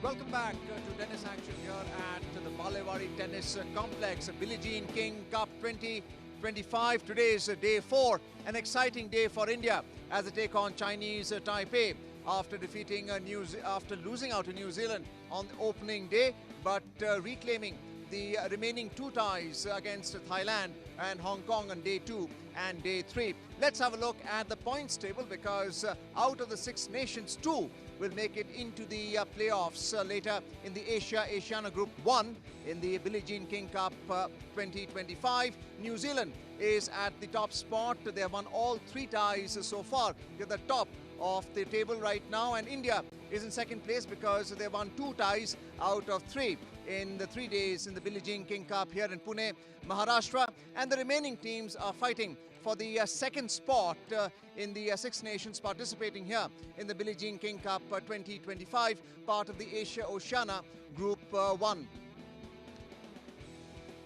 Welcome back to tennis action here at the Balewari Tennis Complex, Billie Jean King Cup 2025. Today is day 4, an exciting day for India as they take on Chinese Taipei after losing out to New Zealand on the opening day, but reclaiming the remaining 2 ties against Thailand and Hong Kong on day 2 and day 3. Let's have a look at the points table because out of the 6 nations, 2 will make it into the playoffs later in the Asia-Oceania Group 1 in the Billie Jean King Cup 2025. New Zealand is at the top spot. They have won all 3 ties so far. They're the top of the table right now, and India is in second place because they won 2 ties out of 3 in the 3 days in the Billie Jean King Cup here in Pune, Maharashtra, and the remaining teams are fighting for the second spot in the 6 nations participating here in the Billie Jean King Cup 2025, part of the Asia-Oceania Group 1.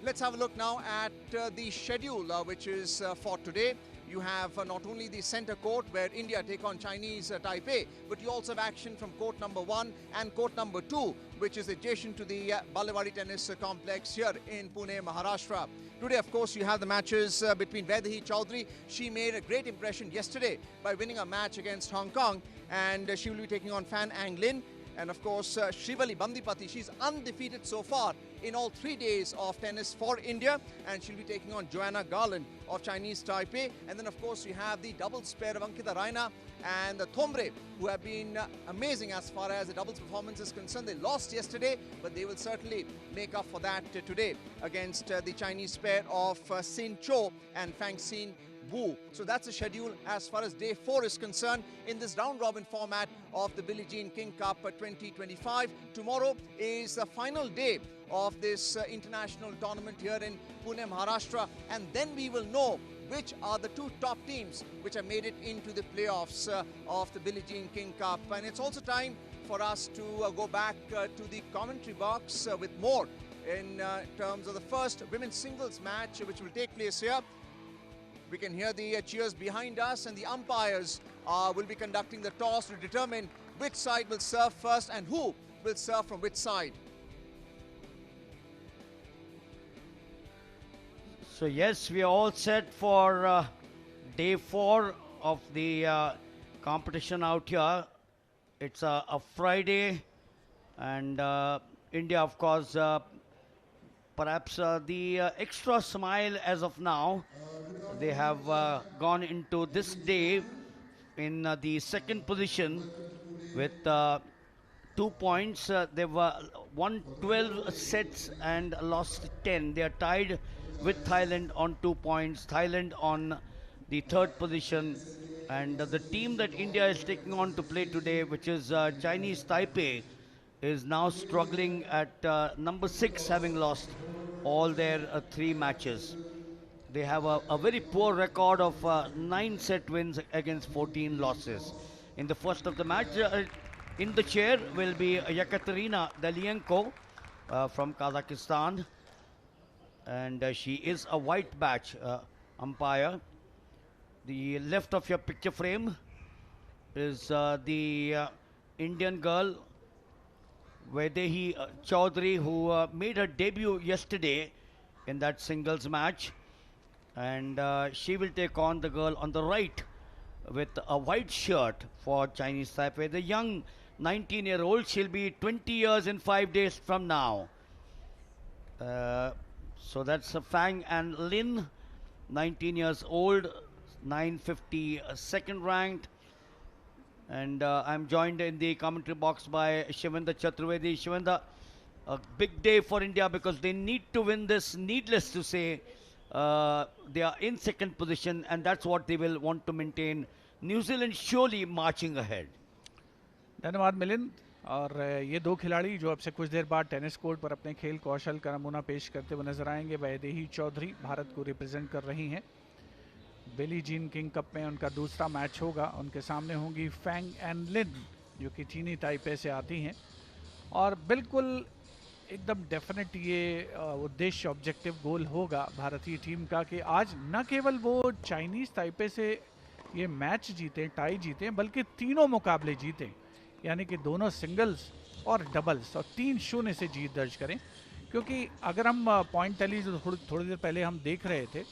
Let's have a look now at the schedule which is for today. You have not only the center court where India take on Chinese Taipei, but you also have action from court number 1 and court number 2, which is adjacent to the Balewari Tennis Complex here in Pune, Maharashtra. Today, of course, you have the matches between Vaidehi Chaudhary. She made a great impression yesterday by winning a match against Hong Kong, and she will be taking on Fan Ang Lin. And of course, Shrivali Bandipati, she's undefeated so far in all 3 days of tennis for India, and she'll be taking on Joanna Garland of Chinese Taipei. And then of course you have the doubles pair of Ankita Raina and Thombre, who have been amazing as far as the doubles performance is concerned. They lost yesterday, but they will certainly make up for that today against the Chinese pair of Sin Cho and Fang Xin Wu. So that's the schedule as far as day 4 is concerned in this round-robin format of the Billie Jean King Cup 2025. Tomorrow is the final day of this international tournament here in Pune, Maharashtra, and then we will know which are the 2 top teams which have made it into the playoffs of the Billie Jean King Cup. And it's also time for us to go back to the commentary box with more in terms of the first women's singles match which will take place here. We can hear the cheers behind us, and the umpires will be conducting the toss to determine which side will serve first and who will serve from which side. So yes, we are all set for day 4 of the competition out here. It's a Friday, and India, of course, perhaps the extra smile as of now. They have gone into this day in the second position with 2 points. They've won 12 sets and lost 10. They are tied with Thailand on 2 points. Thailand on the 3rd position. And the team that India is taking on to play today, which is Chinese Taipei, is now struggling at number 6, having lost all their 3 matches. They have a very poor record of 9 set wins against 14 losses. In the first of the match, in the chair will be Yekaterina Dalienko from Kazakhstan, and she is a white badge umpire. The left of your picture frame is the Indian girl Vaidehi Chaudhary, who made her debut yesterday in that singles match, and she will take on the girl on the right with a white shirt for Chinese Taipei. The young 19-year-old, she'll be 20 years in 5 days from now. So that's Fang and Lin, 19 years old, 952nd ranked. And I'm joined in the commentary box by Shivendra Chaturvedi. Shivendra, a big day for India because they need to win this. Needless to say, they are in second position, and that's what they will want to maintain. New Zealand surely marching ahead. धन्यवाद मिलिंद। और ये 2 खिलाड़ी जो अब से कुछ देर बाद tennis court पर अपने खेल कौशल का नमूना पेश करते हुए नजर आएंगे। वैदेही चौधरी भारत को रिप्रेजेंट कर रही हैं। बिली जीन किंग कप में उनका दूसरा मैच होगा। उनके सामने होंगी फैंग एंड लिन, जो कि चीनी ताइपे से आती हैं। और बिल्कुल एकदम डेफिनेट ये उद्देश्य, ऑब्जेक्टिव गोल होगा भारतीय टीम का कि आज न केवल वो चाइनीज़ ताइपे से ये मैच जीतें, टाई जीतें, बल्कि तीनों मुकाबले जीतें। यानी कि दोनों सिंगल्स और डबल्स, और 3-0 से जीत दर्ज करें। क्योंकि अगर हम पॉइंट टैली जो थोड़ी देर पहले हम देख रहे थे,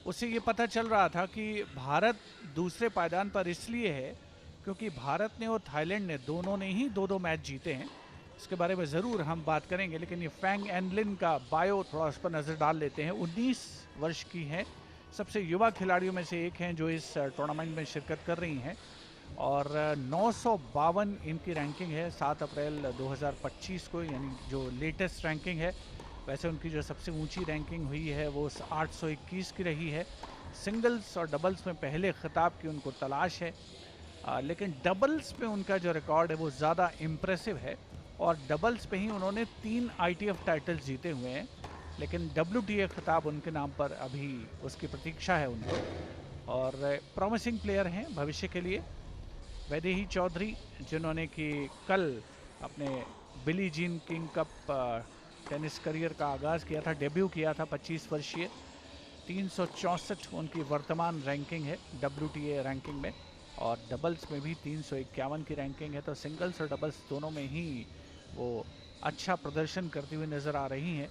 उससे ये पता चल रहा था कि भारत दूसरे पायदान पर इसलिए है क्योंकि भारत ने और थाईलैंड ने दोनों ने ही 2-2 मैच जीते हैं। इसके बारे में ज़रूर हम बात करेंगे, लेकिन ये फैंग एन लिन का बायो थोड़ा उस पर नज़र डाल लेते हैं। 19 वर्ष की हैं, सबसे युवा खिलाड़ियों में से एक हैं जो इस टूर्नामेंट में शिरकत कर रही हैं, और 952 इनकी रैंकिंग है 7 अप्रैल 2025 को, यानी जो लेटेस्ट रैंकिंग है। वैसे उनकी जो सबसे ऊंची रैंकिंग हुई है वो 821 की रही है। सिंगल्स और डबल्स में पहले खिताब की उनको तलाश है, लेकिन डबल्स पे उनका जो रिकॉर्ड है वो ज़्यादा इम्प्रेसिव है, और डबल्स पे ही उन्होंने 3 ITF टाइटल्स जीते हुए हैं, लेकिन WTA खिताब उनके नाम पर अभी उसकी प्रतीक्षा है उनको। और प्रॉमिसिंग प्लेयर हैं भविष्य के लिए वैदेही चौधरी, जिन्होंने कि कल अपने बिली Jean King cup tennis career का आगाज़ किया था, डेब्यू किया था। 25 वर्षीय, 364 उनकी वर्तमान रैंकिंग है WTA रैंकिंग में, और डबल्स में भी 351 की रैंकिंग है। तो सिंगल्स और डबल्स दोनों में ही वो अच्छा प्रदर्शन करती हुई नज़र आ रही हैं।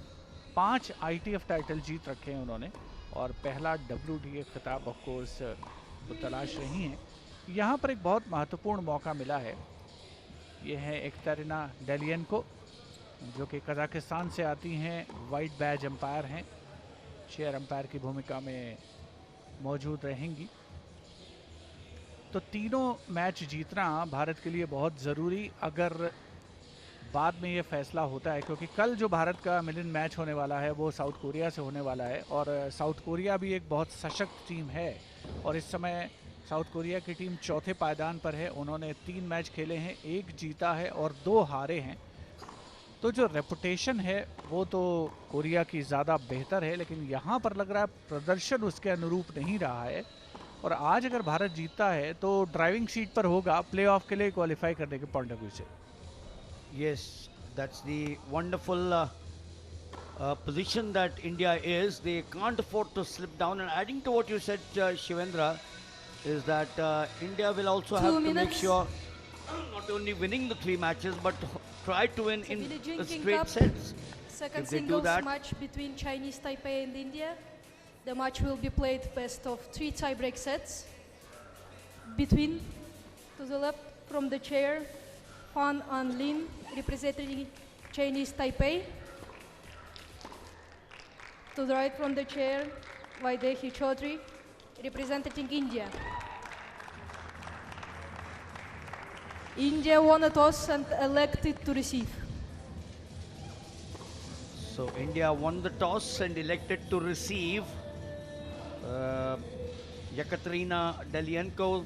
5 ITF टाइटल जीत रखे हैं उन्होंने, और पहला WTA खिताब ऑफ कोर्स वो तलाश रही हैं। यहाँ पर एक बहुत महत्वपूर्ण मौका मिला है, ये है एकटेरिना डेलियनको, जो कि कजाकिस्तान से आती हैं, वाइट बैज एम्पायर हैं, चेयर एम्पायर की भूमिका में मौजूद रहेंगी। तो तीनों मैच जीतना भारत के लिए बहुत ज़रूरी, अगर बाद में ये फैसला होता है, क्योंकि कल जो भारत का मिलन मैच होने वाला है वो साउथ कोरिया से होने वाला है, और साउथ कोरिया भी एक बहुत सशक्त टीम है, और इस समय साउथ कोरिया की टीम चौथे पायदान पर है। उन्होंने 3 मैच खेले हैं, 1 जीता है और 2 हारे हैं। तो जो रेपुटेशन है वो तो कोरिया की ज़्यादा बेहतर है, लेकिन यहाँ पर लग रहा है प्रदर्शन उसके अनुरूप नहीं रहा है, और आज अगर भारत जीतता है तो ड्राइविंग सीट पर होगा प्लेऑफ के लिए क्वालिफाई करने के पॉइंट ऑफ व्यू से। Yes, that's the wonderful position that India is. They can't afford to slip down. And adding to what you said, Shivendra, is that India will also have to make sure not only winning the 3 matches, but try to win in straight sets. Second If they do singles that, match between Chinese Taipei and India. The match will be played best of 3 tie-break sets. Between, to the left from the chair, Fan An Lin, representing Chinese Taipei. To the right from the chair, Vaidehi Chaudhary, representing India. India won a toss and elected to receive. so India won the toss and elected to receive. Yekaterina Delienko,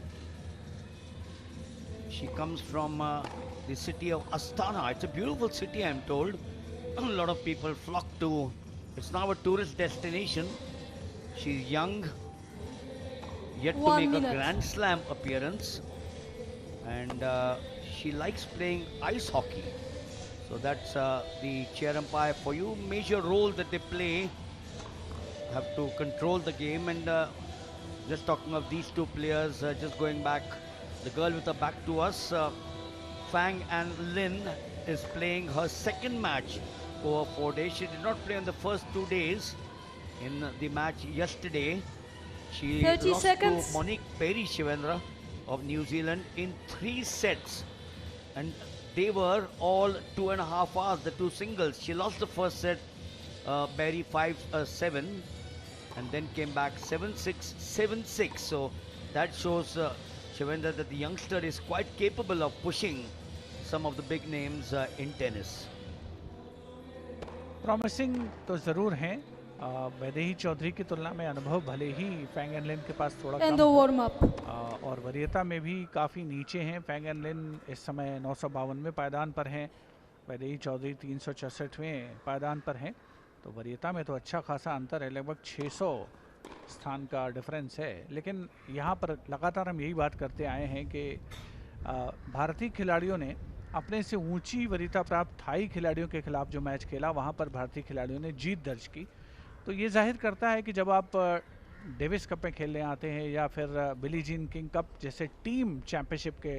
she comes from the city of Astana. It's a beautiful city, I'm told. A lot of people flock to. It's now a tourist destination. She's young, yet to 1 make minute. a Grand Slam appearance, and she likes playing ice hockey. So that's the chair umpire for you. Major role that they play. Have to control the game, and just talking of these two players, just going back, the girl with her back to us, Fang and Lin is playing her second match over 4 days. She did not play on the first 2 days. In the match yesterday, she 30 lost seconds. to Monique Perry Shivendra of New Zealand in 3 sets, and they were all 2.5 hours, the 2 singles. She lost the first set, Perry 5-7, and then came back 7-6, 7-6. So that shows Shivendra that the youngster is quite capable of pushing some of the big names in tennis. Promising तो ज़रूर हैं। वैदेही चौधरी की तुलना में अनुभव भले ही Fang and लिन के पास थोड़ा And कम the हो, warm-up. और वरीयता में भी काफ़ी नीचे हैं। फैंग एंड लिन इस समय 952वें पायदान पर हैं, वैदेही चौधरी 366वें पायदान पर हैं। तो वरीयता में तो अच्छा खासा अंतर है, लगभग 600 स्थान का डिफरेंस है। लेकिन यहाँ पर लगातार हम यही बात करते आए हैं कि भारतीय खिलाड़ियों ने अपने से ऊंची वरीयता प्राप्त थाई खिलाड़ियों के खिलाफ जो मैच खेला, वहाँ पर भारतीय खिलाड़ियों ने जीत दर्ज की। तो ये जाहिर करता है कि जब आप डेविस कप में खेलने आते हैं या फिर बिली जीन किंग कप जैसे टीम चैंपियनशिप के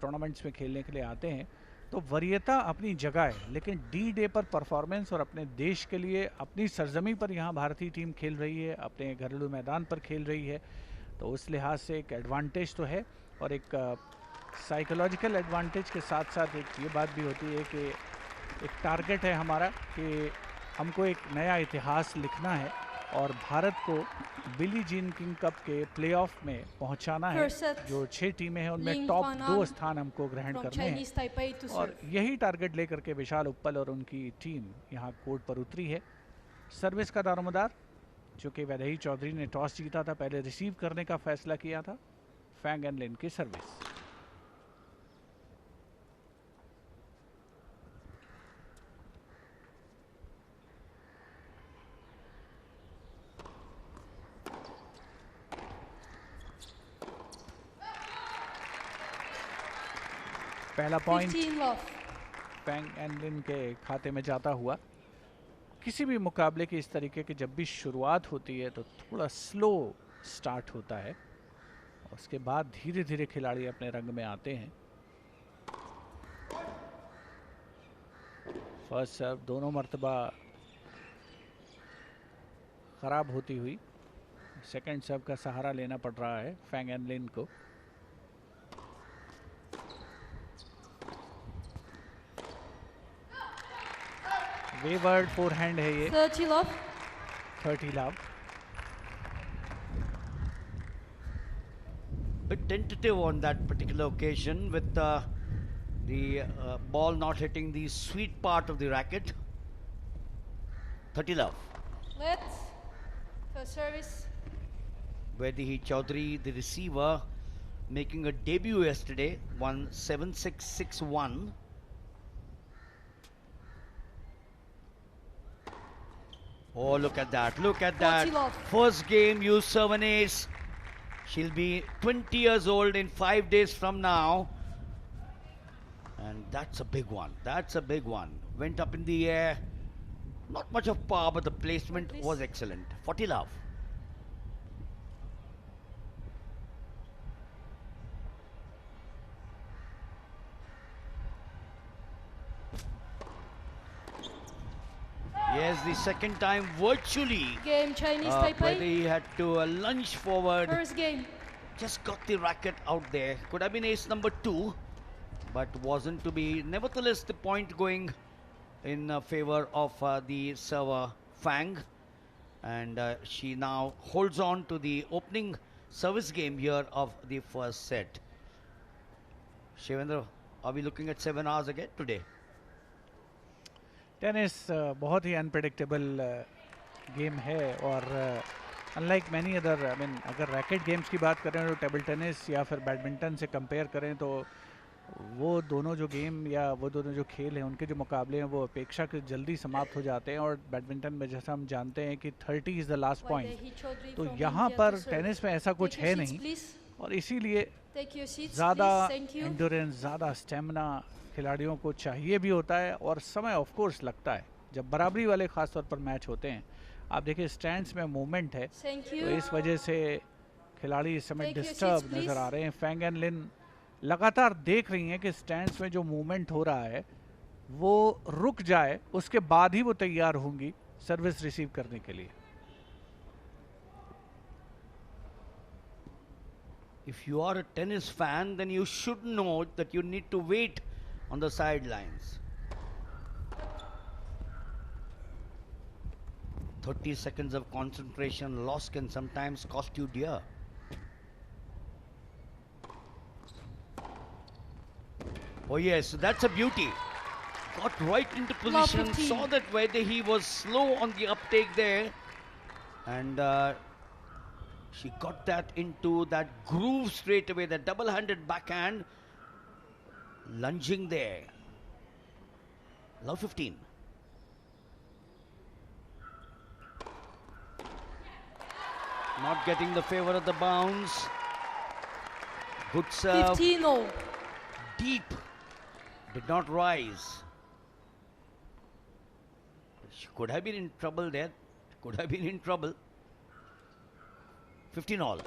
टूर्नामेंट्स में खेलने के लिए आते हैं, तो वरीयता अपनी जगह है, लेकिन डी डे पर परफॉर्मेंस और अपने देश के लिए अपनी सरजमी पर यहाँ भारतीय टीम खेल रही है, अपने घरेलू मैदान पर खेल रही है, तो उस लिहाज से एक एडवांटेज तो है। और एक साइकोलॉजिकल एडवांटेज के साथ साथ एक ये बात भी होती है कि एक टारगेट है हमारा कि हमको एक नया इतिहास लिखना है और भारत को बिली जीन किंग कप के प्लेऑफ में पहुंचाना है। जो 6 टीमें हैं उनमें टॉप 2 स्थान हमको ग्रहण करने हैं और यही टारगेट लेकर के विशाल उप्पल और उनकी टीम यहाँ कोर्ट पर उतरी है। सर्विस का दारोमदार, चूँकि वैदेही चौधरी ने टॉस जीता था, पहले रिसीव करने का फैसला किया था। फैंग एंड लिन की सर्विस। पहला पॉइंट फैंग एंड लिन के खाते में जाता हुआ। किसी भी मुकाबले की इस तरीके की जब भी शुरुआत होती है तो थोड़ा स्लो स्टार्ट होता है और उसके बाद धीरे धीरे खिलाड़ी अपने रंग में आते हैं। फर्स्ट सर्व दोनों मर्तबा खराब होती हुई सेकंड सर्व का सहारा लेना पड़ रहा है फैंग एंड लिन को। वेवर्ड फोरहैंड है ये। 30 love. 30 love. Bit tentative on that particular occasion with the ball not hitting the sweet part of the racket. 30 love. Let's. First service. Vaidehi Chaudhary, the receiver, making a debut yesterday, won 7-6-6-1. Oh, look at that, look at that. First game, you serve an ace. She'll be 20 years old in 5 days from now. And that's a big one, that's a big one. Went up in the air. Not much of power, but the placement was excellent. 40 love. Yes, the second time virtually. Game Chinese Taipei. Whether he had to lunge forward. First game. Just got the racket out there. Could have been ace number 2, but wasn't to be. Nevertheless, the point going in favor of the server Fang, and she now holds on to the opening service game here of the first set. Shivendra, are we looking at 7 hours again today? Tennis बहुत ही unpredictable game है और unlike many other, I mean अगर racket games की बात करें तो table tennis या फिर बैडमिंटन से कंपेयर करें तो वो दोनों जो गेम या वो दोनों जो खेल हैं उनके जो मुकाबले हैं वो अपेक्षाकृत जल्दी समाप्त हो जाते हैं। और बैडमिंटन में जैसा हम जानते हैं कि 30 इज़ द लास्ट पॉइंट, तो यहाँ पर टेनिस में ऐसा कुछ है नहीं और इसीलिए ज़्यादा एंड्योरेंस, ज़्यादा स्टेमिना खिलाड़ियों को चाहिए भी होता है और समय ऑफ कोर्स लगता है जब बराबरी वाले खास तौर पर मैच होते हैं। आप देखिए स्टैंड्स में मूवमेंट है तो इस वजह से खिलाड़ी इस समय डिस्टर्ब नज़र आ रहे हैं। फैंग एंड लिन लगातार देख रही हैं कि स्टैंड्स में जो मूवमेंट हो रहा है वो रुक जाए, उसके बाद ही वो तैयार होंगी सर्विस रिसीव करने के लिए। If you are a tennis fan, then you should know that you need to wait on the sidelines. 30 seconds of concentration loss can sometimes cost you dear. Oh yes, that's a beauty. Got right into position, saw that whether he was slow on the uptake there, and she got that into that groove straight away, the double-handed backhand, lunging there. Love 15. Not getting the favor of the bounce. Good serve. 15-0. Deep. Did not rise. She could have been in trouble there. Could have been in trouble. 15 all.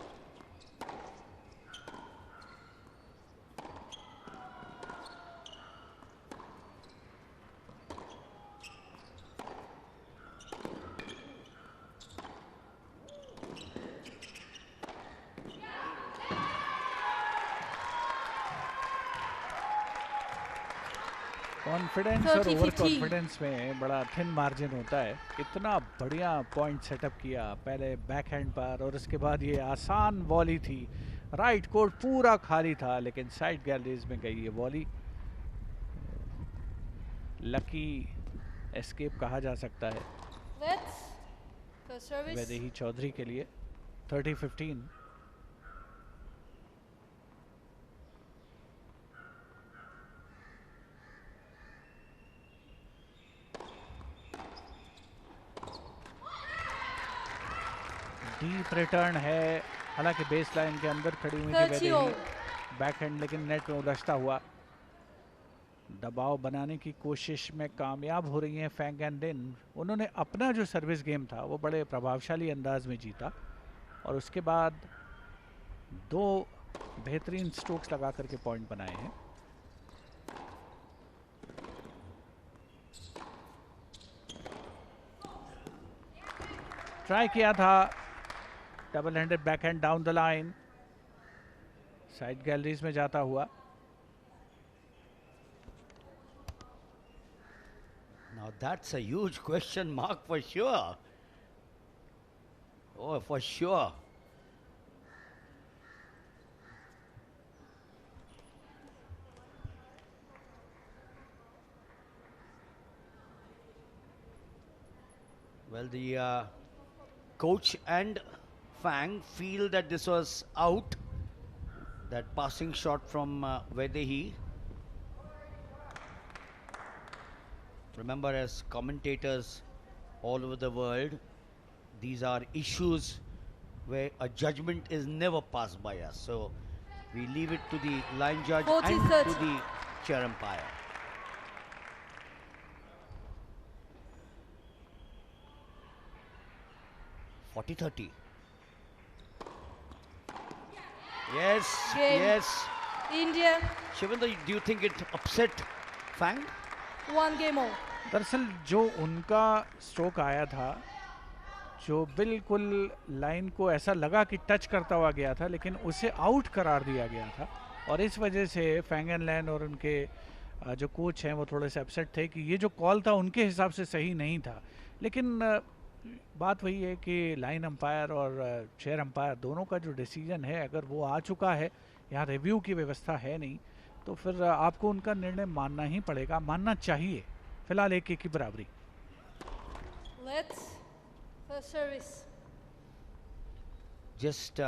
Confidence और 30-15. Over confidence में बड़ा thin margin होता है. इतना बढ़िया point setup किया पहले back hand पर, और उसके बाद ये आसान वॉली थी. राइट कोर्ट पूरा खाली था, लेकिन साइड गैलरीज में गई ये वॉली. लकी एस्केप कहा जा सकता है Let's the service. Vaidehi Chaudhary के लिए. 30-15. डीप रिटर्न है, हालांकि बेस लाइन के अंदर खड़ी हुई थी 30 वैदेही. all. बैकहैंड लेकिन नेट में उलझता हुआ. दबाव बनाने की कोशिश में कामयाब हो रही हैं फैंग एंड लिन. उन्होंने अपना जो सर्विस गेम था वो बड़े प्रभावशाली अंदाज में जीता, और उसके बाद 2 बेहतरीन स्ट्रोक्स लगा करके पॉइंट बनाए हैं. ट्राई किया था double handed backhand down the line, side galleries में जाता हुआ. Now that's a huge question mark for sure. Oh, for sure. Well, the coach and Fang feel that this was out. That passing shot from Vaidehi. Remember, as commentators all over the world, these are issues where a judgment is never passed by us. So we leave it to the line judge 40, and 30. to the chair umpire. (40-30). Yes, Game. yes. India, Shivendra, do you think it upset Fang? 1 game all. दरअसल जो उनका stroke आया था, जो बिल्कुल line को ऐसा लगा कि टच करता हुआ गया था, लेकिन उसे आउट करार दिया गया था, और इस वजह से फैंग एंड लैन और उनके जो कोच हैं वो थोड़े से अपसेट थे कि ये जो कॉल था उनके हिसाब से सही नहीं था. लेकिन बात वही है कि लाइन अंपायर और चेयर अंपायर दोनों का जो डिसीजन है, अगर वो आ चुका है, यहाँ रिव्यू की व्यवस्था है नहीं, तो फिर आपको उनका निर्णय मानना ही पड़ेगा, मानना चाहिए. फिलहाल 1-1 की बराबरी. Let's the service. Just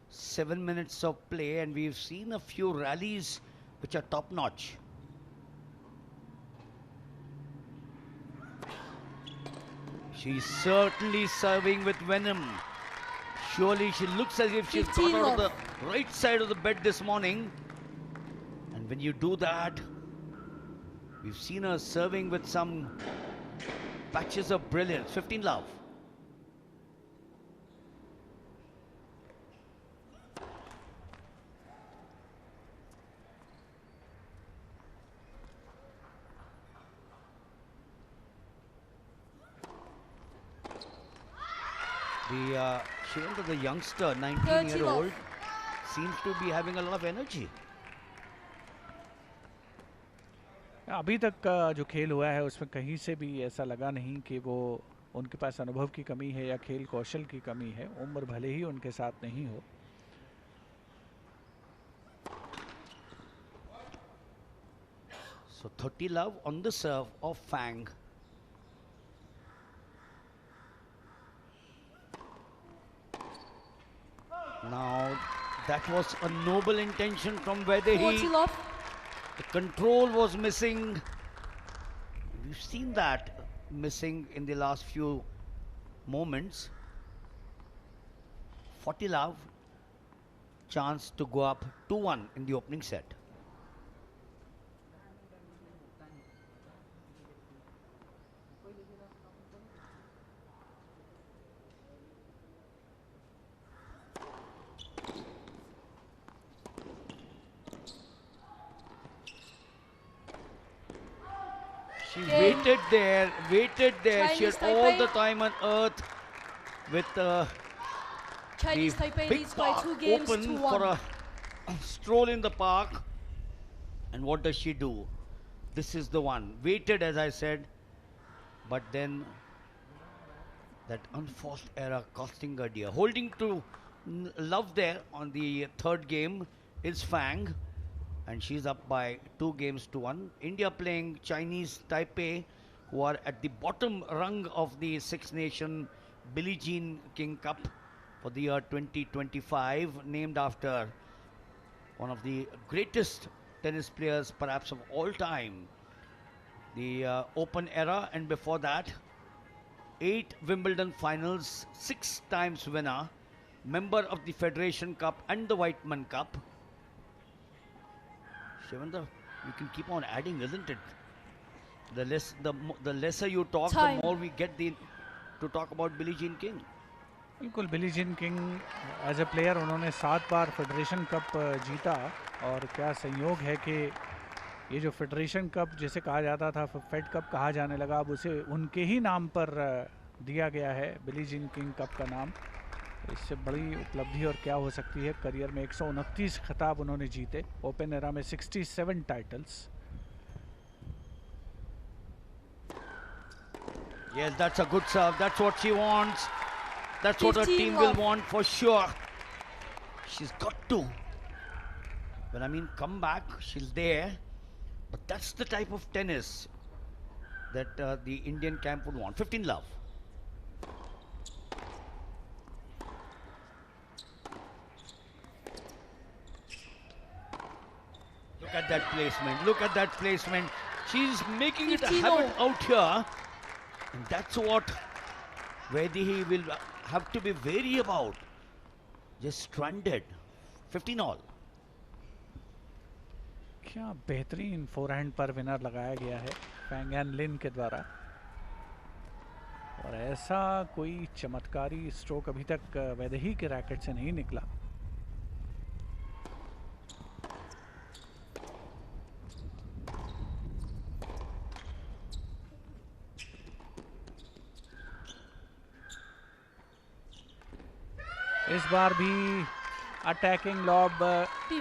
7 minutes of play and we've seen a few rallies which are top notch. She's certainly serving with venom. Surely she looks as if she's got 15 out of the off. right side of the bed this morning. And when you do that, we've seen her serving with some patches of brilliance. 15 love. Shivendra, the youngster, 19-year-old, seems to be having a lot of energy. अभी तक का जो खेल हुआ है उसमें कहीं से भी ऐसा लगा नहीं कि वो उनके पास अनुभव की कमी है या खेल कौशल की कमी है. उम्र भले ही उनके साथ नहीं हो. So 30 love on the serve of Fang. Now that was a noble intention from 40 Vaidehi. love. The control was missing. We've seen that missing in the last few moments. 40 love. Chance to go up 2-1 in the opening set. She waited there. She had Chinese all the Taipei. time on earth with Chinese the Taipei big leads by park 2 games open to for 1. a stroll in the park. And what does she do? This is the one. Waited, as I said, but then that unforced error costing her dear. Holding to love there on the third game is Fang, and she's up by 2 games to 1. India playing Chinese Taipei, who are at the bottom rung of the Six Nation Billie Jean King Cup for the year 2025, named after one of the greatest tennis players perhaps of all time. The Open era, and before that 8 Wimbledon finals, 6 times winner, member of the Federation Cup and the Whiteman Cup. Shivendra, you can keep on adding, isn't it? The lesser you talk, Time. the more we get to talk about Billie Jean King. बिल्कुल Billie Jean King as a player उन्होंने 7 बार federation cup जीता, और क्या संयोग है कि ये जो फेडरेशन कप जिसे कहा जाता था फेड कप कहा जाने लगा, अब उसे उनके ही नाम पर दिया गया है, बिली जीन किंग कप का नाम। इससे बड़ी उपलब्धि और क्या हो सकती है। करियर में 129 खिताब उन्होंने जीते, ओपन एरा में 67 titles. Yes, that's a good serve. That's what she wants. That's what her 15 team will love. want for sure. She's got to. When I mean come back, she's there. But that's the type of tennis that the Indian camp would want. 15 love. Look at that placement. Look at that placement. She's making it a 15 habit all. out here. And that's what Vaidehi will have to be wary about. Just stranded. 15 all. क्या बेहतरीन forehand पर winner लगाया गया है Fang N लिन के द्वारा, और ऐसा कोई चमत्कारी स्ट्रोक अभी तक वैदेही के रैकेट से नहीं निकला। इस बार भी अटैकिंग लॉब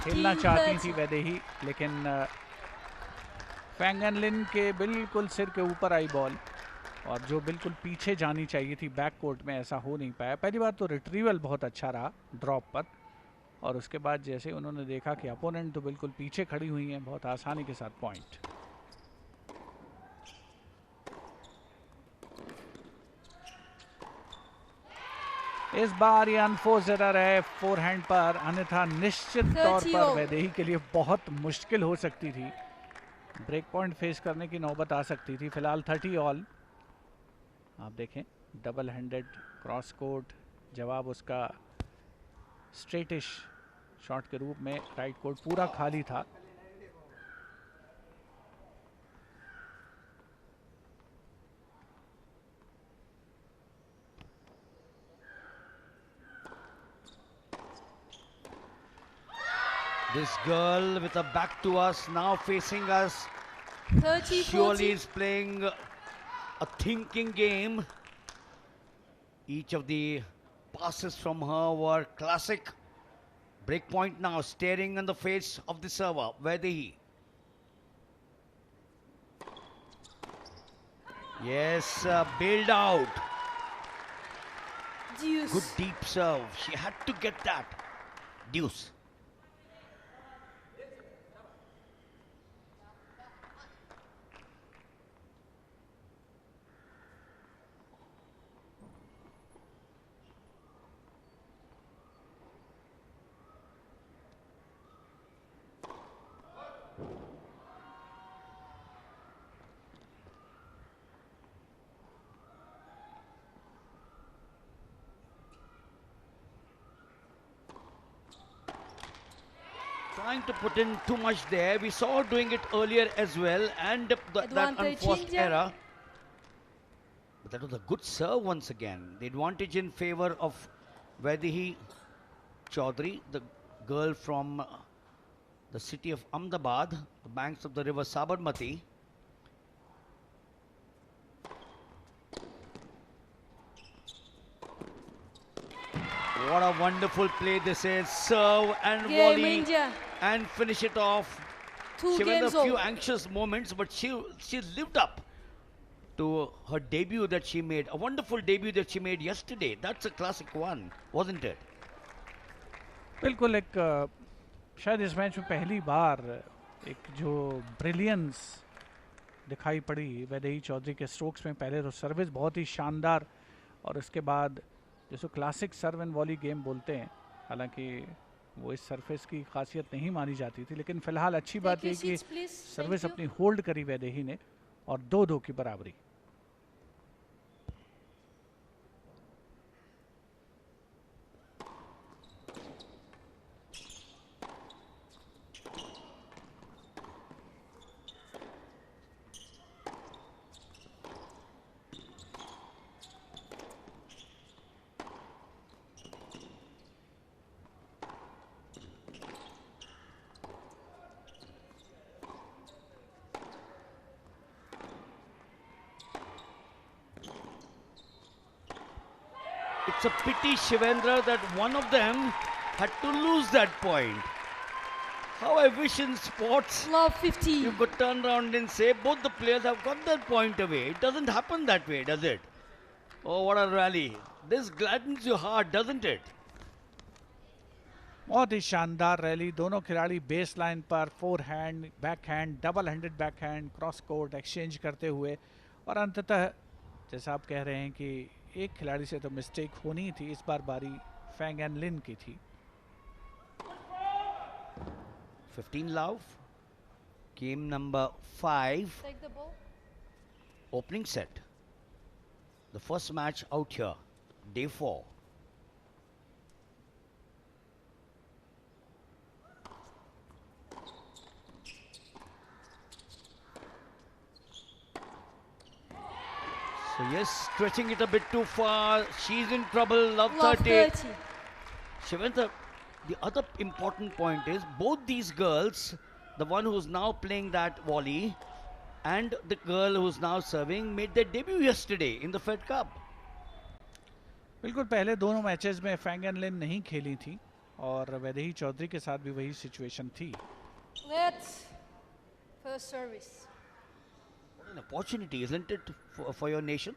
खेलना चाहती थी वैदेही, लेकिन फैंग एन लिन के बिल्कुल सिर के ऊपर आई बॉल, और जो बिल्कुल पीछे जानी चाहिए थी बैक कोर्ट में, ऐसा हो नहीं पाया। पहली बात तो रिट्रीवल बहुत अच्छा रहा ड्रॉप पर, और उसके बाद जैसे उन्होंने देखा कि अपोनेंट तो बिल्कुल पीछे खड़ी हुई हैं, बहुत आसानी के साथ पॉइंट। इस बार ये अनफोर्स एरर है फोरहैंड पर, अन्यथा निश्चित तौर 30 पर all. वैदेही के लिए बहुत मुश्किल हो सकती थी, ब्रेक पॉइंट फेस करने की नौबत आ सकती थी। फिलहाल 30 ऑल। आप देखें डबल हैंडेड क्रॉस कोर्ट, जवाब उसका स्ट्रेटिश शॉट के रूप में, राइट कोर्ट पूरा खाली था। This girl with her back to us, now facing us, 30, surely 40. is playing a thinking game. Each of the passes from her were classic. Break point now, staring in the face of the server, Vaidehi. Yes, bailed out. Deuce. Good deep serve. She had to get that. Deuce. Trying to put in too much there. We saw her doing it earlier as well, and that Advantage unforced India. error. But that was a good serve once again. The advantage in favor of Vaidehi Chaudhary, the girl from the city of Ahmedabad, the banks of the river Sabarmati. What a wonderful play this is. Serve and Game volley India. and finish it off. 2 She went games a few old. anxious moments, but she lived up to her debut that she made. A wonderful debut that she made yesterday. That's a classic one, wasn't it? बिल्कुल एक शायद इस match में पहली बार एक जो brilliance दिखाई पड़ी वैदेही चौधरी के स्ट्रोक्स में। पहले तो सर्विस बहुत ही शानदार और उसके बाद जिसको classic serve and volley game बोलते हैं, हालांकि वो इस सरफेस की खासियत नहीं मानी जाती थी, लेकिन फिलहाल अच्छी बात Take यह your कि seats, please. Service Thank you. अपनी होल्ड करी वैदेही ने और 2-2 की बराबरी। It's a pity, Shivendra, that one of them had to lose that point. How I wish in sports Love 15. you could turn around and say both the players have got their point away. It doesn't happen that way, does it? Oh, what a rally. This gladdens your heart, doesn't it? बहुत ही शानदार rally. दोनों खिलाड़ी base line पर four hand, back hand, double handed back hand, cross court exchange करते हुए, और अंततः जैसा आप कह रहे हैं कि एक खिलाड़ी से तो मिस्टेक होनी थी, इस बार बारी फैंग एंड लिन की थी। 15 love. Game number 5. Take the ball. Opening set. The first match out here. Day 4. So yes, stretching it a bit too far. She's in trouble. Love Love 30. 30. Shivendra, the other important point is both these girls, the one who's now playing that volley and the girl who's now serving, made their debut yesterday in the Fed Cup. बिल्कुल, पहले दोनों matches में Fang and लिन नहीं खेली थी और वैदेही चौधरी के साथ भी वही सिचुएशन थी। Let's first service. What an opportunity, isn't it, for your nation?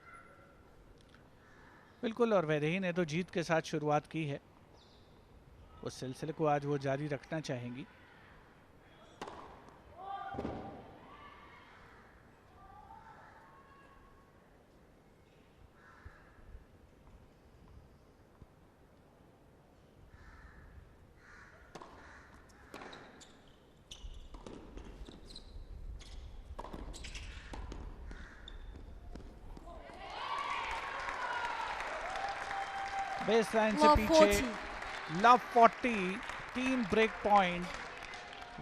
बिल्कुल, और वैदेही ने तो जीत के साथ शुरुआत की है, उस सिलसिले को आज वो जारी रखना चाहेंगी। बेस लाइन से Love पीछे 40. Love 40, 3 break point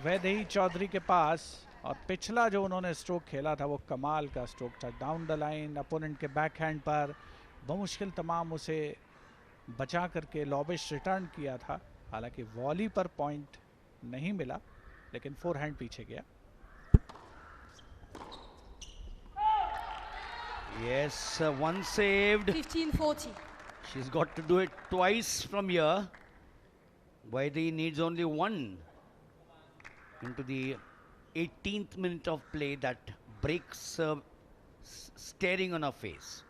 Vaidehi Chaudhary के पास, और पिछला जो उन्होंने स्ट्रोक खेला था वो कमाल का स्ट्रोक था। डाउन द लाइन अपोनेंट के बैक हैंड पर बमुश्किल तमाम उसे बचा करके लॉबिश रिटर्न किया था। हालांकि वॉली पर पॉइंट नहीं मिला, लेकिन फोर हैंड पीछे गया। Yes, one saved. 15-40. She's got to do it twice from here. Vaidhi needs only one into the 18th minute of play. That breaks staring on her face.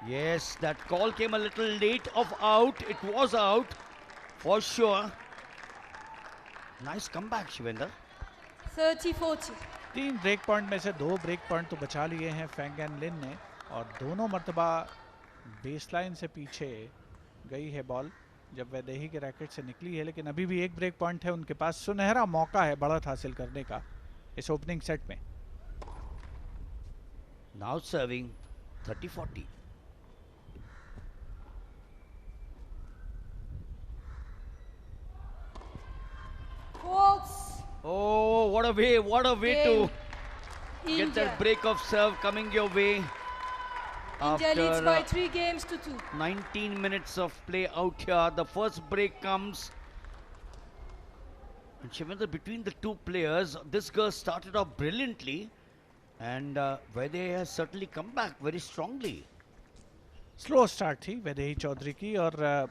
Yes, that call came a little late of out. It was out for sure. Nice comeback, Shivendra. 30-40. 3 break point में से 2 break point तो बचा लिए हैं Fang and लिन ने, और दोनों मर्तबा बेस लाइन से पीछे गई है बॉल जब वैदेही के रैकेट से निकली है। लेकिन अभी भी एक ब्रेक पॉइंट है उनके पास, सुनहरा मौका है बढ़त हासिल करने का इस ओपनिंग सेट में। Now serving 30-40. Faults. Oh, what a way to get India. that break of serve coming your way. India leads by After 3 games to 2. 19 minutes of play out here, the first break comes. And Shivendra, between the two players, this girl started off brilliantly, and Vaidya has certainly come back very strongly. Slow start थी वैदेही चौधरी की, और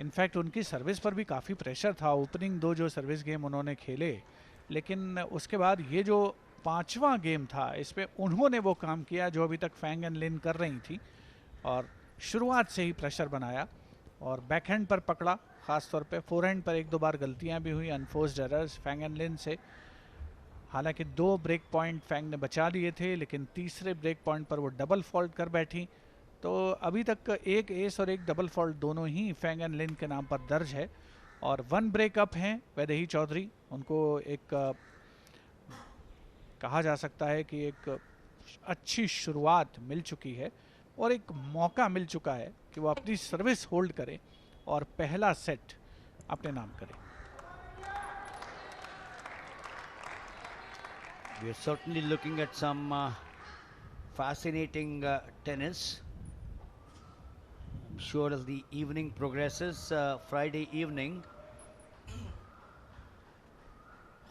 in fact उनकी service पर भी काफ़ी pressure था। Opening 2 जो service game उन्होंने खेले, लेकिन उसके बाद ये जो 5वां गेम था इसमें उन्होंने वो काम किया जो अभी तक फैंग एंड लिन कर रही थी, और शुरुआत से ही प्रेशर बनाया और बैकहैंड पर पकड़ा। ख़ास तौर पे फोरहैंड पर 1-2 बार गलतियां भी हुई, अनफोर्स्ड एरर्स फैंग एंड लिन से। हालांकि 2 ब्रेक पॉइंट फैंग ने बचा लिए थे, लेकिन तीसरे ब्रेक पॉइंट पर वो डबल फॉल्ट कर बैठी। तो अभी तक 1 एस और 1 डबल फॉल्ट दोनों ही फैंग एंड लिन के नाम पर दर्ज है, और 1 ब्रेकअप हैं वैदेही चौधरी। उनको एक कहा जा सकता है कि एक अच्छी शुरुआत मिल चुकी है, और एक मौका मिल चुका है कि वो अपनी सर्विस होल्ड करें और पहला सेट अपने नाम करें। We are certainly looking at some fascinating tennis. I'm sure as the evening progresses, Friday evening,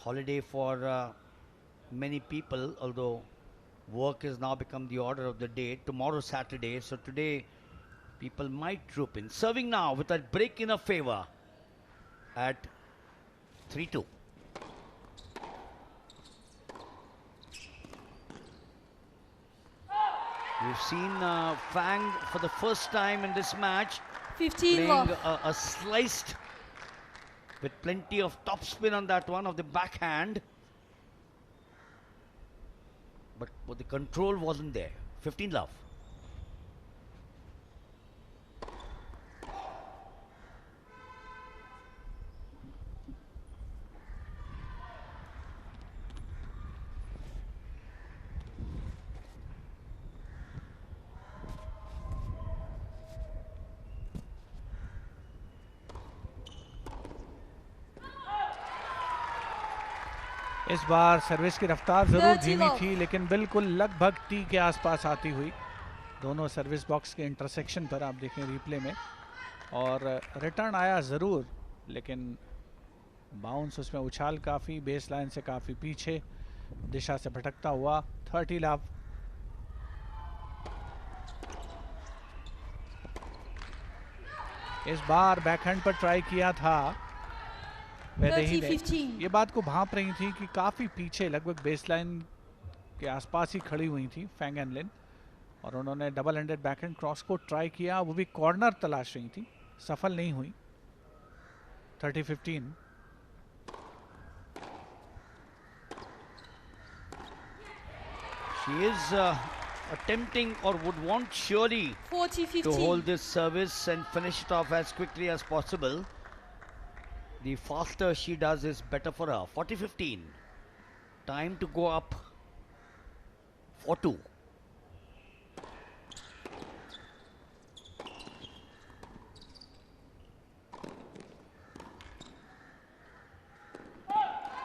holiday for many people, although work has now become the order of the day. Tomorrow Saturday, so today people might troop in. Serving now with a break in her favor at 3-2. We've seen Fang for the first time in this match 15 playing love. a sliced with plenty of topspin on that one of the backhand, but the control wasn't there. 15 love. इस बार service की रफ्तार जरूर 30 धीमी love. थी, लेकिन बिल्कुल लगभग T के आसपास आती हुई दोनों सर्विस बॉक्स के इंटरसेक्शन पर। आप देखें रिप्ले में, और रिटर्न आया ज़रूर, लेकिन बाउंस उसमें उछाल काफ़ी, बेस लाइन से काफ़ी पीछे, दिशा से भटकता हुआ। 30 लव। इस बार बैकहैंड पर ट्राई किया था वैदेही ने। 30-15. ये बात को भांप रही थी कि काफ़ी पीछे, लगभग बेसलाइन के आसपास ही खड़ी हुई थी फैंग एंड लिन, और उन्होंने डबल हैंडेड बैकहैंड क्रॉस को ट्राई किया, वो भी कॉर्नर तलाश रही थी, सफल नहीं हुई। 30-15। She is attempting or would want surely 40-15. to hold this service and finish it off as quickly as possible. The faster she does is better for her. 40-15. Time to go up 4-2.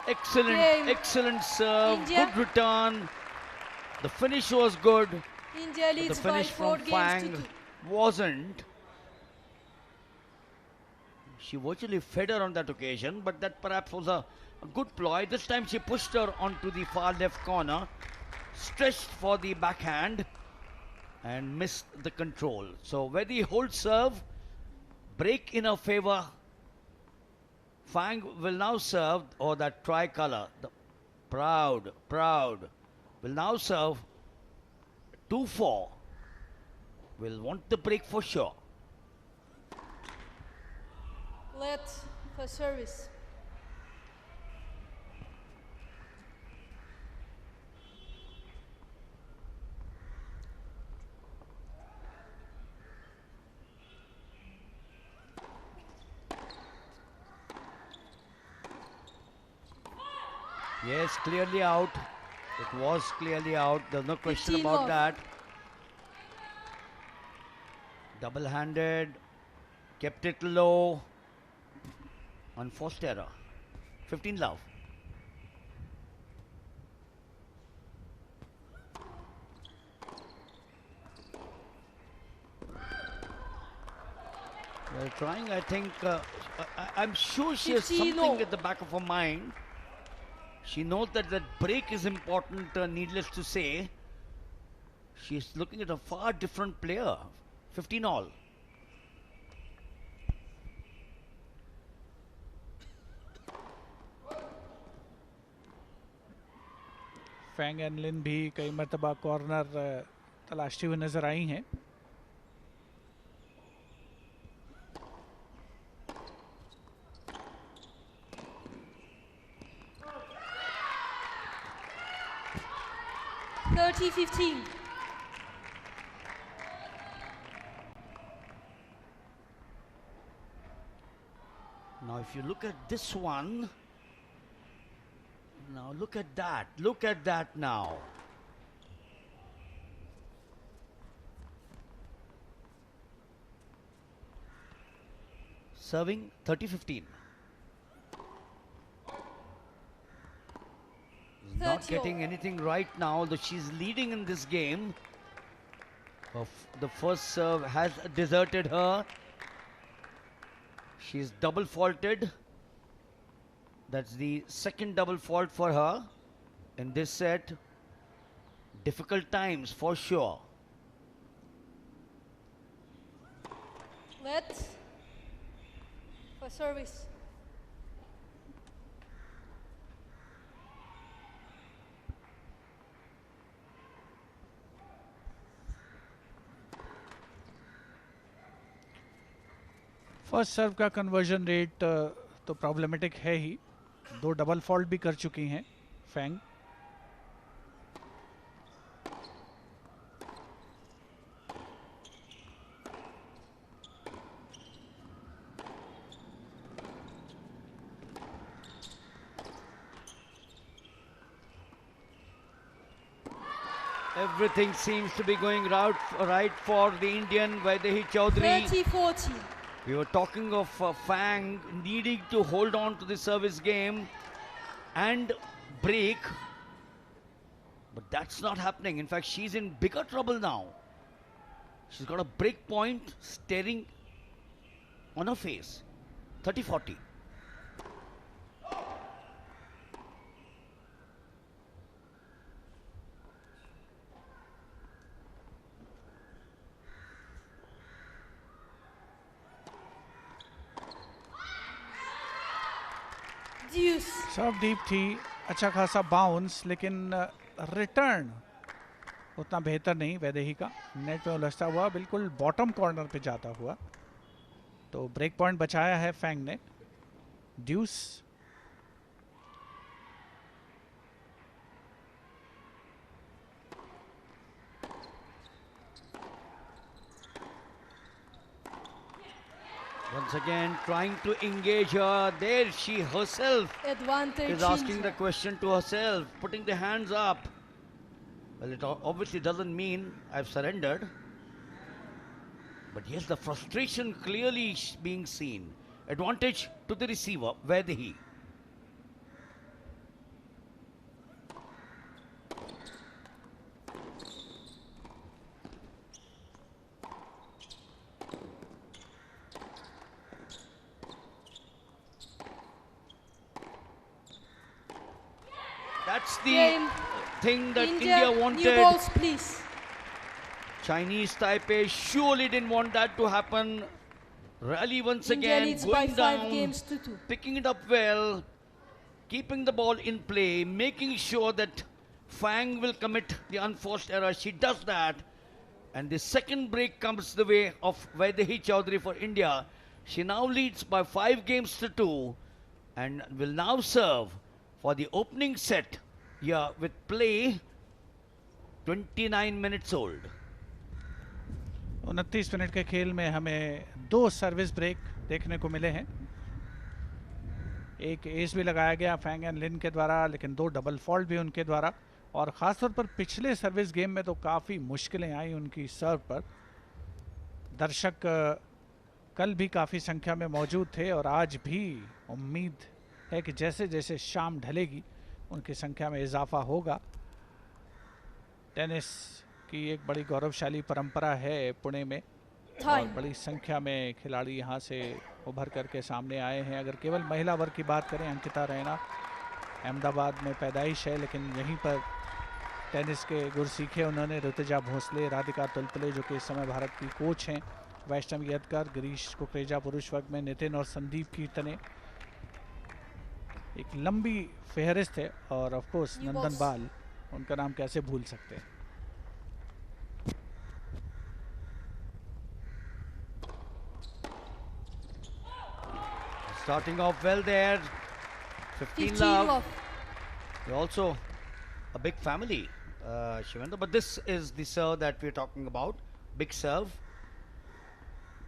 Excellent, Game. excellent serve, India. good return. The finish was good. India But the leads by finish 4 from games to Fang 2. wasn't. She virtually fed her on that occasion, but that perhaps was a good ploy. This time she pushed her onto the far left corner, stretched for the backhand, and missed the control. So where the hold serve, break in her favor. Fang will now serve, or that tricolor, the proud, will now serve 2-4. Will want the break for sure. Let for service. Yes, clearly out. It was clearly out. There's no question 15 about love. that. Double-handed, kept it low. Unforced error. 15 love. Well, trying, I think, I'm sure she has 15 something low. at the back of her mind. She knows that that break is important, needless to say. She's looking at a far different player. 15 all. Fang and Lin भी कई मरतबा corner तलाशती हुई नजर आई हैं. Now if you look at this one, now look at that now. Serving 30-15. Not getting anything right now, though she's leading in this game. The first serve has deserted her. She's double faulted. That's the second double fault for her in this set. Difficult times for sure. Let for service. First serve का conversion rate तो problematic है ही. 2 double fault भी कर चुकी हैं Fang. Everything seems to be going right for the Indian Vaidehi Chaudhary. 30-40. We were talking of Fang needing to hold on to the service game and break, but that's not happening. In fact, she's in bigger trouble now. She's got a break point staring on her face. 30-40. Serve deep थी, अच्छा खासा bounce, लेकिन return उतना बेहतर नहीं वैदेही का. Net पे उलझता हुआ बिल्कुल बॉटम कॉर्नर पे जाता हुआ. तो ब्रेक पॉइंट बचाया है फैंग ने. ड्यूस. Once again trying to engage her. There she herself is asking the question to herself, putting the hands up. Well, it obviously doesn't mean I've surrendered. But yes, the frustration clearly being seen. Advantage to the receiver, Vaidehi. That's the thing that India wanted. New balls, please. Chinese Taipei surely didn't want that to happen. Rally once India again, leads going by 5 down, games to 2. picking it up well, keeping the ball in play, making sure that Fang will commit the unforced error. She does that. And the second break comes the way of Vaidehi Chaudhary for India. She now leads by 5 games to 2 and will now serve for the opening set here with play 29 minutes old. 29 minute के खेल में हमें 2 service break देखने को मिले हैं. एक S भी लगाया गया फैंग एंड लिन के द्वारा, लेकिन 2 डबल फॉल्ट भी उनके द्वारा. और ख़ासतौर पर पिछले सर्विस गेम में तो काफ़ी मुश्किलें आई उनकी सर्व पर. दर्शक कल भी काफ़ी संख्या में मौजूद थे और आज भी उम्मीद है कि जैसे जैसे शाम ढलेगी उनकी संख्या में इजाफा होगा. टेनिस की एक बड़ी गौरवशाली परंपरा है पुणे में और बड़ी संख्या में खिलाड़ी यहाँ से उभर करके सामने आए हैं. अगर केवल महिला वर्ग की बात करें, अंकिता रैना अहमदाबाद में पैदाइश है, लेकिन यहीं पर टेनिस के गुर सीखे उन्होंने ऋतुजा भोसले, राधिका तुलपुले जो कि इस समय भारत की कोच हैं, वैष्णव यदकर, गिरीश कुकरेजा पुरुष वर्ग में, नितिन और संदीप कीर्तने। एक लंबी फेहरिस्त है और ऑफ कोर्स नंदन बाल, उनका नाम कैसे भूल सकते हैं। Starting off well there. 15 love. They're also a big family, Shivendra. But this is the serve that we're talking about. Big serve.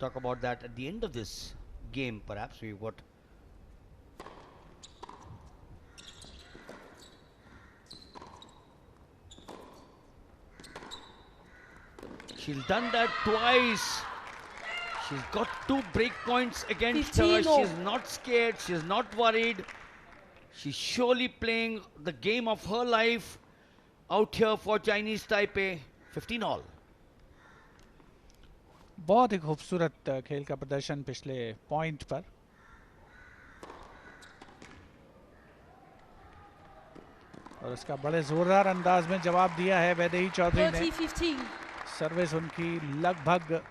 Talk about that at the end of this game, perhaps. We've got. She's done that twice. She's got 2 break points against her. She's not scared. She's not worried. She's surely playing the game of her life out here for Chinese Taipei. 15 all. बहुत ही खूबसूरत खेल का प्रदर्शन पिछले point पर। और उसका बड़े जोरदार अंदाज में जवाब दिया है वैदेही चौधरी ने। सर्विस उनकी लगभग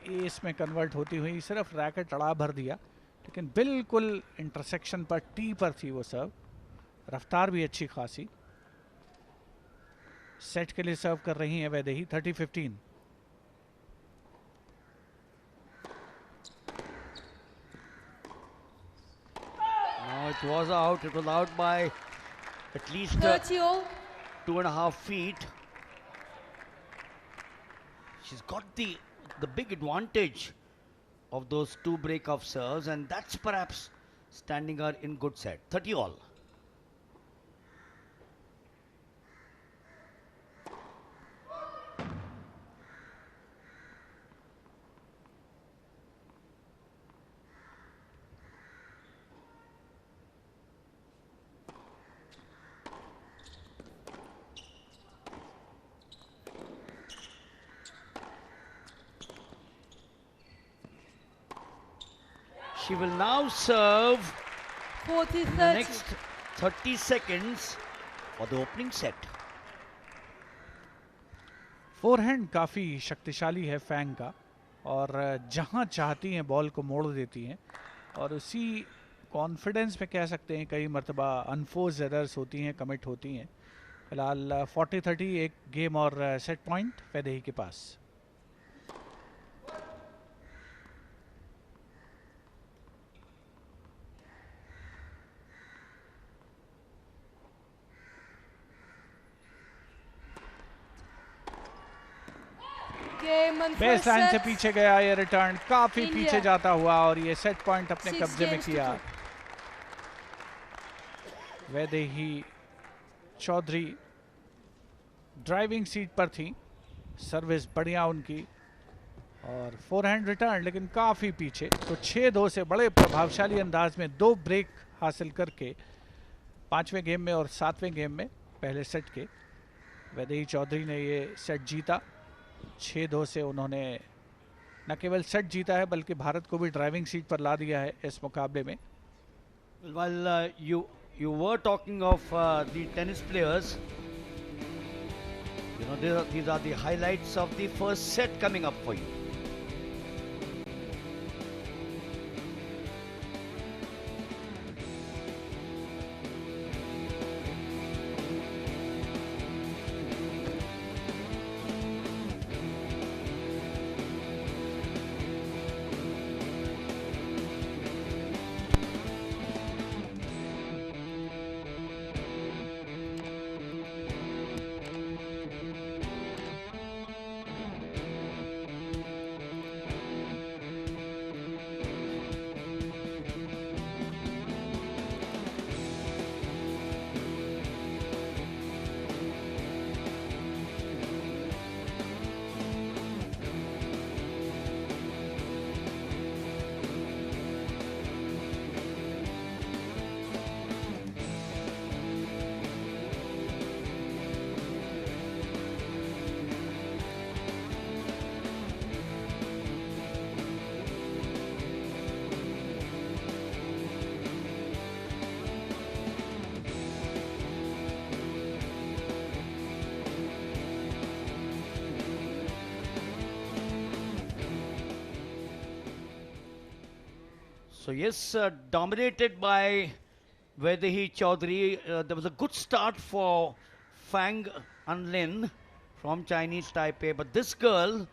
एस में कन्वर्ट होती हुई सिर्फ रैकेट अड़ा भर दिया, लेकिन बिल्कुल इंटरसेक्शन पर टी पर थी वो सर्व। रफ्तार भी अच्छी खासी। सेट के लिए सर्व कर रही हैं Vaidehi. 30-15। No, it was out. It was out by at least 2.5 feet. She's got the big advantage of those 2 break-off serves, and that's perhaps standing her in good set. 30 all. She will now serve 40-30. next 30 seconds for the opening set. Forehand काफ़ी शक्तिशाली है Fang का, और जहां चाहती हैं ball को मोड़ देती हैं, और उसी कॉन्फिडेंस में कह सकते हैं कई मरतबा अनफोर्स एरर्स होती हैं, कमिट होती हैं। फिलहाल 40-30 एक गेम और सेट पॉइंट वैदेही के पास। बेस लाइन से पीछे गया ये रिटर्न, काफी पीछे जाता हुआ, और ये सेट पॉइंट अपने कब्जे में किया। वैदेही चौधरी ड्राइविंग सीट पर थी। सर्विस बढ़िया उनकी, और फोरहैंड रिटर्न, लेकिन काफी पीछे। तो 6-2 से बड़े प्रभावशाली अंदाज में 2 ब्रेक हासिल करके 5वें गेम में और 7वें गेम में पहले सेट के वैदेही चौधरी ने ये सेट जीता। 6-2 से उन्होंने न केवल सेट जीता है बल्कि भारत को भी ड्राइविंग सीट पर ला दिया है इस मुकाबले में। Well, you were talking of the tennis players. You know, these are the highlights of the first set coming up for you. So yes, dominated by Vaidehi Chaudhary. There was a good start for Fang Anlin from Chinese Taipei, but this girl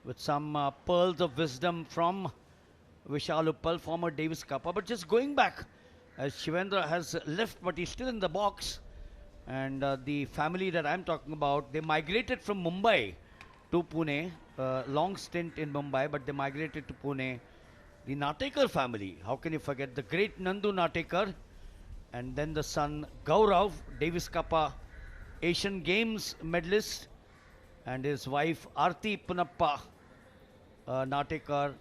with some pearls of wisdom from Vishal Uppal, former Davis Cupper. But just going back, as Shivendra has left, but he's still in the box. And the family that I'm talking about, they migrated from Mumbai to Pune. Long stint in Mumbai, but they migrated to Pune. The Natekar family, how can you forget the great Nandu Natekar? And then the son Gaurav, Davis Cupper Asian Games medalist, and his wife Aarti Punappa Natekar.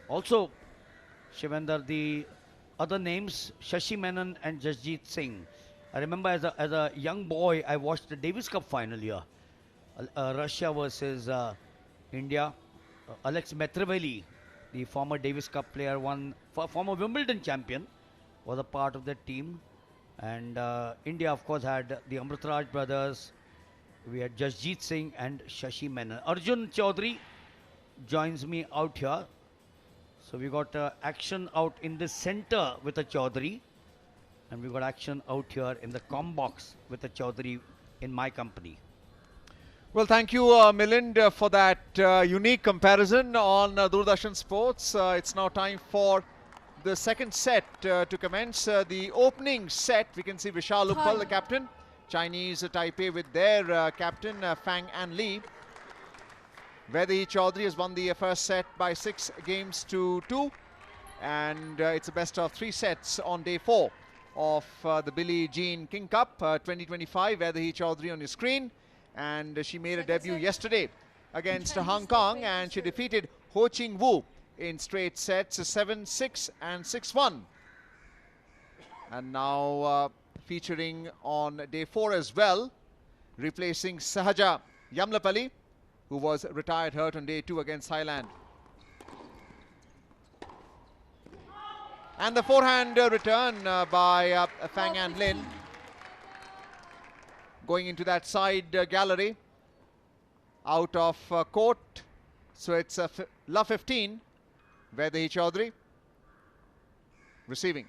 Also, Shivendra, the other names, Shashi Menon and Jasjit Singh. I remember as a young boy, I watched the Davis Cup final here. Russia versus India. Alex Metravelli, the former Davis Cup player, former Wimbledon champion, was a part of that team. And India, of course, had the Amritraj brothers. We had Jasjit Singh and Shashi Menon. Arjun Chaudhary joins me out here. So we got action out in the center with a Chaudhary. And we got action out here in the com box with a Chaudhary in my company. Well, thank you, Milind, for that unique comparison on Doordarshan Sports. It's now time for the second set to commence. The opening set, we can see Vishal Uppal, the captain. Chinese Taipei with their captain, Fang Anli. Vaidehi Chaudhary has won the first set by 6 games to 2. And it's a best of 3 sets on day 4 of the Billie Jean King Cup 2025. Vaidehi Chaudhary on your screen. And she made a debut yesterday against Hong Kong, and she defeated Ho Ching Woo in straight sets 7-6 and 6-1. And now featuring on day 4 as well, replacing Sahaja Yamlapalli, who was retired hurt on day 2 against Thailand. And the forehand return by Fang Anlin, going into that side gallery out of court. So it's love 15, Vaidehi Chaudhary receiving.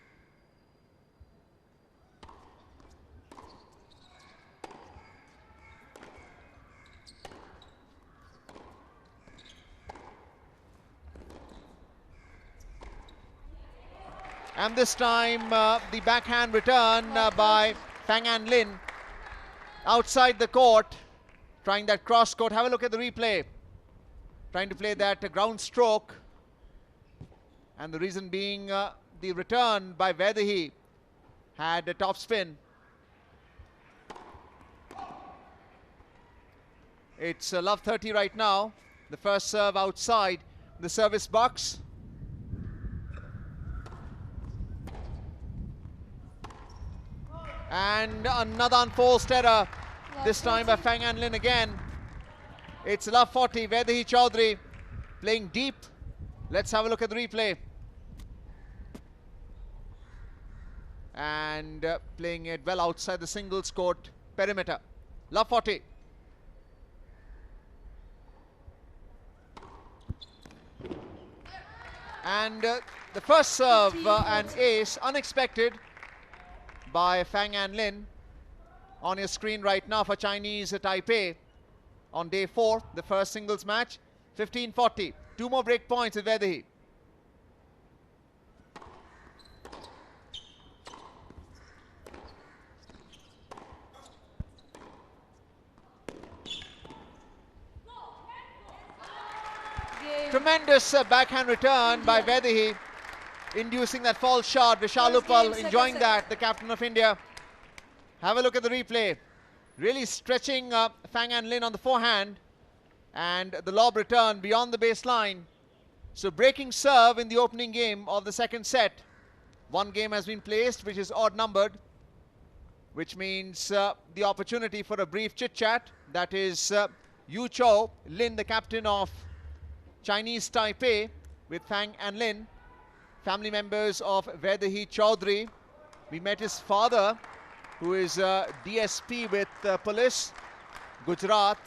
And this time the backhand return by Fang Anlin outside the court, trying that cross court. Have a look at the replay. Trying to play that ground stroke. And the reason being the return by Vaidehi had a top spin. It's love 30 right now. The first serve outside the service box. And another unforced error, this time by Fang Anlin again. It's love 40, Vaidehi Chaudhary playing deep. Let's have a look at the replay. And playing it well outside the singles court perimeter. Love 40. And the first serve and ace, unexpected, by Fang Anlin on your screen right now for Chinese Taipei on day 4, the first singles match. 15-40. 2 more break points with Vaidehi. Tremendous backhand return by Vaidehi, inducing that false shot. Vishal Uppal enjoying that, the captain of India. Have a look at the replay. Really stretching Fang Anlin on the forehand, and the lob return beyond the baseline. So breaking serve in the opening game of the second set. One game has been placed, which is odd numbered, which means the opportunity for a brief chit chat. That is Yu Chou Lin, the captain of Chinese Taipei, with Fang Anlin, family members of Vaidehi Chaudhary. We met his father, who is DSP with police, Gujarat,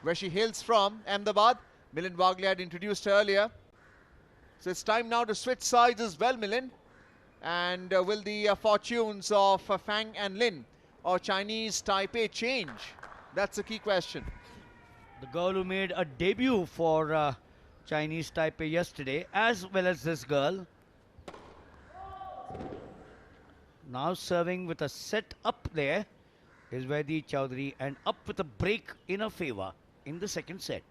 where she hails from, Ahmedabad. Milind Wagle had introduced her earlier. So it's time now to switch sides as well, Milind. And will the fortunes of Fang and Lin or Chinese Taipei change? That's the key question. The girl who made a debut for Chinese Taipei yesterday, as well as this girl. Now serving with a set up there is Vaidi Chowdhury, and up with a break in her favor in the second set.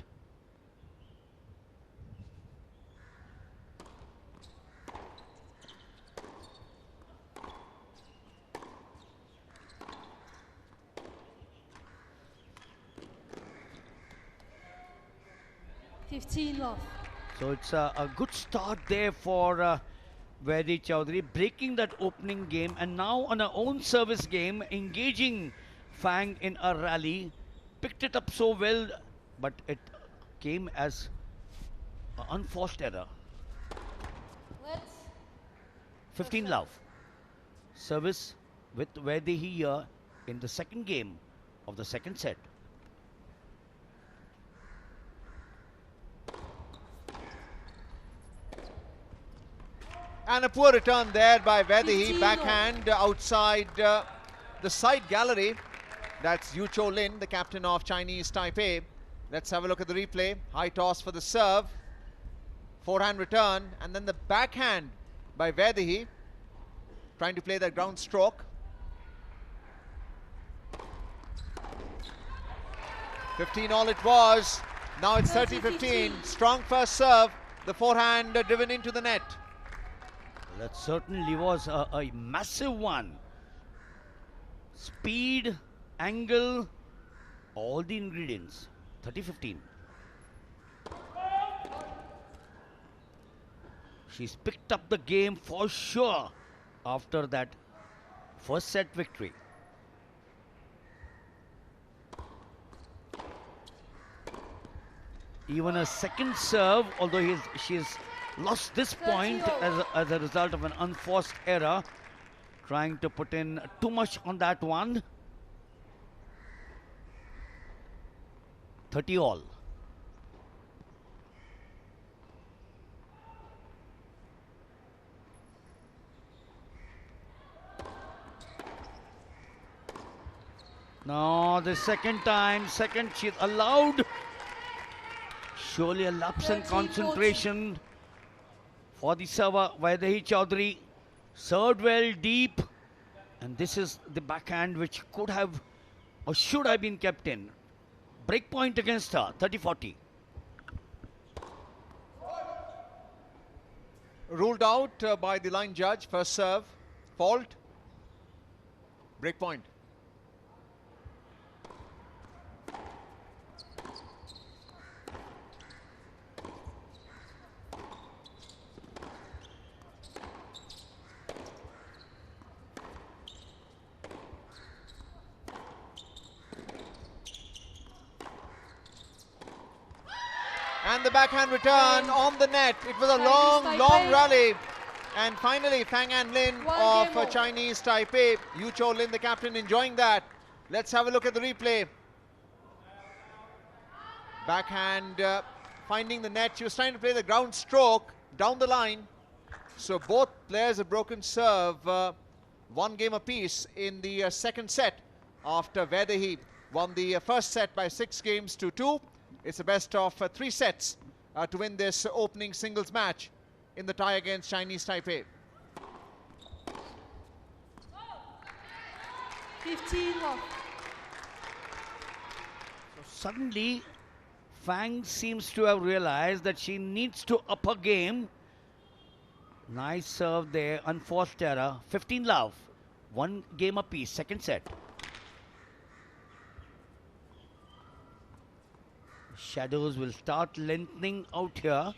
So it's a good start there for Vaidi Chowdhury, breaking that opening game, and now on her own service game, engaging Fang in a rally. Picked it up so well, but it came as an unforced error. 15 love. Service with Vaidi here in the second game of the second set. And a poor return there by Vaidi, backhand outside the side gallery. That's Yu Cho Lin, the captain of Chinese Taipei. Let's have a look at the replay. High toss for the serve. Forehand return, and then the backhand by Vaidi, trying to play that ground stroke. 15 all it was. Now it's 30-15. Strong first serve. The forehand driven into the net. That certainly was a massive one. Speed, angle, all the ingredients. 30-15. She's picked up the game for sure after that first set victory. Even a second serve, although she's lost this point as a result of an unforced error, trying to put in too much on that one. 30 all. No, the second she's allowed. Surely a lapse in concentration for the server, Vaidi Chowdhury. Served well deep, and this is the backhand which could have or should have been kept in. Break point against her, 30-40. Ruled out by the line judge. First serve, fault. Break point. And the backhand return on the net. It was a long rally. And finally, Fang and Lin of Chinese Taipei. Yu Cho Lin, the captain, enjoying that. Let's have a look at the replay. Backhand finding the net. She was trying to play the ground stroke down the line. So both players have broken serve. One game apiece in the second set after Vaidi won the first set by 6-2. It's the best of 3 sets to win this opening singles match in the tie against Chinese Taipei. 15 love. Suddenly, Fang seems to have realized that she needs to up her game. Nice serve there, unforced error. 15 love. 1 game apiece, second set. Shadows will start lengthening out here.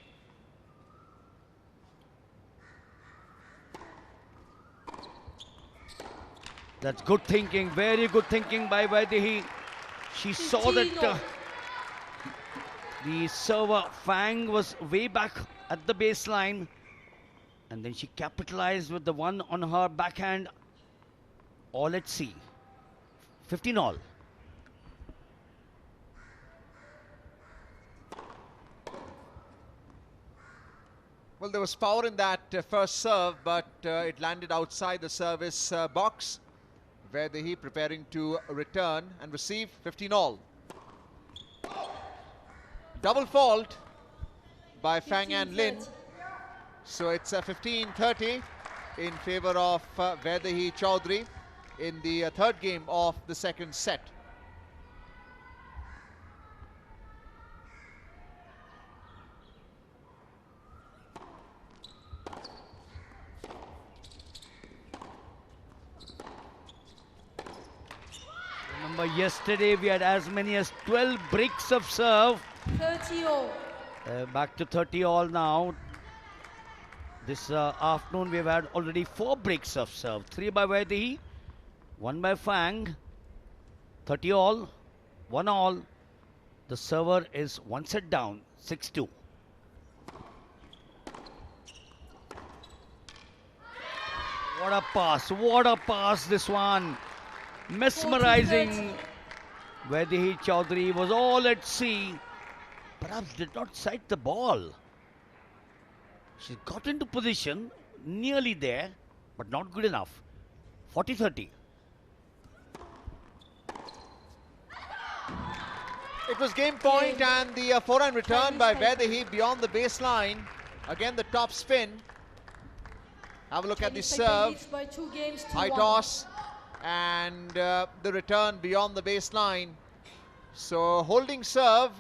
That's good thinking, very good thinking by Vaidi. She saw that the server Fang was way back at the baseline, and then she capitalized with the one on her backhand. All at sea. 15 all. Well, there was power in that first serve, but it landed outside the service box. Vaidehi preparing to return and receive 15 all. Double fault by Fang and Lin. So it's 15-30 in favor of Vaidehi Chaudhary in the third game of the second set. Remember, yesterday we had as many as 12 breaks of serve. 30 all. Back to 30 all now. This afternoon we've had already 4 breaks of serve. 3 by Vaidehi, 1 by Fang. 30 all, 1 all. The server is 1 set down, 6-2. What a pass this one. Mesmerizing. Vaidehi Chaudhary was all at sea. Perhaps did not sight the ball. She got into position, nearly there, but not good enough. 40-30. It was game point and the forehand return by Vaidehi beyond the baseline. Again, the top spin. Have a look at the serve. High toss and the return beyond the baseline. So holding serve,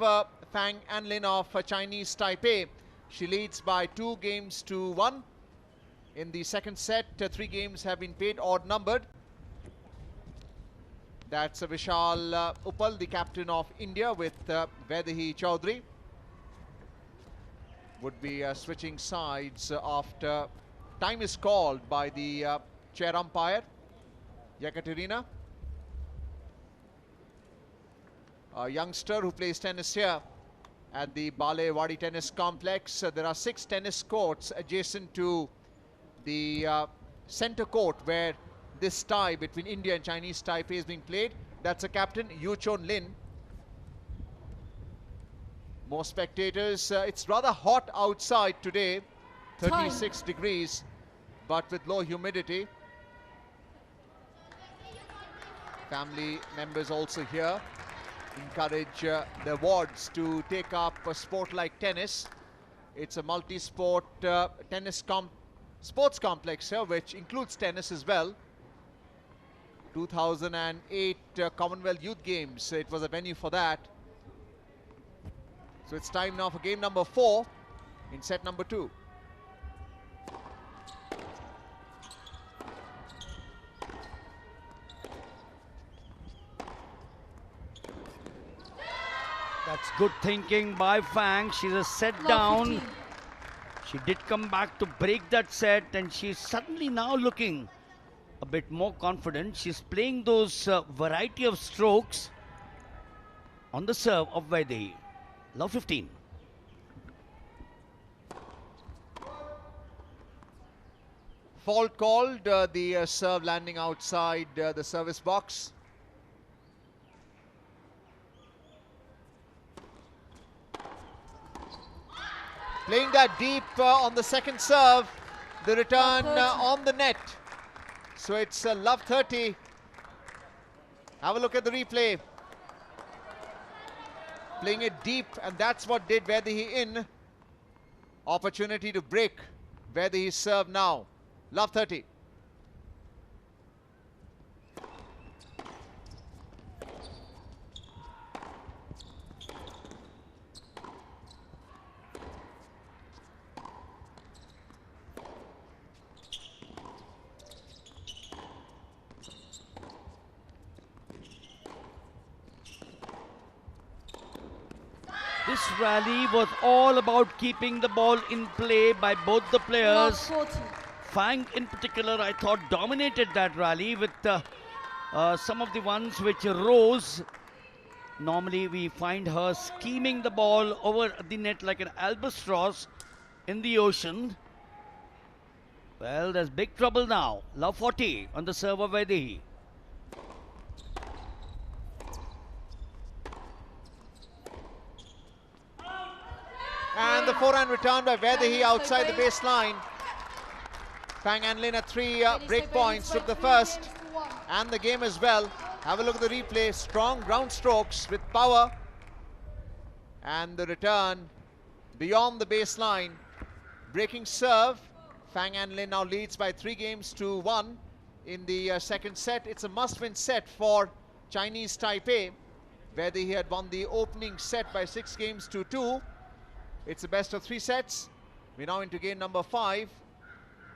Fang Anlin of Chinese Taipei. She leads by 2 games to 1. In the second set, 3 games have been paid odd numbered. That's Vishal Uppal, the captain of India, with Vaidehi Chaudhary. Would be switching sides after time is called by the chair umpire, Yekaterina. A youngster who plays tennis here at the Bale Wadi Tennis Complex. There are 6 tennis courts adjacent to the center court where this tie between India and Chinese Taipei is being played. That's a captain, Yu Chon Lin. More spectators. It's rather hot outside today, 36 degrees, but with low humidity. Family members also here encourage their wards to take up a sport like tennis. It's a multi-sport tennis sports complex here, which includes tennis as well. 2008 Commonwealth Youth Games, it was a venue for that. So it's time now for game number 4 in set number 2. That's good thinking by Fang. She's a set down. She did come back to break that set, and she's suddenly now looking a bit more confident. She's playing those variety of strokes on the serve of Vaidehi. Love 15. Fault called, the serve landing outside the service box. Playing that deep on the second serve. The return on the net. So it's love 30. Have a look at the replay. Playing it deep, and that's what did Vaidehi in. Opportunity to break Vaidehi's serve now. Love 30. This rally was all about keeping the ball in play by both the players. Fang in particular, I thought, dominated that rally with some of the ones which rose. Normally we find her scheming the ball over the net like an albatross in the ocean. Well, there's big trouble now. Love 40 on the serve of Vaidehi. And And the forehand return by Vedahi outside the baseline. Fang Anlin at 3 break points, took the first and the game as well. Have a look at the replay. Strong ground strokes with power. And the return beyond the baseline. Breaking serve. Fang Anlin now leads by 3-1 in the second set. It's a must-win set for Chinese Taipei, where they had won the opening set by 6-2. It's a best of 3 sets. We're now into game number 5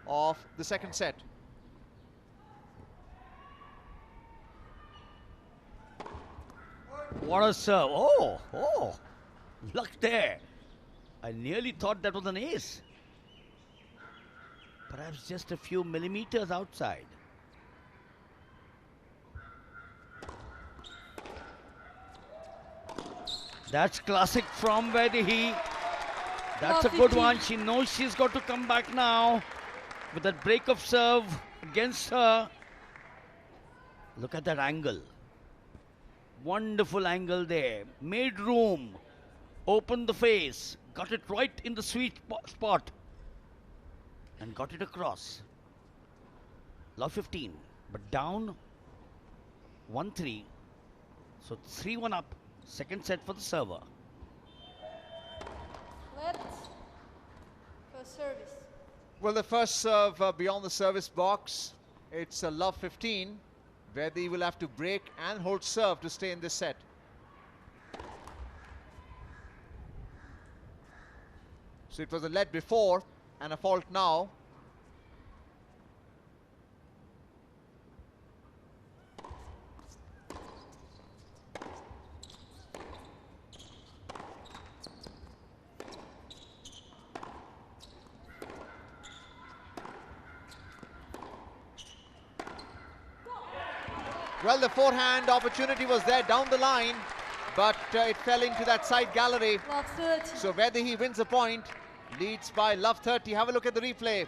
of the second set. What a serve. Oh, luck there. I nearly thought that was an ace. Perhaps just a few millimeters outside. That's classic from Vedahi. That's a good one. She knows she's got to come back now with that break of serve against her. Look at that angle. Wonderful angle there. Made room. Opened the face. Got it right in the sweet spot. And got it across. Love 15. But down 1-3. So 3-1 up. Second set for the server. First service. Well, the first serve beyond the service box, it's a love 15, where they will have to break and hold serve to stay in this set. So it was a lead before and a fault now. Well, the forehand opportunity was there down the line, but it fell into that side gallery. Love 30. So Vedahi wins a point, leads by love 30. Have a look at the replay.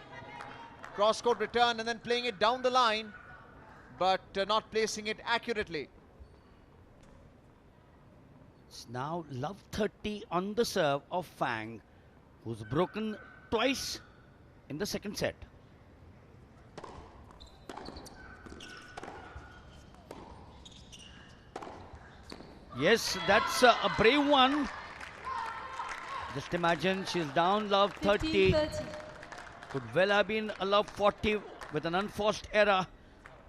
Cross-court return and then playing it down the line, but not placing it accurately. It's now love 30 on the serve of Fang, who's broken twice in the second set. Yes, that's a brave one. Just imagine she's down love 30. 15-30. Could well have been a love 40 with an unforced error.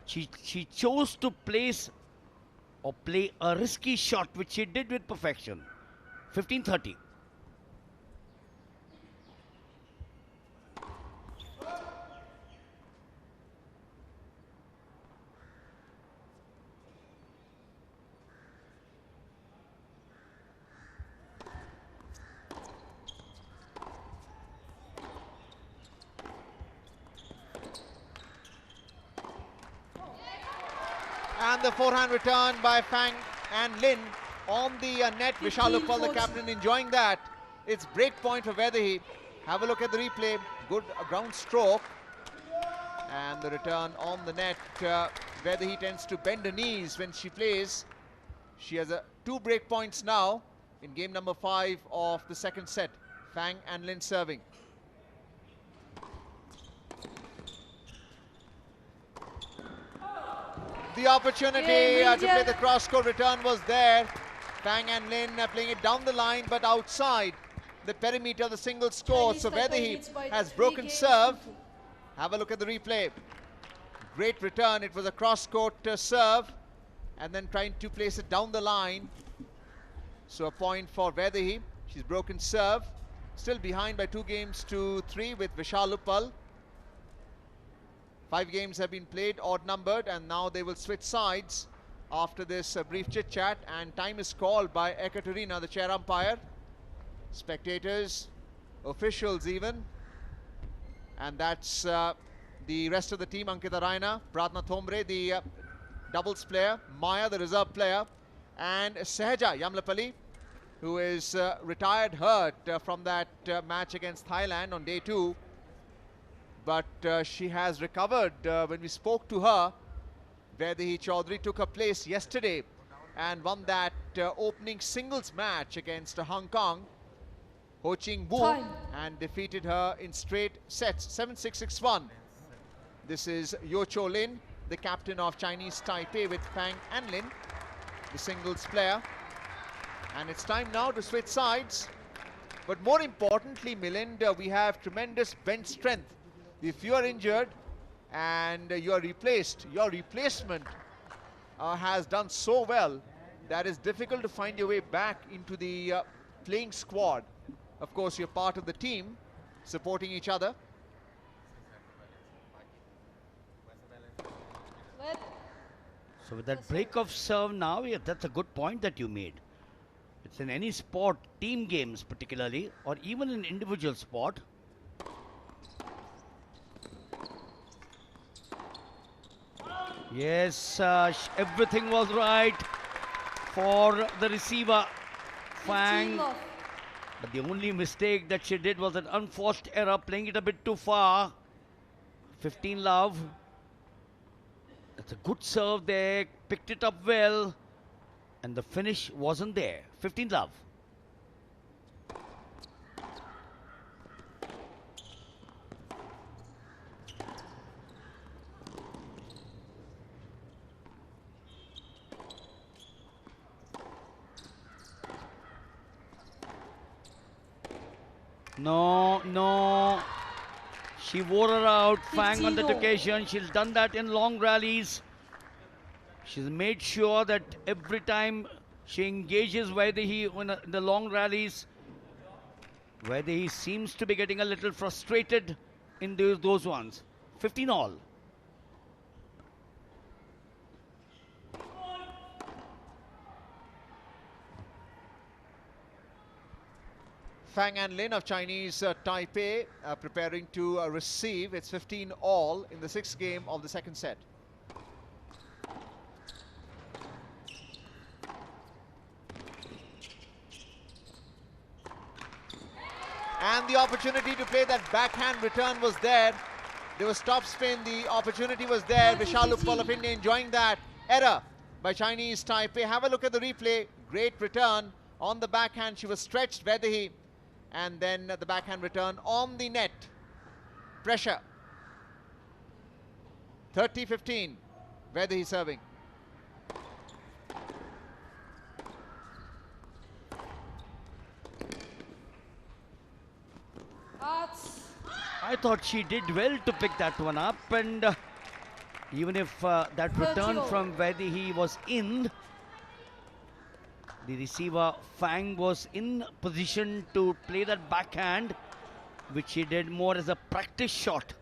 She chose to place or play a risky shot, which she did with perfection. 15-30. And the forehand return by Fang and Lin on the net. Vishal Uppal, the captain, enjoying that. It's break point for Vedahi. Have a look at the replay. Good ground stroke. And the return on the net. Vedahi tends to bend her knees when she plays. She has 2 break points now in game number 5 of the second set. Fang and Lin serving. The opportunity to play the cross-court return was there. Fang and Lin playing it down the line, but outside the perimeter of the single score. So Vedahi has broken serve. Have a look at the replay. Great return. It was a cross-court serve, and then trying to place it down the line. So a point for Vedahi. She's broken serve. Still behind by 2-3 with Vishal Uppal. 5 games have been played, odd-numbered, and now they will switch sides after this brief chit-chat, and time is called by Ekaterina, the chair umpire. Spectators, officials even, and that's the rest of the team. Ankita Raina, Pratna Thombre, the doubles player, Maya, the reserve player, and Sahaja Yamlapalli, who is retired hurt from that match against Thailand on day 2. But she has recovered. When we spoke to her, Vedahi Chaudhary took her place yesterday and won that opening singles match against Hong Kong. Ho Ching Wu Time. and defeated her in straight sets, 7-6, 6-1. This is Yo Cho Lin, the captain of Chinese Taipei, with Fang Anlin, the singles player. And it's time now to switch sides. But more importantly, Milind, we have tremendous bench strength. If you are injured and you are replaced, your replacement has done so well that it's difficult to find your way back into the playing squad. Of course, you're part of the team, supporting each other. So with that break of serve now, yeah, that's a good point that you made. It's in any sport, team games particularly, or even in individual sport. Yes, everything was right for the receiver, Fang. But the only mistake that she did was an unforced error, playing it a bit too far. 15 love. That's a good serve there, picked it up well. And the finish wasn't there. 15 love. No. She wore her out, Fang, on that occasion. She's done that in long rallies. She's made sure that every time she engages Vaidehi in the long rallies, Vaidehi seems to be getting a little frustrated in those ones. 15 all. Fang Anlin of Chinese Taipei preparing to receive. It's 15 all in the sixth game of the second set. And the opportunity to play that backhand return was there. There was top spin, the opportunity was there. Vishal Uppal of India enjoying that. Error by Chinese Taipei. Have a look at the replay. Great return on the backhand. She was stretched, Vaidehi. And then the backhand return on the net. Pressure. 30-15. Vaidehi serving. I thought she did well to pick that one up, and even if that return from Vaidehi was in, the receiver Fang was in position to play that backhand, which he did more as a practice shot.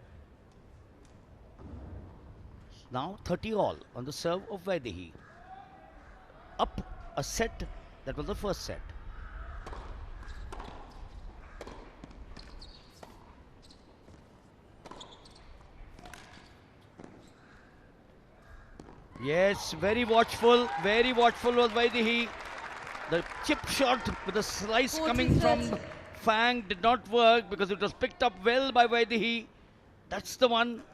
Now 30 all on the serve of Vaidehi. Up a set, that was the first set. Yes, very watchful was Vaidehi. The chip shot with the slice coming from Fang did not work because it was picked up well by Vaidehi. That's the one.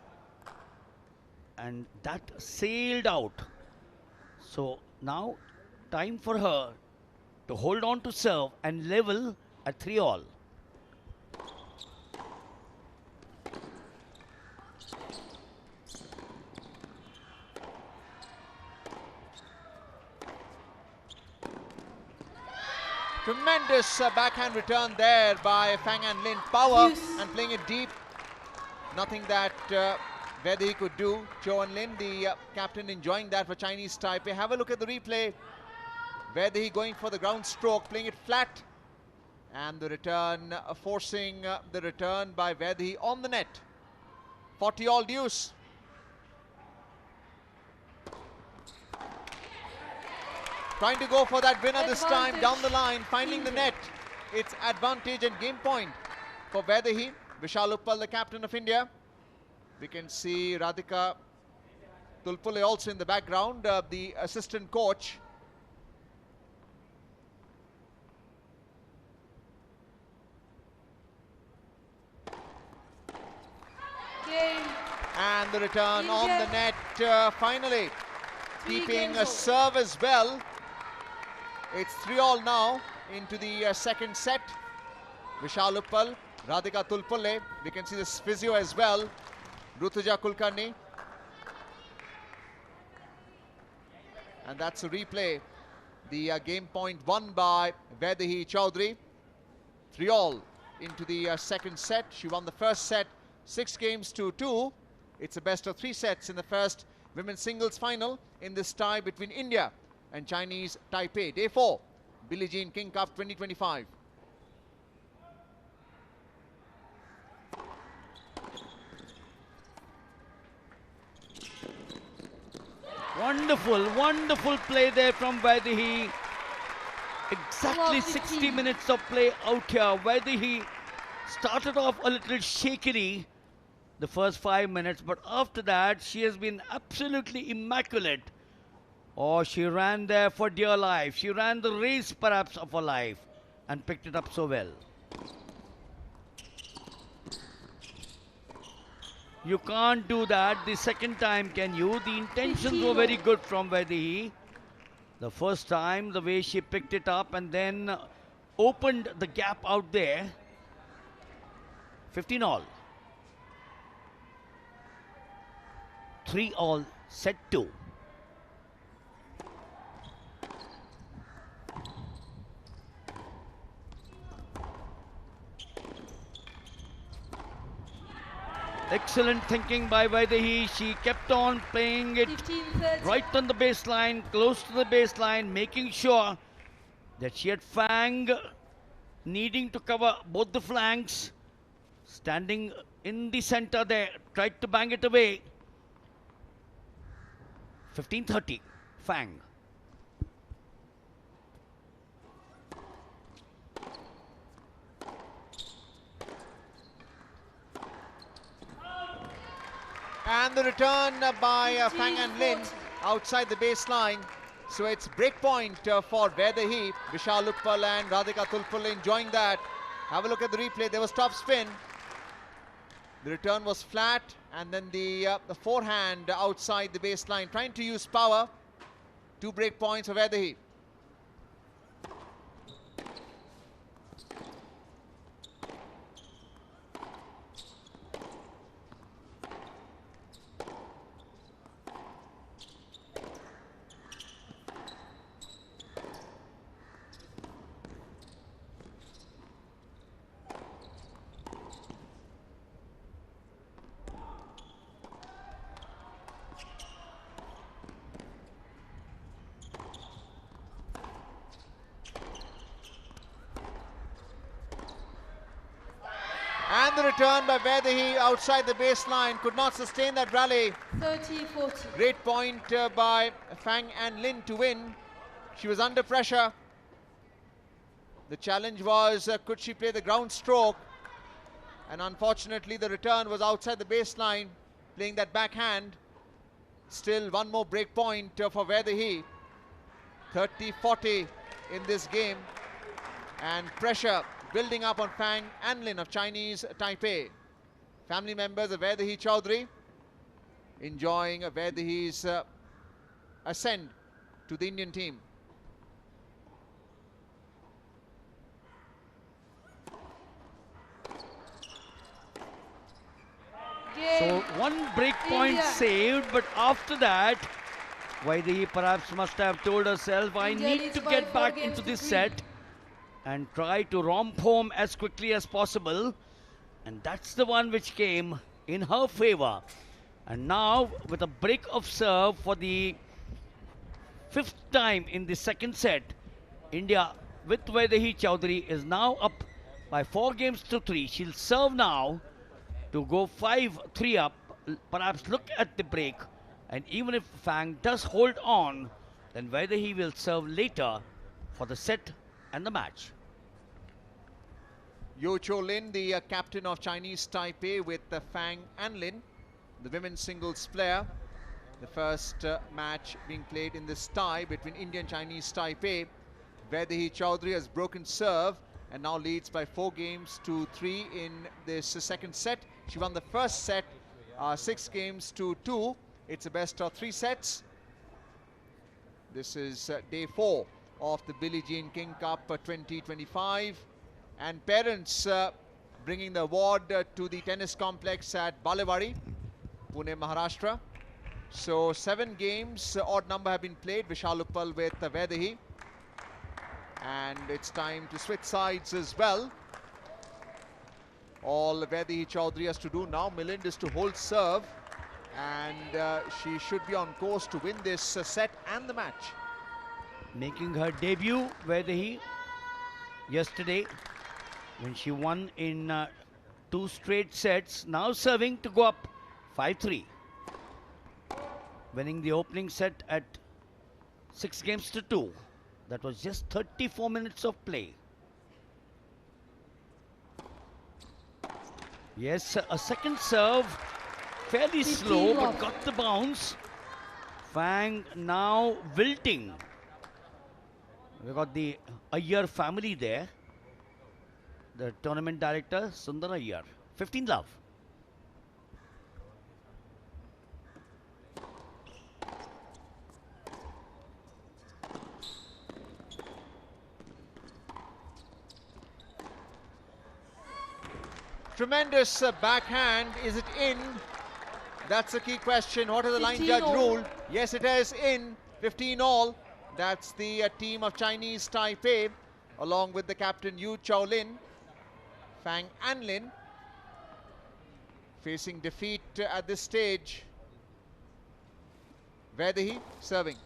And that sailed out. So now time for her to hold on to serve and level at 3 all. Tremendous backhand return there by Fang Anlin. Power and playing it deep. Nothing that Vaidehi could do. Cho Anlin, the captain, enjoying that for Chinese Taipei. Have a look at the replay. Vaidehi going for the ground stroke, playing it flat. And the return, forcing the return by Vaidehi on the net. 40 all deuce. Trying to go for that winner this time, down the line, finding the net. It's advantage and game point for Vaidehi. Vishal Uppal, the captain of India. We can see Radhika Tulpule also in the background, the assistant coach. Game. And the return India. on the net, finally. Keeping a serve as well. It's 3 all now into the second set. Vishal Uppal, Radhika Tulpulle. We can see this physio as well, Rutuja Kulkarni. And that's a replay. The game point won by Vaidehi Chaudhary. 3-all into the second set. She won the first set 6-2. It's a best of 3 sets in the first women's singles final in this tie between India and Chinese Taipei. Day 4, Billie Jean King Cup 2025. Wonderful, wonderful play there from Vaidehi. Exactly 60 minutes of play out here. Vaidehi started off a little shakily the first 5 minutes, but after that she has been absolutely immaculate. Oh, she ran there for dear life. She ran the race perhaps of her life and picked it up so well. You can't do that the second time, can you? The intentions were very good from Vaidehi. The first time, the way she picked it up and then opened the gap out there. 15-all. 3-all, set 2. Excellent thinking by Vaidehi. She kept on playing it right on the baseline, close to the baseline, making sure that she had Fang needing to cover both the flanks, standing in the center there, tried to bang it away. 15-30, Fang. And the return by Fang and Lin outside the baseline. So it's break point for Vaidehi. Vishal Uppal and Radhika Tulpulle enjoying that. Have a look at the replay. There was top spin. The return was flat, and then the forehand outside the baseline, trying to use power. 2 break points for Vaidehi. And the return by Vaidehi outside the baseline could not sustain that rally. 30-40. Great point by Fang and Lin to win. She was under pressure. The challenge was, could she play the ground stroke? And unfortunately, the return was outside the baseline, playing that backhand. Still, one more break point for Vaidehi. 30-40 in this game. And pressure building up on Fang and Lin of Chinese Taipei. Family members of Vaidehi Chaudhary enjoying Vaidehi's ascent to the Indian team. So one break point saved, but after that, Vaidehi perhaps must have told herself, I need to get back into this set and try to romp home as quickly as possible. And that's the one which came in her favor. And now, with a break of serve for the 5th time in the second set, India with Vaidehi Chaudhary is now up by 4-3. She'll serve now to go 5-3 up. Perhaps look at the break. And even if Fang does hold on, then Vaidehi will serve later for the set and the match. Yo Cho Lin, the captain of Chinese Taipei, with Fang and Lin, the women's singles player. The first match being played in this tie between India and Chinese Taipei. Vaidehi Chaudhary has broken serve and now leads by 4-3 in this second set. She won the first set 6-2. It's a best of 3 sets. This is day 4 of the Billie Jean King Cup 2025. and parents bringing the award to the tennis complex at Balewari, Pune, Maharashtra. So 7 games, odd number have been played. Vishal Uppal with Vaidehi. And it's time to switch sides as well. All Vaidehi Chaudhary has to do now, Milind, is to hold serve. And she should be on course to win this set and the match. Making her debut, Vaidehi, yesterday when she won in 2 straight sets. Now serving to go up 5-3. Winning the opening set at 6 games to 2. That was just 34 minutes of play. Yes, a second serve, fairly slow, but got the bounce. Fang now wilting. We got the Iyer family there. The tournament director, Sundar Iyer. 15 love. Tremendous backhand. Is it in? That's the key question. What has the line judge ruled? Yes, it is in. 15 all. That's the team of Chinese Taipei, along with the captain Yu Chaolin. Fang Anlin facing defeat at this stage. Vaidehi serving.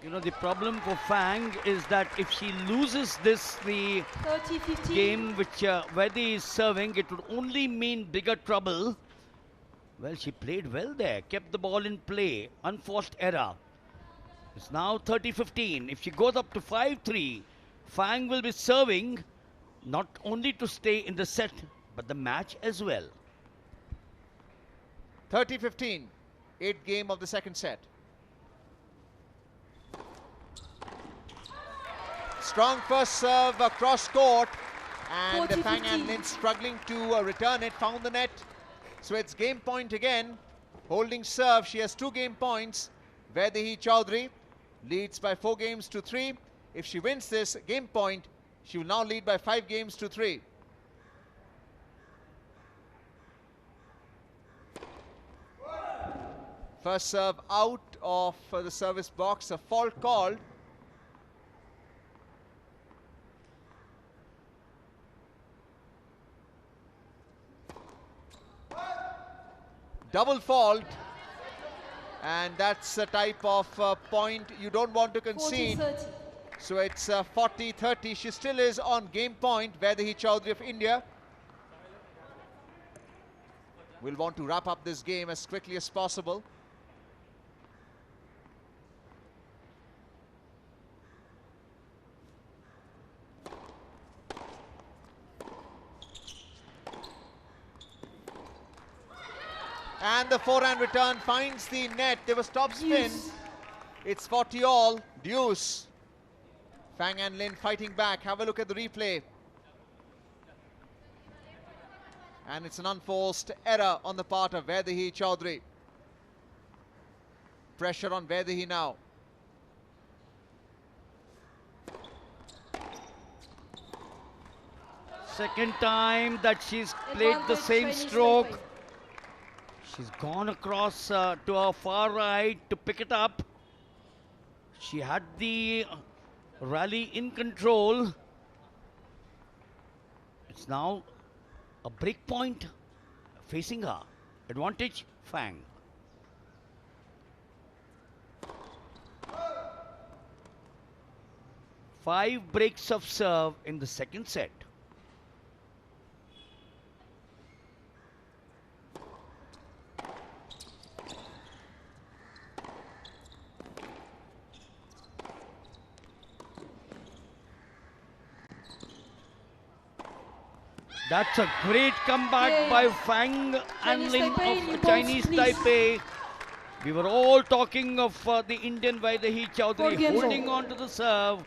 You know, the problem for Fang is that if she loses this, the 30-15. game which Vaidehi is serving, it would only mean bigger trouble. Well, she played well there, kept the ball in play, unforced error. It's now 30-15. If she goes up to 5-3, Fang will be serving not only to stay in the set, but the match as well. 30-15, 8th game of the second set. Strong first serve across court, and Fang Anlin struggling to return it, found the net. So it's game point again. Holding serve, she has 2 game points. Vaidehi Chaudhary leads by 4 games to 3. If she wins this game point, she will now lead by 5 games to 3. First serve out of the service box, a fault called. Double fault, and that's a type of point you don't want to concede. 40-30. So it's 40-30. She still is on game point. Vaidehi Chaudhary of India will want to wrap up this game as quickly as possible. And the forehand return finds the net. There was top spin. It's 40 all. Deuce. Fang Anlin fighting back. Have a look at the replay. And it's an unforced error on the part of Vaidehi Chaudhary. Pressure on Vaidehi now. Second time that she's played the same stroke. She's gone across to her far right to pick it up. She had the rally in control. It's now a break point facing her. Advantage, Fang. Five breaks of serve in the second set. That's a great comeback by Fang Anlin of Chinese Taipei. We were all talking of the Indian Vaidehi Chaudhary holding on to the serve.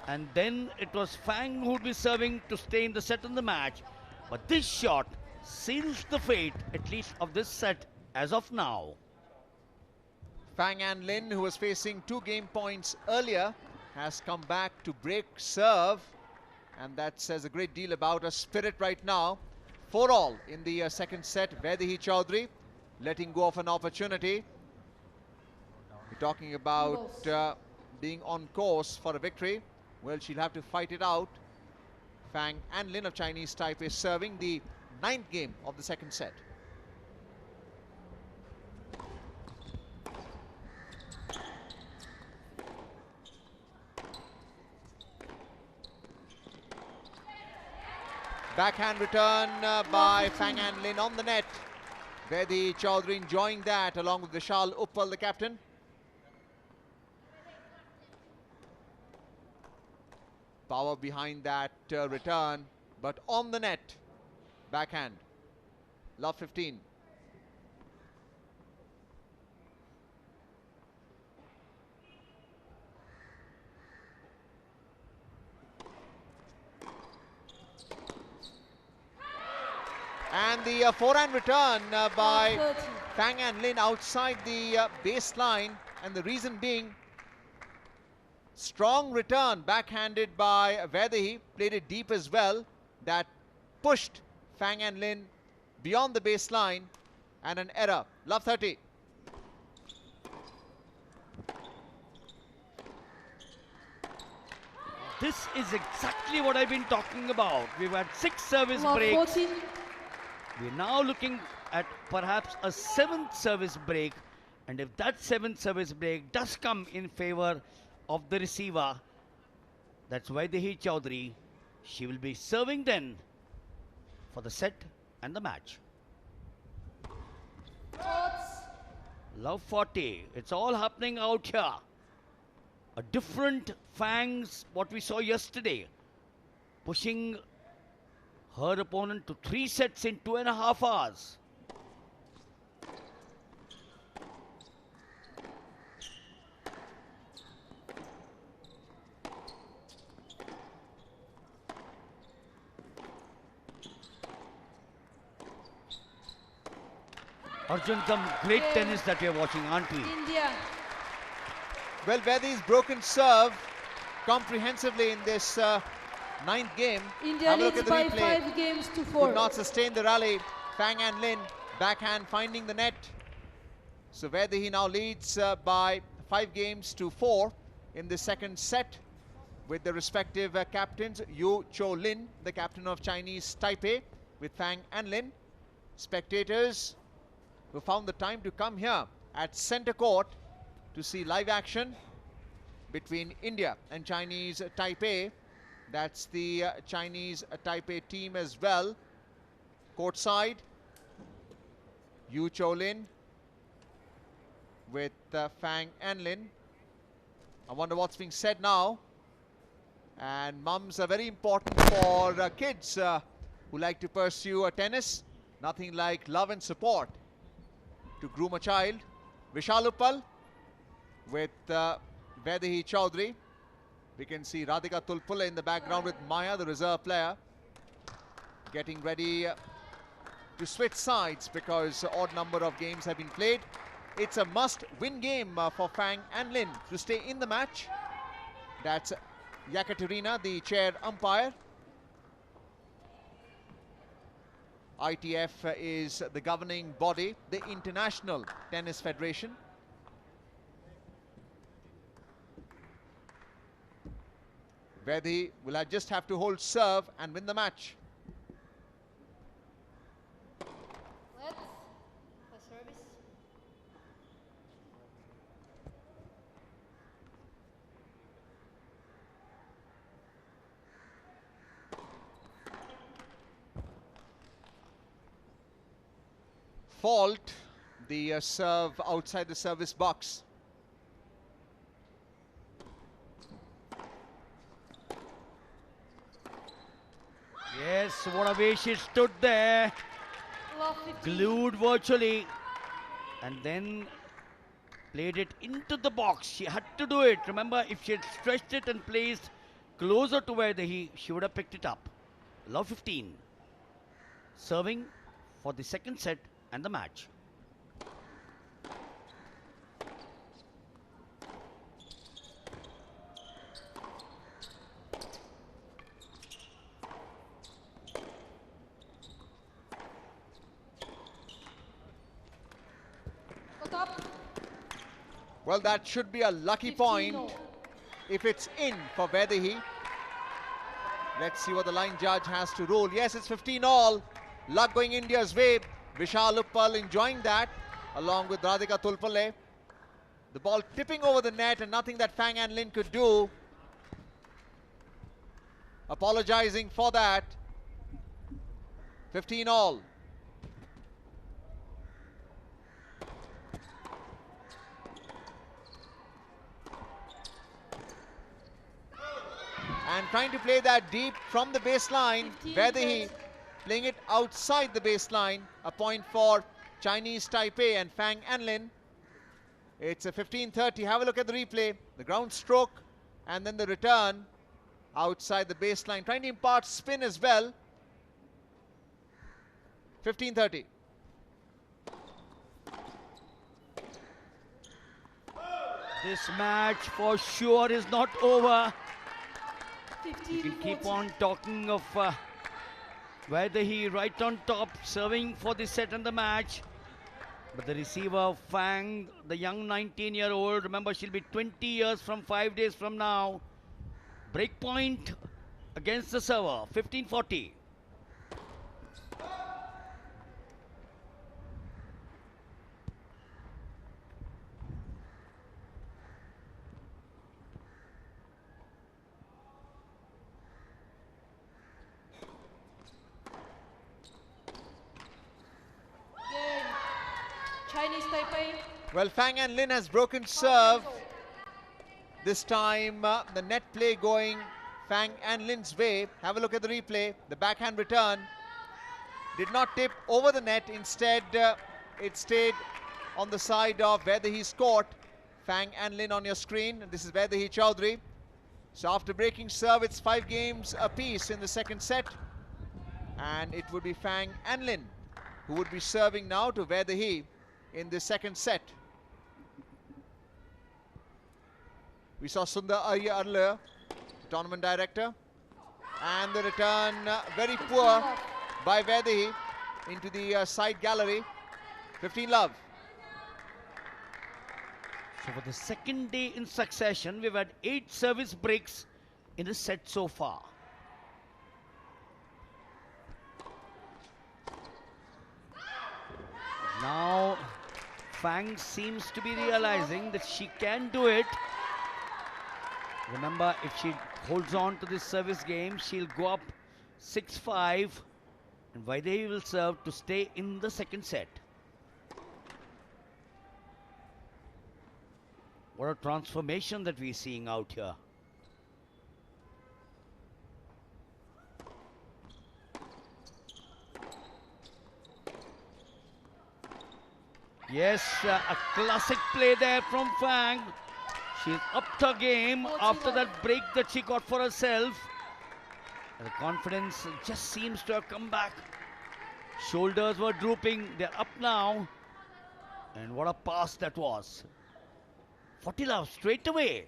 And then it was Fang who would be serving to stay in the set in the match. But this shot seals the fate, at least of this set, as of now. Fang Anlin, who was facing 2 game points earlier, has come back to break serve, and that says a great deal about her spirit right now. 4-all in the second set. Vaidehi Chaudhary letting go of an opportunity. We're talking about being on course for a victory. Well, she'll have to fight it out. Fang Anlin of Chinese Taipei serving the 9th game of the second set. Backhand return by Fang Anlin on the net. Vaidehi Chaudhary enjoying that along with Vishal Uppal, the captain. Power behind that return, but on the net. Backhand. Love 15. And the forehand return by Fang Anlin outside the baseline, and the reason being strong return backhanded by Vaidehi, played it deep as well, that pushed Fang Anlin beyond the baseline, and an error. Love 30. This is exactly what I've been talking about. We've had 6 service Love breaks. 14. We're now looking at perhaps a 7th service break, and if that 7th service break does come in favor of the receiver, that's Vaidehi Chaudhary. She will be serving then for the set and the match. Love 40. It's all happening out here. A different Fangs what we saw yesterday, pushing her opponent to 3 sets in 2.5 hours. Arjun, some great tennis that we are watching, aren't we? India. Well, Vaidehi's broken serve comprehensively in this 9th game. India Have a look leads at the by replay. 5 games to 4. Could not sustain the rally. Fang Anlin, backhand finding the net. So Vaidehi now leads by 5 games to 4 in the second set, with the respective captains. Yu Cho Lin, the captain of Chinese Taipei, with Fang Anlin. Spectators who found the time to come here at centre court to see live action between India and Chinese Taipei. That's the Chinese Taipei team as well. Courtside, Yu Cho Lin with Fang Anlin. I wonder what's being said now. And mums are very important for kids who like to pursue tennis. Nothing like love and support to groom a child. Vishal Uppal with Vaidehi Chaudhary. We can see Radhika Tulpula in the background with Maya, the reserve player, getting ready to switch sides because odd number of games have been played. It's a must-win game for Fang Anlin to stay in the match. That's Yekaterina, the chair umpire. ITF is the governing body, the International Tennis Federation. Vaidehi will just have to hold serve and win the match. Let's the service. Fault the serve outside the service box. Yes, what a way she stood there, Love 15. glued virtually, and then played it into the box. She had to do it. Remember, if she had stretched it and placed closer to where she would have picked it up. Love 15. Serving for the second set and the match. Well, that should be a lucky 15 point all. if it's in for Vedahi. Let's see what the line judge has to rule. Yes, it's 15 all. Luck going India's way. Vishal Uppal enjoying that along with Radhika Tulpale. The ball tipping over the net and nothing that Fang and Lin could do. Apologizing for that. 15 all. And trying to play that deep from the baseline. 15 Vedahi points. playing it outside the baseline. A point for Chinese Taipei and Fang Anlin. It's a 15-30. Have a look at the replay. The ground stroke and then the return outside the baseline. Trying to impart spin as well. 15-30. This match for sure is not over. 15 You can keep 14. on talking of Vedahi right on top, serving for the set and the match. But the receiver, Fang, the young 19-year-old, remember she'll be 20 years from 5 days from now. Break point against the server, 15-40. Game. Chinese Taipei. Well, Fang and Lin has broken serve. This time the net play going Fang and Lin's way. Have a look at the replay. The backhand return did not tip over the net. Instead, it stayed on the side of Vedahi's court. Fang and Lin on your screen. This is Vedahi Chowdhury. So after breaking serve, it's 5 games apiece in the second set. And it would be Fang and Lin who would be serving now to Vedahi in the second set. We saw Sundar Arya earlier, the tournament director. And the return very poor by Vedahi into the side gallery. 15 love. So for the second day in succession, we've had 8 service breaks in a set so far. Now, Fang seems to be realizing that she can do it. Remember, if she holds on to this service game, she'll go up 6-5. And Vaidehi will serve to stay in the second set. What a transformation that we're seeing out here. Yes, a classic play there from Fang. She's upped her game after that break that she got for herself. And the confidence just seems to have come back. Shoulders were drooping, they're up now. And what a pass that was. 40 love straight away.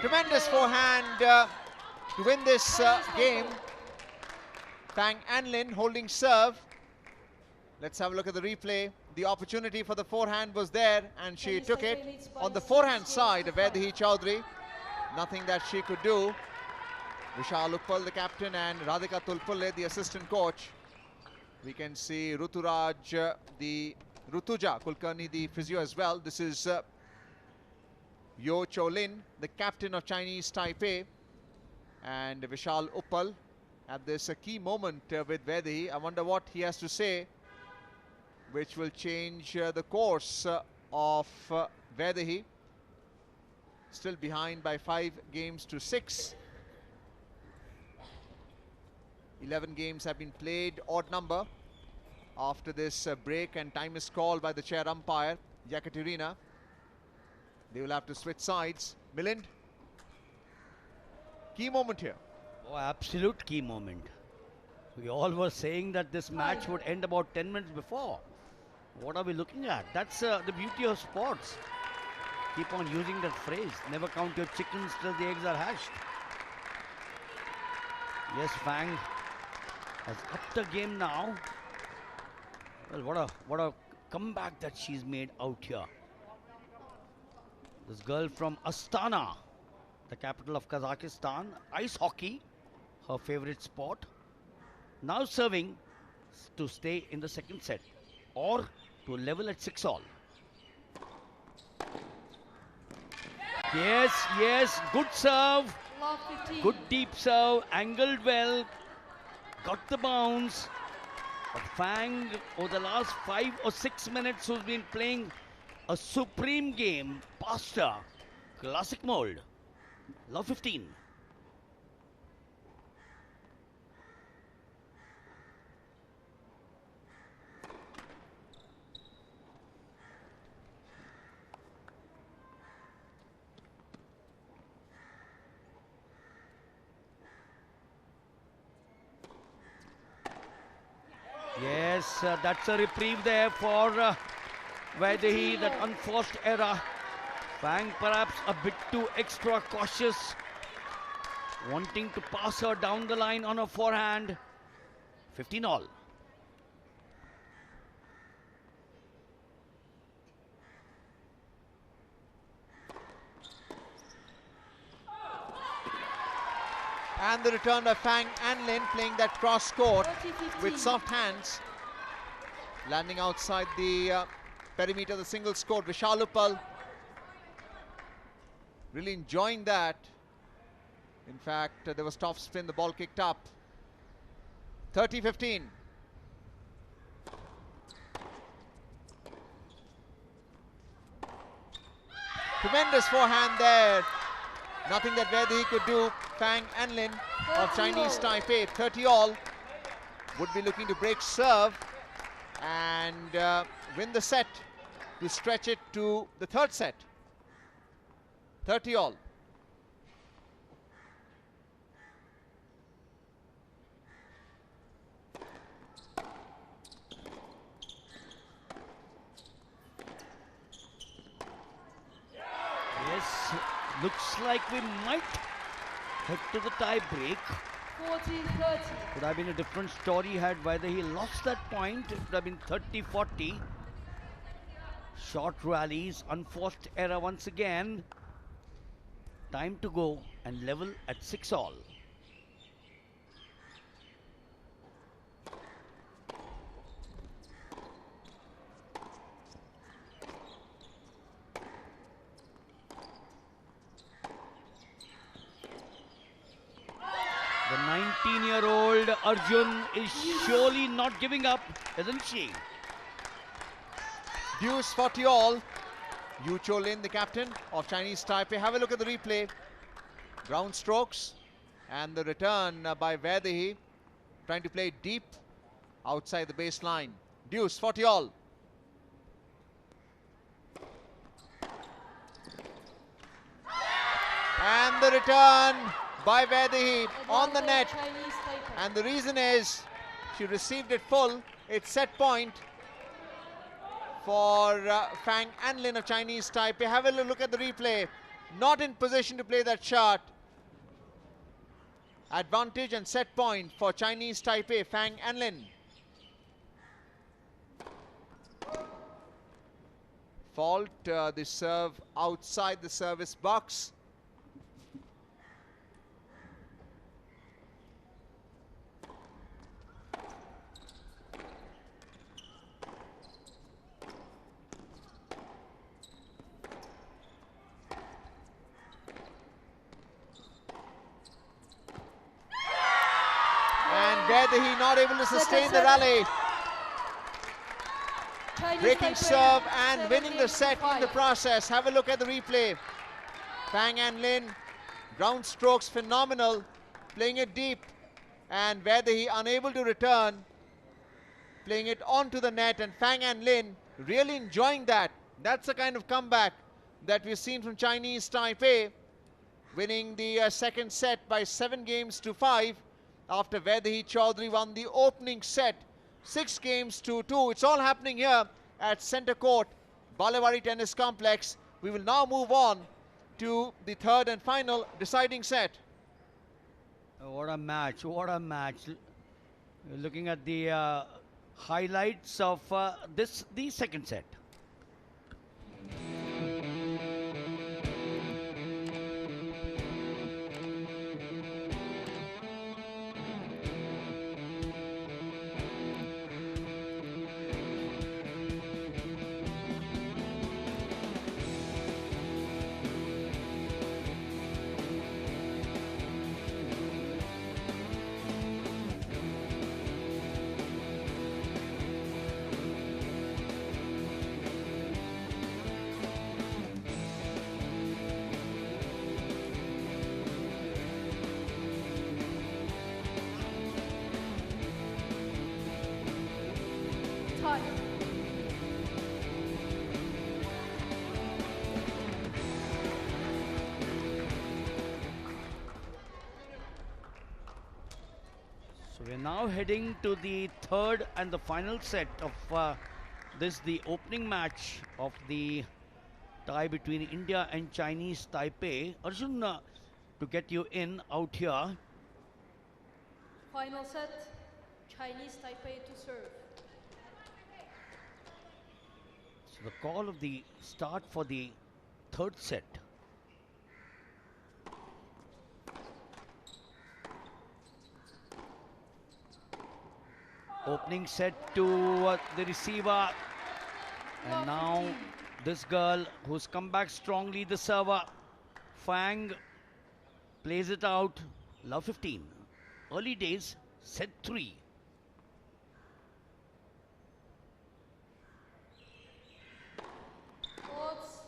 Tremendous forehand to win this game. Fang Anlin holding serve. Let's have a look at the replay. The opportunity for the forehand was there and she took it on the forehand side of Vedahi Chowdhury. Nothing that she could do. Vishal Uppal, the captain, and Radhika Tulpale, the assistant coach. We can see Ruturaj, the Rutuja Kulkarni, the physio as well. This is Yo Cholin, the captain of Chinese Taipei, and Vishal Uppal at this key moment with Vedahi. I wonder what he has to say, which will change the course of Vedahi. Still behind by 5 games to 6. 11 games have been played, odd number, after this break, and time is called by the chair umpire, Yekaterina. They will have to switch sides. Milind, key moment here. Oh, absolute key moment. We all were saying that this match would end about 10 minutes before. What are we looking at? That's the beauty of sports. Keep on using that phrase. Never count your chickens till the eggs are hatched. Yes, Fang has upped the game now. Well, what a comeback that she's made out here. This girl from Astana, the capital of Kazakhstan, ice hockey, her favorite sport. Now serving to stay in the second set or to level at 6-all. Yes, yes, good serve. Love 15. Good deep serve, angled well, got the bounce. But Fang, over the last 5 or 6 minutes, who's been playing a supreme game, past her, classic mold. Love 15. Yes, that's a reprieve there for Vaidehi, that unforced error. Fang perhaps a bit too extra cautious, wanting to pass her down the line on her forehand. 15-all. And the return by Fang Anlin, playing that cross court 30-15. with soft hands. Landing outside the perimeter of the singles court. Vishalupal really enjoying that. In fact, there was top spin, the ball kicked up. 30-15. Tremendous forehand there. Nothing that Vaidehi could do. Fang Anlin of Chinese Taipei, 30-all, would be looking to break serve and win the set to stretch it to the third set. 30-all. Yes, looks like we might head to the tie break. 40-30. Would have been a different story had Vaidehi lost that point. It would have been 30-40. Short rallies, unforced error once again. Time to go and level at 6-all. The 19-year-old Arjun is surely not giving up, isn't she? Deuce 40-all. Yu Cho-lin, the captain of Chinese Taipei. Have a look at the replay. Ground strokes and the return by Vaidehi, trying to play deep outside the baseline. Deuce 40-all. And the return by Vaidehi on the net. Chinese Taipei. And the reason is she received it full. It's set point for Fang Anlin of Chinese Taipei. Have a look at the replay. Not in position to play that shot. Advantage and set point for Chinese Taipei, Fang Anlin. Fault, the serve outside the service box. Vaidehi not able to sustain the rally. Chinese Breaking Taipei, serve and winning the set in 17-5. the process. Have a look at the replay. Fang Anlin, ground strokes phenomenal, playing it deep, and Vaidehi unable to return, playing it onto the net, and Fang Anlin really enjoying that. That's the kind of comeback that we've seen from Chinese Taipei. winning the second set by 7 games to 5 after Vaidehi Chaudhary won the opening set 6 games to 2. It's all happening here at Centre Court, Balewari Tennis Complex. We will now move on to the third and final deciding set. What a match, what a match. Looking at the highlights of the second set. Tie. So we're now heading to the third and the final set of the opening match of the tie between India and Chinese Taipei. Arjun, to get you in out here. Final set. Chinese Taipei to serve. So the call of the start for the third set. Opening set to the receiver. And now this girl who's come back strongly, the server, Fang, plays it out. Love 15. Early days, set 3. Odds.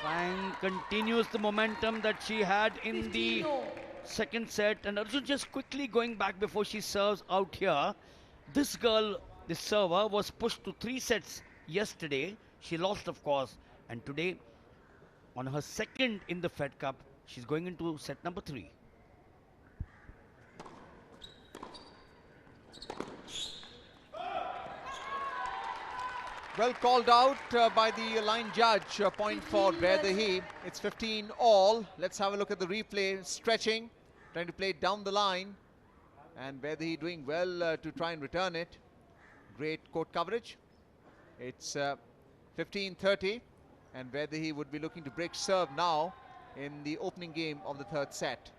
Fang continues the momentum that she had in the 15-0. second set, and Arjun just quickly going back before she serves out here. This girl, this server, was pushed to 3 sets yesterday. She lost, of course, and today on her second in the Fed Cup, she's going into set number 3. Well called out by the line judge. Point for Vaidehi. It's 15 all. Let's have a look at the replay. Stretching, trying to play it down the line. And Vaidehi doing well to try and return it. Great court coverage. It's 15-30. And Vaidehi would be looking to break serve now in the opening game of the third set.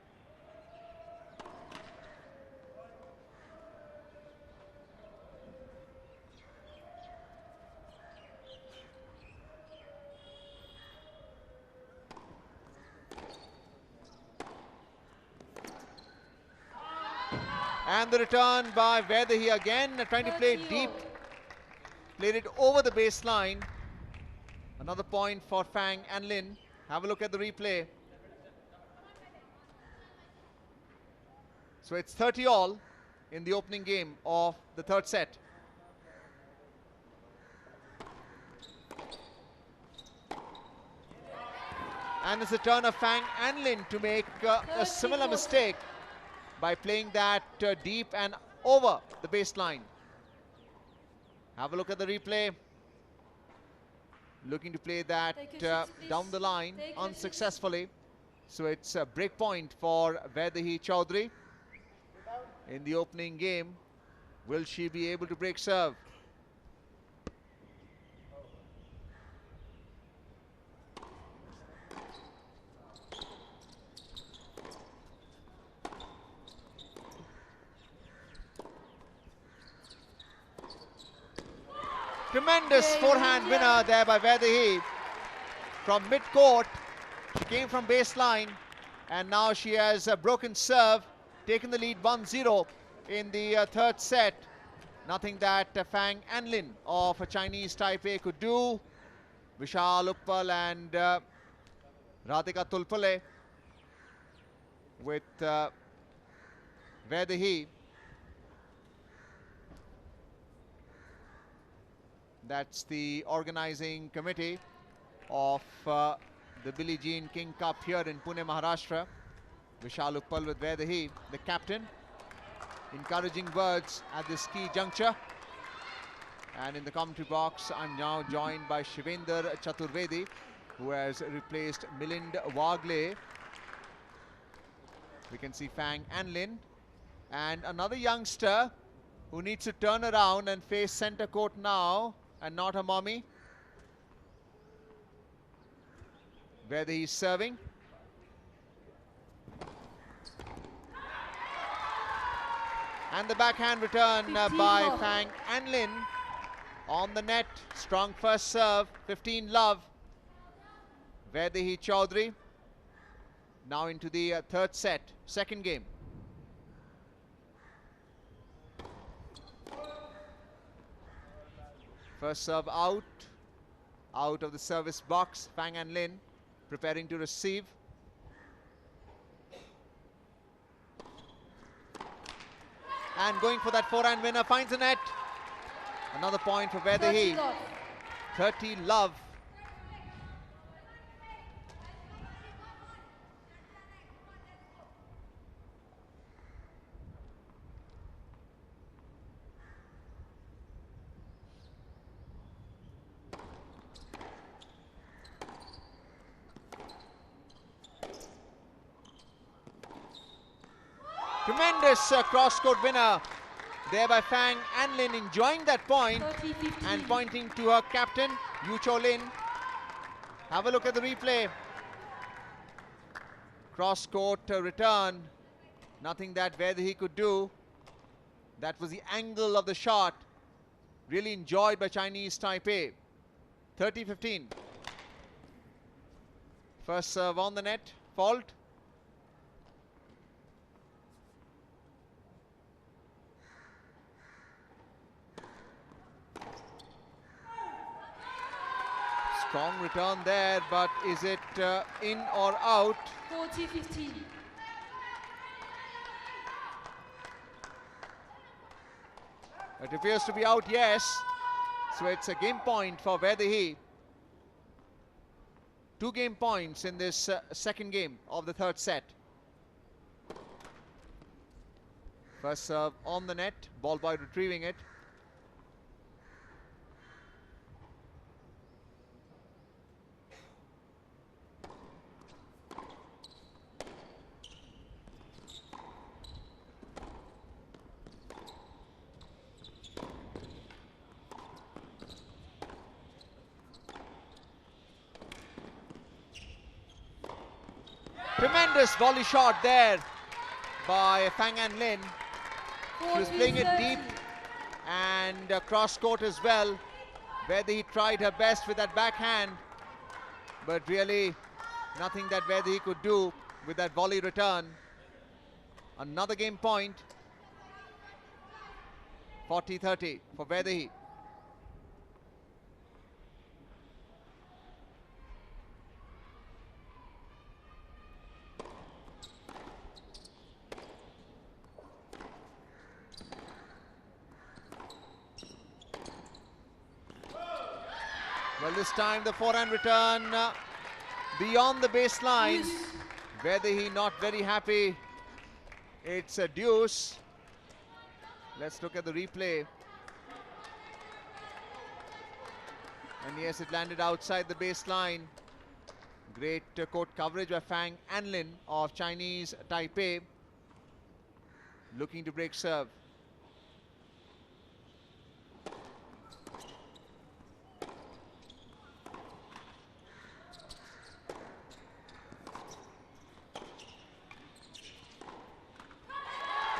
And the return by Vaidehi again, trying to play it deep. Played it over the baseline. Another point for Fang and Lin. Have a look at the replay. So it's 30 all in the opening game of the third set. And it's a turn of Fang and Lin to make a similar mistake by playing that deep and over the baseline. Have a look at the replay. Looking to play that Take your seats, please. down the line Take your unsuccessfully. So it's a break point for Vaidehi Chaudhary in the opening game. Will she be able to break serve? Tremendous forehand winner there by Vaidehi from mid-court. She came from baseline and now she has broken serve, taken the lead 1-0 in the third set. Nothing that Fang and Lin of Chinese Taipei could do. Vishal Uppal and Radhika Tulpale with Vedahi. That's the organizing committee of the Billie Jean King Cup here in Pune, Maharashtra. Vishal Uppal with Vedahi, the captain. Encouraging words at this key juncture. And in the commentary box, I'm now joined by Shivender Chaturvedi, who has replaced Milind Wagle. We can see Fang Anlin. And another youngster who needs to turn around and face center court now, and not her mommy. Whether he's serving. And the backhand return by Fang Anlin on the net. Strong first serve, 15 love. Vedahi Chaudhary now into the third set, second game. First serve out of the service box. Fang Anlin preparing to receive. And going for that forehand winner, finds the net. Another point for Vedahi. 30 love. Tremendous cross-court winner there by Fang Anlin, enjoying that point and pointing to her captain, Yu Cho Lin. Have a look at the replay. Cross-court return. Nothing that Vedahi could do. That was the angle of the shot. Really enjoyed by Chinese Taipei. 30-15. First serve on the net. Fault. Strong return there, but is it in or out? 40-15. It appears to be out, yes. So it's a game point for Vedahi. 2 game points in this second game of the third set. First serve on the net, ball boy retrieving it. Tremendous volley shot there by Fang Anlin. She was playing it deep and cross court as well. Vedahi tried her best with that backhand, but really nothing that Vedahi could do with that volley return. Another game point. 40-30 for Vedahi. Well, this time the forehand return beyond the baseline. Vedahi not very happy. It's a deuce. Let's look at the replay. And yes, it landed outside the baseline. Great court coverage by Fang Anlin of Chinese Taipei. Looking to break serve.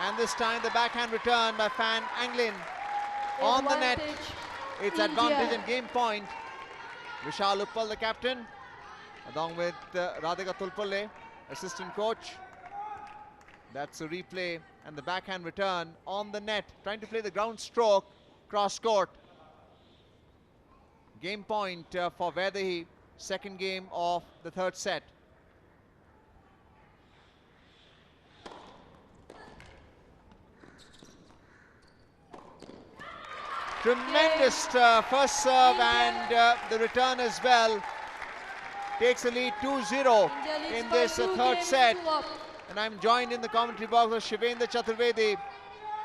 And this time the backhand return by Fang Anlin on the net. It's advantage and game point. Vishal Uppal, the captain, along with Radhika Tulpalle, assistant coach. That's a replay and the backhand return on the net. Trying to play the ground stroke, cross court. Game point for Vedahi, second game of the third set. Tremendous first serve and the return as well. Takes a lead 2-0 in this third set. And I'm joined in the commentary box of Shivendra Chaturvedi.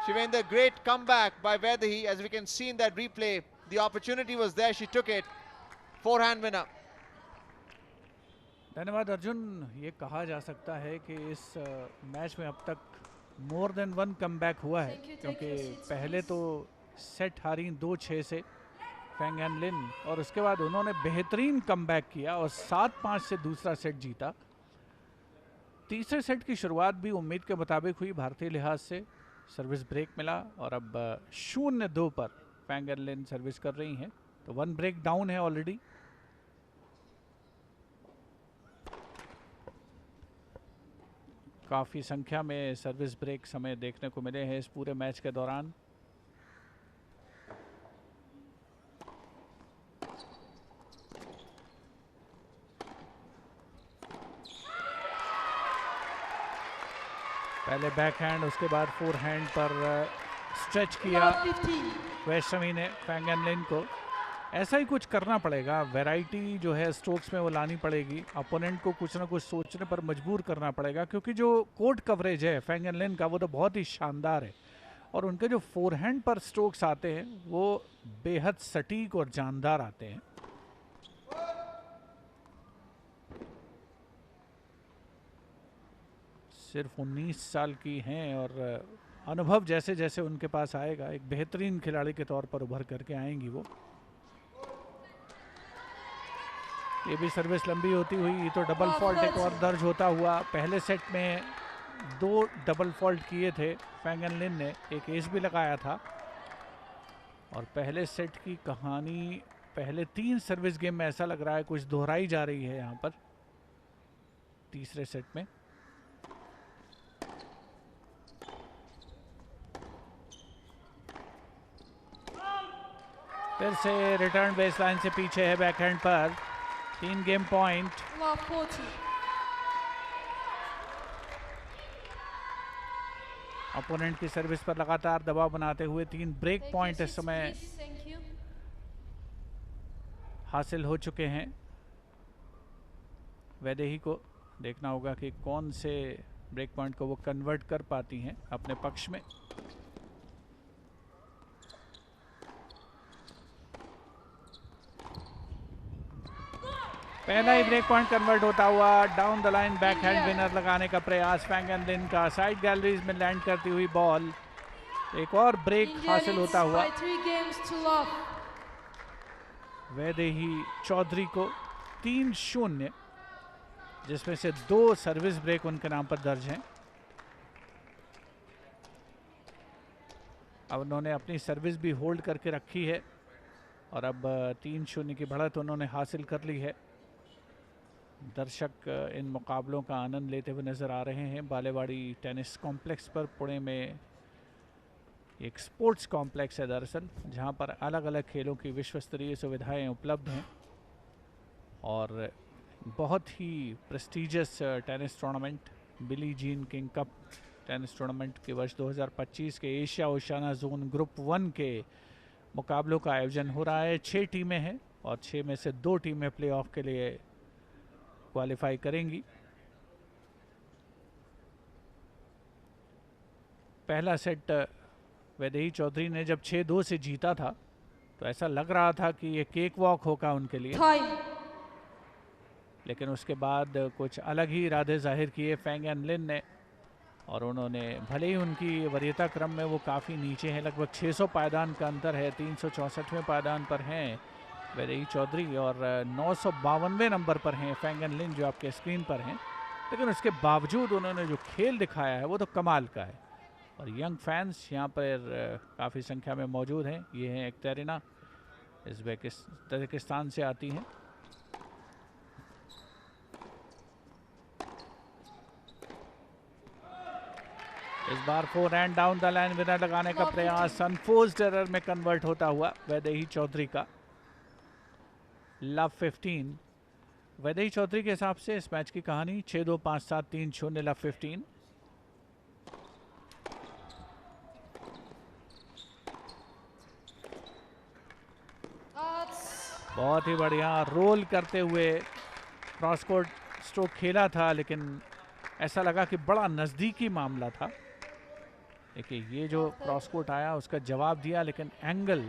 Shivendra, great comeback by Vaidehi. As we can see in that replay, the opportunity was there, she took it. Forehand winner. धन्यवाद अर्जुन। ये कहा जा सकता है कि इस match में अब तक मोर देन वन कमबैक हुआ है, क्योंकि पहले तो सेट हारी 2-6 से फेंग एंड लिन, और उसके बाद उन्होंने बेहतरीन कमबैक किया और 7-5 से दूसरा सेट जीता। तीसरे सेट की शुरुआत भी उम्मीद के मुताबिक हुई भारतीय लिहाज से, सर्विस ब्रेक मिला और अब 0-2 पर फेंग एंड लिन सर्विस कर रही हैं, तो 1 ब्रेक डाउन है ऑलरेडी। काफ़ी संख्या में सर्विस ब्रेक समय देखने को मिले हैं इस पूरे मैच के दौरान। पहले बैक हैंड, उसके बाद फोर हैंड पर स्ट्रेच किया वैष्णवी ने फेंग एंड लिन को। ऐसा ही कुछ करना पड़ेगा, वैरायटी जो है स्ट्रोक्स में वो लानी पड़ेगी, अपोनेंट को कुछ ना कुछ सोचने पर मजबूर करना पड़ेगा, क्योंकि जो कोर्ट कवरेज है फेंग एंड लिन का वो तो बहुत ही शानदार है, और उनके जो फोरहैंड पर स्ट्रोक्स आते हैं वो बेहद सटीक और जानदार आते हैं। सिर्फ 19 साल की हैं और अनुभव जैसे जैसे उनके पास आएगा एक बेहतरीन खिलाड़ी के तौर पर उभर करके आएंगी वो। ये भी सर्विस लंबी होती हुई, ये तो डबल फॉल्ट एक और दर्ज होता हुआ। पहले सेट में 2 डबल फॉल्ट किए थे फेंग एंड लिन ने, एक एस भी लगाया था, और पहले सेट की कहानी पहले 3 सर्विस गेम में ऐसा लग रहा है कुछ दोहराई जा रही है यहाँ पर तीसरे सेट में। फिर से रिटर्न बेसलाइन से पीछे है बैकहैंड पर, 3 गेम पॉइंट। अपोनेंट की सर्विस पर लगातार दबाव बनाते हुए 3 ब्रेक पॉइंट इस समय हासिल हो चुके हैं। वैदेही को देखना होगा कि कौन से ब्रेक पॉइंट को वो कन्वर्ट कर पाती हैं अपने पक्ष में। पहला ही ब्रेक पॉइंट कन्वर्ट होता हुआ down the line backhand winner लगाने का प्रयास फेंग एंड लिन का। साइड गैलरीज में लैंड करती हुई बॉल, एक और ब्रेक हासिल होता हुआ वैदेही चौधरी को 3-0, जिसमें से 2 सर्विस ब्रेक उनके नाम पर दर्ज हैं। अब उन्होंने अपनी सर्विस भी होल्ड करके रखी है और अब 3-0 की बढ़त उन्होंने हासिल कर ली है। दर्शक इन मुकाबलों का आनंद लेते हुए नज़र आ रहे हैं बालेवाड़ी टेनिस कॉम्प्लेक्स पर। पुणे में एक स्पोर्ट्स कॉम्प्लेक्स है दरअसल, जहां पर अलग अलग खेलों की विश्व स्तरीय सुविधाएं उपलब्ध हैं और बहुत ही prestigious tennis tournament Billie Jean King cup tennis tournament के वर्ष 2025 के एशिया ओशियाना जोन ग्रुप 1 के मुकाबलों का आयोजन हो रहा है। 6 टीमें हैं और 6 में से 2 टीमें प्लेऑफ के लिए क्वालिफाई करेंगी। पहला सेट वैदेही चौधरी ने जब 6-2 से जीता था तो ऐसा लग रहा था कि ये केक वॉक होगा उनके लिए, लेकिन उसके बाद कुछ अलग ही इरादे जाहिर किए फेंग एंड लिन ने, और उन्होंने भले ही उनकी वरीयता क्रम में वो काफ़ी नीचे हैं, लगभग 600 पायदान का अंतर है, 364वें पायदान पर हैं वैदेही चौधरी और 952वें नंबर पर हैं फेंग एंड लिन जो आपके स्क्रीन पर हैं, लेकिन उसके बावजूद उन्होंने जो खेल दिखाया है वो तो कमाल का है। और यंग फैंस यहाँ पर काफ़ी संख्या में मौजूद हैं। ये हैं एकटेरिना, तजिकिस्तान से आती हैं। इस बार 4 and down the line winner लगाने का प्रयास अनफोर्स्ड एरर में कन्वर्ट होता हुआ वैदेही चौधरी का। लव 15 वैदेही चौधरी के हिसाब से इस मैच की कहानी 6-2, 5-7, 3-0 लव 15। बहुत ही बढ़िया रोल करते हुए क्रॉस कोर्ट स्ट्रोक खेला था, लेकिन ऐसा लगा कि बड़ा नज़दीकी मामला था। देखिए ये जो क्रॉस कोर्ट आया उसका जवाब दिया, लेकिन एंगल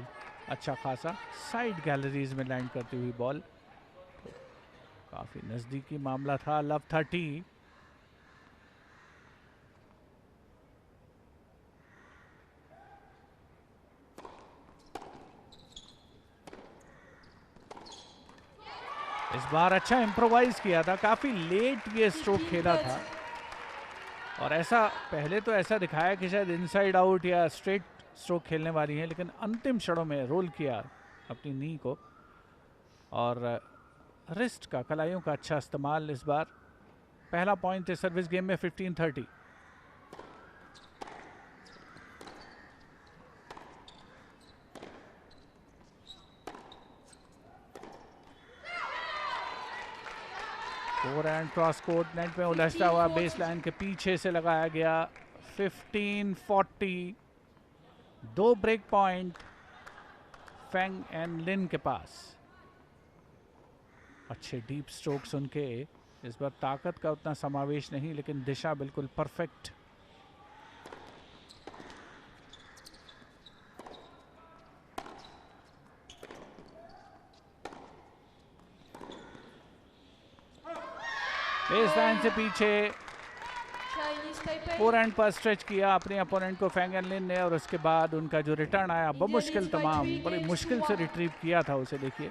अच्छा खासा साइड गैलरीज में लैंड करती हुई बॉल, तो काफ़ी नज़दीकी मामला था। लव 30। इस बार अच्छा इम्प्रोवाइज किया था, काफ़ी लेट ये स्ट्रोक खेला था, और ऐसा पहले तो ऐसा दिखाया कि शायद इनसाइड आउट या स्ट्रेट स्ट्रोक खेलने वाली है, लेकिन अंतिम क्षणों में रोल किया अपनी नी को, और रिस्ट का कलाइयों का अच्छा इस्तेमाल इस बार। पहला पॉइंट है सर्विस गेम में 15-30। Four and cross court net में उलझता हुआ बेस लाइन के पीछे से लगाया गया। 15-40। 2 ब्रेक पॉइंट फेंग एंड लिन के पास। अच्छे डीप स्ट्रोक्स उनके, इस बार ताकत का उतना समावेश नहीं, लेकिन दिशा बिल्कुल परफेक्ट। बेस लाइन से पीछे फोर एंड पर स्ट्रेच किया अपने अपोनेंट को फेंग एंड लिन ने, और उसके बाद उनका जो रिटर्न आया बमुश्किल तमाम, बड़ी मुश्किल से रिट्रीव किया था उसे, देखिए,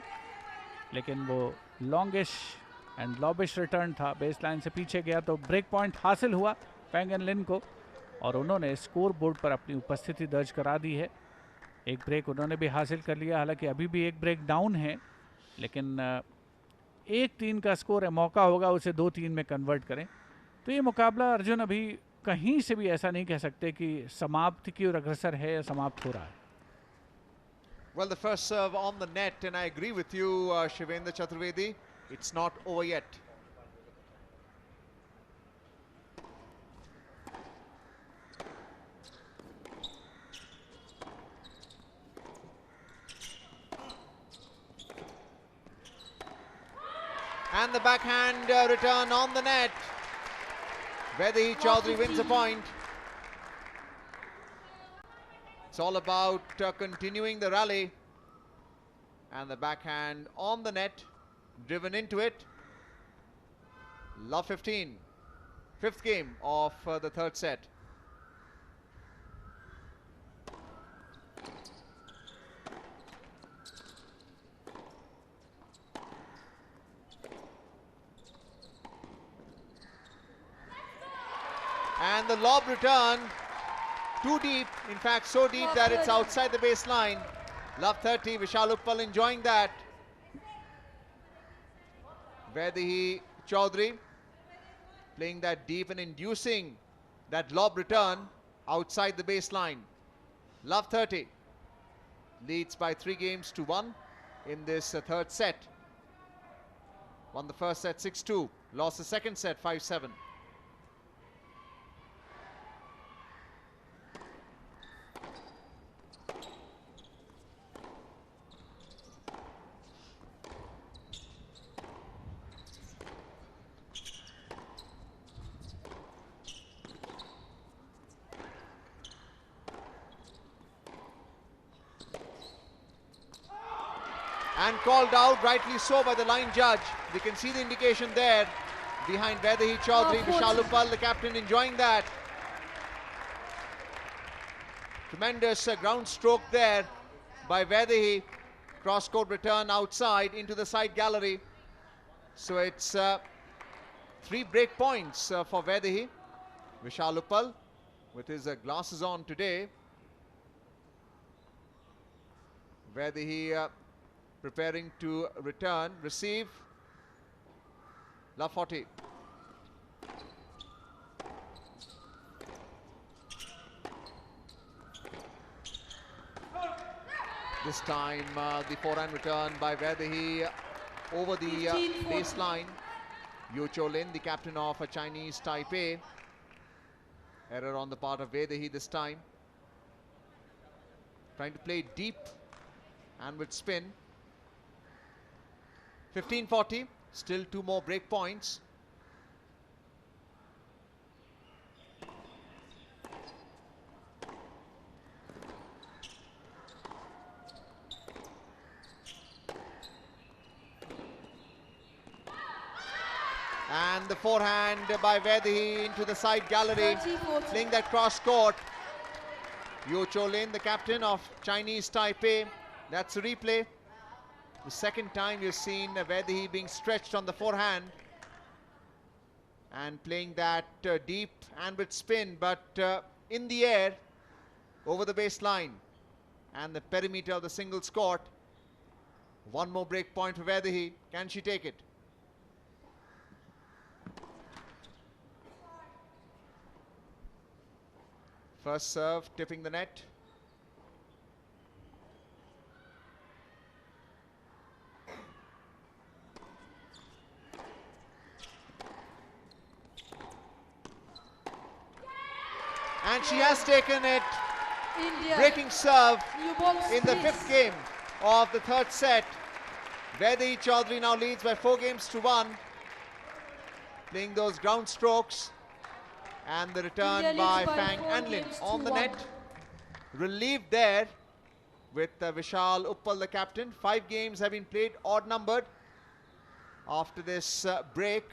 लेकिन वो लॉन्गिश एंड लॉबिश रिटर्न था। बेस लाइन से पीछे गया तो ब्रेक पॉइंट हासिल हुआ फेंग एंड लिन को, और उन्होंने स्कोर बोर्ड पर अपनी उपस्थिति दर्ज करा दी है। एक ब्रेक उन्होंने भी हासिल कर लिया, हालांकि अभी भी एक ब्रेक डाउन है, लेकिन 1-3 का स्कोर है, मौका होगा उसे 2-3 में कन्वर्ट करें। तो ये मुकाबला अर्जुन अभी कहीं से भी ऐसा नहीं कह सकते कि समाप्ति की ओर अग्रसर है या समाप्त हो रहा है। Well, the first serve on the net, and I agree with you, Shivendra Chaturvedi. It's not over yet. And the backhand return on the net. Vedahi Chaudhary wins a point. It's all about continuing the rally. And the backhand on the net, driven into it. Love 15. Fifth game of the third set. And the lob return, too deep, in fact so deep that it's outside the baseline. Love 30, Vishal Uppal enjoying that. Vedahi Chaudhary playing that deep and inducing that lob return outside the baseline. Love 30 leads by 3-1 in this third set. Won the first set 6-2, lost the second set 5-7. And called out, rightly so, by the line judge. We can see the indication there behind Vedahi Chaudhary. Vishal Uppal, the captain, enjoying that. Tremendous ground stroke there by Vedahi. Cross-court return outside into the side gallery. So it's 3 break points for Vedahi. Vishal Uppal with his glasses on today. Vedahi preparing to return, receive. Love 40. This time the forehand return by Vedahi over the baseline. Yu Cholin, the captain of Chinese Taipei. Error on the part of Vedahi this time. Trying to play deep and with spin. 15-40. Still 2 more break points. And the forehand by Vaidehi into the side gallery, 30-40. playing that cross court. Yu Cholin, the captain of Chinese Taipei. That's a replay. The second time you've seen Vaidehi being stretched on the forehand and playing that deep and with spin, but in the air over the baseline and the perimeter of the singles court. One more break point for Vaidehi. Can she take it? First serve, tipping the net. And she has taken it. India. Breaking serve New balls, in the please. 5th game of the 3rd set. Vaidehi Chaudhary now leads by 4-1. Playing those ground strokes. And the return India by leads by Fang 4 Anlin games on to the 1. net. Relieved there with Vishal Uppal, the captain. 5 games have been played, odd numbered. After this break,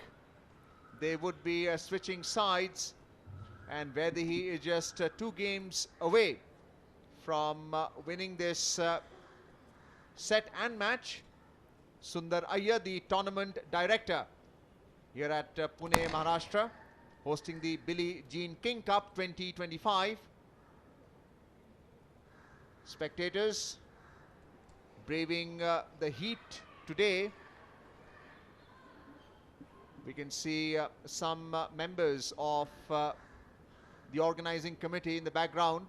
they would be switching sides. And Vaidehi is just 2 games away from winning this set and match. Sundar Iyer, the tournament director here at Pune, Maharashtra, hosting the Billie Jean King Cup 2025. Spectators braving the heat today. We can see some members of the organizing committee in the background.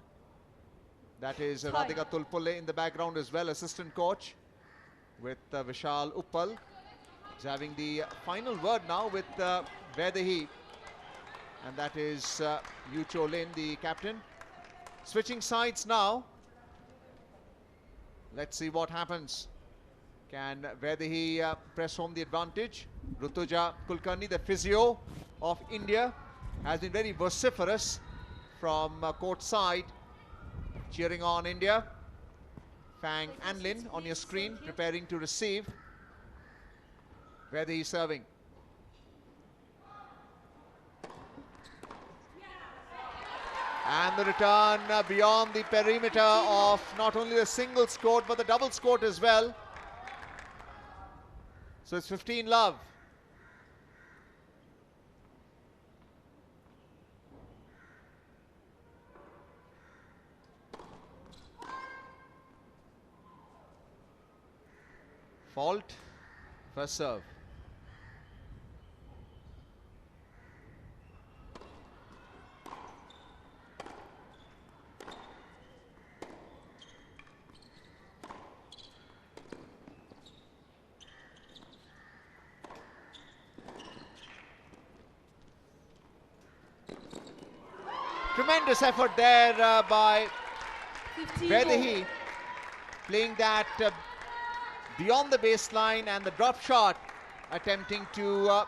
That is Radhika Tulpule in the background as well, assistant coach, with Vishal Uppal. He's having the final word now with Vaidehi, and that is Yu Cholin, the captain. Switching sides now. Let's see what happens. Can Vaidehi press home the advantage? Rutuja Kulkarni, the physio of India, has been very vociferous from court side, cheering on India. Fang Anlin on your screen, preparing to receive. Vaidehi serving. And the return beyond the perimeter of not only the singles court but the doubles court as well. So it's 15-love. Fault, first serve. Tremendous effort there by 15 Vaidehi, playing that beyond the baseline, and the drop shot, attempting to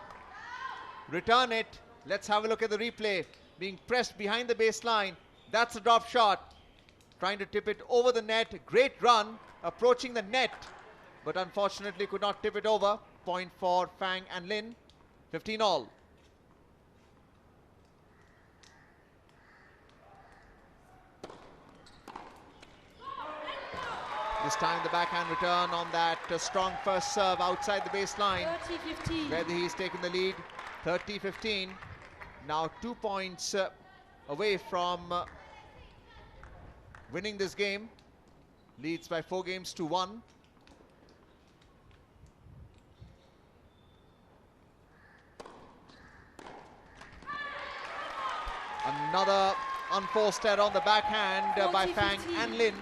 return it. Let's have a look at the replay. Being pressed behind the baseline. That's a drop shot. Trying to tip it over the net. Great run, approaching the net, but unfortunately could not tip it over. Point for Fang Anlin. 15-all. This time the backhand return on that strong first serve outside the baseline. 30-15. Where he's taken the lead, 30-15. Now 2 points away from winning this game. Leads by 4-1. Another unforced error on the backhand by Fang Anlin.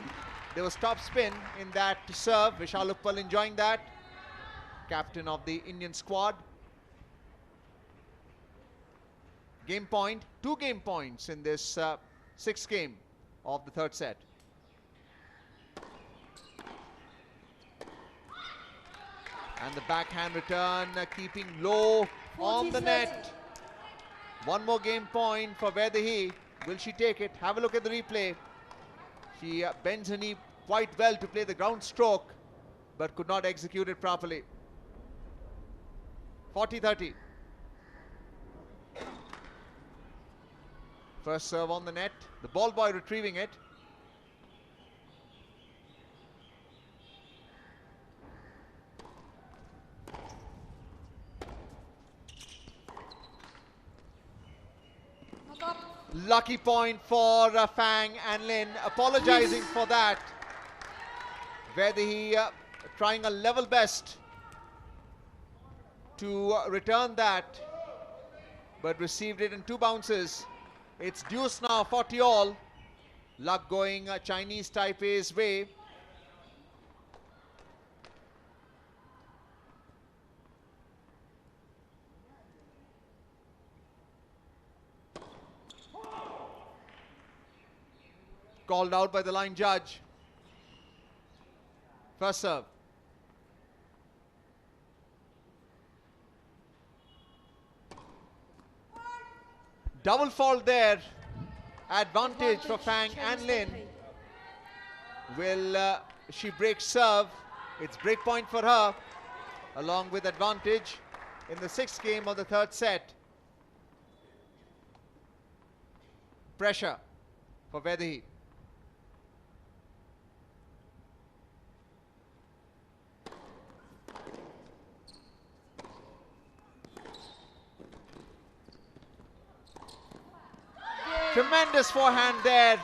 There was top spin in that serve. Vishal Uppal enjoying that. Captain of the Indian squad. Game point, 2 game points in this 6th game of the 3rd set. And the backhand return keeping low on the net. One more game point for Vaidehi. Will she take it? Have a look at the replay. She bends her knee quite well to play the ground stroke, but could not execute it properly. 40-30. First serve on the net. The ball boy retrieving it. Lucky point for Fang and Lin, apologizing for that. Vaidehi trying a level best to return that, but received it in 2 bounces. It's deuce now, 40 all. Luck going Chinese Taipei's way. Called out by the line judge. First serve. Double fault there. Advantage for Fang and Lin. Will she break serve? It's break point for her, along with advantage in the 6th game of the 3rd set. Pressure for Vaidehi. Tremendous forehand there.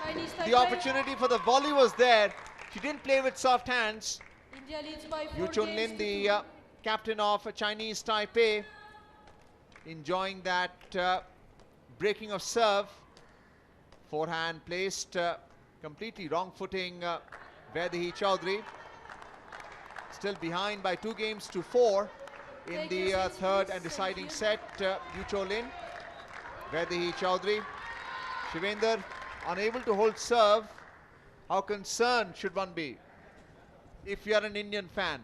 The opportunity for the volley was there. She didn't play with soft hands. India leads by 4 Yu Chun-lin, the captain of Chinese Taipei, enjoying that breaking of serve. Forehand placed completely wrong footing Vaidehi Chaudhary. Still behind by 2 games to 4 in the 3rd and deciding set. Yu Chun-lin, Vaidehi Chaudhary. Shivendra unable to hold serve. How concerned should one be if you are an Indian fan?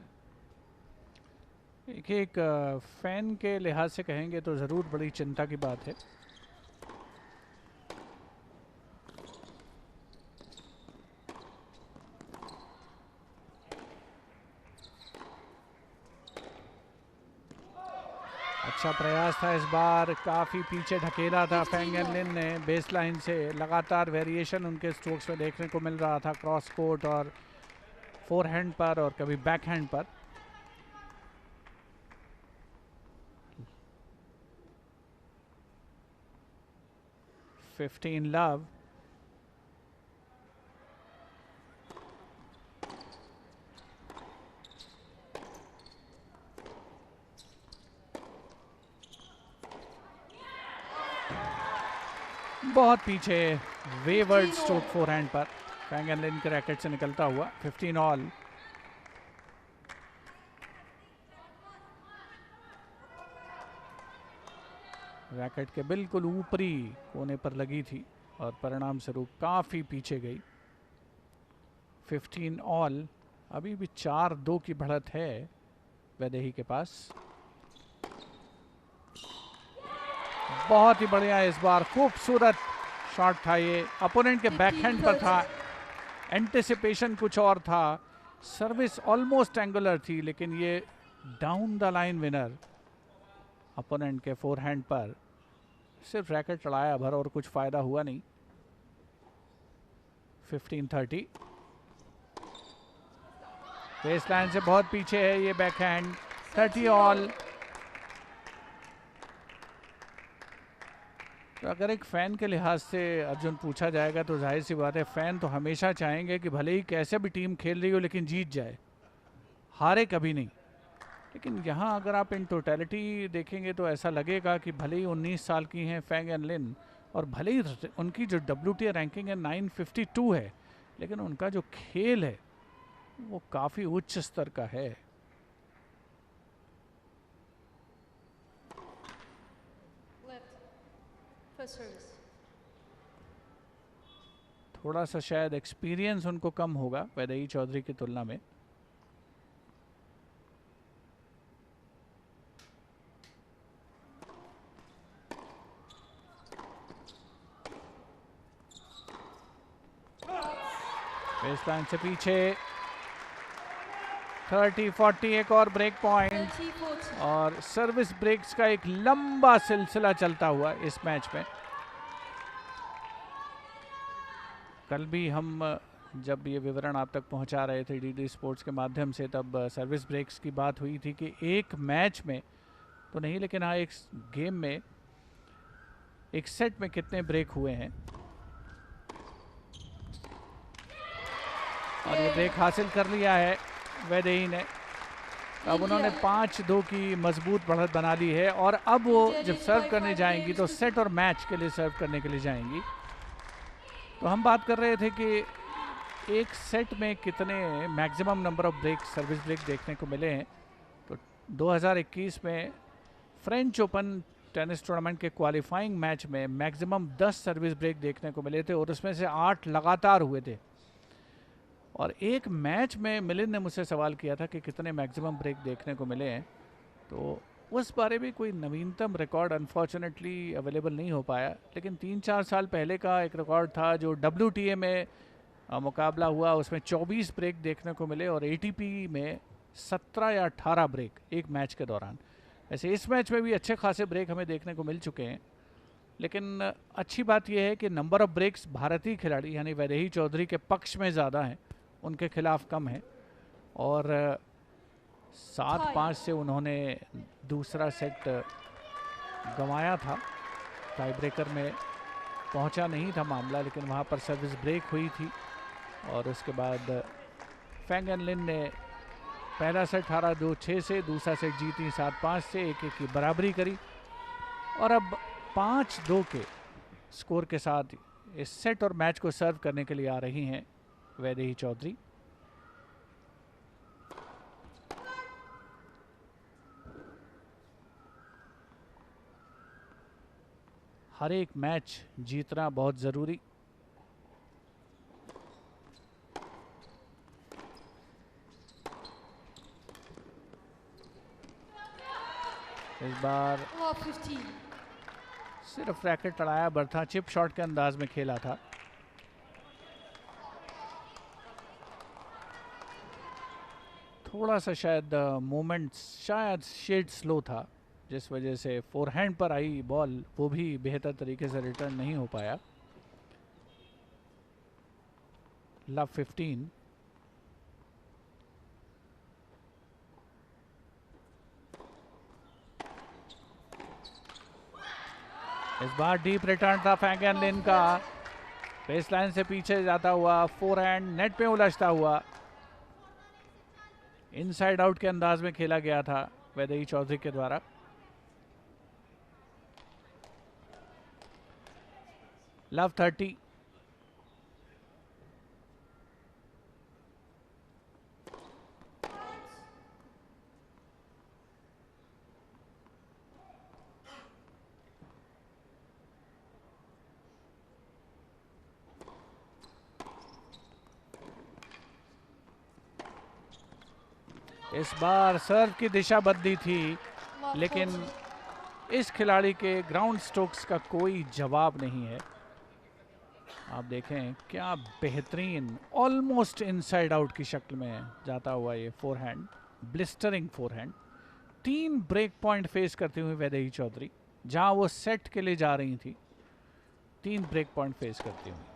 एक fan के लिहाज से कहेंगे तो ज़रूर बड़ी चिंता की बात है। अच्छा प्रयास था इस बार, काफ़ी पीछे ढकेला था फैंग एंड लिन ने बेस लाइन से। लगातार वेरिएशन उनके स्ट्रोक्स में देखने को मिल रहा था, क्रॉस कोर्ट और फोरहैंड पर और कभी बैकहैंड पर। $15 love। बहुत पीछे वेवर्ड स्ट्रोक फोरहैंड पर फैंग एंड लिन के रैकेट से निकलता हुआ। 15 ऑल। रैकेट के बिल्कुल ऊपरी कोने पर लगी थी और परिणाम स्वरूप काफी पीछे गई। 15 ऑल। अभी भी 4-2 की बढ़त है वैदेही के पास। बहुत ही बढ़िया इस बार, खूबसूरत शॉट था ये। अपोनेंट के बैकहैंड पर था, एंटिसिपेशन कुछ और था, सर्विस ऑलमोस्ट एंगुलर थी, लेकिन ये down the line winner opponent के फोरहैंड पर। सिर्फ रैकेट चढ़ाया भर और कुछ फायदा हुआ नहीं। 15-30। बेस लाइन से बहुत पीछे है ये बैकहैंड। 30 ऑल। तो अगर एक फ़ैन के लिहाज से अर्जुन पूछा जाएगा तो जाहिर सी बात है, फ़ैन तो हमेशा चाहेंगे कि भले ही कैसे भी टीम खेल रही हो लेकिन जीत जाए, हारे कभी नहीं। लेकिन यहाँ अगर आप इन टोटलिटी देखेंगे तो ऐसा लगेगा कि भले ही 19 साल की हैं फैंग एंड लिन और भले ही उनकी जो WTA रैंकिंग है 952 है, लेकिन उनका जो खेल है वो काफ़ी उच्च स्तर का है। थोड़ा सा शायद एक्सपीरियंस उनको कम होगा वैदेही चौधरी की तुलना में। बेसलाइन से पीछे 30-40 एक और ब्रेक पॉइंट 30-40. और सर्विस ब्रेक्स का एक लंबा सिलसिला चलता हुआ इस मैच में। कल भी हम जब ये विवरण आप तक पहुंचा रहे थे डीडी स्पोर्ट्स के माध्यम से, तब सर्विस ब्रेक्स की बात हुई थी कि एक मैच में तो नहीं, लेकिन हाँ एक गेम में, एक सेट में कितने ब्रेक हुए हैं। और ये ब्रेक हासिल कर लिया है वैदेही ने। अब उन्होंने 5-2 की मजबूत बढ़त बना ली है और अब वो जब सर्व करने जाएंगी तो सेट और मैच के लिए सर्व करने के लिए जाएंगी। तो हम बात कर रहे थे कि एक सेट में कितने maximum number of break, service break देखने को मिले हैं। तो 2021 में फ्रेंच ओपन टेनिस टूर्नामेंट के क्वालिफाइंग मैच में मैक्सिमम 10 सर्विस ब्रेक देखने को मिले थे और उसमें से 8 लगातार हुए थे। और एक मैच में मिलिंद ने मुझसे सवाल किया था कि कितने मैक्सिमम ब्रेक देखने को मिले हैं, तो उस बारे में कोई नवीनतम रिकॉर्ड अनफॉर्चुनेटली अवेलेबल नहीं हो पाया। लेकिन 3-4 साल पहले का एक रिकॉर्ड था जो WTA में मुकाबला हुआ, उसमें 24 ब्रेक देखने को मिले और ATP में 17 या 18 ब्रेक एक मैच के दौरान। ऐसे इस मैच में भी अच्छे खासे ब्रेक हमें देखने को मिल चुके हैं। लेकिन अच्छी बात यह है कि नंबर ऑफ ब्रेक्स भारतीय खिलाड़ी यानी वैदेही चौधरी के पक्ष में ज़्यादा हैं, उनके खिलाफ कम है। और 7-5 से उन्होंने दूसरा सेट गंवाया था। टाई ब्रेकर में पहुंचा नहीं था मामला, लेकिन वहां पर सर्विस ब्रेक हुई थी और उसके बाद फेंग एन लिन ने पहला सेट हारा 2-6 से, दूसरा सेट जीती 7-5 से, 1-1 की बराबरी करी और अब 5-2 के स्कोर के साथ इस सेट और मैच को सर्व करने के लिए आ रही हैं वैदेही चौधरी। हर एक मैच जीतना बहुत जरूरी। इस बार Love 15. सिर्फ रैकेट लड़ाया बर्था, चिप शॉट के अंदाज में खेला था। थोड़ा सा शायद मोमेंट शायद शेड स्लो था, जिस वजह से फोरहैंड पर आई बॉल वो भी बेहतर तरीके से रिटर्न नहीं हो पाया। लव 15। इस बार डीप रिटर्न था फेंग एन लिन का, बेसलाइन से पीछे जाता हुआ फोरहैंड नेट पे उलझता हुआ इनसाइड आउट के अंदाज में खेला गया था वैदेही चौधरी के द्वारा। लव 30। इस बार सर्व की दिशा बदली थी, लेकिन इस खिलाड़ी के ग्राउंड स्ट्रोक्स का कोई जवाब नहीं है। आप देखें क्या बेहतरीन ऑलमोस्ट इनसाइड आउट की शक्ल में जाता हुआ ये forehand, blistering forehand. 3 break point face करती हुई वैदेही चौधरी, जहां वो सेट के लिए जा रही थी, 3 ब्रेक पॉइंट फेस करती हुई।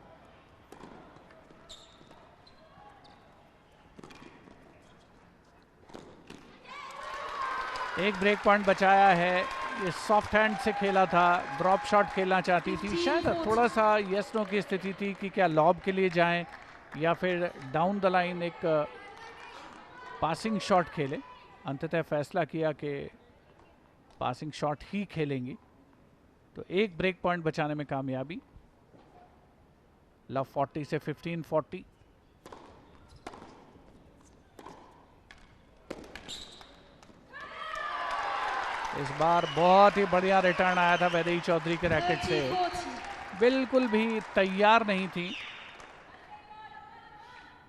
एक ब्रेक पॉइंट बचाया है। ये सॉफ्ट हैंड से खेला था, ड्रॉप शॉट खेलना चाहती थी, शायद थोड़ा सा यस नो की स्थिति थी कि क्या लॉब के लिए जाएं या फिर डाउन द लाइन एक पासिंग शॉट खेलें। अंततः फैसला किया कि पासिंग शॉट ही खेलेंगी, तो एक ब्रेक पॉइंट बचाने में कामयाबी। लव 40 से 15-40। इस बार बहुत ही बढ़िया रिटर्न आया था वैदेही चौधरी के रैकेट से, बिल्कुल भी तैयार नहीं थी।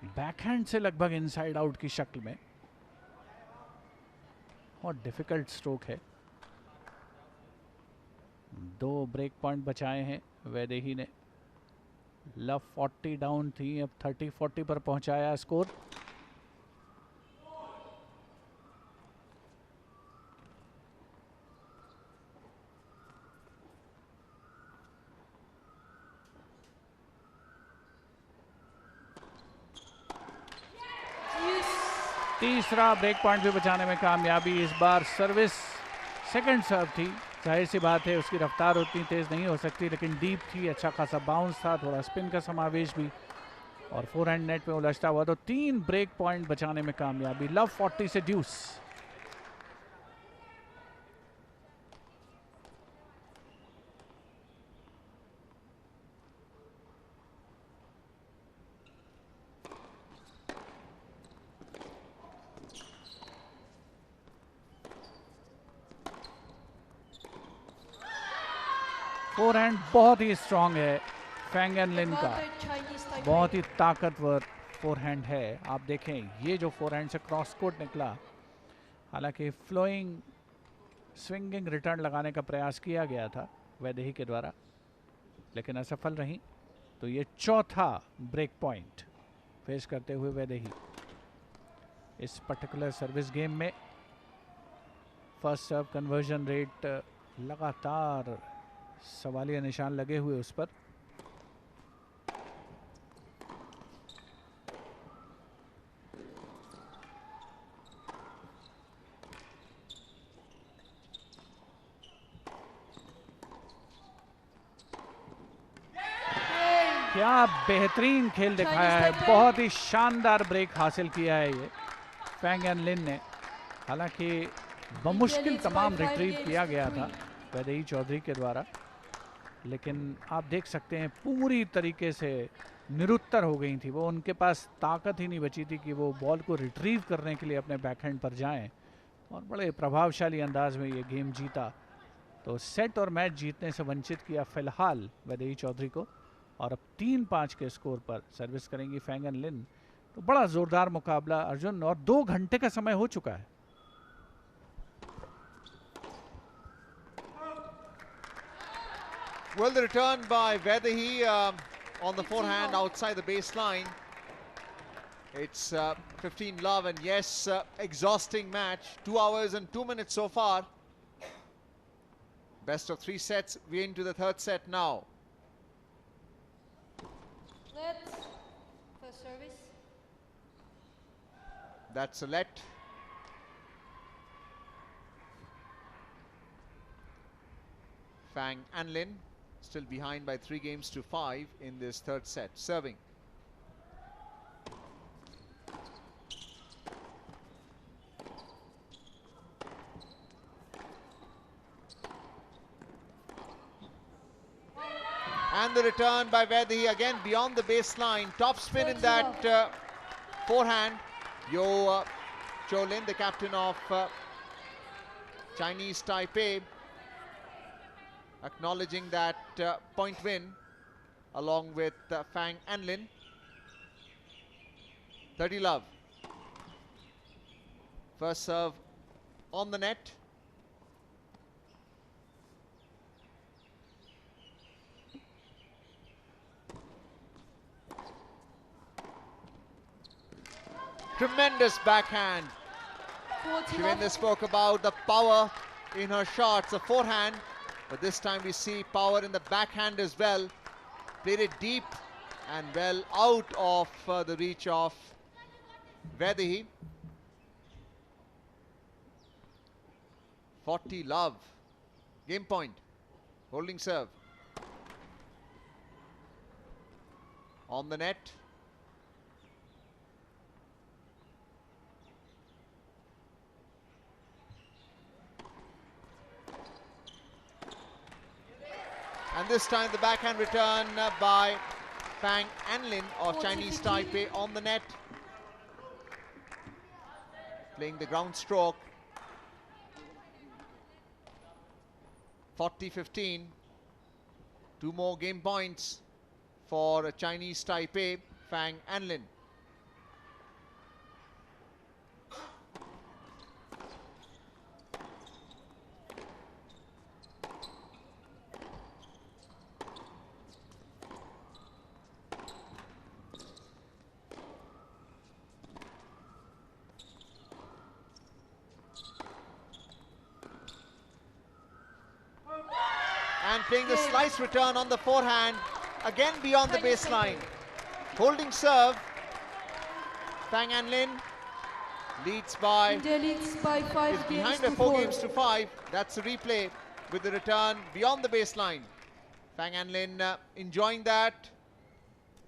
बैकहैंड से लगभग इनसाइड आउट की शक्ल में, और डिफिकल्ट स्ट्रोक है। 2 ब्रेक पॉइंट बचाए हैं वैदेही ने। लव 40 डाउन थी, अब 30-40 पर पहुंचाया स्कोर। तीसरा ब्रेक पॉइंट भी बचाने में कामयाबी। इस बार सर्विस सेकंड सर्व थी, जाहिर सी बात है उसकी रफ्तार उतनी तेज़ नहीं हो सकती, लेकिन डीप थी, अच्छा खासा बाउंस था, थोड़ा स्पिन का समावेश भी, और फोरहैंड नेट में उलझता हुआ। तो 3 ब्रेक पॉइंट बचाने में कामयाबी। लव 40 से ड्यूस। फोरहैंड बहुत ही स्ट्रांग है फैंग एंड लिन का, बहुत ही ताकतवर फोरहैंड है। आप देखें ये जो फोरहैंड से क्रॉस कोर्ट निकला, हालांकि फ्लोइंग स्विंगिंग रिटर्न लगाने का प्रयास किया गया था वैदेही के द्वारा, लेकिन असफल रही। तो ये चौथा ब्रेक पॉइंट फेस करते हुए वैदेही इस पर्टिकुलर सर्विस गेम में। फर्स्ट सर्व कन्वर्जन रेट लगातार सवालिया निशान लगे हुए उस पर। क्या बेहतरीन खेल दिखाया है, बहुत ही शानदार ब्रेक हासिल किया है ये फैंग एंड लिन ने। हालांकि बमुश्किल तमाम रिट्रीव किया गया था वैदेही चौधरी के द्वारा, लेकिन आप देख सकते हैं पूरी तरीके से निरुत्तर हो गई थी वो। उनके पास ताकत ही नहीं बची थी कि वो बॉल को रिट्रीव करने के लिए अपने बैकहैंड पर जाएं, और बड़े प्रभावशाली अंदाज में ये गेम जीता। तो सेट और मैच जीतने से वंचित किया फिलहाल वैदेही चौधरी को, और अब 3-5 के स्कोर पर सर्विस करेंगी फैंग एंड लिन। तो बड़ा जोरदार मुकाबला अर्जुन, और 2 घंटे का समय हो चुका है। Well, the return by Vaidehi on the forehand outside the baseline. It's 15 love, and yes, exhausting match. 2 hours and 2 minutes so far. Best of 3 sets. We're into the third set now. First service. That's a let. Fang and Lin still behind by 3 games to 5 in this third set. Serving. And the return by Vaidehi again beyond the baseline. Top spin in that forehand. Zhou Lin, the captain of Chinese Taipei, acknowledging that point win along with Fang and Lin. 30 love. First serve on the net. Tremendous backhand. Shivendra spoke about the power in her shots, the forehand, but this time we see power in the backhand as well. Played it deep and well out of the reach of Vaidehi. 40 love. Game point. Holding serve. On the net. And this time the backhand return by Fang and Lin of Chinese Taipei on the net. Playing the ground stroke. 40-15. 2 more game points for Chinese Taipei, Fang and Lin. and playing the slice return on the forehand, again beyond the baseline. Holding serve, Fang Anlin leads by, India leads by 5 is games behind to by 4 4. games to 5. That's a replay with the return beyond the baseline. Fang Anlin enjoying that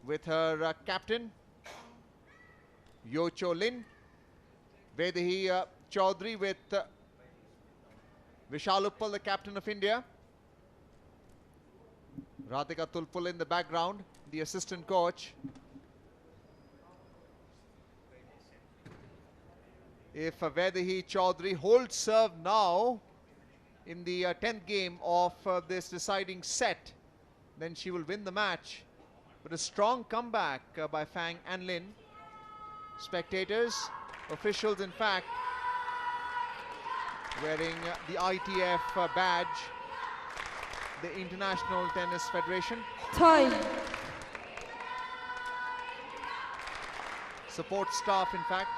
with her captain, Yo Cho Lin. Vaidehi Chaudhary with Vishal Uppal, the captain of India. Radhika Tulpul in the background, the assistant coach. If Vaidehi Chaudhary holds serve now in the 10th game of this deciding set, then she will win the match. But a strong comeback by Fang Anlin. Spectators, officials in fact, wearing the ITF badge, the International Tennis Federation. Tie. Support staff in fact.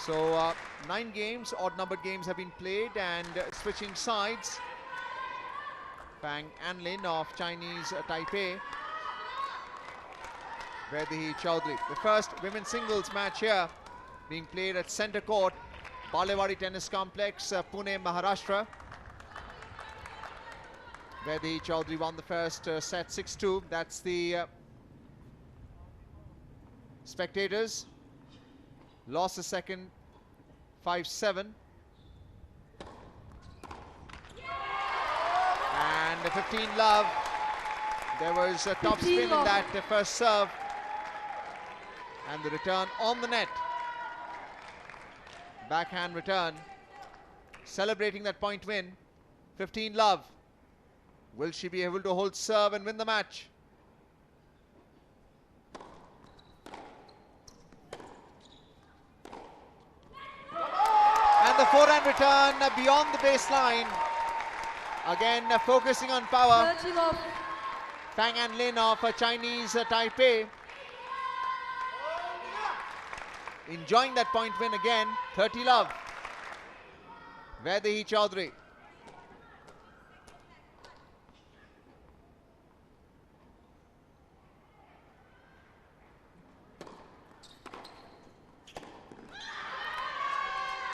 So 9 games, odd numbered games have been played, and switching sides. Fang Anlin of Chinese Taipei. Vaidehi Chaudhary. The first women's singles match here being played at Centre Court, Balewadi Tennis Complex, Pune, Maharashtra. Vaidehi Chaudhary won the first set 6-2. That's the spectators. Lost the second 5-7. And 15 love. There was a top spin in that first serve. And the return on the net. Backhand return. Celebrating that point win. 15 love. Will she be able to hold serve and win the match? And the forehand return beyond the baseline. Again focusing on power. 30 love. Fang Anlin of Chinese Taipei. Enjoying that point win again. 30 love. Vaidehi Chaudhary.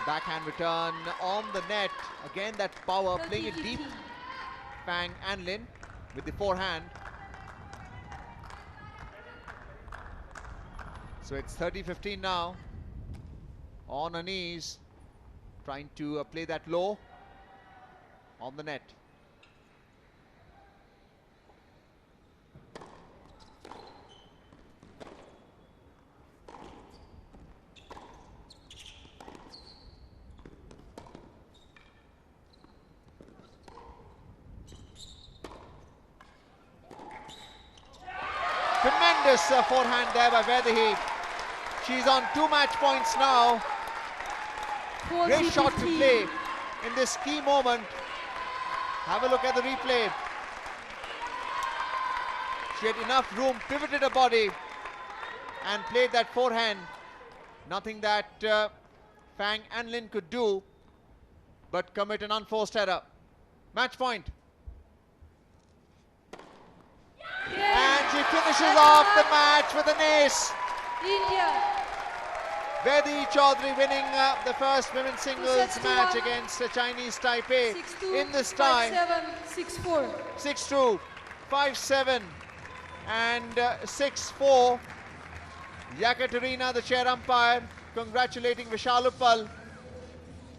Backhand return on the net. Again that power, playing it deep. Fang Anlin with the forehand. So it's 30-15 now. On her knees, trying to play that low on the net. Tremendous forehand there by Vaidehi. She's on 2 match points now. Great shot to play in this key moment. Have a look at the replay. She had enough room, pivoted her body and played that forehand. Nothing that Fang Anlin could do but commit an unforced error. Match point. And she finishes off the match with an ace. India. Vaidehi Chaudhary winning the first women's singles match 1. against Chinese Taipei 6-2, in this tie. 5-7, 6-4. 6-2, 5-7 and 6-4. Yekaterina, the chair umpire, congratulating Vishal Uppal,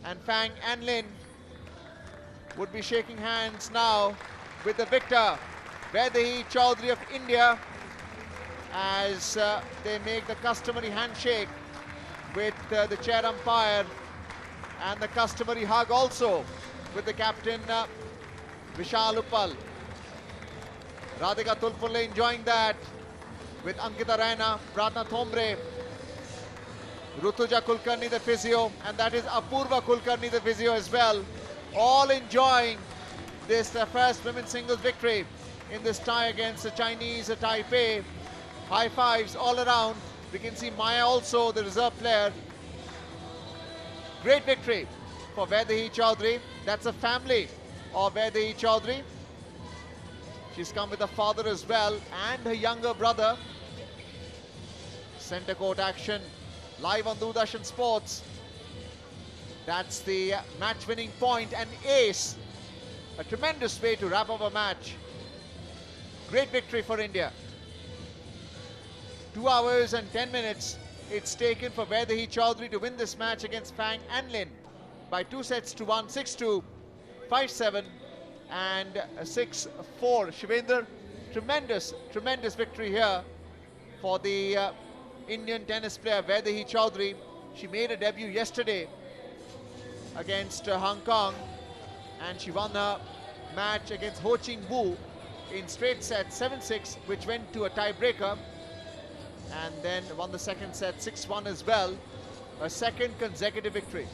and Fang Anlin would be shaking hands now with the victor, Vaidehi Chaudhary of India, as they make the customary handshake with the chair umpire and the customary hug also with the captain Vishal Uppal. Radhika Tulpule enjoying that with Ankita Raina, Pratna Thombre, Rutuja Kulkarni the physio, and that is Apurva Kulkarni the physio as well. All enjoying this first women's singles victory in this tie against the Chinese Taipei. High fives all around. We can see Maya also, the reserve player. Great victory for Vaidehi Chaudhary. That's a family of Vaidehi Chaudhary. She's come with her father as well and her younger brother. Centre court action live on Doordarshan Sports. That's the match-winning point and ace. A tremendous way to wrap up a match. Great victory for India. 2 hours and 10 minutes it's taken for Vaidehi Chaudhary to win this match against Fang Anlin by 2 sets to 1, 6-2, 5-7 and 6-4. Shivendra, tremendous victory here for the Indian tennis player Vaidehi Chaudhary. She made a debut yesterday against Hong Kong and she won her match against Ho Ching Woo in straight sets 7-6, which went to a tiebreaker, and then won the second set 6-1 as well, a second consecutive victory.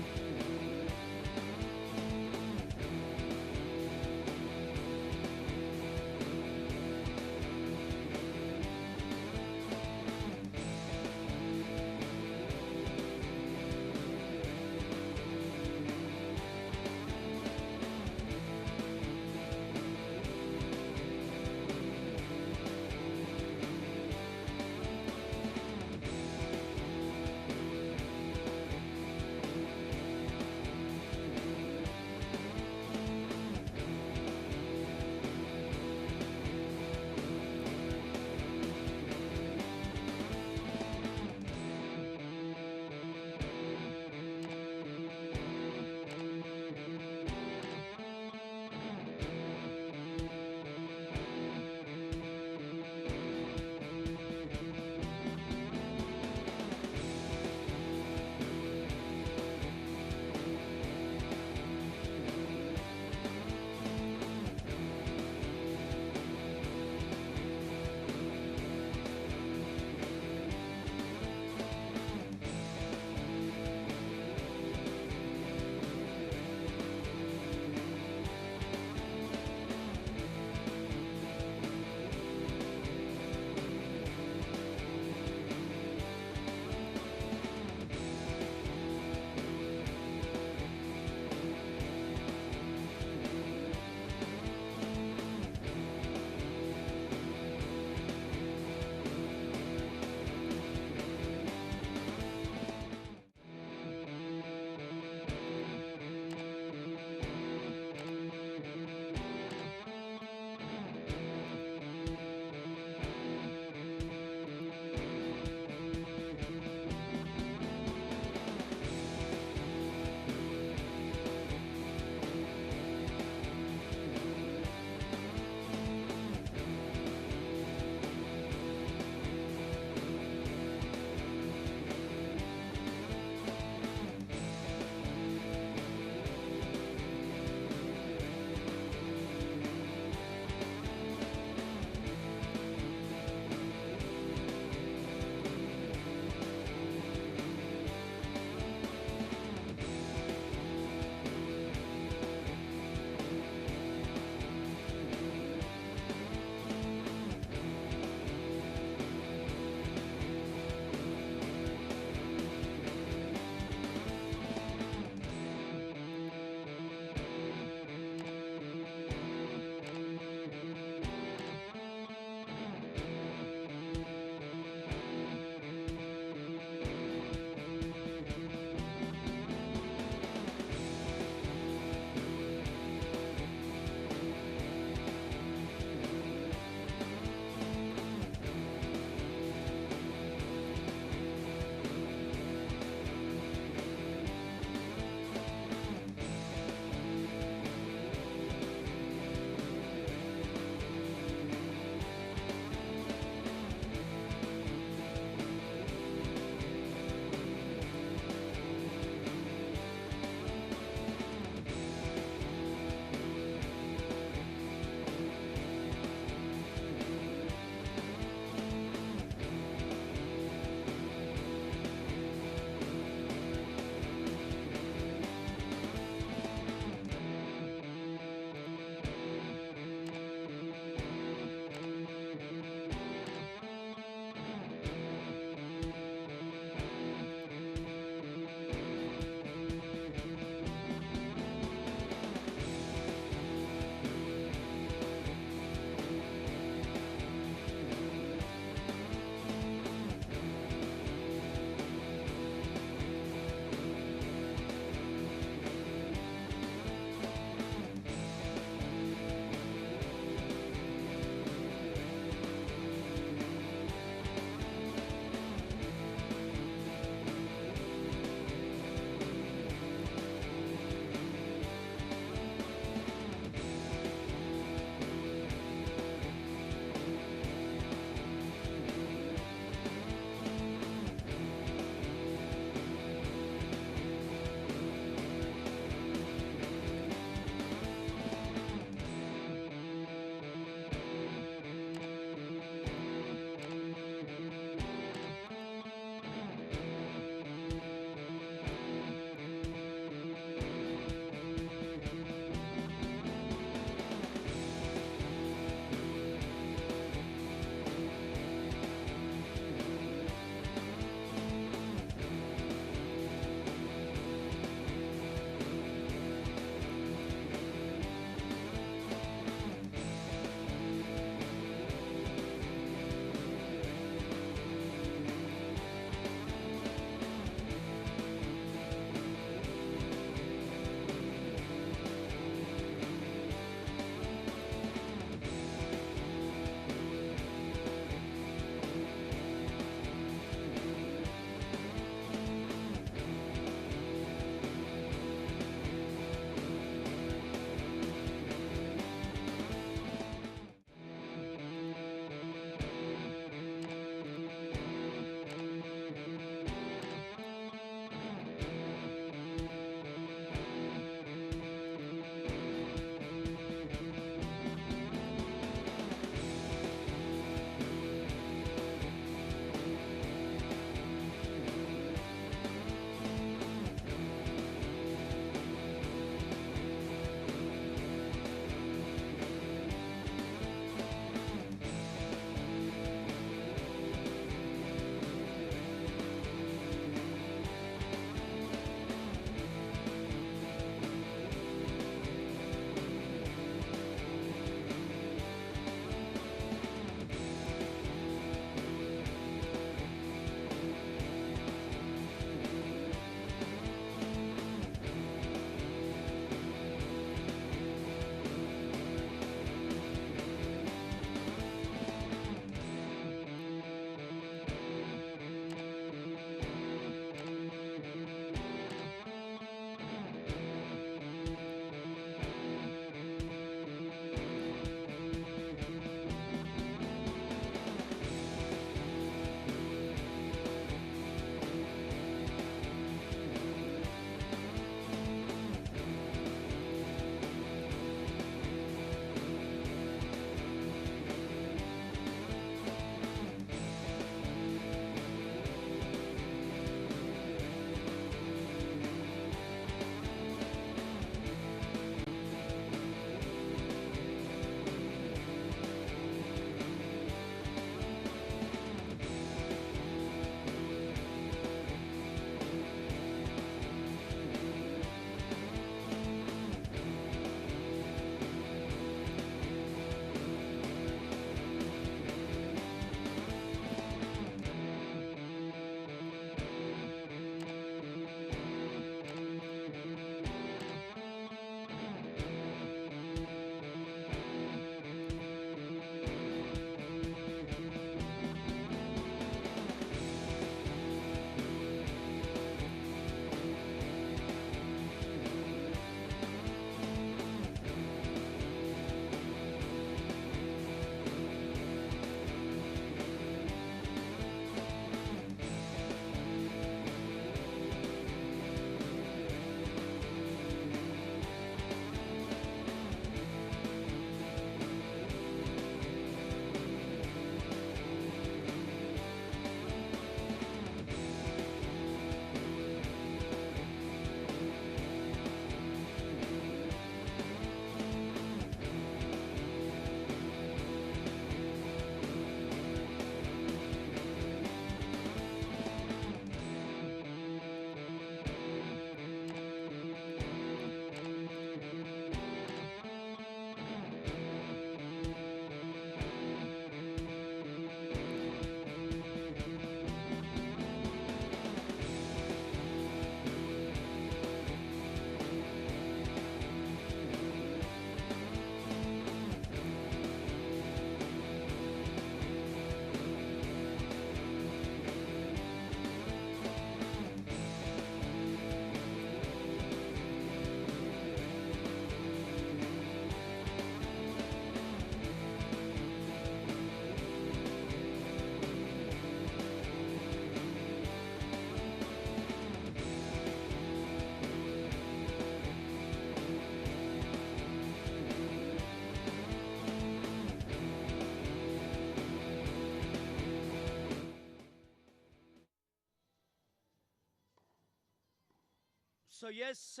So yes,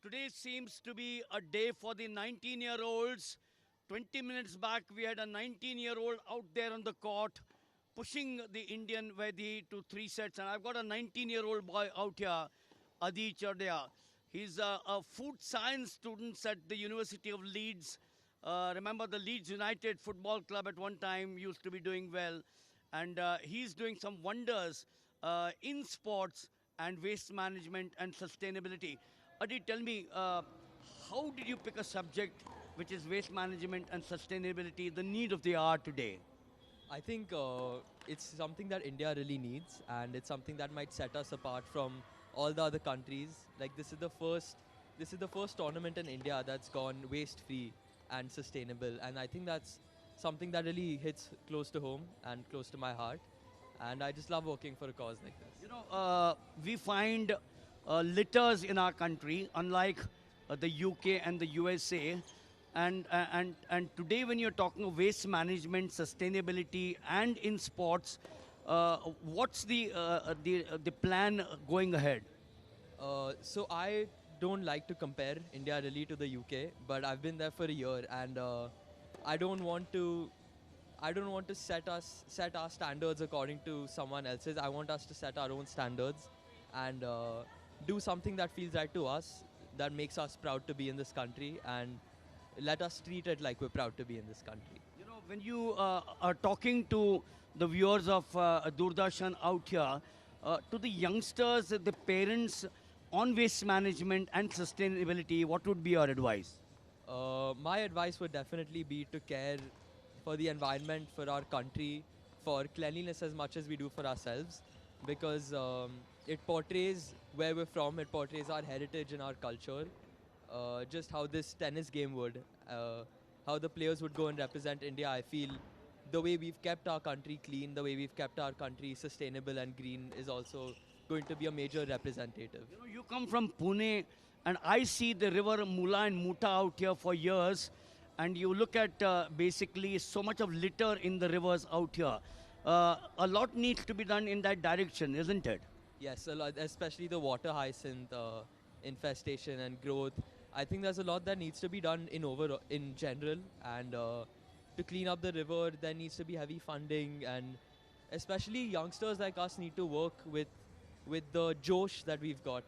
today seems to be a day for the 19-year-olds. 20 minutes back, we had a 19-year-old out there on the court pushing the Indian Vaidhi to 3 sets. And I've got a 19-year-old boy out here, Adi Chardea. He's a food science student at the University of Leeds. Remember the Leeds United Football Club at one time used to be doing well. And he's doing some wonders in sports and waste management and sustainability. Adi, tell me, how did you pick a subject which is waste management and sustainability, the need of the hour today? I think it's something that India really needs, and it's something that might set us apart from all the other countries. Like this is the first tournament in India that's gone waste-free and sustainable, and I think that's something that really hits close to home and close to my heart. And I just love working for a cause like this. You know, we find litters in our country, unlike the UK and the USA. And today, when you're talking of waste management, sustainability, and in sports, what's the plan going ahead? So I don't like to compare India really to the UK, but I've been there for a year, and I don't want to. I don't want to set our standards according to someone else's. I want us to set our own standards and do something that feels right to us, that makes us proud to be in this country, and let us treat it like we're proud to be in this country. You know, when you are talking to the viewers of Doordarshan out here, to the youngsters, the parents on waste management and sustainability, what would be your advice? My advice would definitely be to care for the environment, for our country, for cleanliness as much as we do for ourselves, because it portrays where we're from, it portrays our heritage and our culture, just how this tennis game would, how the players would go and represent India. I feel the way we've kept our country clean, the way we've kept our country sustainable and green is also going to be a major representative. You know, you come from Pune, and I see the river Mula and Muta out here for years, and you look at basically so much of litter in the rivers out here. A lot needs to be done in that direction, isn't it? Yes, a lot, especially the water hyacinth infestation and growth. I think there's a lot that needs to be done in general, and to clean up the river, there needs to be heavy funding, and especially youngsters like us need to work with the Josh that we've got.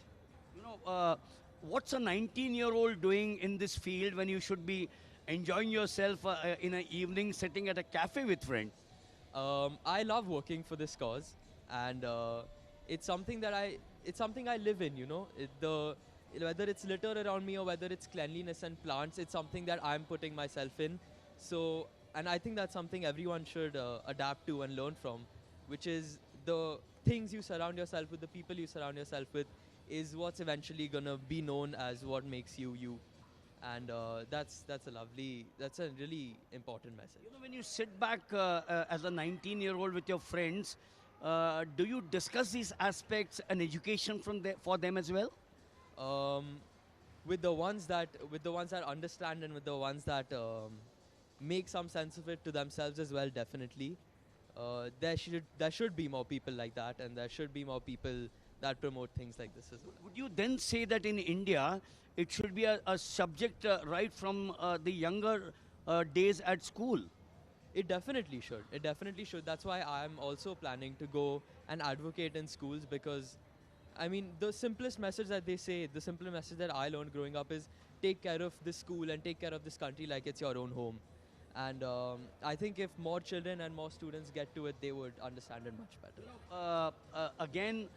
You know, what's a 19-year-old doing in this field when you should be enjoying yourself in an evening sitting at a cafe with friends? I love working for this cause, and it's something I live in. You know, whether it's litter around me or whether it's cleanliness and plants, it's something that I'm putting myself in. So, and I think that's something everyone should adapt to and learn from, which is the things you surround yourself with, the people you surround yourself with, is what's eventually gonna be known as what makes you you. And that's a really important message. You know, when you sit back as a 19-year-old with your friends, do you discuss these aspects and education for them as well? With the ones that understand, and with the ones that make some sense of it to themselves as well, definitely. There should be more people like that, and there should be more people that promote things like this as well. Would you then say that in India, it should be a subject right from the younger days at school? It definitely should. It definitely should. That's why I'm also planning to go and advocate in schools, because, I mean, the simplest message that they say, the simplest message that I learned growing up is take care of this school and take care of this country like it's your own home. And I think if more children and more students get to it, they would understand it much better. Again,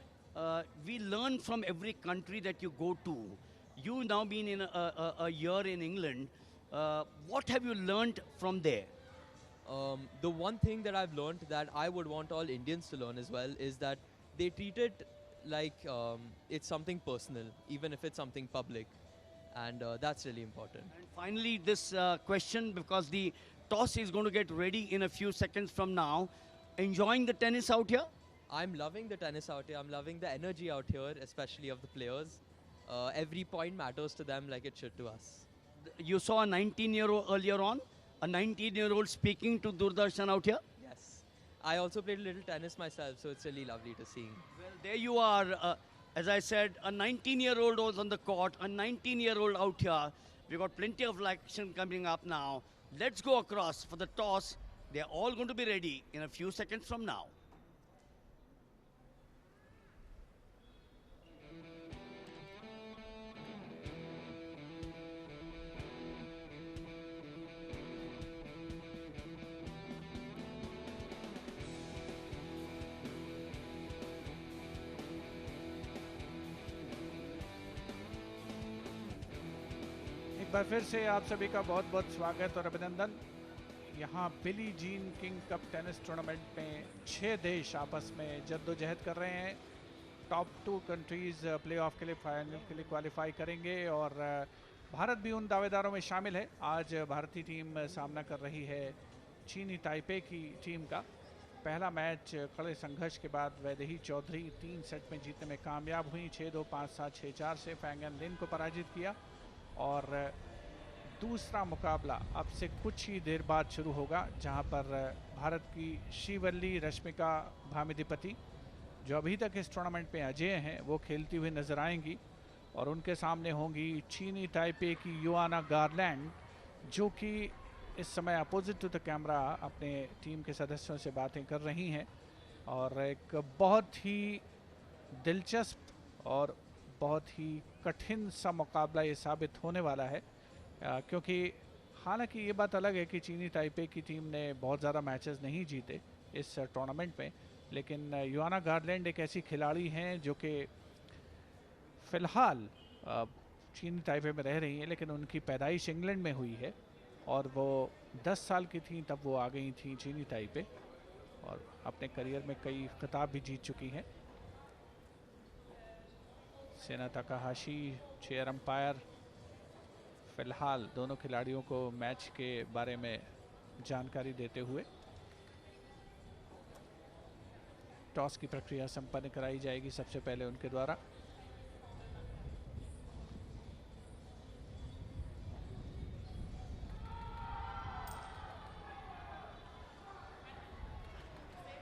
we learn from every country that you go to. You now been in a year in England. What have you learned from there? The one thing that I've learned that I would want all Indians to learn as well is that they treat it like it's something personal, even if it's something public. And that's really important. And finally, this question, because the toss is going to get ready in a few seconds from now. Enjoying the tennis out here? I'm loving the tennis out here. I'm loving the energy out here, especially of the players. Every point matters to them like it should to us. You saw a 19-year-old earlier on, a 19-year-old speaking to Doordarshan out here? Yes. I also played a little tennis myself, so it's really lovely to see. Well, there you are. As I said, a 19-year-old was on the court, a 19-year-old out here. We've got plenty of action coming up now. Let's go across for the toss. They're all going to be ready in a few seconds from now. एक बार फिर से आप सभी का बहुत बहुत स्वागत और अभिनंदन। यहाँ बिली Jean King cup tennis tournament में 6 देश आपस में जद्दोजहद कर रहे हैं। टॉप 2 कंट्रीज प्लेऑफ के लिए फाइनल के लिए क्वालिफाई करेंगे और भारत भी उन दावेदारों में शामिल है। आज भारतीय टीम सामना कर रही है चीनी ताइपे की टीम का। पहला मैच कड़े संघर्ष के बाद वैदेही चौधरी 3 सेट में जीतने में कामयाब हुई। 6-2, 5-7, 6-4 से फैंग एन लिन को पराजित किया और दूसरा मुकाबला अब से कुछ ही देर बाद शुरू होगा, जहां पर भारत की श्रीवल्ली रश्मिका भामिदीपति, जो अभी तक इस टूर्नामेंट में अजेय हैं, वो खेलती हुई नजर आएंगी और उनके सामने होंगी चीनी ताइपे की युआना गारलैंड, जो कि इस समय अपोजिट टू द कैमरा अपने टीम के सदस्यों से बातें कर रही हैं। और एक बहुत ही दिलचस्प और बहुत ही कठिन सा मुकाबला ये साबित होने वाला है, क्योंकि हालांकि ये बात अलग है कि चीनी ताइपे की टीम ने बहुत ज़्यादा मैचेस नहीं जीते इस टूर्नामेंट में, लेकिन युआना गारलैंड एक ऐसी खिलाड़ी हैं जो कि फ़िलहाल चीनी ताइपे में रह रही हैं, लेकिन उनकी पैदाइश इंग्लैंड में हुई है और वो 10 साल की थी तब वो आ गई थी चीनी ताइपे और अपने करियर में कई खिताब भी जीत चुकी हैं। सेना तकाहाशी चेयर अंपायर फिलहाल दोनों खिलाड़ियों को मैच के बारे में जानकारी देते हुए टॉस की प्रक्रिया संपन्न कराई जाएगी सबसे पहले उनके द्वारा।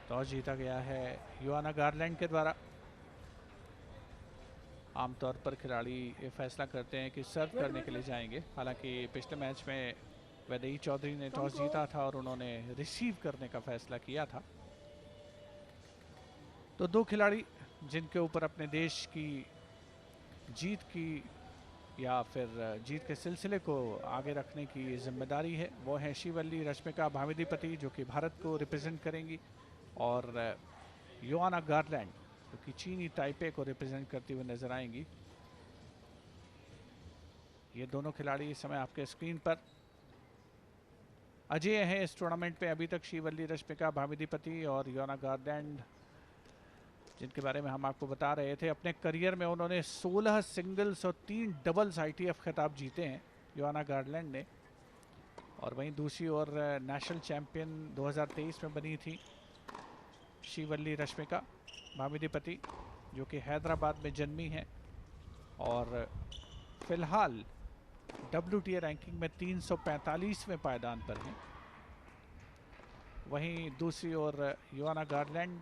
टॉस जीता गया है युआना गारलैंड के द्वारा। आमतौर पर खिलाड़ी ये फैसला करते हैं कि सर्व करने के लिए जाएंगे, हालांकि पिछले मैच में वैदेही चौधरी ने टॉस जीता था और उन्होंने रिसीव करने का फैसला किया था। तो 2 खिलाड़ी जिनके ऊपर अपने देश की जीत की या फिर जीत के सिलसिले को आगे रखने की जिम्मेदारी है, वो है श्रीवल्ली रश्मिका भामिदीपति, जो कि भारत को रिप्रेजेंट करेंगी, और युआना गारलैंड, जो कि चीनी ताइपे को रिप्रेजेंट करती हुई नजर आएंगी। ये दोनों खिलाड़ी इस समय आपके स्क्रीन पर अजेय हैं इस टूर्नामेंट में अभी तक। श्रीवल्ली रश्मिका भामिदीपति और युआना गारलैंड, जिनके बारे में हम आपको बता रहे थे, अपने करियर में उन्होंने 16 सिंगल्स और 3 डबल्स ITF खिताब जीते हैं युआना गारलैंड ने। और वहीं दूसरी ओर नेशनल चैंपियन 2023 में बनी थी श्रीवल्ली रश्मिका भामिदीपति, जो कि हैदराबाद में जन्मी हैं और फिलहाल WTA रैंकिंग में 345वें पायदान पर हैं। वहीं दूसरी ओर युआना गारलैंड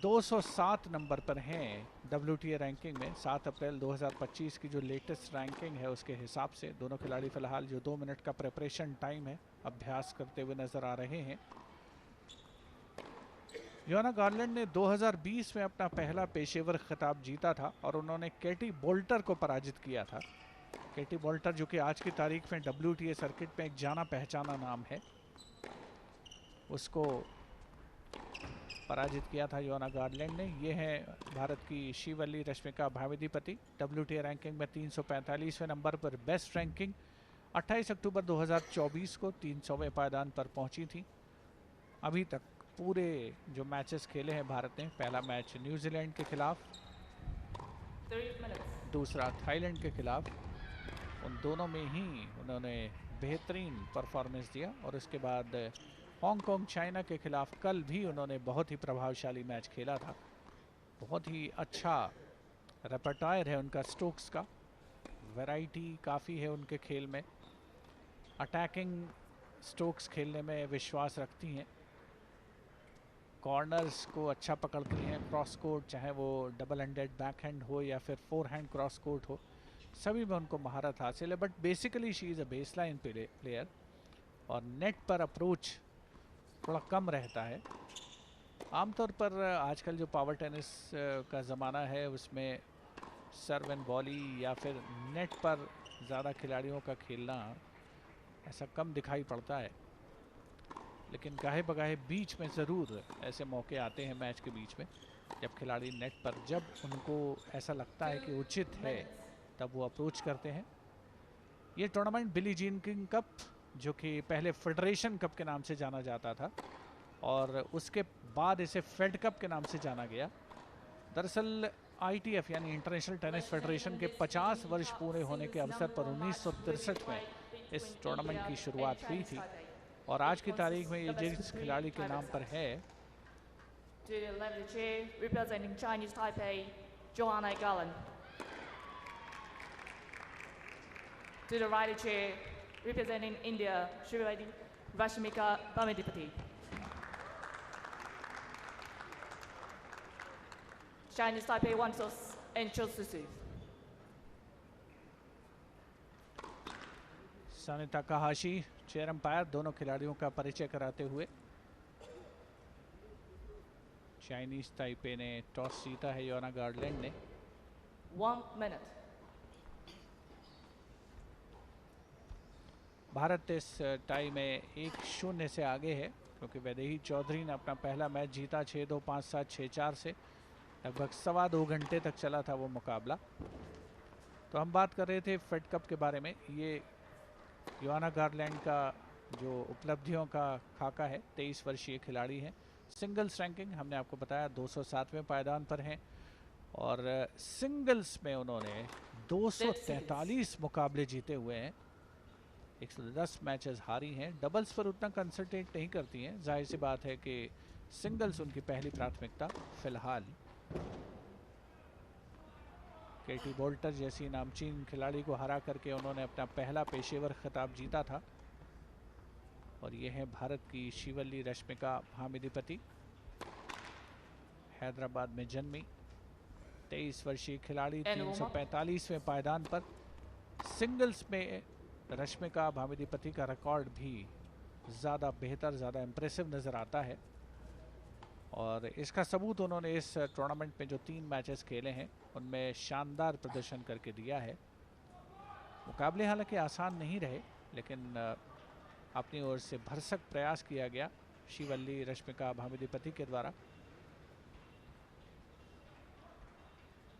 207 नंबर पर हैं WTA रैंकिंग में। 7 अप्रैल 2025 की जो लेटेस्ट रैंकिंग है उसके हिसाब से दोनों खिलाड़ी फिलहाल जो 2 मिनट का प्रिपरेशन टाइम है अभ्यास करते हुए नजर आ रहे हैं। युआना गारलैंड ने 2020 में अपना पहला पेशेवर खिताब जीता था और उन्होंने केटी बोल्टर को पराजित किया था। केटी बोल्टर, जो कि आज की तारीख में WTA सर्किट में एक जाना पहचाना नाम है, उसको पराजित किया था युआना गारलैंड ने। ये है भारत की श्रीवल्ली रश्मिका भामिदीपति, WTA रैंकिंग में 345वें नंबर पर बेस्ट रैंकिंग। 28 अक्टूबर 2024 को 300वें पायदान पर पहुंची थी। अभी तक पूरे जो मैचेस खेले हैं भारत ने, पहला मैच न्यूजीलैंड के खिलाफ, दूसरा थाईलैंड के खिलाफ, उन दोनों में ही उन्होंने बेहतरीन परफॉर्मेंस दिया और उसके बाद हांगकांग चाइना के खिलाफ कल भी उन्होंने बहुत ही प्रभावशाली मैच खेला था। बहुत ही अच्छा रेपर्टायर है उनका स्ट्रोक्स का, वैरायटी काफ़ी है उनके खेल में, अटैकिंग स्ट्रोक्स खेलने में विश्वास रखती हैं। कॉर्नर्स को अच्छा पकड़ती हैं, क्रॉस कोर्ट चाहे वो डबल हैंडेड बैक हैंड हो या फिर फोर हैंड क्रॉस कोर्ट हो, सभी में उनको महारत हासिल है। But basically she is a baseline player और नेट पर अप्रोच थोड़ा कम रहता है। आमतौर पर आजकल जो पावर टेनिस का ज़माना है उसमें सर्व एंड वॉली या फिर नेट पर ज़्यादा खिलाड़ियों का खेलना ऐसा कम दिखाई पड़ता है, लेकिन गाहे बगाहे बीच में ज़रूर ऐसे मौके आते हैं मैच के बीच में जब खिलाड़ी नेट पर, जब उनको ऐसा लगता है कि उचित है, तब वो अप्रोच करते हैं। ये tournament Billie Jean King cup, जो कि पहले फेडरेशन कप के नाम से जाना जाता था और उसके बाद इसे फेड कप के नाम से जाना गया। दरअसल ITF यानी इंटरनेशनल टेनिस फेडरेशन के 50 वर्ष पूरे होने के अवसर पर 1963 में इस टूर्नामेंट की शुरुआत हुई थी और आज की तारीख में ये जिस खिलाड़ी के नाम पर है, To the left chair, representing Chinese Taipei, Joanna Garland. To the right chair, representing India, Srimati Rashmika Bamidipati. Chinese Taipei wants us and chose to see. सानी ताकाहाशी चेयर अंपायर, दोनों खिलाड़ियों का परिचय कराते हुए। चाइनीज ताइपे ने toss जीता है, योना गार्डलैंड ने। 1 minute. भारत इस टाई में 1-0 से आगे है क्योंकि वैदेही चौधरी ने अपना पहला मैच जीता 6-2, 5-7, 6-4 से। लगभग 2.25 घंटे तक चला था वो मुकाबला। तो हम बात कर रहे थे फेड कप के बारे में। ये योना गार्डलैंड का जो उपलब्धियों का खाका है, 23 वर्षीय खिलाड़ी हैं। सिंगल्स रैंकिंग हमने आपको बताया 207वें पायदान पर हैं और सिंगल्स में उन्होंने 243 मुकाबले जीते हुए हैं, 110 मैचेस हारी हैं। डबल्स पर उतना कंसंट्रेट नहीं करती हैं, जाहिर सी बात है कि सिंगल्स उनकी पहली प्राथमिकता फिलहाल। केटी बोल्टर जैसी नामचीन खिलाड़ी को हरा करके उन्होंने अपना पहला पेशेवर खिताब जीता था। और ये है भारत की शिवल्ली रश्मिका भामिदीपति, हैदराबाद में जन्मी 23 वर्षीय खिलाड़ी, 345वें पायदान पर। सिंगल्स में रश्मिका भामिदीपति का रिकॉर्ड भी ज़्यादा बेहतर, ज़्यादा इम्प्रेसिव नज़र आता है और इसका सबूत उन्होंने इस टूर्नामेंट में जो 3 मैचेस खेले हैं उनमें शानदार प्रदर्शन करके दिया है। मुकाबले हालांकि आसान नहीं रहे, लेकिन अपनी ओर से भरसक प्रयास किया गया शिवल्ली रश्मिका भामिदीपति के द्वारा।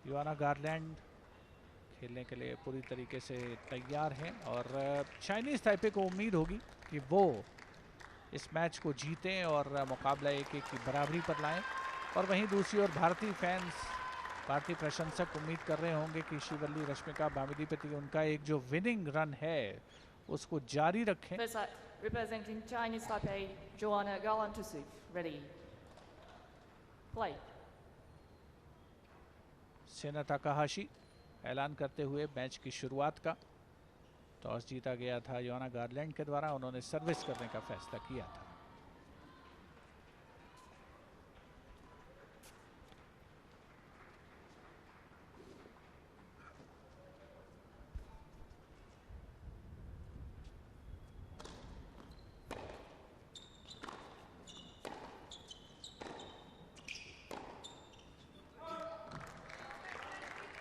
योना गार्लैंड खेलने के लिए पूरी तरीके से तैयार हैं और चाइनीज़ ताइपे को उम्मीद होगी कि वो इस मैच को जीतें और मुकाबला 1-1 की बराबरी पर लाएं। और वहीं दूसरी ओर भारतीय फैंस, भारतीय प्रशंसक उम्मीद कर रहे होंगे कि शिवल्ली रश्मिका भामिदीपति उनका एक जो विनिंग रन है उसको जारी रखें। Representing Chinese Taipei, Joanna Garland to serve. Ready. Play. सेना ताकाहाशी ऐलान करते हुए मैच की शुरुआत का। टॉस जीता गया था योना गार्लैंड के द्वारा, उन्होंने सर्विस करने का फैसला किया था।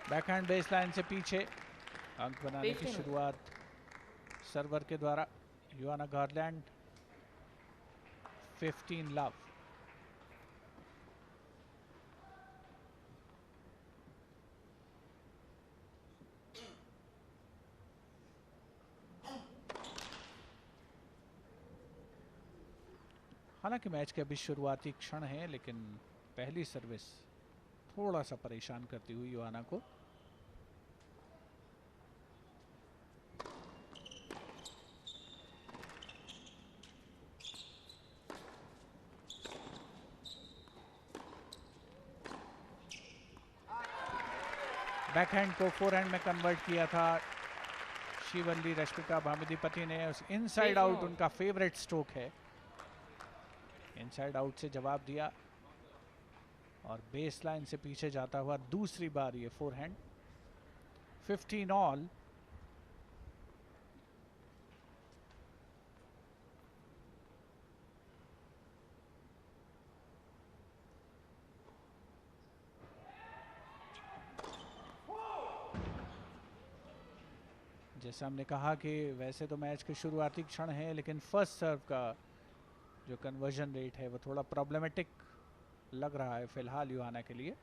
बैकहैंड बेसलाइन से पीछे अंक बनाने की शुरुआत सर्वर के द्वारा। योना गार्लैंड 15 लव। हालांकि मैच के अभी शुरुआती क्षण हैं, लेकिन पहली सर्विस थोड़ा सा परेशान करती हुई योना को। बैकहैंड को फोरहैंड में कन्वर्ट किया था शिवल्ली रश्मिका भामिदीपति ने। उस इनसाइड आउट उनका फेवरेट स्ट्रोक है, इनसाइड आउट से जवाब दिया और बेस लाइन से पीछे जाता हुआ दूसरी बार ये फोरहैंड. 15 ऑल. जैसा हमने कहा कि वैसे तो मैच के शुरुआती क्षण है, लेकिन फर्स्ट सर्व का जो कन्वर्जन रेट है वो थोड़ा प्रॉब्लमेटिक लग रहा है फिलहाल युहाना के लिए.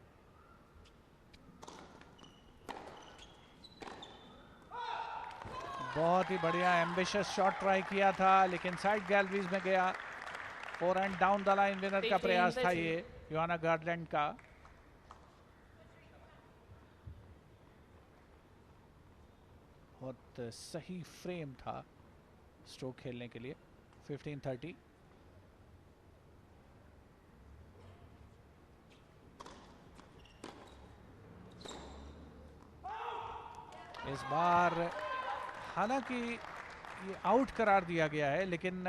बहुत ही बढ़िया एम्बिशियस शॉट ट्राई किया था, लेकिन साइड गैलरीज में गया. 4 and down the line winner का प्रयास था ये युहाना गार्डलैंड का. बहुत सही फ्रेम था स्ट्रोक खेलने के लिए. 15-30. इस बार हालांकि ये आउट करार दिया गया है, लेकिन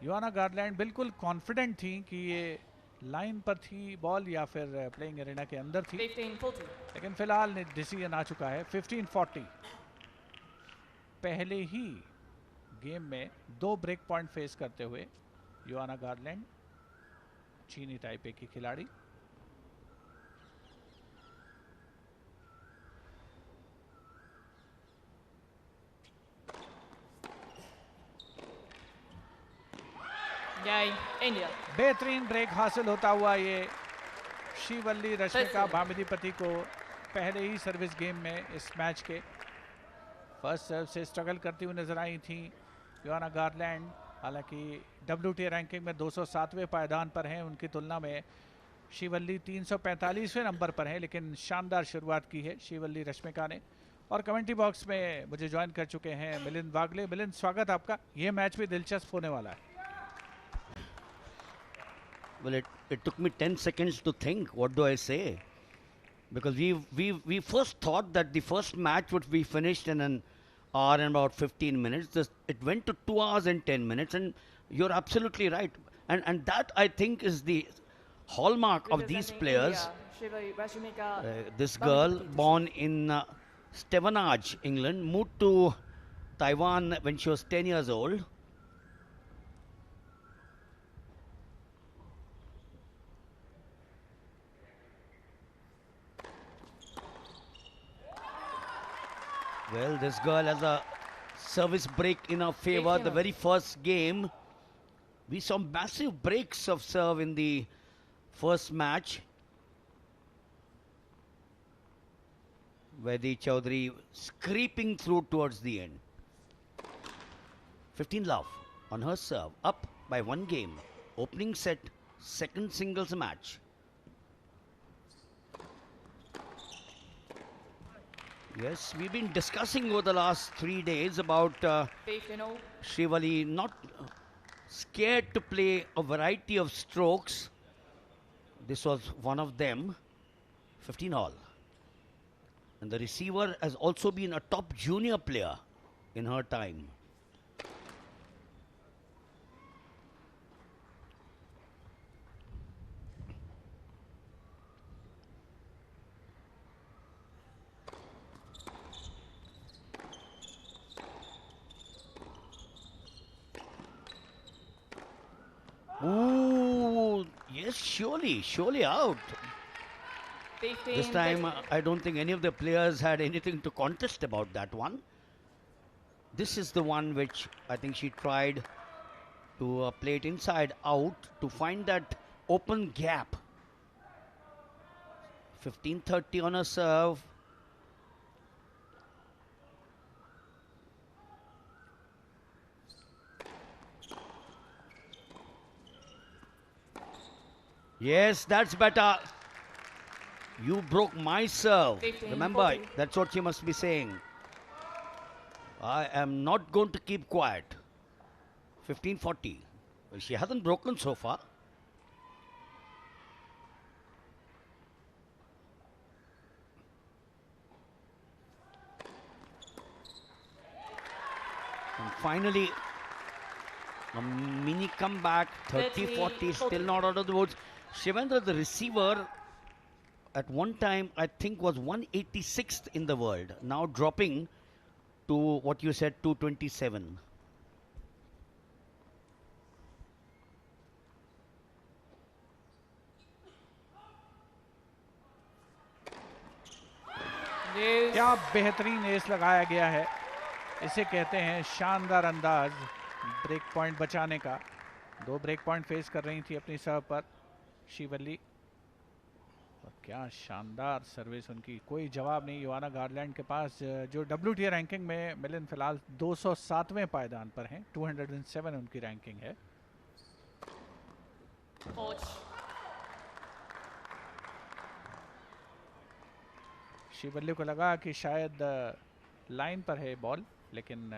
युहाना गार्डलैंड बिल्कुल कॉन्फिडेंट थी कि ये लाइन पर थी बॉल या फिर प्लेइंग एरिना के अंदर थी. 15-40. लेकिन फिलहाल डिसीजन आ चुका है. 15-40. पहले ही गेम में 2 ब्रेक पॉइंट फेस करते हुए युहाना गार्डलैंड, चीनी ताइपे की खिलाड़ी. Game, India. बेहतरीन ब्रेक हासिल होता हुआ ये श्रीवल्ली रश्मिका भामिदीपति को पहले ही सर्विस गेम में इस मैच के फर्स्ट सर्व से स्ट्रगल करती हुई नजर आई थी युहाना गार्डलैंड. हालांकि WTA रैंकिंग में 207वें पायदान पर हैं. उनकी तुलना में श्रीवल्ली 345वें नंबर पर हैं, लेकिन शानदार शुरुआत की है श्रीवल्ली रश्मिका ने. और कमेंट्री बॉक्स में मुझे ज्वाइन कर चुके हैं मिलिंद वागले. मिलिंद, स्वागत आपका. ये मैच भी दिलचस्प होने वाला है. Well, it took me 10 seconds to think, what do I say? Because we first thought that the first match would be finished in an hour and about 15 minutes. It went to 2 hours and 10 minutes, and you're absolutely right. And that, I think, is the hallmark of these players. This girl, born in Stevenage, England, moved to Taiwan when she was 10 years old. Well, this girl has a service break in her favor. The very first game, we saw massive breaks of serve in the first match, where the Chaudhary scraping through towards the end. 15 love on her serve, up by 1 game. Opening set, second singles match. Yes, we've been discussing over the last 3 days about Shrivalli not scared to play a variety of strokes. This was one of them. 15 all. And the receiver has also been a top junior player in her time. Ooh, yes, surely out. This time, I don't think any of the players had anything to contest about that one. This is the one which I think she tried to play it inside out to find that open gap. 15-30 on a serve. Yes, that's better. You broke my serve. 15, Remember, 40. that's what she must be saying. I am not going to keep quiet. 15-40. Well, she hasn't broken so far. And finally, A mini comeback, 30-40, 30-40. still not out of the woods. Shivendra, the receiver, at one time, I think was 186th in the world. Now dropping to what you said, 227. क्या बेहतरीन S लगाया गया है, इसे कहते हैं शानदार अंदाज ब्रेक पॉइंट बचाने का। 2 ब्रेक पॉइंट फेस कर रही थी अपनी सर्व पर शिवल्ली, और क्या शानदार सर्विस उनकी, कोई जवाब नहीं योआना गार्लैंड के पास, जो WTA रैंकिंग में मिलन फिलहाल 207वें पायदान पर हैं। 207 उनकी रैंकिंग है। शिवल्ली को लगा कि शायद लाइन पर है बॉल, लेकिन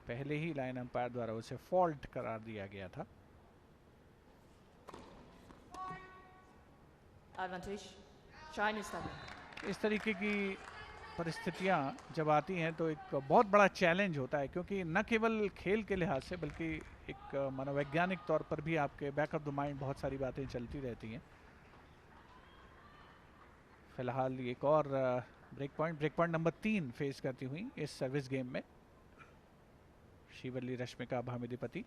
पहले ही लाइन अंपायर द्वारा उसे फॉल्ट करार दिया गया था। इस तरीके की परिस्थितियां जब आती हैं तो एक बहुत बड़ा चैलेंज होता है, क्योंकि न केवल खेल के लिहाज से बल्कि एक मनोवैज्ञानिक तौर पर भी आपके बैक ऑफ द माइंड बहुत सारी बातें चलती रहती हैं। फिलहाल एक और ब्रेक पॉइंट नंबर 3 फेस करती हुई इस सर्विस गेम में शिवल्ली रश्मिका भामिदीपति।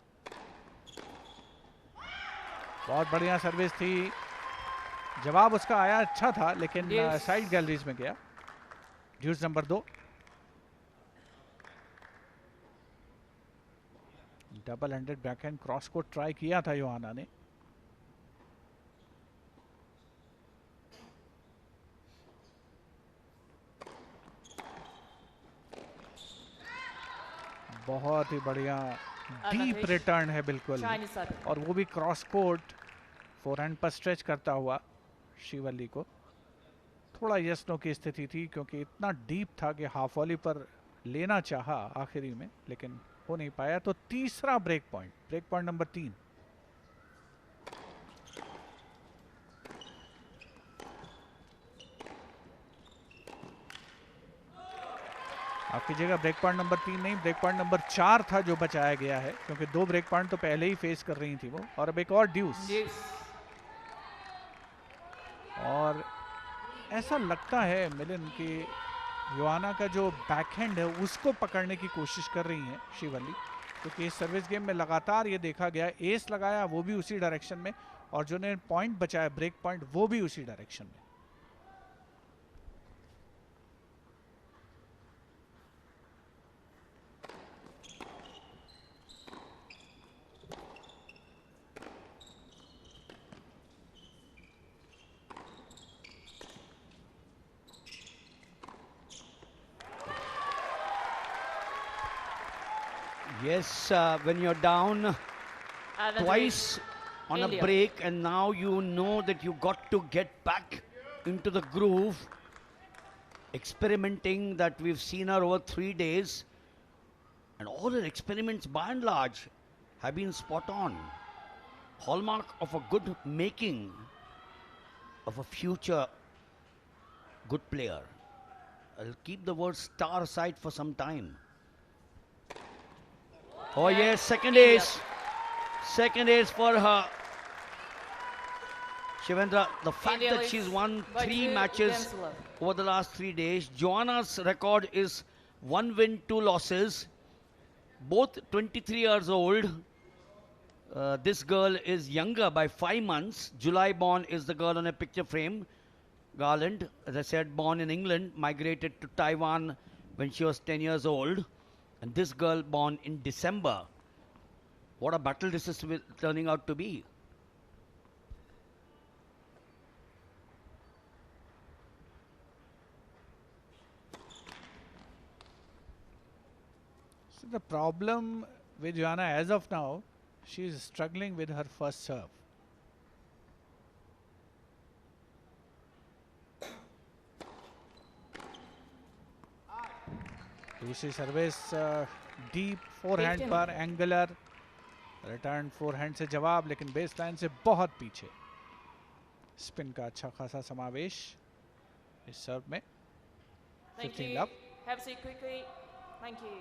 बहुत बढ़िया सर्विस थी, जवाब उसका आया अच्छा था, लेकिन साइड गैलरीज में गया। Deuce number 2। Double handed backhand cross को ट्राई किया था योहाना ने। बहुत ही बढ़िया डीप रिटर्न है बिल्कुल, और वो भी क्रॉस कोर्ट फोरहैंड पर स्ट्रेच करता हुआ शिवल्ली को। थोड़ा यस नो की स्थिति थी, क्योंकि इतना डीप था कि हाफ वॉली पर लेना चाहा आखिरी में, लेकिन हो नहीं पाया। तो तीसरा ब्रेक पॉइंट नंबर 3। आप कीजिएगा ब्रेक पॉइंट नंबर 3 नहीं, ब्रेक पॉइंट नंबर 4 था जो बचाया गया है, क्योंकि 2 ब्रेक पॉइंट तो पहले ही फेस कर रही थी वो, और अब एक और ड्यूस। और ऐसा लगता है मिलन कि योआना का जो बैकहैंड है उसको पकड़ने की कोशिश कर रही हैं शिवल्ली, क्योंकि इस सर्विस गेम में लगातार ये देखा गया, एस लगाया वो भी उसी डायरेक्शन में, और जो ने पॉइंट बचाया ब्रेक पॉइंट वो भी उसी डायरेक्शन में। Yes, when you're down twice on a break, and now you know that you got to get back into the groove, experimenting that we've seen her over 3 days, and all her experiments by and large have been spot on. Hallmark of a good making of a future good player. I'll keep the word star aside for some time. Oh yes, second ace for her. Shivendra, the fact that she's won 3 matches over the last 3 days. Joanna's record is 1 win, 2 losses. Both 23 years old. This girl is younger by 5 months. July born is the girl on a picture frame. Garland, as I said, born in England, migrated to Taiwan when she was 10 years old. And this girl born in December. What a battle this is turning out to be. So the problem with Joanna as of now, she is struggling with her first serve. दूसरी service deep forehand पर angular return, forehand से जवाब, लेकिन base line से बहुत पीछे। Spin का अच्छा खासा समावेश इस सर्व में। 15 love. Have a seat quickly. Thank you.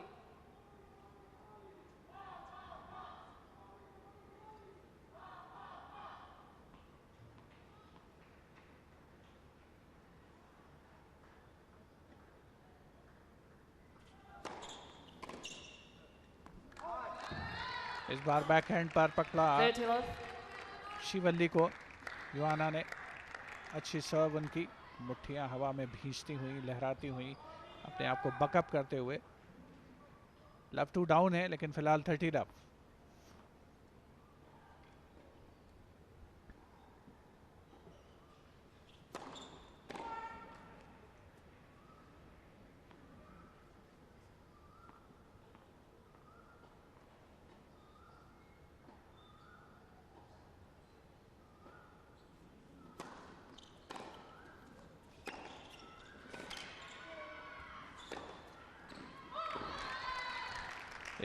इस बार बैकहैंड पर पकड़ा 30 love. शिवल्ली को। युआना ने अच्छी सर्व उनकी, मुट्ठियां हवा में भींचती हुई, लहराती हुई, अपने आप को बकअप करते हुए। लव टू डाउन है लेकिन फिलहाल 30 लव।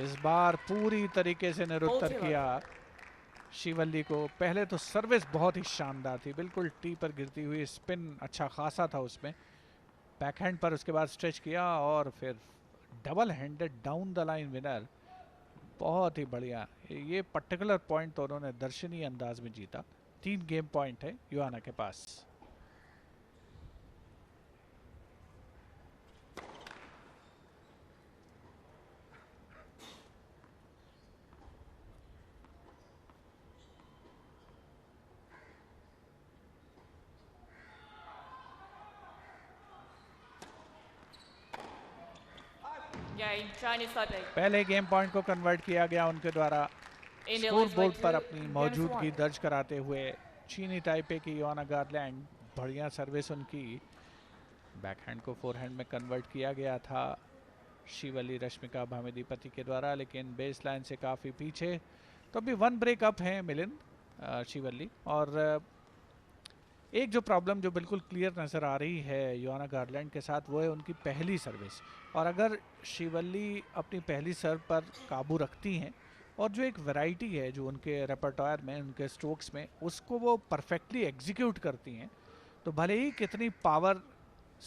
इस बार पूरी तरीके से निरुत्तर किया शिवल्ली को। पहले तो सर्विस बहुत ही शानदार थी, बिल्कुल टी पर गिरती हुई, स्पिन अच्छा खासा था उसमें। बैकहैंड पर उसके बाद स्ट्रेच किया और फिर double handed down the line winner. बहुत ही बढ़िया। ये पर्टिकुलर पॉइंट तो उन्होंने दर्शनीय अंदाज में जीता। 3 गेम पॉइंट है युआना के पास। Game, Chinese Taipei. पहले गेम पॉइंट को कन्वर्ट किया गया उनके द्वारा, India score leads by board पर 2. अपनी Game is मौजूदगी 1. दर्ज कराते हुए। चीनी ताइपे की युआना गार्लैंड, बढ़िया सर्विस उनकी। बैकहैंड को फोरहैंड में कन्वर्ट किया गया था शिवल्ली रश्मिका भामेदीपति के द्वारा, लेकिन बेस लाइन से काफ़ी पीछे। तो अभी 1 ब्रेक अप है मिलिंद, शिवल्ली। और एक जो प्रॉब्लम जो बिल्कुल क्लियर नज़र आ रही है युआना गार्लैंड के साथ, वो है उनकी पहली सर्विस। और अगर शिवल्ली अपनी पहली सर्व पर काबू रखती हैं और जो एक वैरायटी है जो उनके रेपर्टोयर में, उनके स्ट्रोक्स में, उसको वो परफेक्टली एग्जीक्यूट करती हैं, तो भले ही कितनी पावर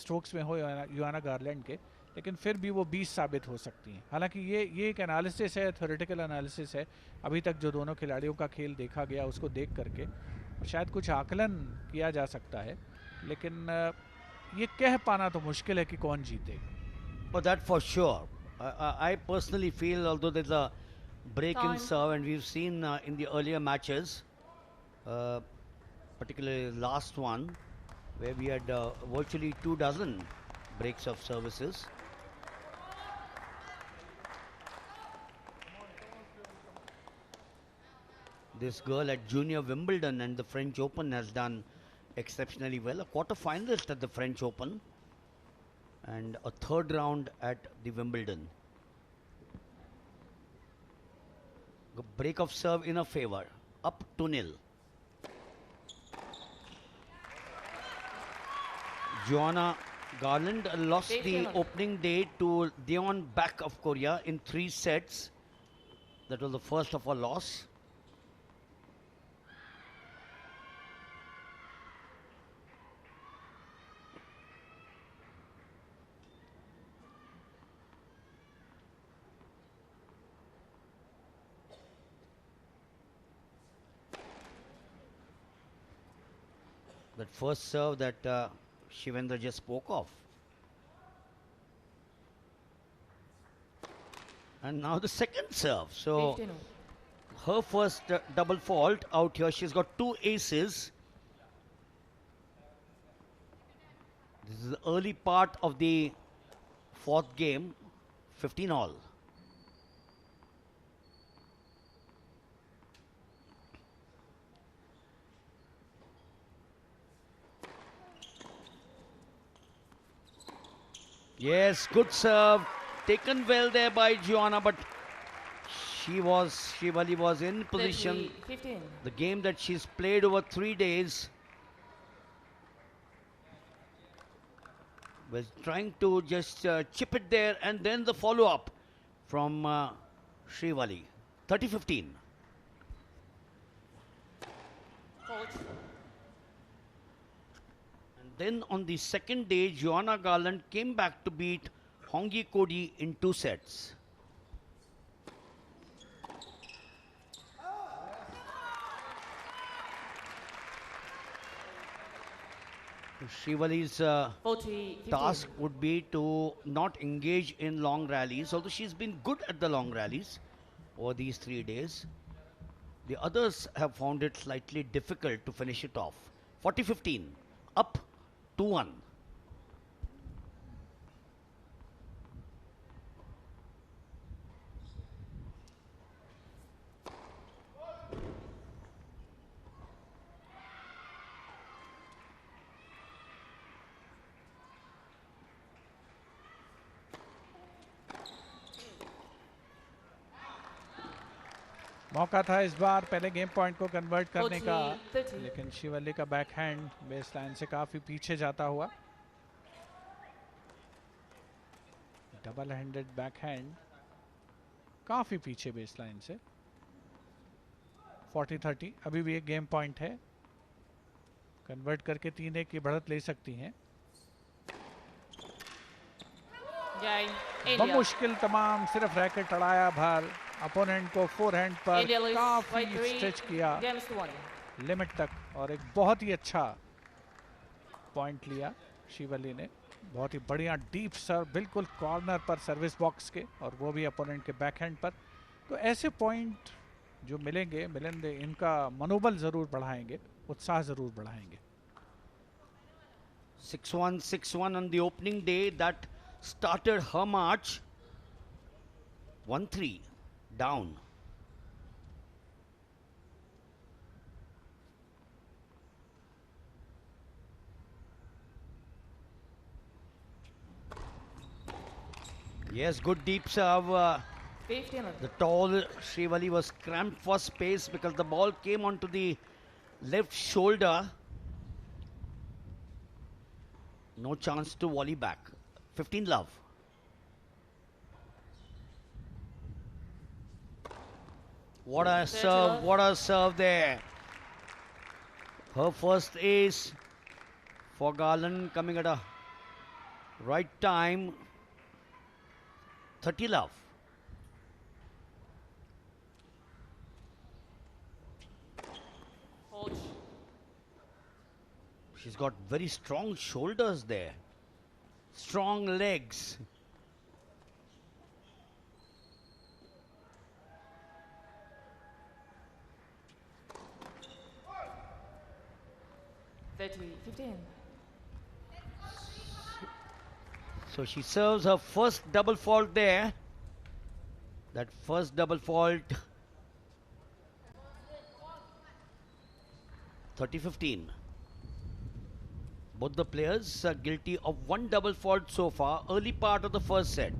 स्ट्रोक्स में हो युआना गार्लैंड के, लेकिन फिर भी वो 20 साबित हो सकती हैं। हालांकि ये एक एनालिसिस है, थ्योरेटिकल एनालिसिस है। अभी तक जो दोनों खिलाड़ियों का खेल देखा गया उसको देख करके शायद कुछ आकलन किया जा सकता है, लेकिन ये कह पाना तो मुश्किल है कि कौन जीते। Oh, that for sure. I personally feel, although there's a break in Time. serve, and we've seen in the earlier matches, particularly the last one, where we had virtually 24 breaks of services. This girl at Junior Wimbledon and the French Open has done exceptionally well. A quarter-finalist at the French Open and a third round at the Wimbledon. A break of serve in her favor, up 2-0. Joanna Garland lost the opening day to Deon Baek of Korea in 3 sets. That was the first of her loss. That first serve that Shivendra just spoke of. And now the second serve. So 15. her first double fault out here. She's got 2 aces. This is the early part of the 4th game. 15 all. Yes, good serve. Taken well there by Joanna, but Shivali was in position. 15. The game that she's played over 3 days was trying to just chip it there, and then the follow-up from Shivali. 30-15. Fault. Then on the second day, Joanna Garland came back to beat Hongi Kodi in 2 sets. Shivali's 40. 15. task would be to not engage in long rallies, although she's been good at the long rallies. over these 3 days. The others have found it slightly difficult to finish it off. 40-15, up 2-1. मौका था इस बार पहले game point को convert करने का, 40-30. लेकिन शिवल्ली का backhand base line से काफी पीछे जाता हुआ। डबल हैंडेड बैकहैंड काफी पीछे बेस लाइन से। 40-30 अभी भी एक गेम पॉइंट है, कन्वर्ट करके 3-1 की बढ़त ले सकती हैं। Game. India. बमुश्किल तमाम, सिर्फ रैकेट अड़ाया भर, अपोनेंट को फोरहैंड पर India lose by काफी 3 स्ट्रेच किया games to 1. लिमिट तक, और एक बहुत ही अच्छा पॉइंट लिया शिवल्ली ने। बहुत ही बढ़िया डीप सर्व, बिल्कुल कॉर्नर पर सर्विस बॉक्स के, और वो भी अपोनेंट के बैकहैंड पर। तो ऐसे पॉइंट जो मिलेंगे मिलेंगे, इनका मनोबल जरूर बढ़ाएंगे, उत्साह जरूर बढ़ाएंगे। 6-1, 6-1 on the opening day that started her march. 1-3 down. Yes, good deep serve. 15. The tall Srivalli was cramped for space because the ball came onto the left shoulder. No chance to volley back. 15 love. What a serve, what a serve there. Her first ace for Garland coming at a right time. 30 love. Hold. She's got very strong shoulders there. Strong legs. Thirty, 15. So she serves her first double fault there. That first double fault. 30-15. Both the players are guilty of one double fault so far, early part of the first set.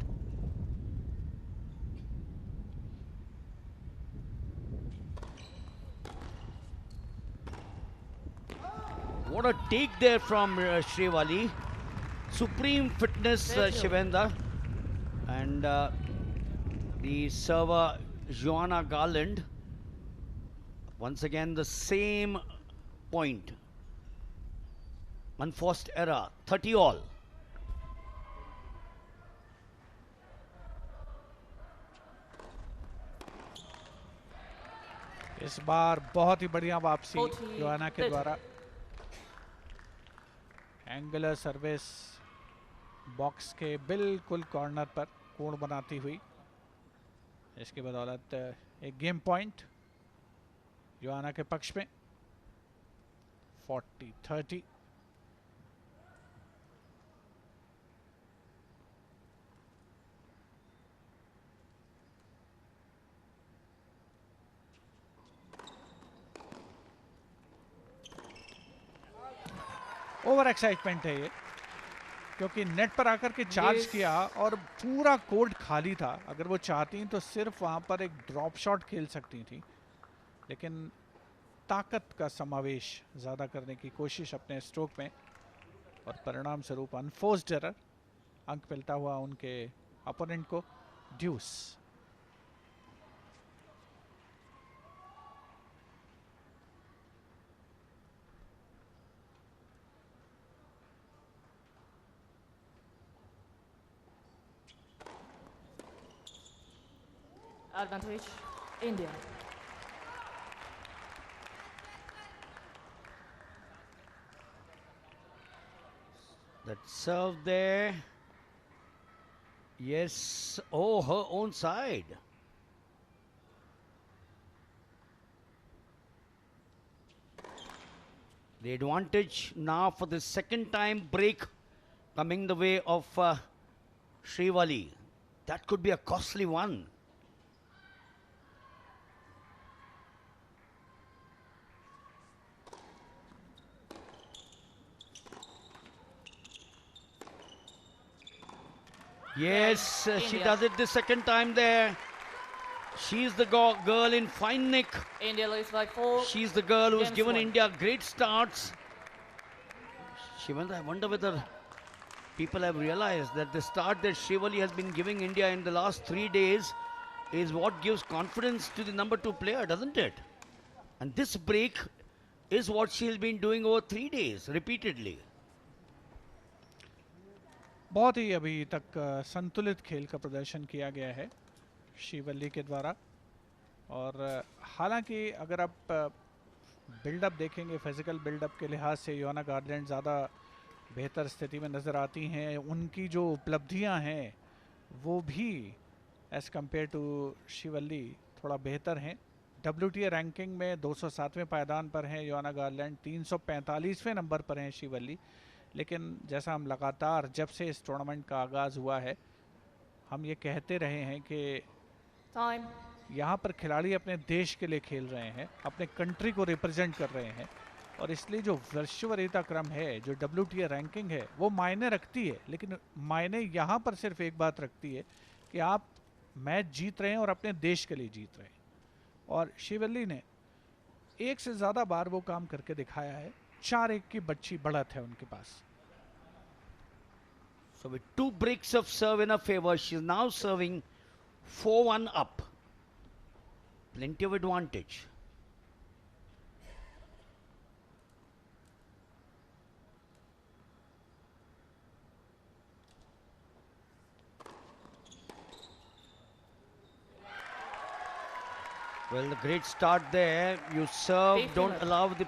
What a take there from Srivalli. Supreme fitness, Shivendra. And the server, Joanna Garland. Once again, the same point. Unforced error, 30 all. इस बार बहुत ही बढ़िया वापसी 40, Joanna के 30. द्वारा। Angular service box के बिल्कुल corner पर कोण बनाती हुई, इसके बदौलत एक गेम पॉइंट जोआना के पक्ष में। 40-30। ओवर एक्साइटमेंट है ये, क्योंकि नेट पर आकर के चार्ज Yes. किया और पूरा कोर्ट खाली था। अगर वो चाहती तो सिर्फ वहां पर एक ड्रॉप शॉट खेल सकती थी, लेकिन ताकत का समावेश ज़्यादा करने की कोशिश अपने स्ट्रोक में, और परिणाम स्वरूप अनफोर्स्ड एरर, अंक मिलता हुआ उनके अपोनेंट को। ड्यूस। Advantage, India. That serve there. Yes. Oh, her own side. The advantage now for the second time break coming the way of Srivali. That could be a costly one. Yes, she does it the second time there. She's the girl in fine nick. India lose by 4. She's the girl who's Games given won. India great starts. I wonder whether people have realized that the start that Srivali has been giving India in the last 3 days is what gives confidence to the number 2 player, doesn't it? And this break is what she's been doing over 3 days, repeatedly. बहुत ही अभी तक संतुलित खेल का प्रदर्शन किया गया है श्रीवल्ली के द्वारा। और हालांकि अगर आप बिल्डअप देखेंगे, फिजिकल बिल्डअप के लिहाज से योना गार्लैंड ज़्यादा बेहतर स्थिति में नज़र आती हैं। उनकी जो उपलब्धियां हैं वो भी एज़ कम्पेयर टू श्रीवल्ली थोड़ा बेहतर हैं। WTA रैंकिंग में 207वें पायदान पर हैं योना गार्लैंड, 345वें नंबर पर हैं श्रीवल्ली। लेकिन जैसा हम लगातार जब से इस टूर्नामेंट का आगाज़ हुआ है हम ये कहते रहे हैं कि यहाँ पर खिलाड़ी अपने देश के लिए खेल रहे हैं, अपने कंट्री को रिप्रेजेंट कर रहे हैं। और इसलिए जो विश्व वरीयता क्रम है, जो WTA रैंकिंग है, वो मायने रखती है। लेकिन मायने यहाँ पर सिर्फ एक बात रखती है कि आप मैच जीत रहे हैं और अपने देश के लिए जीत रहे हैं। और श्रीवल्ली ने एक से ज़्यादा बार वो काम करके दिखाया है। 4-1 की बच्ची बढ़त है उनके पास। So with 2 breaks of serve in her favor, she is now serving 4-1 up. Plenty of advantage. Well, the great start there. You serve, don't allow the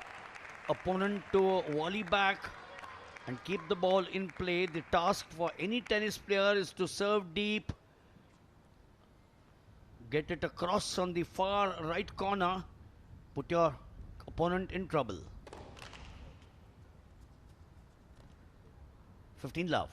opponent to volley back and keep the ball in play. The task for any tennis player is to serve deep, get it across on the far right corner, put your opponent in trouble. 15 love.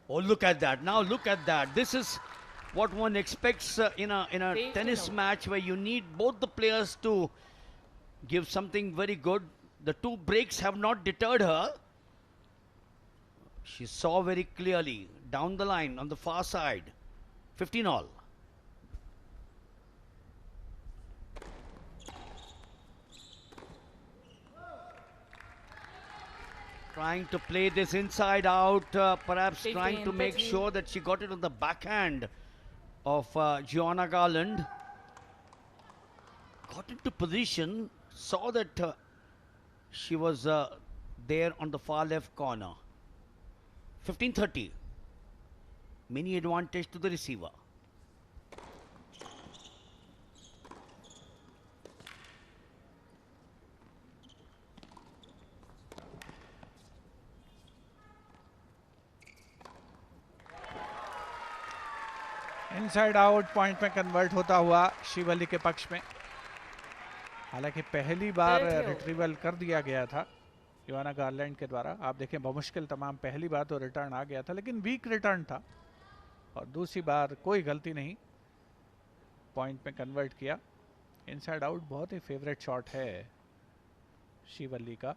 Oh, look at that. Now look at that. This is what one expects in a tennis match where you need both the players to give something very good. The 2 breaks have not deterred her. She saw very clearly down the line on the far side. 15 all. Trying to play this inside out, perhaps trying to make sure that she got it on the backhand of Gianna Garland. Got into position, saw that she was there on the far left corner. 15-30. Mini advantage to the receiver. Inside out point में convert होता हुआ श्रीवल्ली के पक्ष में। हालांकि पहली बार retrieval कर दिया गया था योना गार्लैंड के द्वारा। आप देखें बमुश्किल तमाम पहली बार तो रिटर्न आ गया था, लेकिन वीक रिटर्न था। और दूसरी बार कोई गलती नहीं, पॉइंट में कन्वर्ट किया। इनसाइड आउट बहुत ही फेवरेट शॉट है श्रीवल्ली का।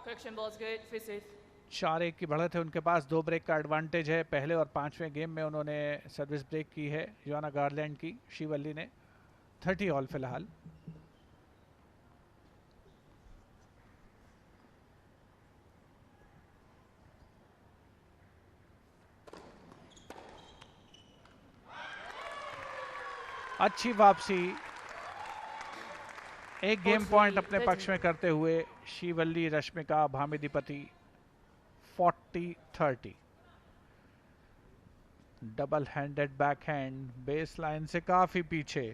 Correction ball's good, 5-6. 4-1 की बढ़त है उनके पास। 2 ब्रेक का एडवांटेज है। पहले और 5वें गेम में उन्होंने सर्विस ब्रेक की है योना गार्लैंड की। श्रीवल्ली ने 30 ऑल फिलहाल। अच्छी वापसी, एक गेम पॉइंट अपने पक्ष में करते हुए Shrivalli Rashmika Bhamidipati 40-30। Double handed backhand, base line से काफी पीछे।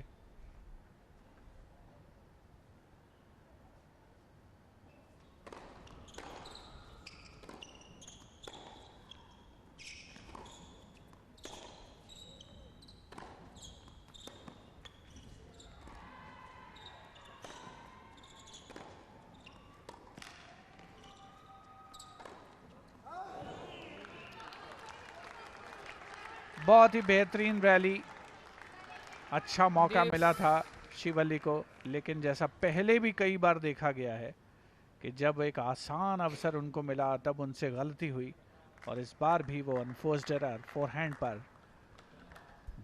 बहुत ही बेहतरीन रैली, अच्छा मौका Deuce. मिला था शिवल्ली को, लेकिन जैसा पहले भी कई बार देखा गया है कि जब एक आसान अवसर उनको मिला तब उनसे गलती हुई, और इस बार भी वो अनफोर्स्ड एरर फोरहैंड पर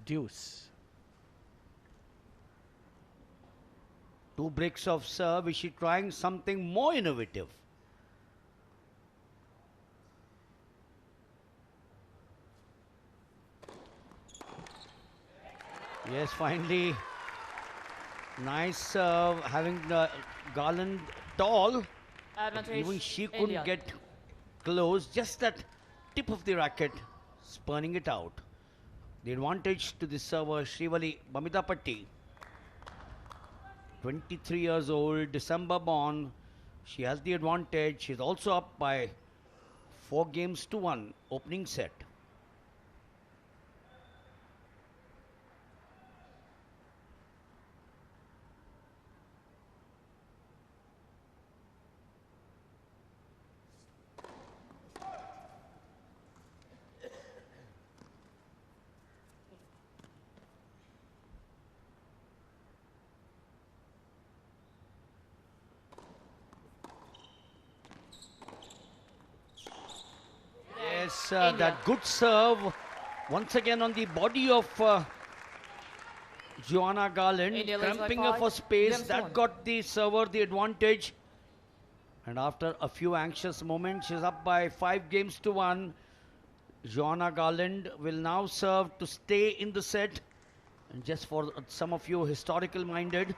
ड्यूस। 2 breaks of serve. Is she trying something more innovative? Yes, finally. Nice serve, having Garland tall. Advantage. Even she couldn't India. get close. Just that tip of the racket, spurning it out. The advantage to the server, Srivali Bamitapatti. 23 years old, December born. She has the advantage. She's also up by 4-1 opening set. Yes, that good serve once again on the body of Joanna Garland, India leads by cramping her 5, for space. games That won. got the server the advantage. And after a few anxious moments, she's up by 5-1. Joanna Garland will now serve to stay in the set. And just for some of you historical minded,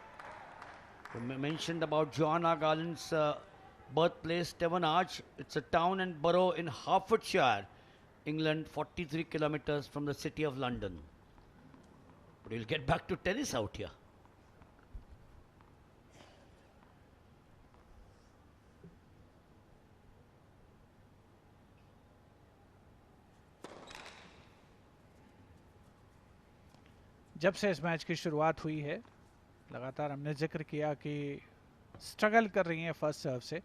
we mentioned about Joanna Garland's birthplace, Stevenage. It's a town and borough in Hertfordshire, England, 43 kilometers from the city of London. But we'll get back to tennis out here. जब से इस match की शुरुआत हुई है लगातार हमने जिक्र किया कि स्ट्रगल कर रही हैं फर्स्ट सर्व से।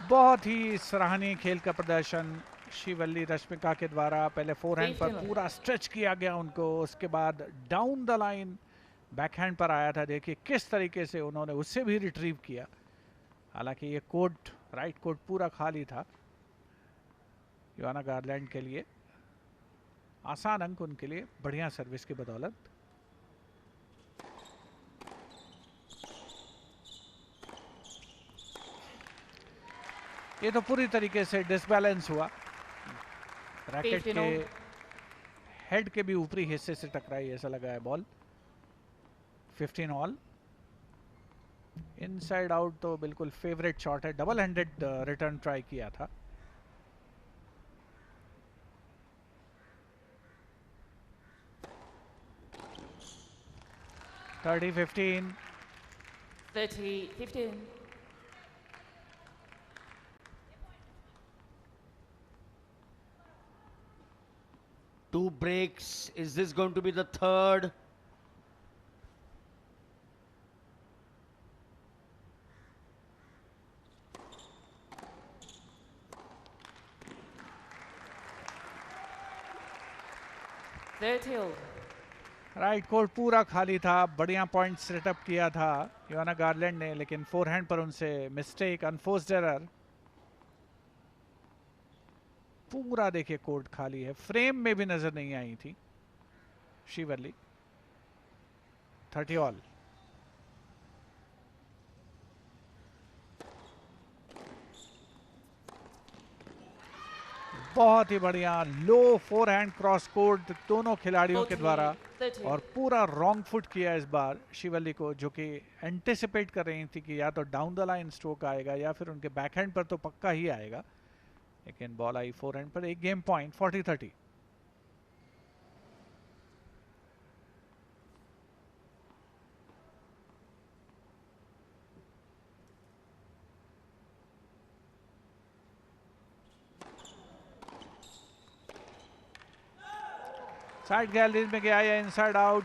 बहुत ही सराहनीय खेल का प्रदर्शन शिवल्ली रश्मिका के द्वारा। पहले फोरहैंड पर पूरा स्ट्रेच किया गया उनको, उसके बाद डाउन द लाइन बैकहैंड पर आया था। देखिए किस तरीके से उन्होंने उससे भी रिट्रीव किया। हालांकि ये कोर्ट, राइट कोर्ट पूरा खाली था योआना गारलैंड के लिए। आसान अंक उनके लिए बढ़िया सर्विस की बदौलत। ये तो पूरी तरीके से डिसबैलेंस हुआ, रैकेट के हेड के भी ऊपरी हिस्से से टकराई ऐसा लगा है बॉल। 15 ऑल। इनसाइड आउट तो बिल्कुल फेवरेट शॉट है, डबल हैंडेड रिटर्न ट्राई किया था। Thirty 15 30-15. Two breaks. Is this going to be the third? Right court पूरा खाली था, बढ़िया पॉइंट सेटअप किया था योआना गारलैंड ने, लेकिन फोरहैंड पर उनसे मिस्टेक, अनफोर्स्ड एरर। पूरा देखिए कोर्ट खाली है, फ्रेम में भी नजर नहीं आई थी शिवल्ली। 30 ऑल। बहुत ही बढ़िया लो फोरहैंड क्रॉस कोर्ट दोनों खिलाड़ियों के द्वारा, और पूरा रॉन्ग फुट किया इस बार शिवल्ली को, जो कि एंटिसिपेट कर रही थी कि या तो डाउन द लाइन स्ट्रोक आएगा या फिर उनके बैकहैंड पर तो पक्का ही आएगा, लेकिन बॉल आई फोरहैंड पर। एक गेम पॉइंट 40-30। साइड गैलरी में गया या inside out,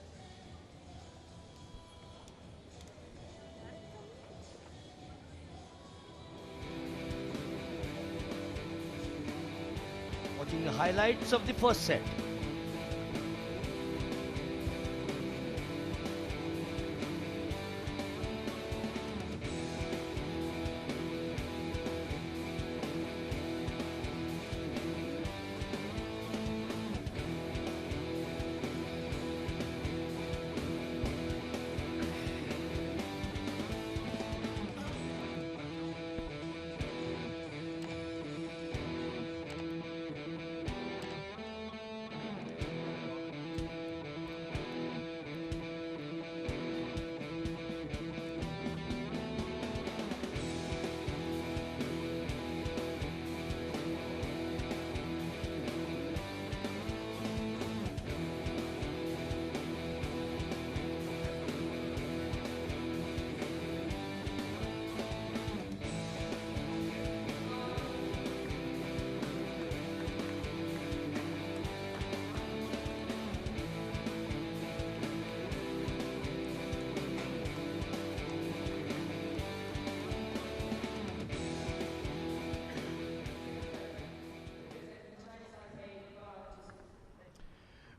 Watching the highlights of the first set.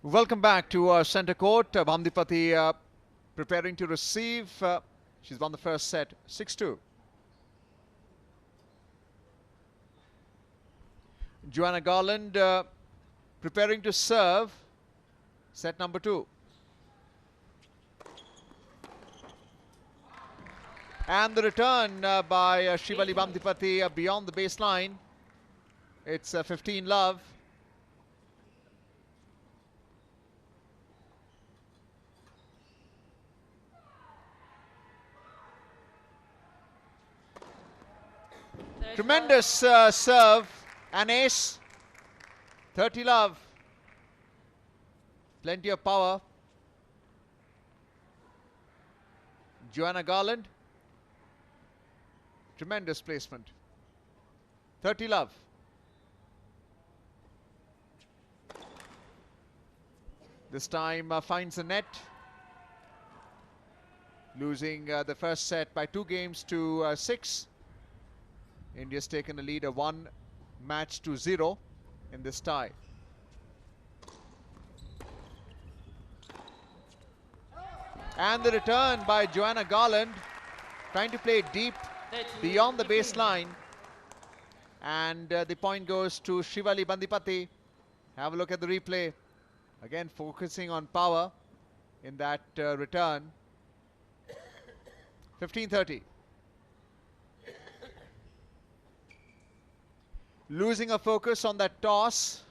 Welcome back to our center court. Bandipati preparing to receive. She's won the first set 6-2. Joanna Garland preparing to serve set number 2. And the return by Shivali Bandipati beyond the baseline. It's 15 love. Tremendous serve, an ace, 30 love, plenty of power. Joanna Garland, tremendous placement, 30 love. This time finds the net, losing the first set by 2 games to 6. India's taken a lead of 1 match to 0 in this tie. And the return by Joanna Garland, trying to play deep beyond the baseline. And the point goes to Shivali Bandipati. Have a look at the replay. Again, focusing on power in that return. 15-30. Losing a focus on that toss.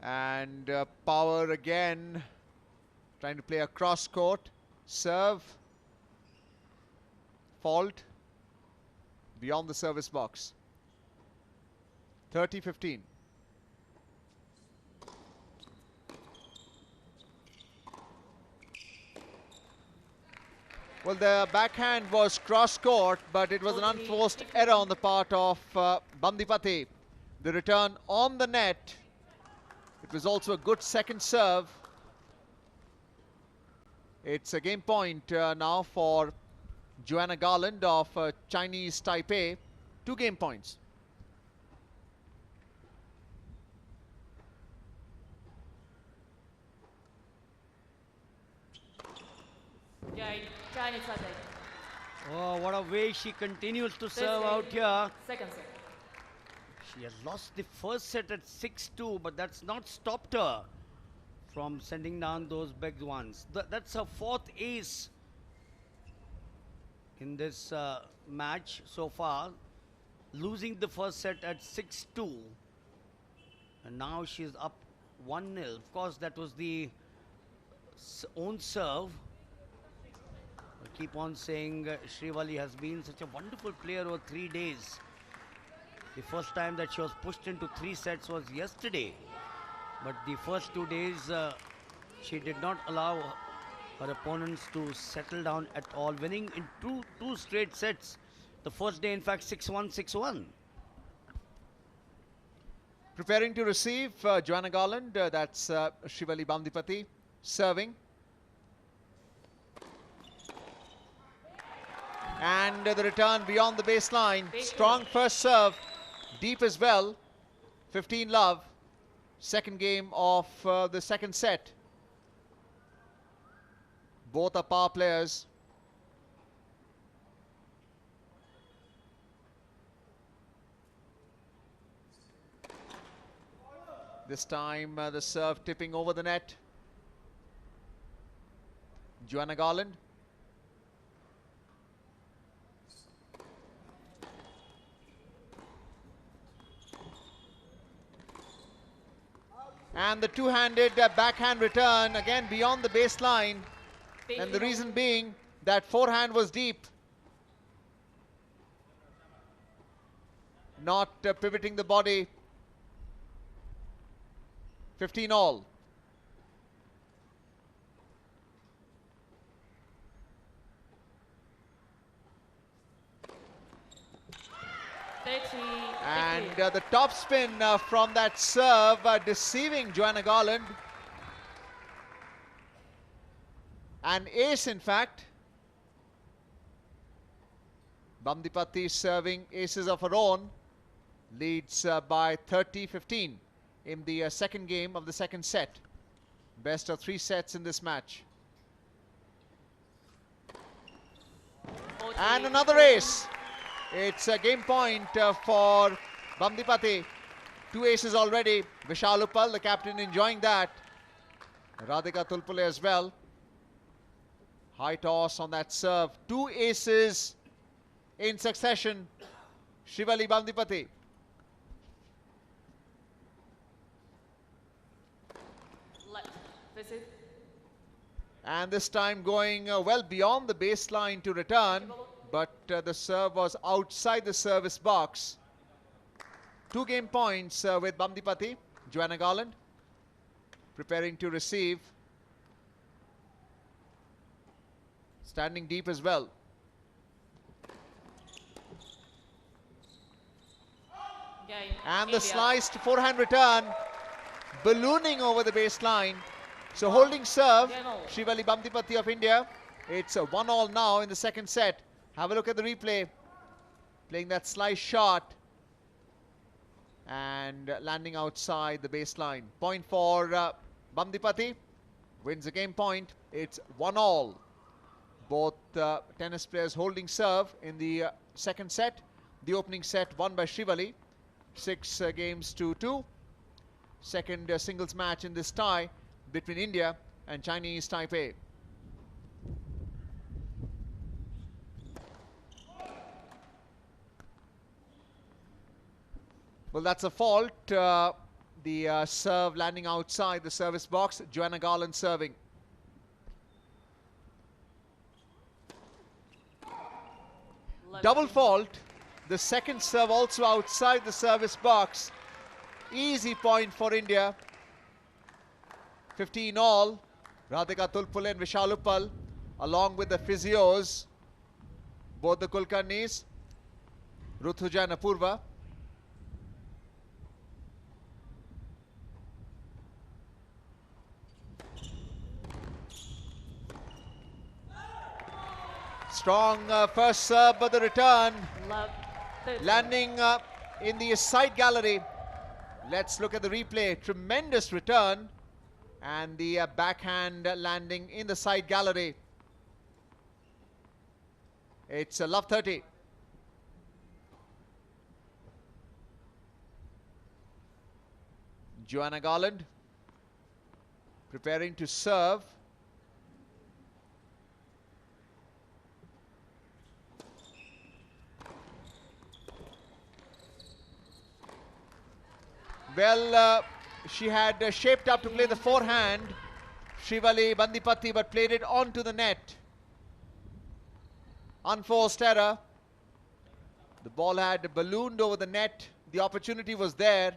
And power again. Trying to play a cross court. Serve. Fault. Beyond the service box. 30-15. Well, the backhand was cross-court, but it was an unforced error on the part of Bandipati. The return on the net. It was also a good second serve. It's a game point now for Joanna Garland of Chinese Taipei. 2 game points. Chinese Taipei. Oh, what a way she continues to serve out here. Second set. She has lost the first set at 6-2, but that's not stopped her from sending down those big ones. That's her 4th ace in this match so far, losing the first set at 6-2, and now she's up 1-0. Of course, that was the own serve. I keep on saying Shivali has been such a wonderful player over 3 days. The first time that she was pushed into 3 sets was yesterday, but the first 2 days she did not allow her opponents to settle down at all, winning in two straight sets. The first day, in fact, 6-1, 6-1. Preparing to receive Joanna Garland, that's Shivali Bandipati serving. And the return beyond the baseline. Strong first serve, deep as well. 15 love. Second game of the second set. Both are power players. This time the serve tipping over the net. Joanna Garland. And the two-handed backhand return again beyond the baseline. And the reason being that forehand was deep. Not pivoting the body. 15 all. And the top spin from that serve deceiving Joanna Garland. An ace, in fact. Bamdipati serving aces of her own. Leads by 30-15 in the second game of the second set. Best of 3 sets in this match. And another ace. It's a game point for Bamdipati. 2 aces already. Vishal Uppal, the captain, enjoying that. Radhika Tulpule as well. High toss on that serve. 2 aces in succession. Shivali Bamdipati. And this time going well beyond the baseline to return. But the serve was outside the service box. 2 game points with Bamdipati. Joanna Garland preparing to receive. Standing deep as well. And the sliced forehand return. Ballooning over the baseline. So holding serve, Shivali Bamdipati of India. It's a 1-all now in the second set. Have a look at the replay. Playing that slice shot. And landing outside the baseline. Point for Bamdipati. Wins the game point. It's 1-all. Both tennis players holding serve in the second set. The opening set won by Shivali. 6 games to 2. Second singles match in this tie between India and Chinese Taipei. Well, that's a fault. The serve landing outside the service box. Joanna Garland serving. Double fault. The second serve also outside the service box. Easy point for India. 15 all. Radhika Tulpule and Vishal Uppal, along with the physios, both the Kulkarnis, Ruthuja and Apurva. Strong first serve, but the return landing in the side gallery. Let's look at the replay. Tremendous return. And the backhand landing in the side gallery. It's a love 30. Joanna Garland preparing to serve. Well, she had shaped up to play the forehand, Shivali Bamdipati, but played it onto the net. Unforced error. The ball had ballooned over the net. The opportunity was there,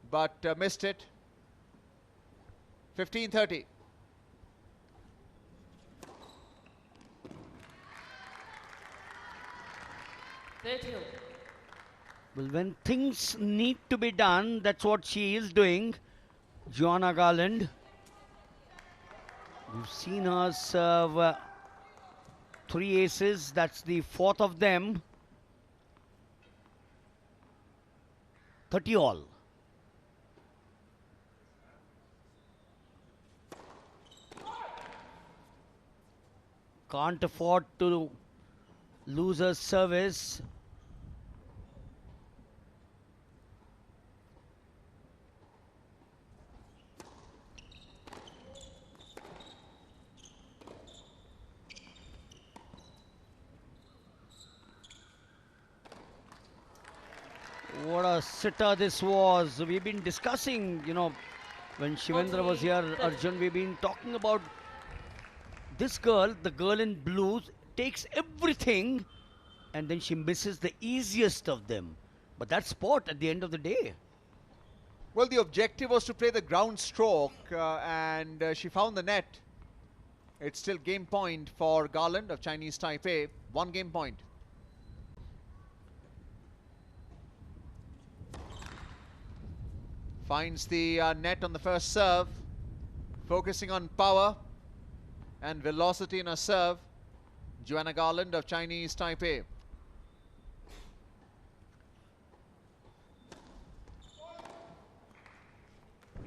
but missed it. 15-30. Well, when things need to be done, that's what she is doing. Joanna Garland. We've seen her serve 3 aces, that's the 4th of them. 30 all. Can't afford to lose her service. What a sitter this was. We've been discussing, you know, when Shivendra was here, Arjun, we've been talking about this girl, the girl in blue, takes everything and then she misses the easiest of them. But that's sport at the end of the day. Well, the objective was to play the ground stroke and she found the net. It's still game point for Garland of Chinese Taipei. 1 game point. Finds the net on the first serve. Focusing on power and velocity in her serve. Joanna Garland of Chinese Taipei.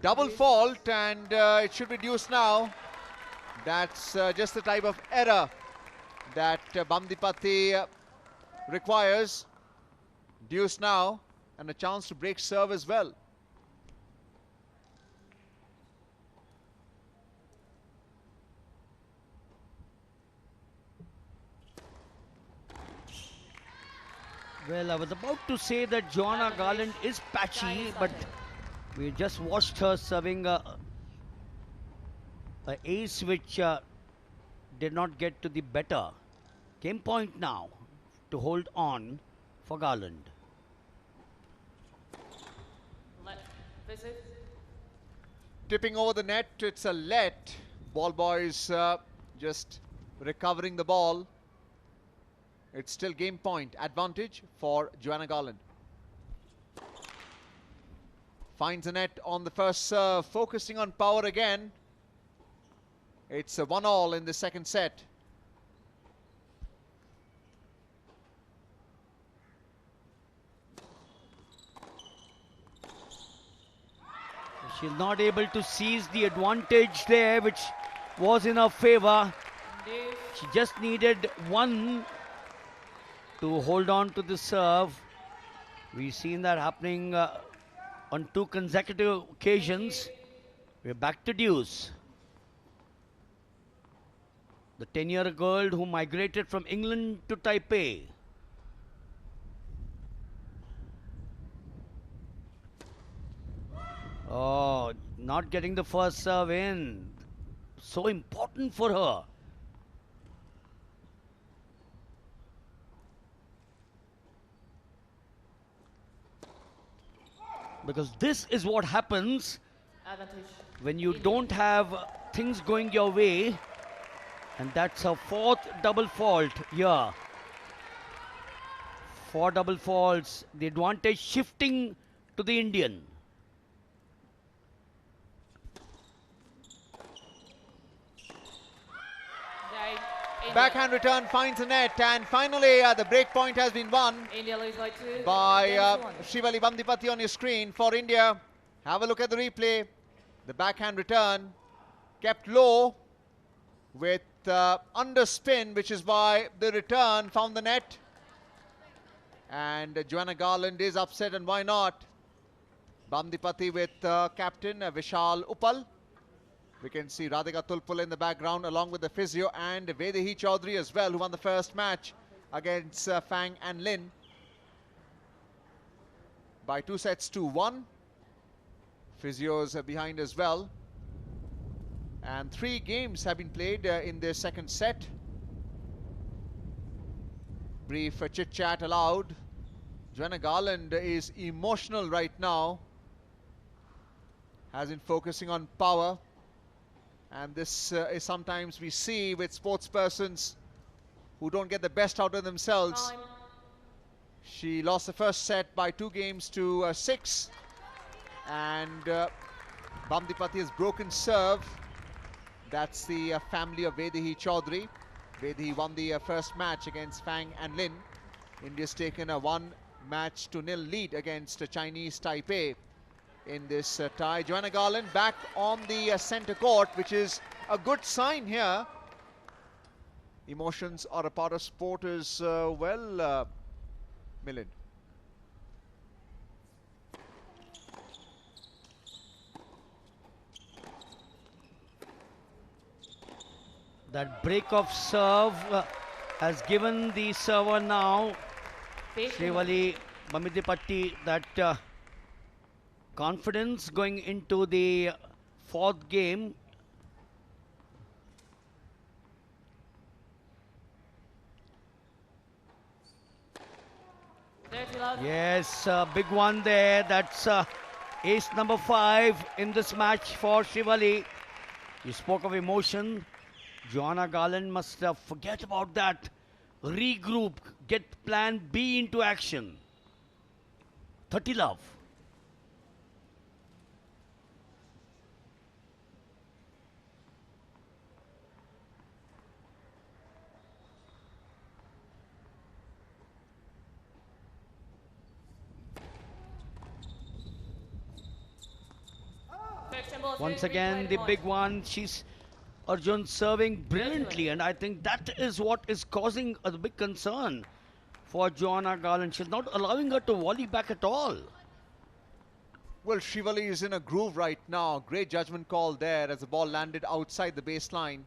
Double fault and it should be deuce now. That's just the type of error that Bamdipati requires. Deuce now and a chance to break serve as well. Well, I was about to say that Joanna Garland is patchy, but we just watched her serving a ace which did not get to the better. Game point now to hold on for Garland. Tipping over the net, it's a let. Ball boys just recovering the ball. It's still game point advantage for Joanna Garland. Finds a net on the first serve, focusing on power again. It's a 1-all in the second set. She's not able to seize the advantage there, which was in her favor. She just needed 1 to hold on to the serve. We've seen that happening on 2 consecutive occasions. We're back to deuce. The 10-year girl who migrated from England to Taipei. Oh, not getting the first serve in. So important for her. Because this is what happens when you don't have things going your way. And that's her 4th double fault here. 4 double faults. The advantage shifting to the Indian. Backhand return finds a net, and finally the break point has been won by Srivali Bamdipati on your screen for India. Have a look at the replay. The backhand return kept low with underspin, which is why the return found the net. And Joanna Garland is upset, and why not? Bamdipati with captain Vishal Uppal. We can see Radhika Tulpul in the background along with the physio and Vedehi Chaudhary as well, who won the first match against Fang and Lin by 2 sets to 1. Physios behind as well. And 3 games have been played in their second set. Brief chit-chat allowed. Joanna Garland is emotional right now. Has been focusing on power. And this is sometimes we see with sports persons who don't get the best out of themselves. She lost the first set by 2 games to 6. And Bamdipati has broken serve. That's the family of Vedehi Chaudhary. Vedhi won the first match against Fang and Lin. India's taken a 1-0 lead against Chinese Taipei in this tie. Joanna Garland back on the centre court, which is a good sign here. Emotions are a part of sport as well, Milind. That break of serve has given the server now, Srivali Bamidipatti, that confidence going into the fourth game. Yes, big one there. That's ace number 5 in this match for Srivali. You spoke of emotion. Joanna Garland must forget about that. Regroup, get plan B into action. 30 love. Once again, the big one. She's Arjun serving brilliantly, and I think that is what is causing a big concern for Joanna Garland. She's not allowing her to volley back at all. Well, Srivali is in a groove right now. Great judgment call there as the ball landed outside the baseline.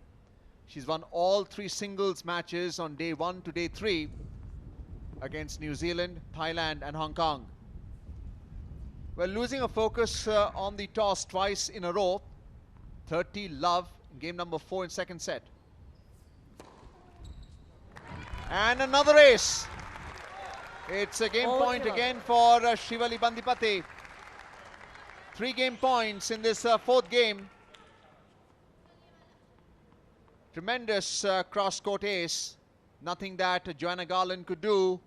She's won all 3 singles matches on day 1 to day 3 against New Zealand, Thailand and Hong Kong. Well, losing a focus on the toss twice in a row. 30 love in game number 4 in second set. And another ace. It's a game point again for Srivali Bandipati. 3 game points in this 4th game. Tremendous cross-court ace. Nothing that Joanna Garland could do.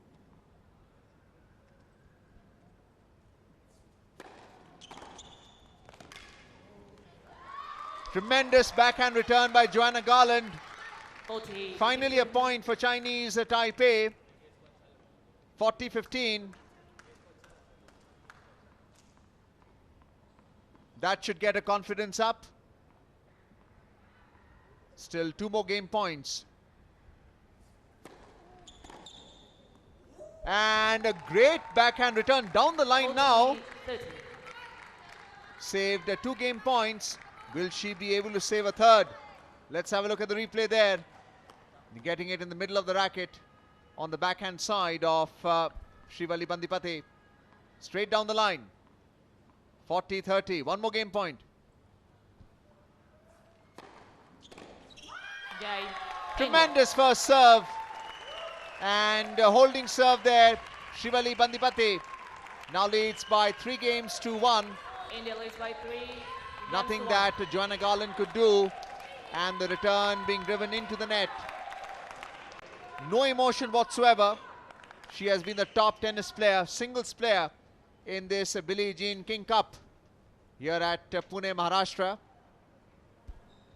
Tremendous backhand return by Joanna Garland. Finally a point for Chinese Taipei. 40-15. That should get her confidence up. Still 2 more game points. And a great backhand return down the line now. Saved 2 game points. Will she be able to save a 3rd? Let's have a look at the replay there. Getting it in the middle of the racket on the backhand side of Srivali Bandipati. Straight down the line. 40-30. 1 more game point. Tremendous first serve. And holding serve there. Srivali Bandipati now leads by 3 games to 1. India leads by 3. Nothing that Joanna Garland could do, and the return being driven into the net. No emotion whatsoever. She has been the top tennis player, singles player in this Billie Jean King Cup here at Pune, Maharashtra.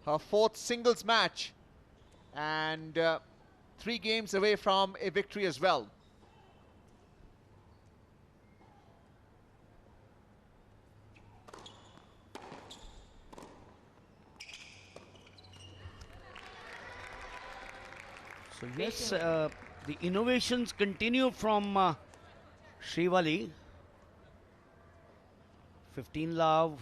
Her 4th singles match and 3 games away from a victory as well. So yes, the innovations continue from Srivali. 15 love.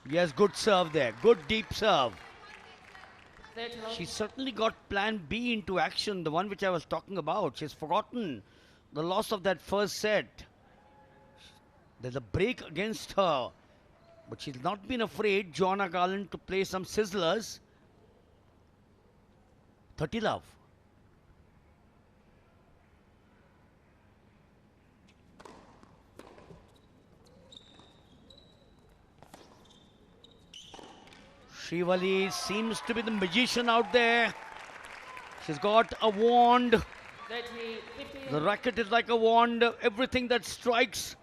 Yes, good serve there. Good deep serve. She certainly got plan B into action, the one which I was talking about. She's forgotten the loss of that first set. There's a break against her, but she's not been afraid, Joanna Garland, to play some sizzlers. 30 love. Srivali seems to be the magician out there. She's got a wand. 30, 15. The racket is like a wand. Everything that strikes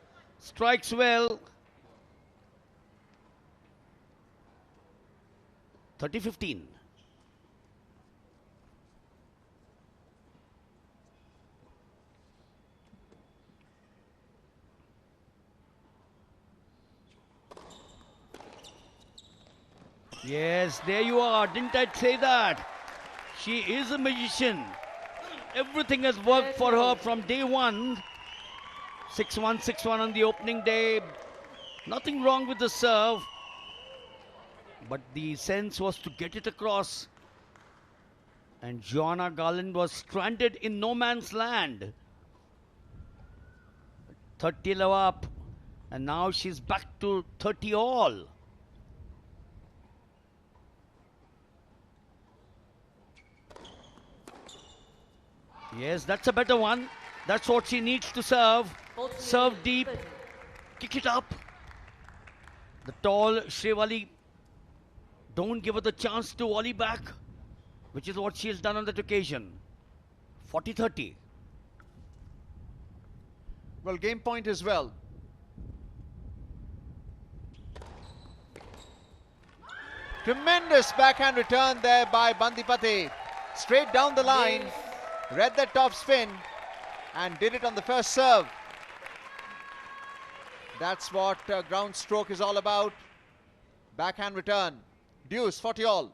well. 30-15. Yes, there you are. Didn't I say that? She is a magician. Everything has worked for her from day one. 6-1, 6-1 on the opening day. Nothing wrong with the serve. But the sense was to get it across. And Joanna Garland was stranded in no man's land. 30 love up. And now she's back to 30 all. Yes, that's a better one. That's what she needs to serve. Serve deep. Kick it up. The tall Srivali. Don't give her the chance to volley back, which is what she has done on that occasion. 40-30. Well, game point as well. Tremendous backhand return there by Bandipati. Straight down the line. Read that top spin and did it on the first serve. That's what ground stroke is all about. Backhand return. Deuce, 40 all.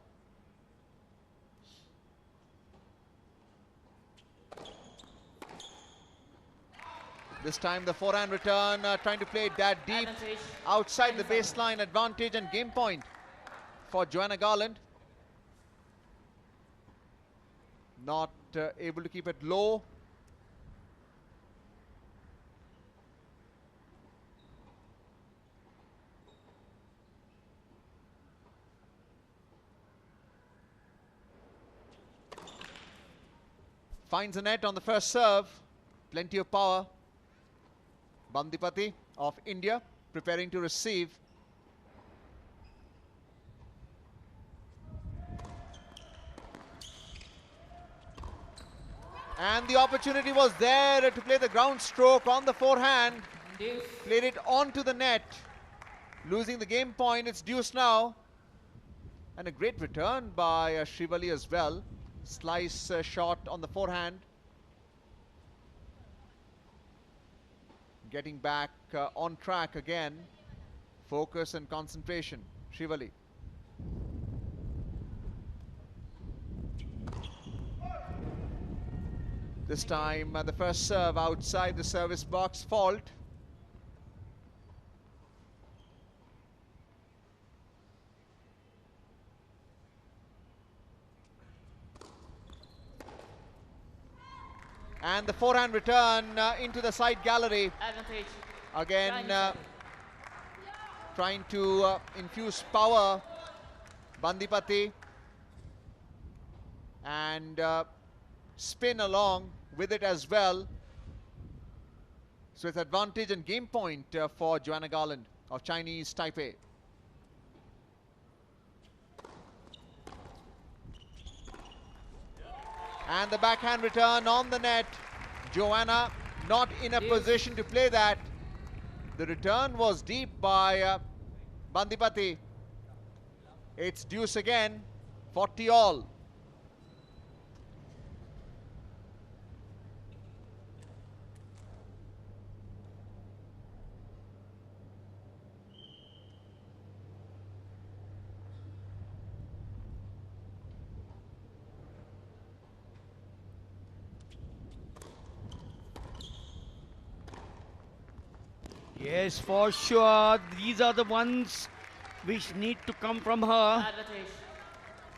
This time the forehand return, trying to play it that deep. Outside the baseline, advantage and game point for Joanna Garland. Not able to keep it low. Finds the net on the first serve. Plenty of power. Bandipati of India preparing to receive. And the opportunity was there to play the ground stroke on the forehand. Played it onto the net. Losing the game point. It's deuce now. And a great return by Srivali as well. Slice shot on the forehand. Getting back on track again. Focus and concentration. Srivali. This time the first serve outside the service box, fault. And the forehand return into the side gallery. Advantage. Again trying to infuse power. Bandipati. And spin along with it as well. So it's advantage and game point for Joanna Garland of Chinese Taipei. And the backhand return on the net. Joanna not in a position to play that. The return was deep by Bandipati. It's deuce again, 40 all. Yes, for sure. These are the ones which need to come from her. Advantage.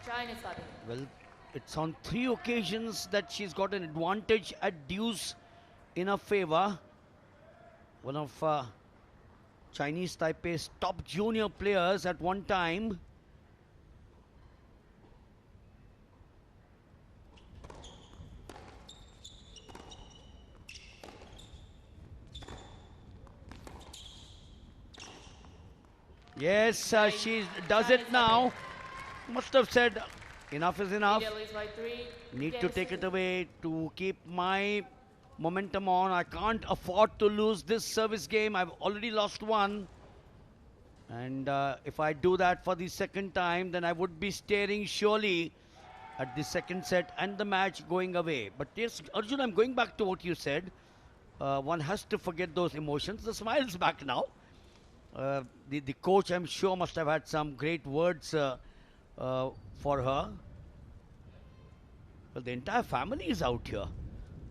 Chinese starting. Well, it's on 3 occasions that she's got an advantage at deuce in her favor. One of Chinese Taipei's top junior players at one time. Yes, she does it now. must have said enough is enough. India leads by 3. Need Game to take it 7. away to keep my momentum on. I can't afford to lose this service game. I've already lost one. And if I do that for the second time, then I would be staring surely at the second set and the match going away. But yes, Arjun, I'm going back to what you said. One has to forget those emotions. The smile's back now. The coach, I'm sure, must have had some great words for her. Well, the entire family is out here.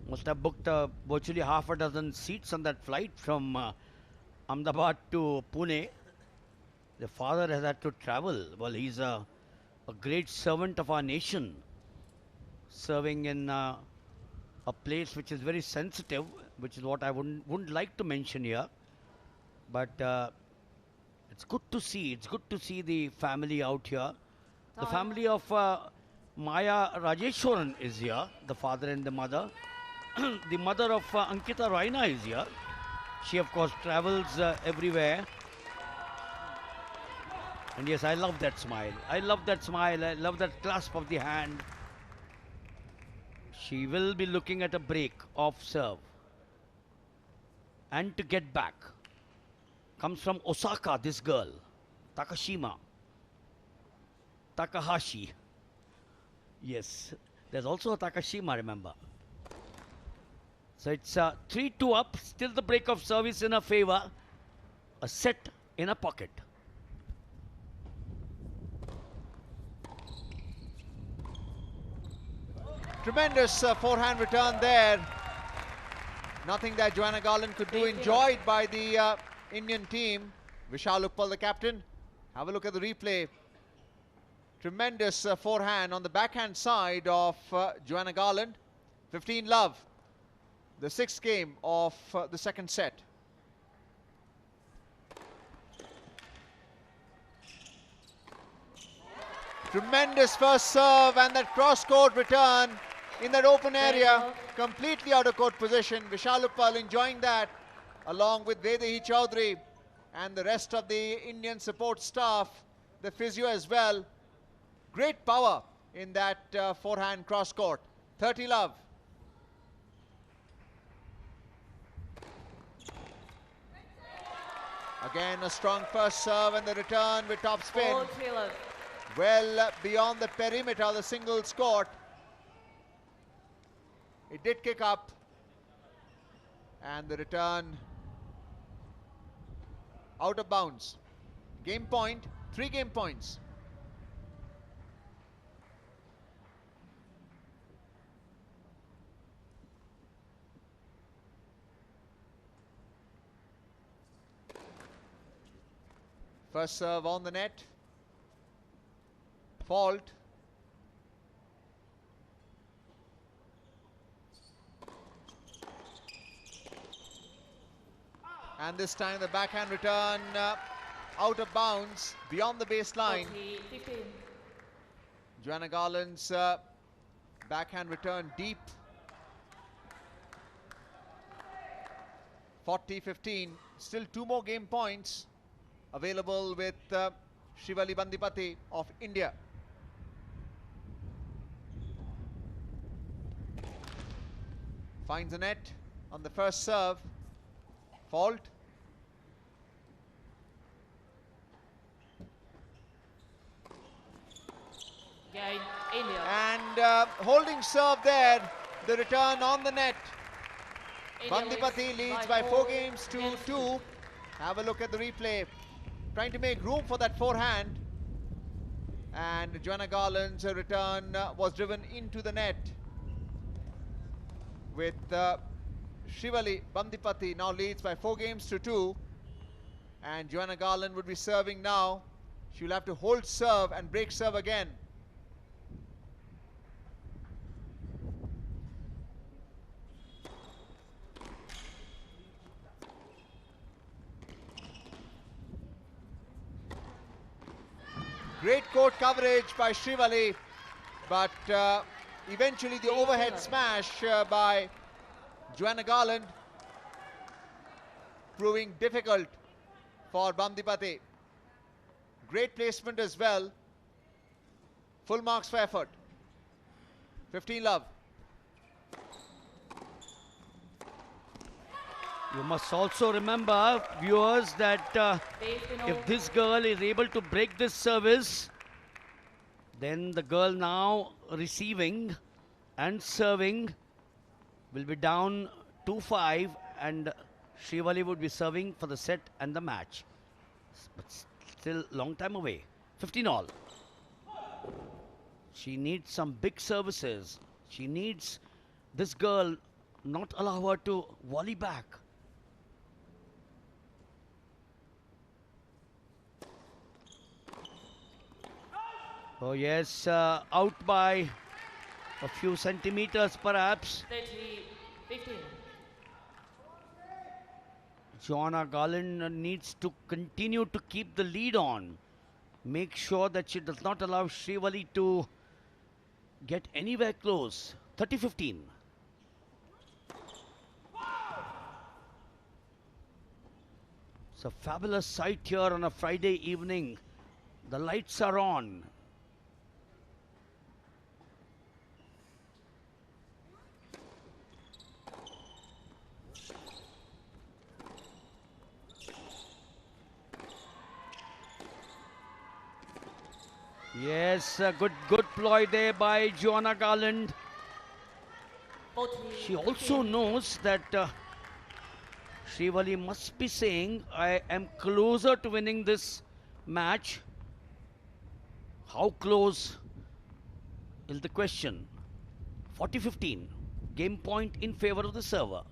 Must have booked virtually half a dozen seats on that flight from Ahmedabad to Pune. The father has had to travel. Well, he's a great servant of our nation, serving in a place which is very sensitive, which is what I wouldn't like to mention here. But it's good to see. It's good to see the family out here. The family of Maya Rajeshwaran is here, the father and the mother. The mother of Ankita Raina is here. She, of course, travels everywhere. And yes, I love that smile. I love that smile. I love that clasp of the hand. She will be looking at a break of serve. And to get back. Comes from Osaka, this girl. Takashima. Takahashi. Yes, there's also a Takashima, remember. So it's 3-2 up. Still the break of service in her favor. A set in a pocket. Tremendous forehand return there. Nothing that Joanna Garland could do. Enjoyed by the Indian team. Vishal Uppal, the captain. Have a look at the replay. Tremendous forehand on the backhand side of Joanna Garland. 15 love. The sixth game of the second set. Tremendous first serve and that cross-court return in that open area. Completely out of court position. Vishal Uppal enjoying that along with Vedehi Chaudhary and the rest of the Indian support staff. The physio as well. Great power in that forehand cross-court. 30 love. Again, a strong first serve and the return with top spin. Well beyond the perimeter, the singles court. It did kick up. And the return out of bounds. Game point, 3 game points. First serve on the net. Fault. And this time the backhand return out of bounds, beyond the baseline. Joanna Garland's backhand return deep. 40-15. Still 2 more game points available with Shivali Bandipati of India. Finds the net on the first serve. Fault. Game, India. And holding serve there. The return on the net. India Bandipati leads by 4 games to 2. Have a look at the replay. Trying to make room for that forehand. And Joanna Garland's return was driven into the net. With Shivali Bandipati now leads by 4 games to 2. And Joanna Garland would be serving now. She'll have to hold serve and break serve again. Great court coverage by Shivali, but eventually the overhead smash by Joanna Garland proving difficult for Bandipati. Great placement as well. Full marks for effort. 15 love. You must also remember, viewers, that if this girl is able to break this service, then the girl now receiving and serving will be down 2-5, and Srivali would be serving for the set and the match. But still long time away. 15 all. She needs some big services. She needs this girl not allow her to volley back. Oh yes, out by a few centimeters perhaps. 30-15. Joanna Garland needs to continue to keep the lead on. Make sure that she does not allow Srivali to get anywhere close. 30-15. It's a fabulous sight here on a Friday evening. The lights are on. Yes, a good ploy there by Joanna Garland. She also knows that Srivali must be saying, I am closer to winning this match. How close is the question? 40-15. Game point in favor of the server.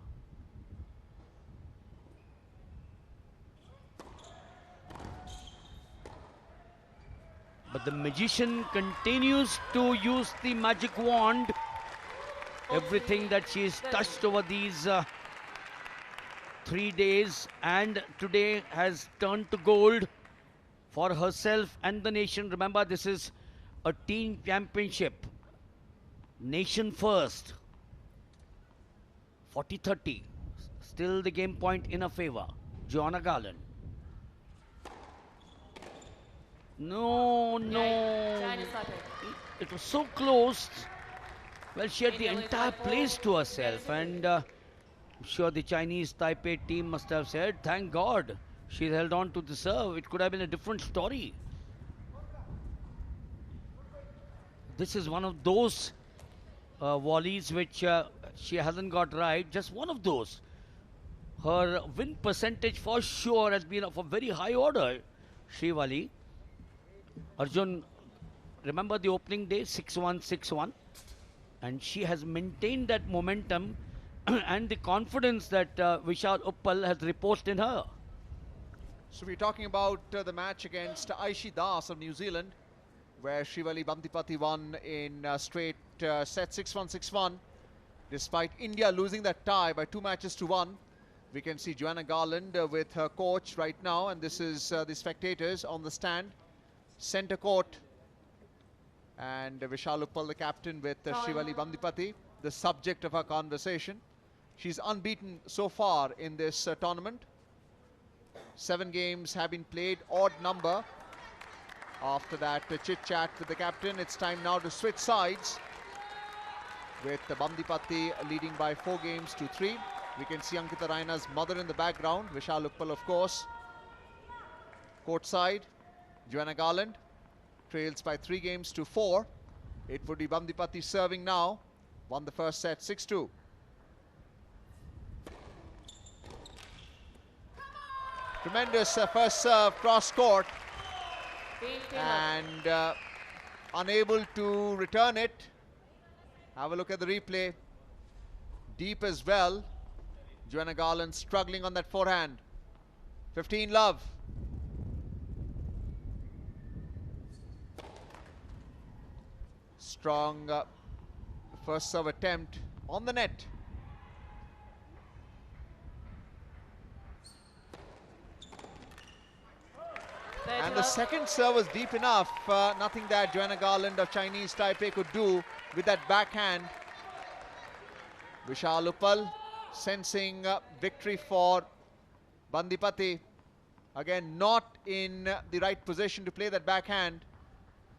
But the magician continues to use the magic wand. Everything that she has touched over these 3 days and today has turned to gold for herself and the nation. Remember, this is a team championship. Nation first. 40-30. Still the game point in her favor. Joanna Garland. No. It was so close. Well, she had the entire place to herself, and I'm sure the Chinese Taipei team must have said, thank God she held on to the serve. It could have been a different story. This is one of those volleys which she hasn't got right. Just one of those. Her win percentage for sure has been of a very high order, Srivali. Arjun, remember the opening day, 6-1, 6-1. And she has maintained that momentum and the confidence that Vishal Uppal has reposed in her. So we're talking about the match against Aishi Das of New Zealand, where Srivali Bandipati won in straight sets 6-1, 6-1. Despite India losing that tie by 2 matches to 1. We can see Joanna Garland with her coach right now, and this is the spectators on the stand. Centre court, and Vishal Uppal, the captain, with Srivali Bandipati, the subject of our conversation. She's unbeaten so far in this tournament. 7 games have been played, odd number. After that chit-chat with the captain, it's time now to switch sides, with Bandipati leading by 4 games to 3. We can see Ankita Raina's mother in the background, Vishal Uppal, of course. Court side, Joanna Garland trails by 3 games to 4. It would be Bandipati serving now. Won the first set 6-2. Tremendous first serve cross court, and unable to return it. Have a look at the replay. Deep as well. Joanna Garland struggling on that forehand. 15 love. Strong first serve attempt on the net. And the second serve was deep enough. Nothing that Joanna Garland of Chinese Taipei could do with that backhand. Vishal Uppal sensing victory for Bandipati. Again, not in the right position to play that backhand.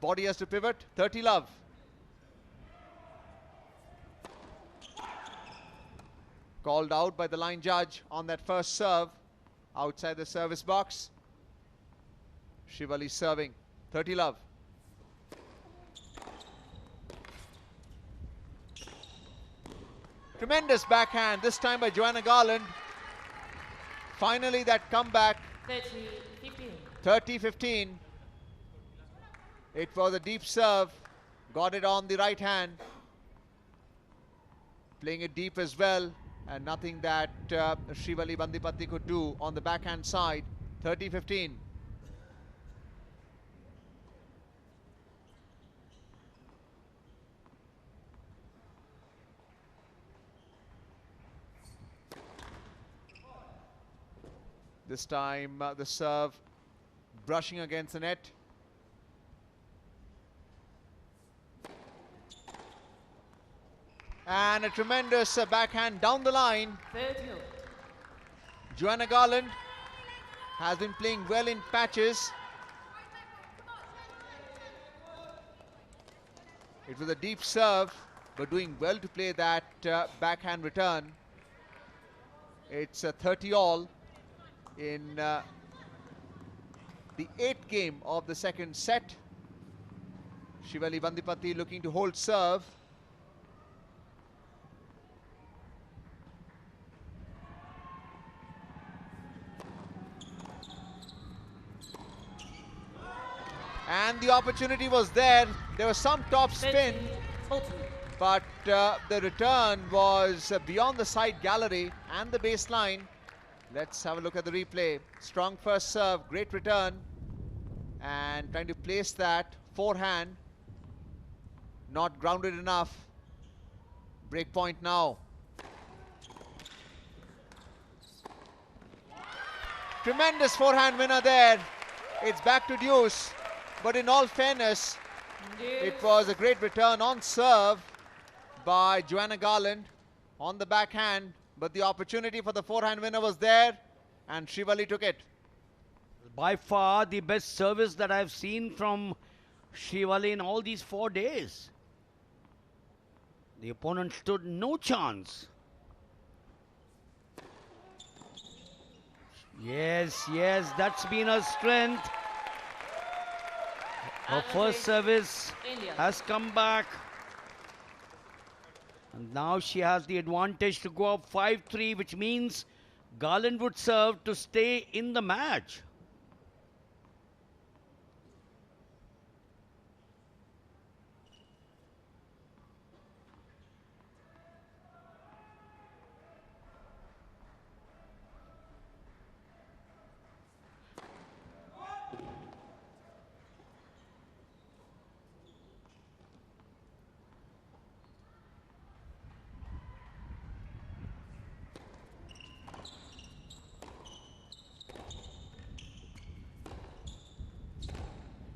Body has to pivot. 30 love. Called out by the line judge on that first serve. Outside the service box. Shivali serving. 30 love. Tremendous backhand, this time by Joanna Garland. Finally that comeback. 30-15. It was a deep serve. Got it on the right hand. Playing it deep as well. And nothing that Shivali Bandipati could do on the backhand side. 30-15. This time the serve brushing against the net. And a tremendous backhand down the line. Joanna Garland has been playing well in patches. It was a deep serve, but doing well to play that backhand return. It's a 30 all in the 8th game of the second set. Shivali Bandipati looking to hold serve. And the opportunity was there. There was some top spin, but the return was beyond the side gallery and the baseline. Let's have a look at the replay. Strong first serve, great return, and trying to place that forehand. Not grounded enough. Break point now. Tremendous forehand winner there. It's back to deuce. But in all fairness, it was a great return on serve by Joanna Garland on the backhand. But the opportunity for the forehand winner was there, and Shivali took it. By far the best service that I've seen from Shivali in all these 4 days. The opponent stood no chance. Yes, that's been her strength. Her first service has come back. And now she has the advantage to go up 5-3, which means Garland would serve to stay in the match.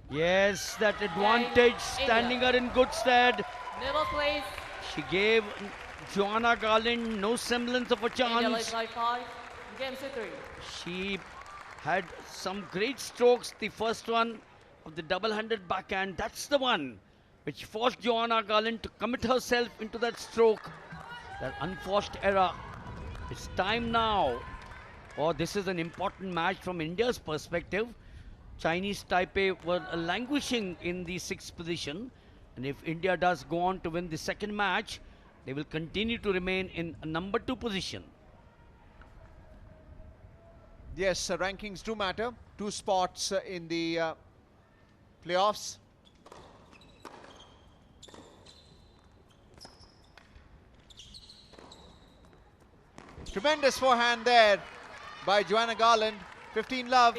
Yes, that advantage standing her in good stead. Middle place. She gave Joanna Garland no semblance of a India leads chance. by 5. Game set 3. She had some great strokes. The first one of the double-handed backhand, that's the one which forced Joanna Garland to commit herself into that stroke, that unforced error. It's time now. Oh, this is an important match from India's perspective. Chinese Taipei were languishing in the 6th position, and if India does go on to win the second match, they will continue to remain in a number 2 position. Yes, rankings do matter. 2 spots in the playoffs. Tremendous forehand there by Joanna Garland. 15 love.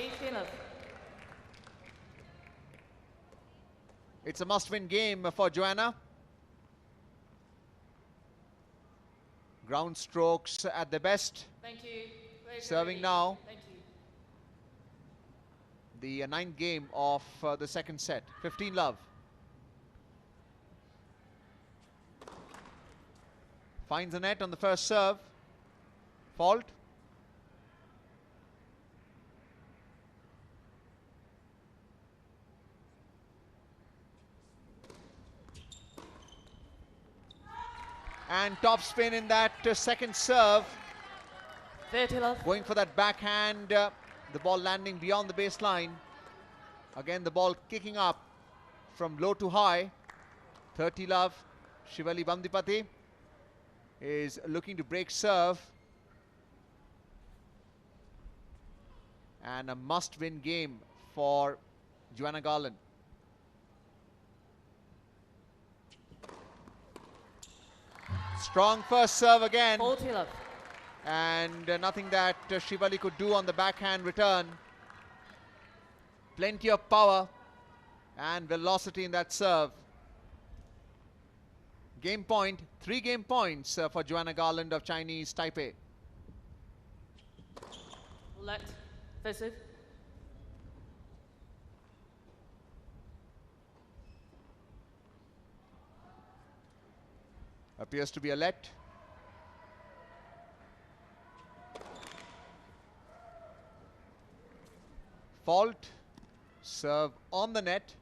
It's a must-win game for Joanna. Ground strokes at the best. Thank you. Serving now. Thank you. The 9th game of the second set. 15 love. Finds the net on the first serve. Fault. And top spin in that second serve. 30 love. Going for that backhand, the ball landing beyond the baseline. Again, the ball kicking up from low to high. 30 love. Shivali Bandipati is looking to break serve. And a must-win game for Joanna Garland. Strong first serve again. 40 love. And nothing that Shivali could do on the backhand return. Plenty of power and velocity in that serve. Game point, 3 game points for Joanna Garland of Chinese Taipei. Let. Offensive. Appears to be a let. Fault. Serve on the net.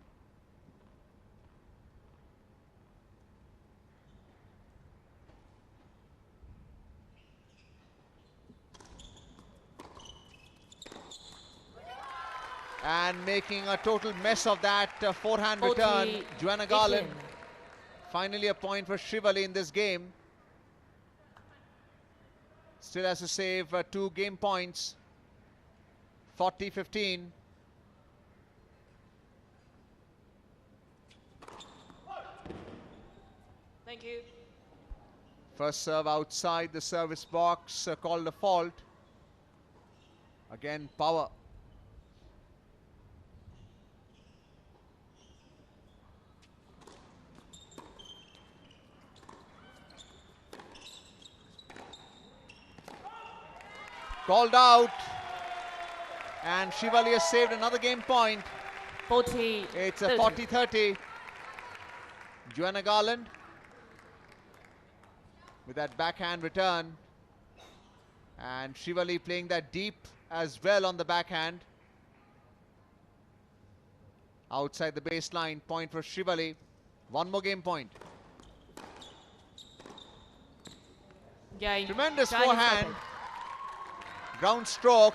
And making a total mess of that forehand return. Joanna Garland. Finally a point for Shivali in this game. Still has to save 2 game points. 40-15. Thank you. First serve outside the service box, called a fault. Again, power. Called out. And Shivali has saved another game point. 40. It's a 40-30. Joanna Garland with that backhand return. And Shivali playing that deep as well on the backhand. Outside the baseline, point for Shivali. 1 more game point. Game. Tremendous Chinese forehand. Taipei. Ground stroke.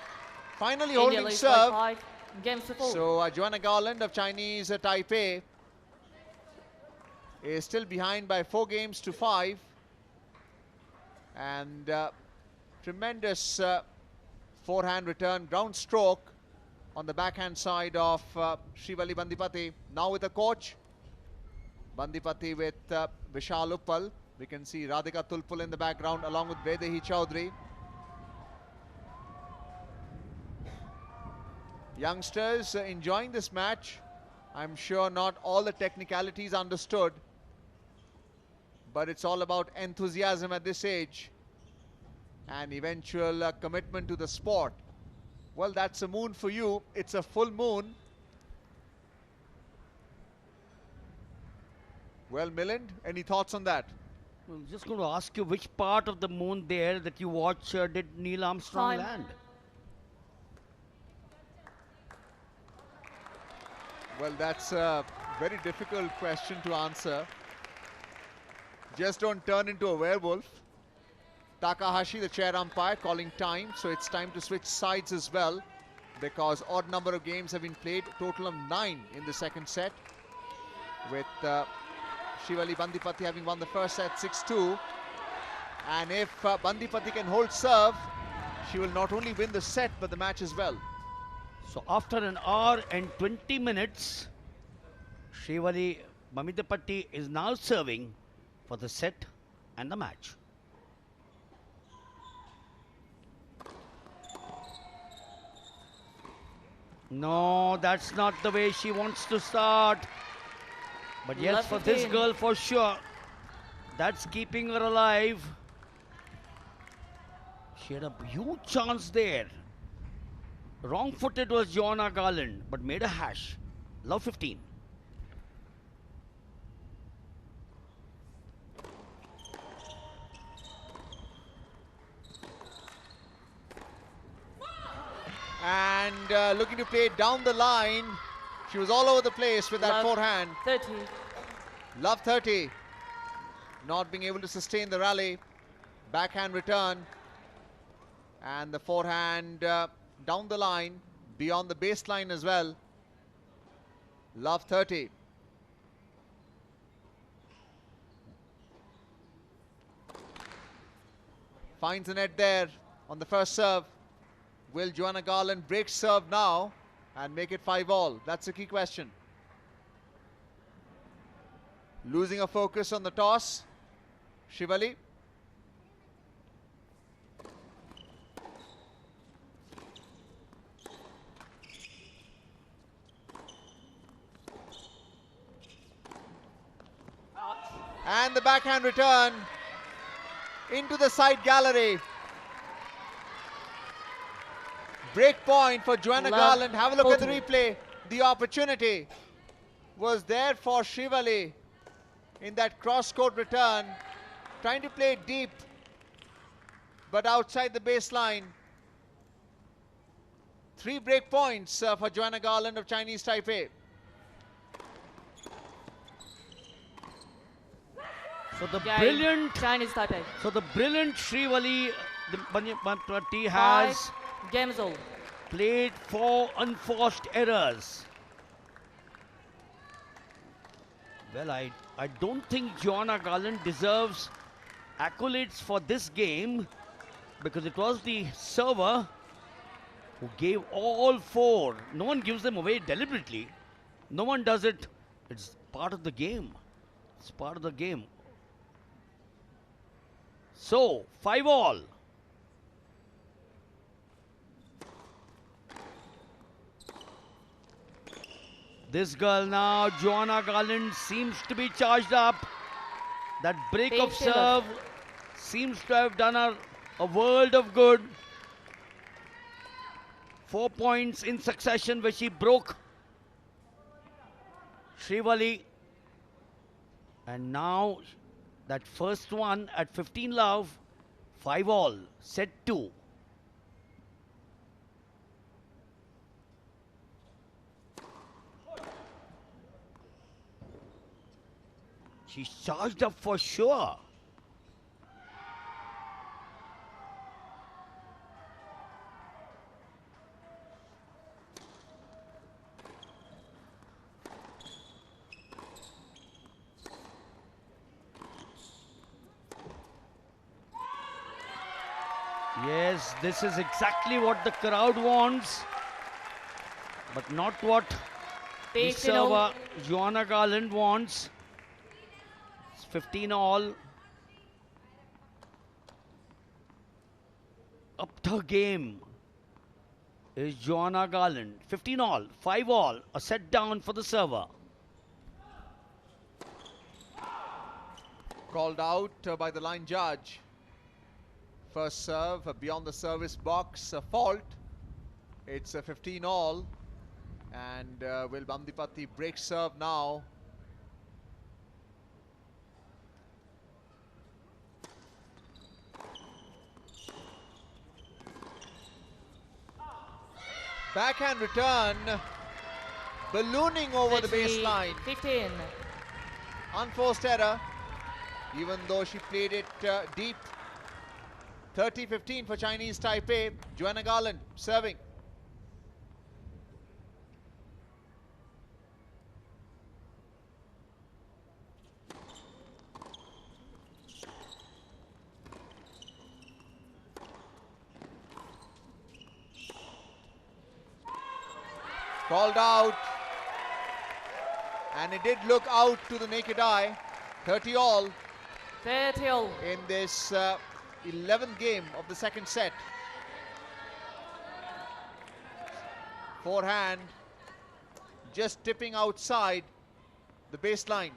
Finally India holding leads serve. by 5. Games to 4. So Joanna Garland of Chinese Taipei is still behind by 4 games to 5. And tremendous forehand return, ground stroke on the backhand side of Shivali Bandipati. Now with a coach. Bandipati with Vishal Uppal. We can see Radhika Tulpul in the background along with Vedehi Chaudhary. Youngsters enjoying this match. I'm sure not all the technicalities understood, but it's all about enthusiasm at this age and eventual commitment to the sport. Well, that's a moon for you. It's a full moon. Well, Milind, any thoughts on that? I'm just going to ask you which part of the moon there that you watch did Neil Armstrong Time. land? Well, that's a very difficult question to answer. Just don't turn into a werewolf. Takahashi, the chair umpire, calling time. So it's time to switch sides as well, because odd number of games have been played. Total of 9 in the second set, with Shivali Bandipati having won the first set 6-2. And if Bandipati can hold serve, she will not only win the set but the match as well. So after an hour and 20 minutes, Shivali Bandipati is now serving for the set and the match. No, that's not the way she wants to start. But yes, Left for this 15. girl, for sure, that's keeping her alive. She had a huge chance there. Wrong-footed was Joanna Garland, but made a hash. Love 15. And looking to play down the line. She was all over the place with that Love forehand. 30. Love 30. not being able to sustain the rally. Backhand return. And the forehand down the line, beyond the baseline as well. Love 30. Finds the net there on the first serve. Will Joanna Garland break serve now and make it 5-all? That's the key question. Losing a focus on the toss. Shivali. And the backhand return into the side gallery. Break point for Joanna Garland. Have a look at the replay. The opportunity was there for Shivali in that cross-court return. Trying to play it deep, but outside the baseline. 3 break points for Joanna Garland of Chinese Taipei. So the Game, brilliant, Chinese Taipei. so the brilliant Srivali Banipati 5 has games all. played 4 unforced errors. Well, I don't think Joanna Garland deserves accolades for this game, because it was the server who gave all 4. No one gives them away deliberately. No one does it. It's part of the game. It's part of the game. So, 5-all. This girl now, Joanna Garland, seems to be charged up. That break of serve seems to have done her a world of good. 4 points in succession where she broke Srivali. And now that first one at 15 love, 5-all, set 2. She's charged up for sure. Yes, this is exactly what the crowd wants, but not what the server Joanna Garland wants. 15-all. Up the game is Joanna Garland. 15-all, 5-all, a set down for the server. Called out by the line judge. First serve beyond the service box, a fault. It's a 15-all. And will Bandipati break serve now? Backhand return, ballooning over the baseline. 15. Unforced error, even though she played it deep. 30-15 for Chinese Taipei. Joanna Garland serving. Called out, and it did look out to the naked eye. 30-all 30-all. in this 11th game of the second set. Forehand just tipping outside the baseline.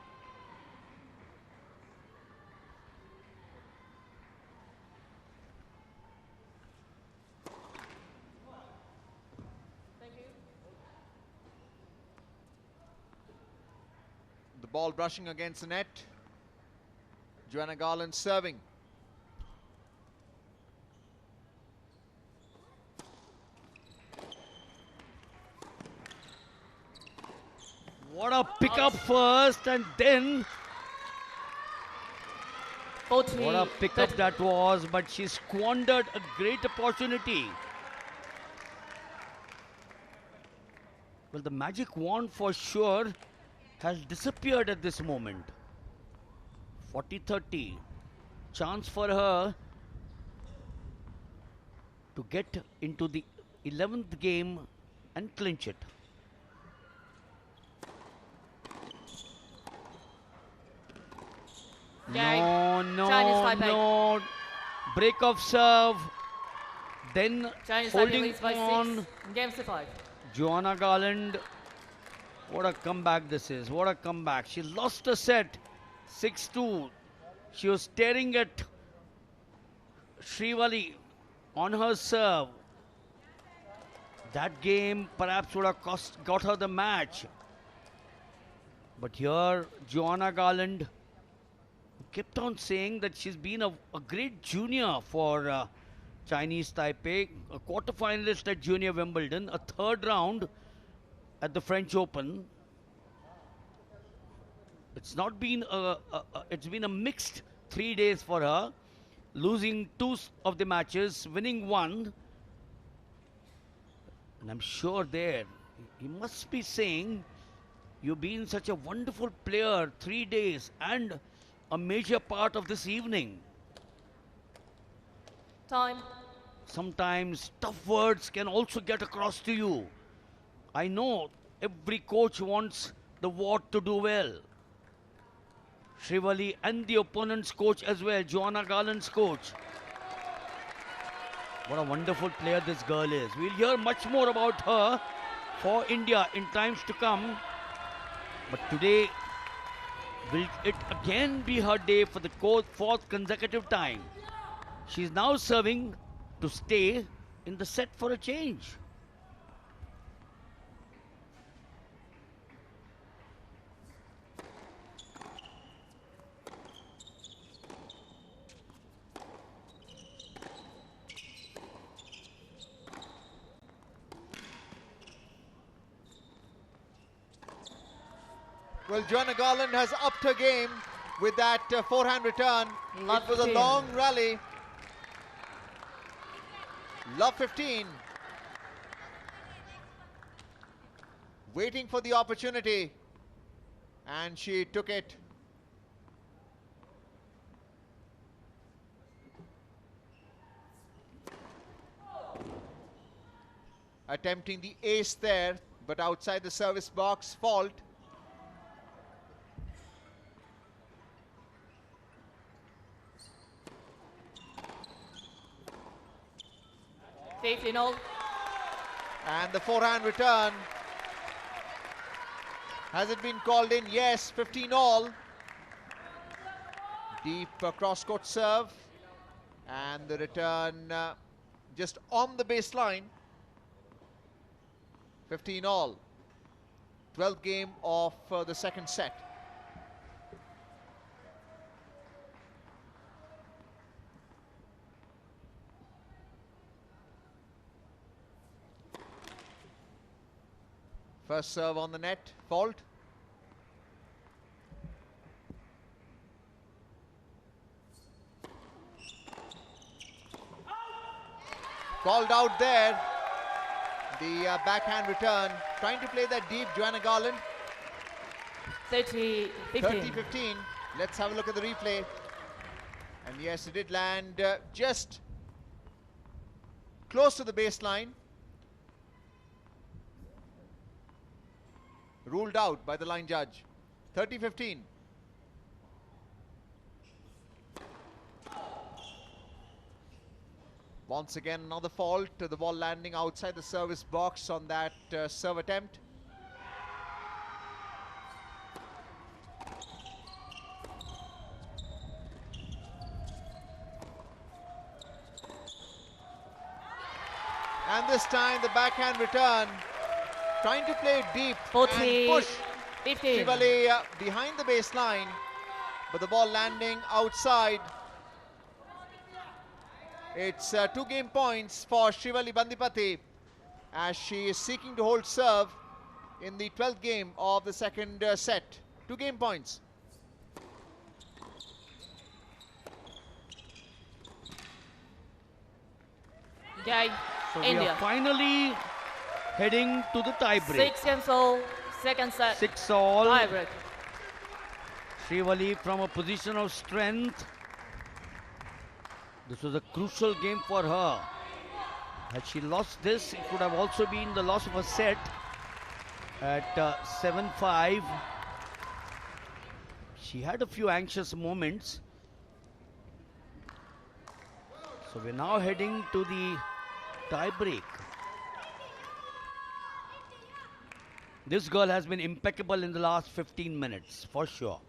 The ball brushing against the net. Joanna Garland serving. What a pick up first, and then 40. What a pickup 30. that was, but she squandered a great opportunity. Well, the magic wand for sure has disappeared at this moment. 40-30. Chance for her to get into the 11th game and clinch it. Game. No, Chinese no, Taipei. no. Break of serve. Then Chinese Taipei holding leads by 6. on. Games to 5. Joanna Garland. What a comeback this is. What a comeback. She lost a set. 6-2. She was staring at Srivali on her serve. That game perhaps would have got her the match. But here, Joanna Garland kept on saying that she's been a great junior for Chinese Taipei, a quarter-finalist at Junior Wimbledon, a third round at the French Open. It's not been it's been a mixed 3 days for her, losing 2 of the matches, winning 1. And I'm sure there, he must be saying, you've been such a wonderful player 3 days and a major part of this evening. Time. Sometimes tough words can also get across to you. I know every coach wants the ward to do well. Srivali and the opponent's coach as well, Joanna Garland's coach. What a wonderful player this girl is. We'll hear much more about her for India in times to come. But today, will it again be her day for the 4th consecutive time? She's now serving to stay in the set for a change. Well, Joanna Garland has upped her game with that forehand return. Love it was a 15. long rally. Love 15. Waiting for the opportunity. And she took it. Attempting the ace there, but outside the service box, fault. And the forehand return. Has it been called in? Yes, 15 all. Deep cross-court serve. And the return just on the baseline. 15 all. 12th game of the second set. First serve on the net, fault. Called out there. The backhand return. Trying to play that deep, Joanna Garland. 30-15. 30-15. Let's have a look at the replay. And yes, it did land just close to the baseline. Ruled out by the line judge. 30-15. Once again, another fault. The ball landing outside the service box on that serve attempt. And this time, the backhand return. Trying to play deep 40, and push 15. Srivali behind the baseline, but the ball landing outside. It's 2 game points for Srivali Bandipati as she is seeking to hold serve in the 12th game of the second set. 2 game points. Okay, So we India. are finally heading to the tie break. 6-all, second set. 6-all. Tie break. Srivali from a position of strength. This was a crucial game for her. Had she lost this, it would have also been the loss of a set at 7-5. She had a few anxious moments. So we're now heading to the tie break. This girl has been impeccable in the last 15 minutes, for sure.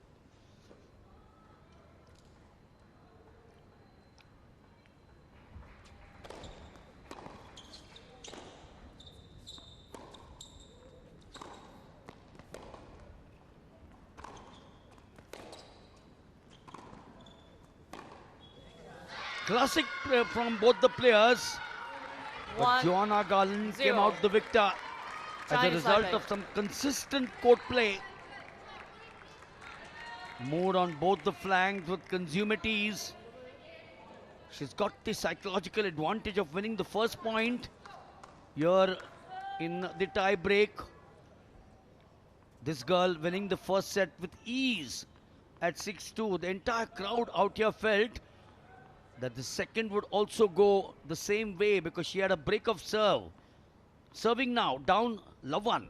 Classic from both the players. But Joanna Garland came out the victor as a result of some consistent court play. Moved on both the flanks with consummate ease. She's got the psychological advantage of winning the first point here in the tie break. This girl winning the first set with ease at 6-2. The entire crowd out here felt that the second would also go the same way because she had a break of serve. Serving now, down love one.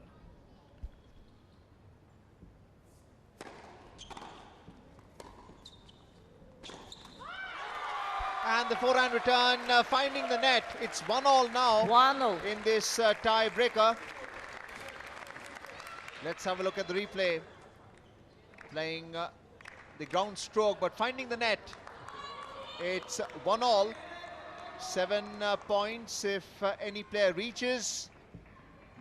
And the forehand return finding the net. It's 1-all now 1-all in this tie breaker. Let's have a look at the replay. Playing the ground stroke but finding the net. It's 1-all. 7 points if any player reaches.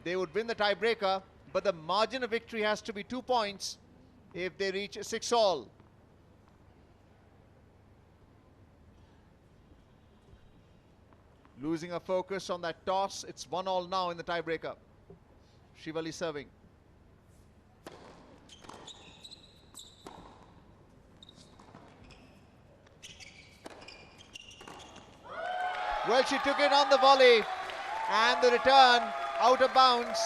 They would win the tiebreaker, but the margin of victory has to be 2 points if they reach 6-all. Losing a focus on that toss. It's 1-all now in the tiebreaker. Srivali serving. Well, she took it on the volley, and the return out of bounds.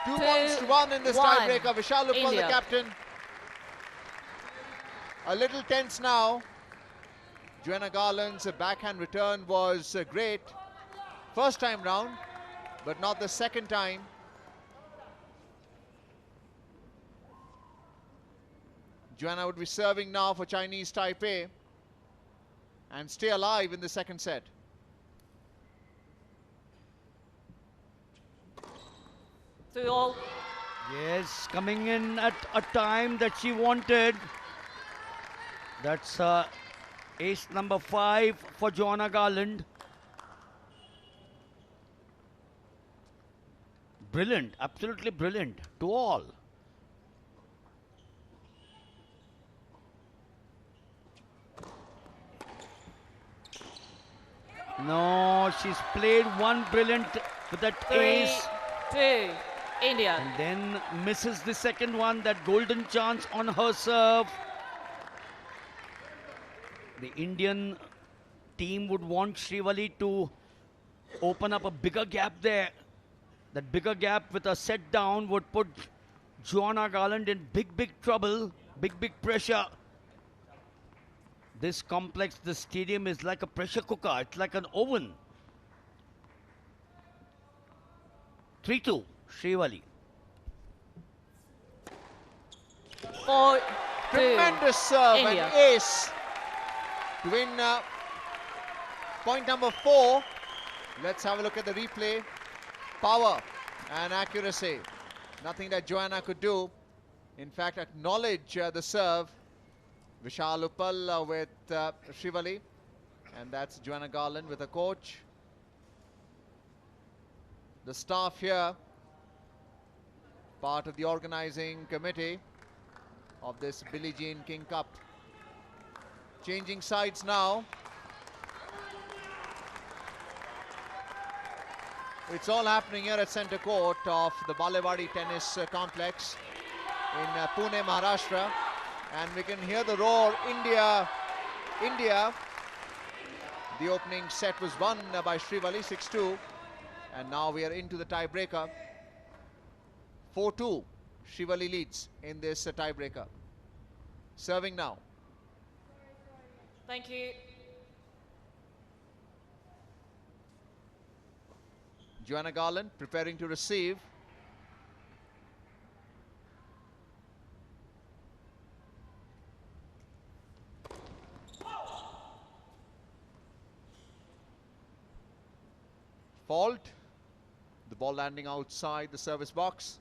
2 points to 1 in this tiebreaker. Vishal Uppal, the captain. A little tense now. Joanna Garland's backhand return was great. First time round, but not the second time. Joanna would be serving now for Chinese Taipei and stay alive in the second set. All. Yes, coming in at a time that she wanted. That's ace number 5 for Joanna Garland. Brilliant, absolutely brilliant to all. No, she's played one brilliant with that ace. 3-2, India. And then misses the second one, that golden chance on her serve. The Indian team would want Srivali to open up a bigger gap there. That bigger gap with a set down would put Joanna Garland in big trouble, big pressure. This complex, this stadium is like a pressure cooker. It's like an oven. 3-2, Srivali. 4-2, Tremendous serve India. and ace to win point number 4. Let's have a look at the replay. Power and accuracy. Nothing that Joanna could do. In fact, acknowledge the serve. Vishal Uppal with Srivali. And that's Joanna Garland with a coach. The staff here, part of the organizing committee of this Billie Jean King Cup. Changing sides now. It's all happening here at centre court of the Balewadi Tennis Complex in Pune, Maharashtra. And we can hear the roar, India, India. The opening set was won by Srivali 6-2, and now we are into the tiebreaker. 4-2, Srivali leads in this tiebreaker. Serving now. Thank you. Joanna Garland preparing to receive. Fault. The ball landing outside the service box.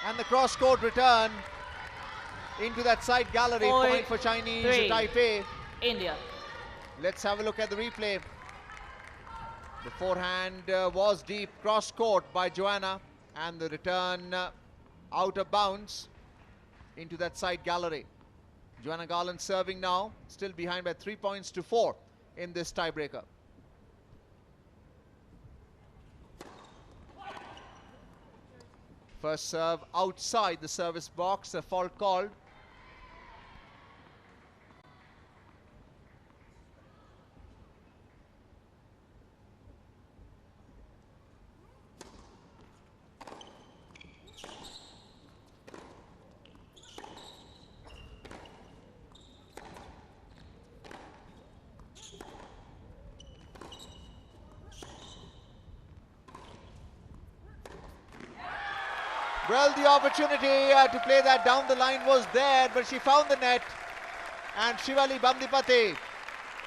And the cross-court return into that side gallery. Point for Chinese Taipei. India. Let's have a look at the replay. The forehand was deep, cross-court by Joanna, and the return out of bounds into that side gallery. Joanna Garland serving now, still behind by 3 points to 4 in this tiebreaker. First serve outside the service box, a fault called. Well, the opportunity to play that down the line was there, but she found the net. And Srivali Bandipati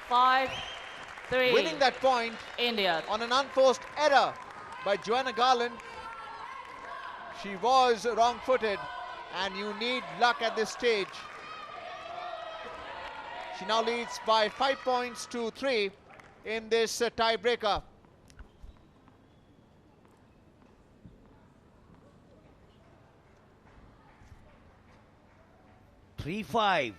5-3. winning that point India. on an unforced error by Joanna Garland. She was wrong-footed, and you need luck at this stage. She now leads by 5 points to 3 in this tiebreaker. Three 5.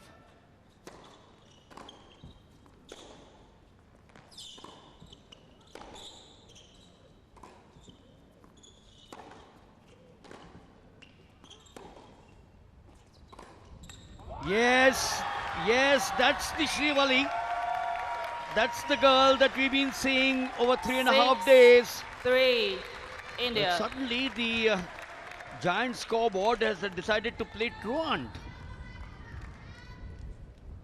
Yes, that's the Srivali. That's the girl that we've been seeing over 3.5 days. 3 India. But suddenly the giant scoreboard has decided to play truant.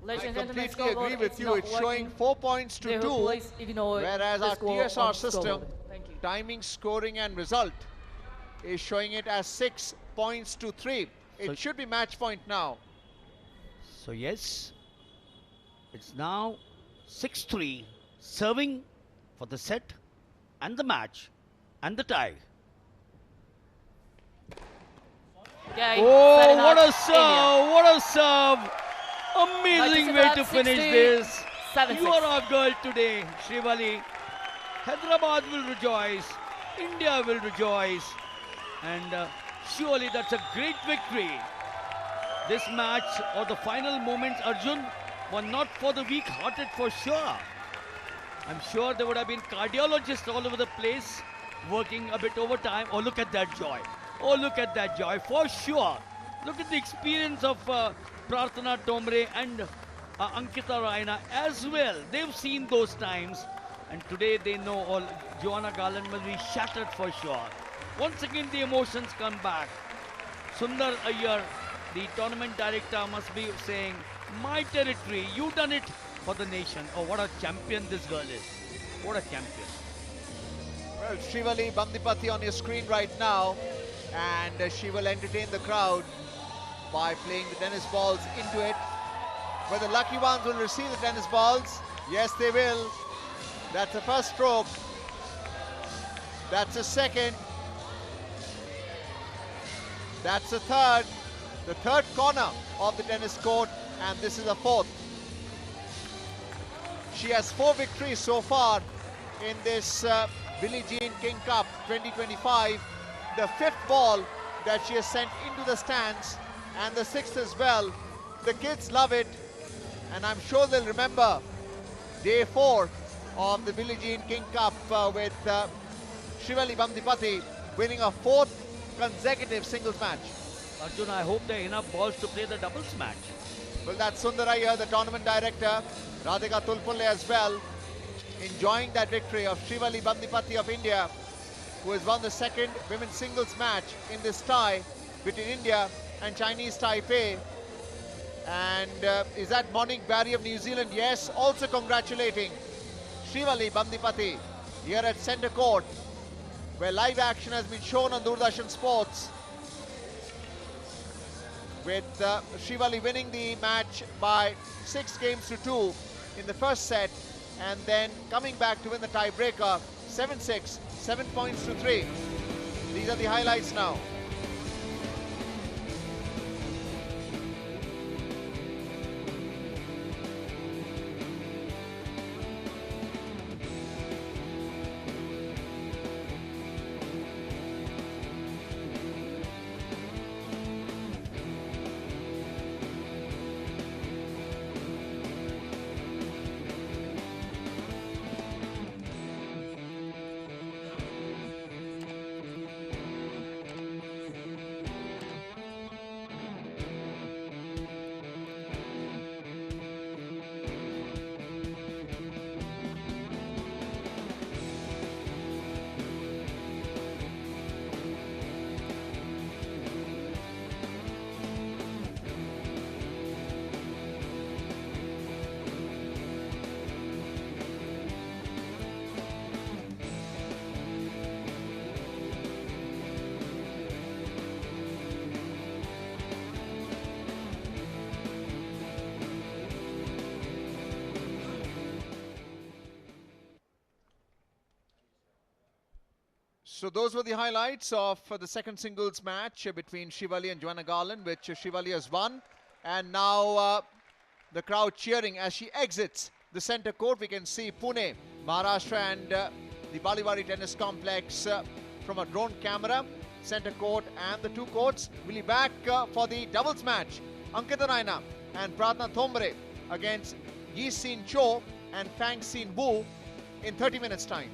Ladies I and gentlemen, completely agree scoreboard with is you. not It's working. showing 4 points to Therefore, 2, please ignore whereas the our score TSR on system, scoreboard. Thank you. timing, scoring and result, is showing it as 6 points to 3. It So- should be match point now. So yes, it's now 6-3, serving for the set and the match and the tie. Okay, Oh, set it what up, a serve! What a serve! Amazing way to finish 62, this. 7-6. You are our girl today, Srivali. Hyderabad will rejoice. India will rejoice. And surely that's a great victory. This match or the final moments, Arjun, were not for the weak-hearted for sure. I'm sure there would have been cardiologists all over the place working a bit overtime. Oh, look at that joy. Oh, look at that joy, for sure. Look at the experience of Prarthana Tomre and Ankita Raina as well. They've seen those times. And today they know all. Joanna Garland must be shattered for sure. Once again, the emotions come back. Sundar Iyer, the tournament director, must be saying, my territory, you done it for the nation. Oh, what a champion this girl is. What a champion. Well, Srivali Bandipati on your screen right now, and she will entertain the crowd by playing the tennis balls into it. But the lucky ones will receive the tennis balls. Yes, they will. That's the first stroke. That's the second. That's the third. The third corner of the tennis court, and this is the fourth. She has 4 victories so far in this Billie Jean King Cup 2025. The 5th ball that she has sent into the stands, and the 6th as well. The kids love it, and I'm sure they'll remember day 4 of the Billie Jean King Cup with Srivali Bandipati winning a 4th consecutive singles match. Arjun, I hope there are enough balls to play the doubles match. Well, that's Sundaraya, the tournament director, Radhika Tulpulle as well, enjoying that victory of Srivali Bandipati of India, who has won the 2nd women's singles match in this tie between India and Chinese Taipei. And is that Monique Barry of New Zealand? Yes, also congratulating Srivali Bandipati here at Centre Court, where live action has been shown on Doordarshan Sports, with Srivali winning the match by 6 games to 2 in the first set, and then coming back to win the tiebreaker 7-6, 7 points to 3. These are the highlights now. So those were the highlights of the second singles match between Srivali and Joanna Garland, which Srivali has won. And now the crowd cheering as she exits the centre court. We can see Pune, Maharashtra, and the Baliwari Tennis Complex from a drone camera. Centre court and the 2 courts. We'll be back for the doubles match. Ankita Raina and Pradna Thombre against Yi Sin Cho and Fang Sin Wu in 30 minutes time.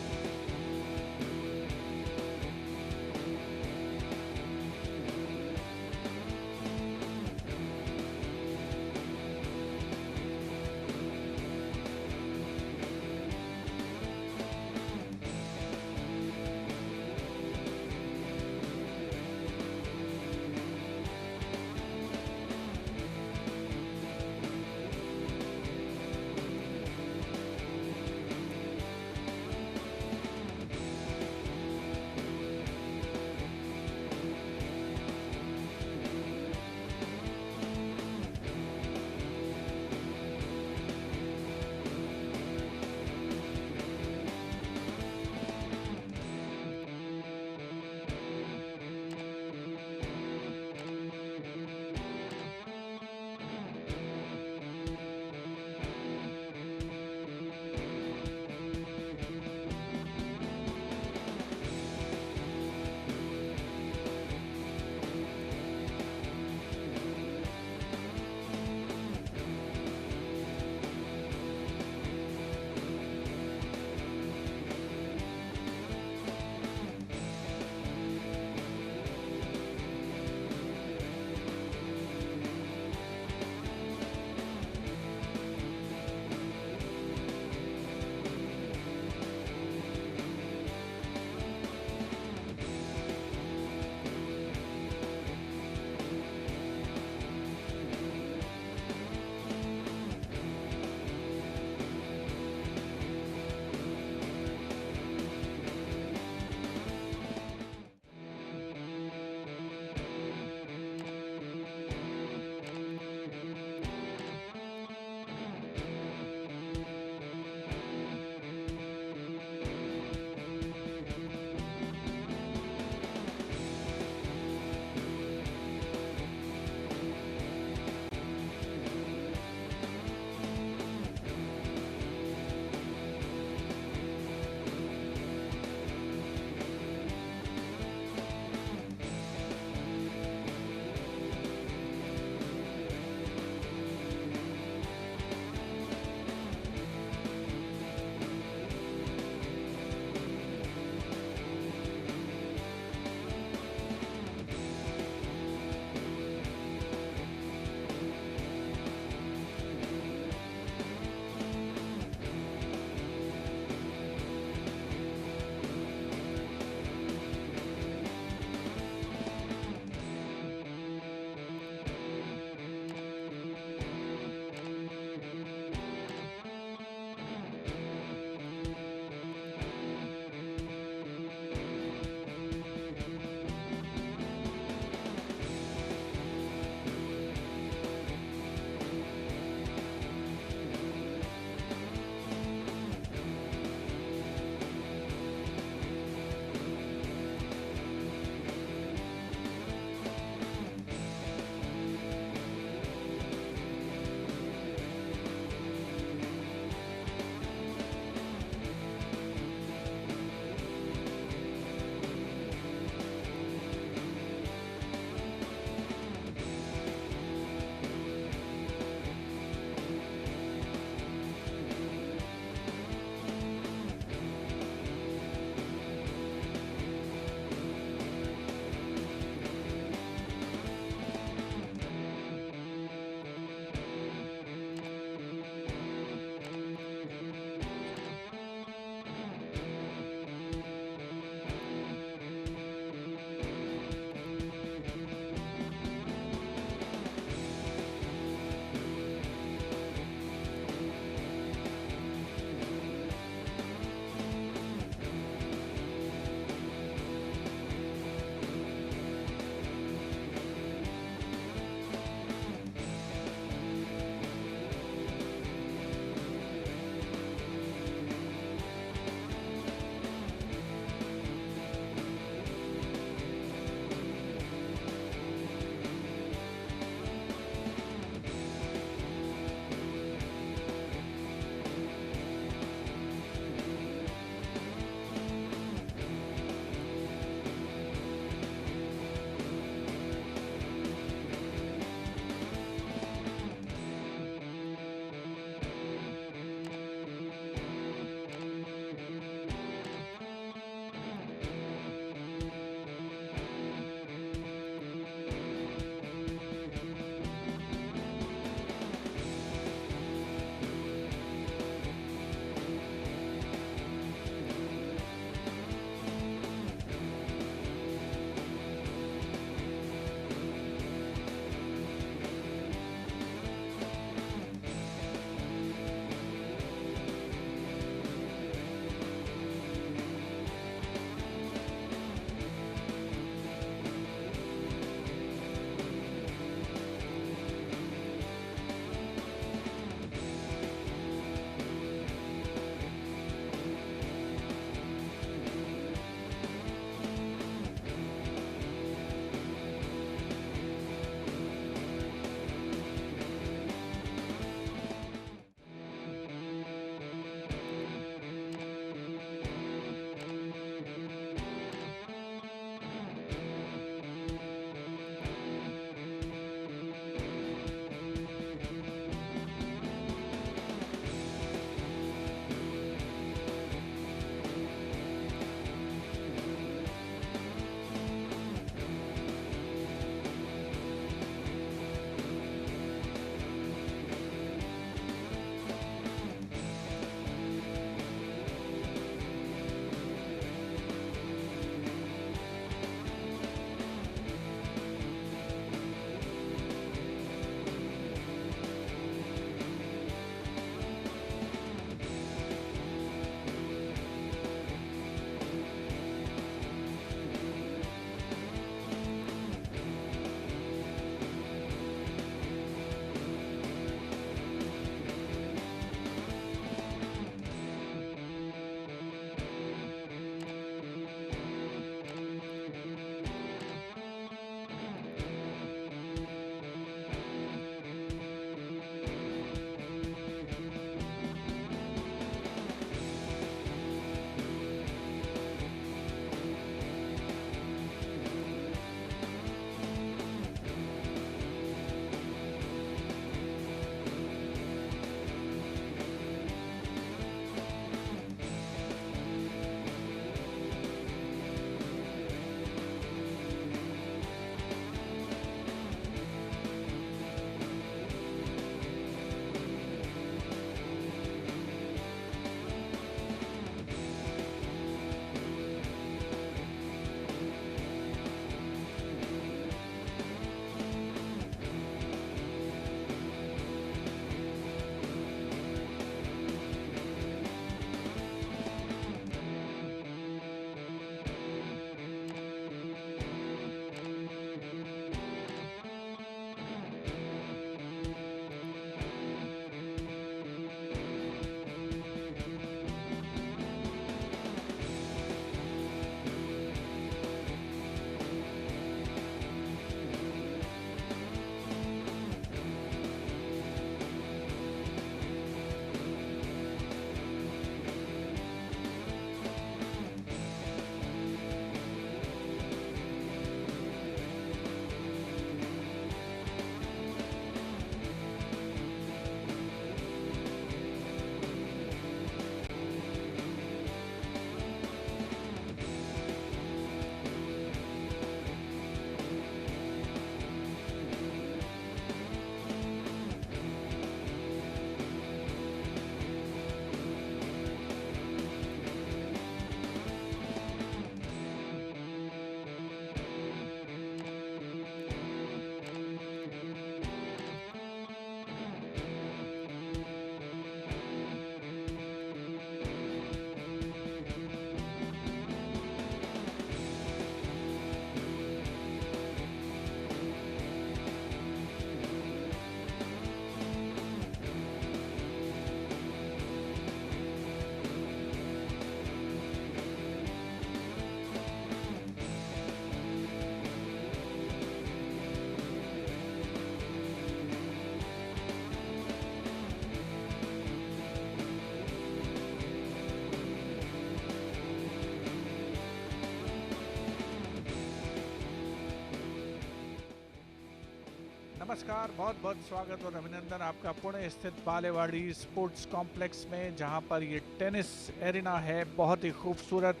नमस्कार, बहुत बहुत स्वागत और अभिनंदन आपका पुणे स्थित Balewadi sports complex में, जहां पर ये टेनिस एरिना है। बहुत ही खूबसूरत।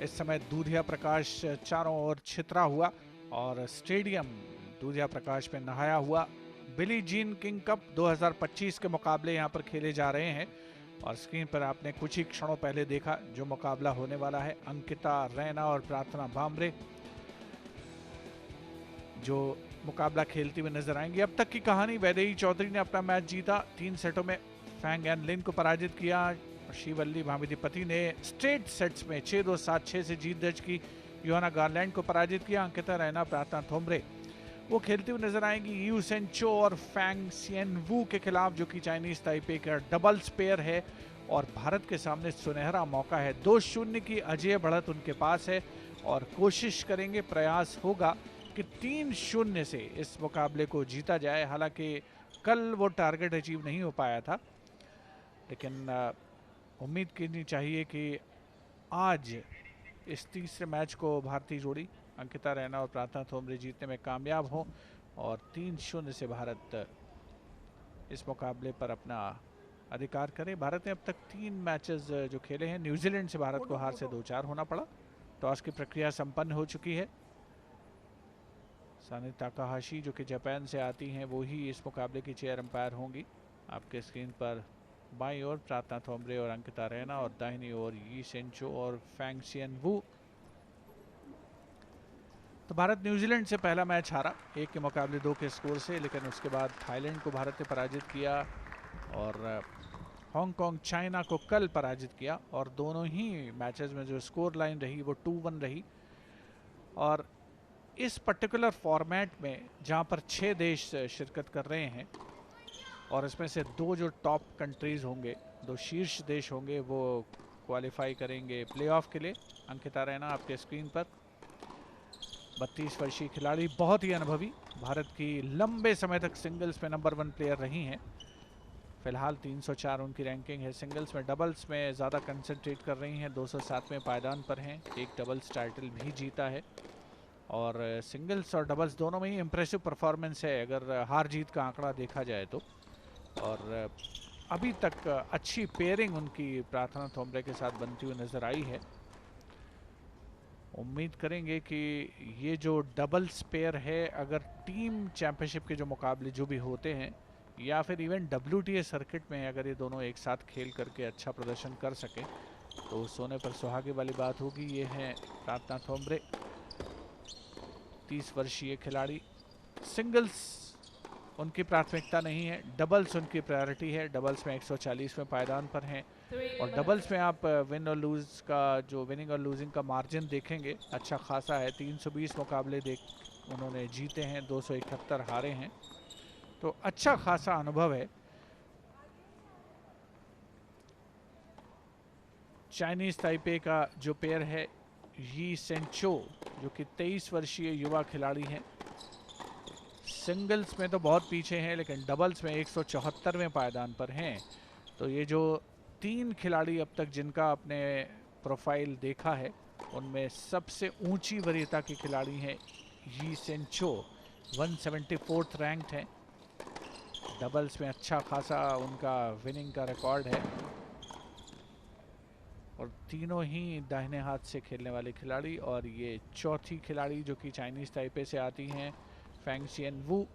इस समय दूधिया प्रकाश चारों ओर छितरा हुआ और स्टेडियम दूधिया प्रकाश में नहाया हुआ। बिली जीन किंग कप 2025 के मुकाबले यहां पर खेले जा रहे हैं और स्क्रीन पर आपने कुछ ही क्षणों पहले देखा जो मुकाबला होने वाला है। अंकिता रैना और प्रार्थना भामरे जो मुकाबला खेलती हुई नजर आएंगी। अब तक की कहानी, वैदेही चौधरी ने अपना मैच जीता, 3 सेटों में फैंग एन लिन को पराजित किया। श्रीवल्ली भामिदीपति ने स्ट्रेट सेट्स में 6-2, 7-6 से जीत दर्ज की। योहाना गारलैंड को पराजित किया। अंकिता रैना, प्रार्थना थोम्ब्रे वो खेलती हुई नजर आएंगी यू सेंचो और फैंग सियनवू के खिलाफ, जो कि चाइनीज ताइपे का डबल्स पेयर है और भारत के सामने सुनहरा मौका है। 2-0 की अजेय बढ़त उनके पास है और कोशिश करेंगे, प्रयास होगा कि 3-0 से इस मुकाबले को जीता जाए। हालांकि कल वो टारगेट अचीव नहीं हो पाया था, लेकिन उम्मीद करनी चाहिए कि आज इस तीसरे मैच को भारतीय जोड़ी अंकिता रैना और प्रार्थना थोम्ब्रे जीतने में कामयाब हो और 3-0 से भारत इस मुकाबले पर अपना अधिकार करे। भारत ने अब तक 3 मैचेस जो खेले हैं, न्यूजीलैंड से भारत को हार से 2-4 होना पड़ा। टॉस की प्रक्रिया संपन्न हो चुकी है। सानी ताकाहाशी जो कि जापान से आती हैं, वो ही इस मुकाबले की चेयर अंपायर होंगी। आपके स्क्रीन पर बाईं ओर प्रार्थना थोम्ब्रे और अंकिता रैना और दाहिनी ओर यी सेंचो और फैंग सियनवू। तो भारत न्यूजीलैंड से पहला मैच हारा 1 के मुकाबले 2 के स्कोर से, लेकिन उसके बाद थाईलैंड को भारत ने पराजित किया और हांगकांग चाइना को कल पराजित किया और दोनों ही मैचेस में जो स्कोर लाइन रही वो 2-1 रही। और इस पर्टिकुलर फॉर्मेट में जहां पर 6 देश शिरकत कर रहे हैं और इसमें से 2 जो टॉप कंट्रीज होंगे, 2 शीर्ष देश होंगे, वो क्वालिफाई करेंगे प्लेऑफ के लिए। अंकिता रैना आपके स्क्रीन पर 32 वर्षीय खिलाड़ी, बहुत ही अनुभवी, भारत की लंबे समय तक सिंगल्स में नंबर 1 प्लेयर रही हैं। फिलहाल 304 उनकी रैंकिंग है। सिंगल्स में, डबल्स में ज़्यादा कंसंट्रेट कर रही हैं, 207वें पायदान पर हैं। एक डबल्स टाइटल भी जीता है और सिंगल्स और डबल्स दोनों में ही इम्प्रेसिव परफॉर्मेंस है अगर हार जीत का आंकड़ा देखा जाए तो। और अभी तक अच्छी पेयरिंग उनकी प्रार्थना थोम्ब्रे के साथ बनती हुई नजर आई है। उम्मीद करेंगे कि ये जो डबल्स पेयर है, अगर टीम चैंपियनशिप के जो मुकाबले जो भी होते हैं या फिर इवन WTA सर्किट में अगर ये दोनों एक साथ खेल करके अच्छा प्रदर्शन कर सकें तो सोने पर सुहागे वाली बात होगी। ये हैं प्रार्थना थोम्ब्रे, 30 वर्षीय खिलाड़ी। सिंगल्स उनकी प्राथमिकता नहीं है, डबल्स उनकी प्रायोरिटी है। डबल्स में 140वें पायदान पर हैं और डबल्स में आप विन और लूज का जो विनिंग और लूजिंग का मार्जिन देखेंगे अच्छा खासा है। 320 मुकाबले उन्होंने जीते हैं, 271 हारे हैं, तो अच्छा खासा अनुभव है। चाइनीज ताइपे का जो पेयर है यी सेंचो, जो कि 23 वर्षीय युवा खिलाड़ी हैं, सिंगल्स में तो बहुत पीछे हैं लेकिन डबल्स में 174वें पायदान पर हैं। तो ये जो 3 खिलाड़ी अब तक जिनका आपने प्रोफाइल देखा है, उनमें सबसे ऊंची वरीयता के खिलाड़ी हैं यी सेंचो, 174th रैंक्ड हैं। डबल्स में अच्छा खासा उनका विनिंग का रिकॉर्ड है और तीनों ही दाहिने हाथ से खेलने वाले खिलाड़ी। और ये चौथी खिलाड़ी जो कि चाइनीज ताइपे से आती हैं, फैंग सियनवू,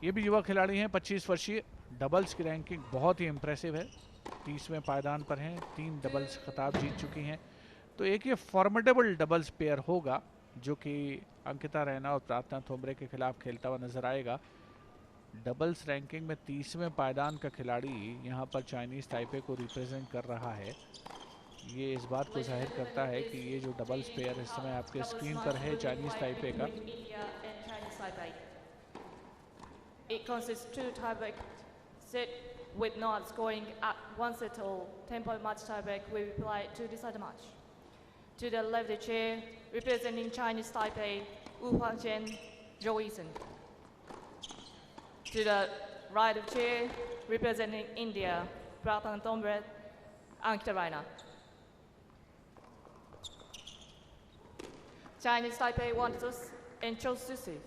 ये भी युवा खिलाड़ी हैं, 25 वर्षीय। डबल्स की रैंकिंग बहुत ही इंप्रेसिव है, 30वें पायदान पर हैं, 3 डबल्स खिताब जीत चुकी हैं। तो एक ये फॉर्मिडेबल डबल्स पेयर होगा जो कि अंकिता रैना और प्रार्थना थोम्ब्रे के खिलाफ खेलता हुआ नजर आएगा। डबल्स रैंकिंग में 30वें पायदान का खिलाड़ी यहाँ पर चाइनीज ताइपे को रिप्रेजेंट कर रहा है। ये इस बात को जाहिर करता है कि ये जो डबल्स पेयर इस समय आपके स्क्रीन पर है चाइनीज ताइपे का, It consists 2 tiebreak set with not scoring at 1 set or 10-point match tiebreak will be played to decide the match. To the left chair, representing Chinese Taipei, Wu Huangchen, Zhou Yisen. To the right chair, representing India, Pratham Thombre, Ankita Raina. Chinese Taipei wanted us and chose to see.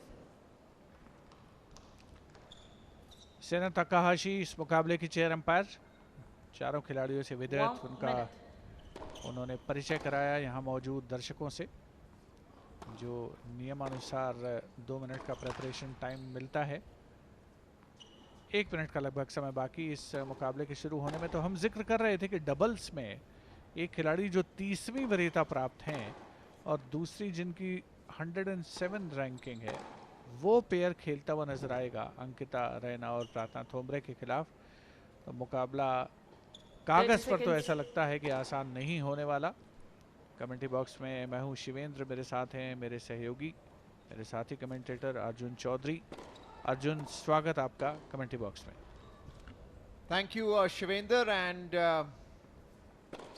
सेना तकाहाशी इस मुकाबले की chair umpire. चारों खिलाड़ियों से विदैत 1 उनका minute. उन्होंने परिचय कराया यहाँ मौजूद दर्शकों से, जो नियमानुसार 2 मिनट का प्रेपरेशन टाइम मिलता है। 1 मिनट का लगभग समय बाकी इस मुकाबले के शुरू होने में। तो हम जिक्र कर रहे थे कि डबल्स में एक खिलाड़ी जो 30वीं वरीयता प्राप्त हैं और दूसरी जिनकी 107 रैंकिंग है, वो पेयर खेलता हुआ नजर आएगा अंकिता रैना और प्रार्थना थोम्बरे के खिलाफ। तो मुकाबला कागज पर तो ऐसा लगता है कि आसान नहीं होने वाला। कमेंट्री बॉक्स में मैं हूं शिवेंद्र, मेरे साथ हैं मेरे सहयोगी, मेरे साथी कमेंटेटर अर्जुन चौधरी। अर्जुन, स्वागत आपका कमेंट्री बॉक्स में। Thank you, Shivender, and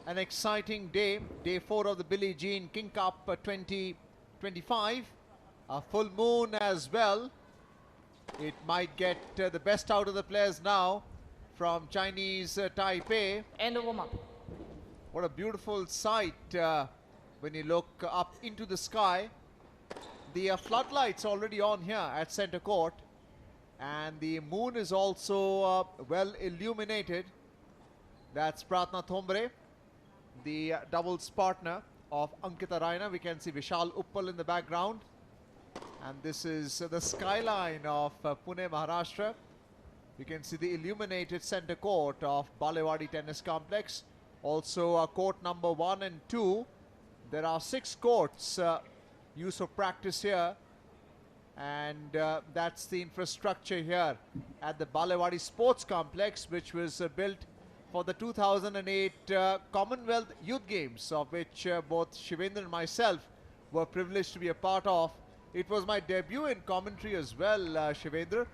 an exciting day, day 4 of the Billie Jean King Cup 2025. A full moon as well. It might get the best out of the players now from Chinese Taipei. End of warm-up. What a beautiful sight when you look up into the sky. The floodlights already on here at center court, and the moon is also well illuminated. That's Pratna Thombre, the doubles partner of Ankita Raina. We can see Vishal Uppal in the background, and this is the skyline of Pune, Maharashtra. You can see the illuminated center court of Balewadi Tennis Complex. Also court number 1 and 2. There are 6 courts used for practice here, and that's the infrastructure here at the Balewadi Sports Complex, which was built for the 2008 Commonwealth Youth Games, of which both Shivendra and myself were privileged to be a part of. It was my debut in commentary as well, Shivendra.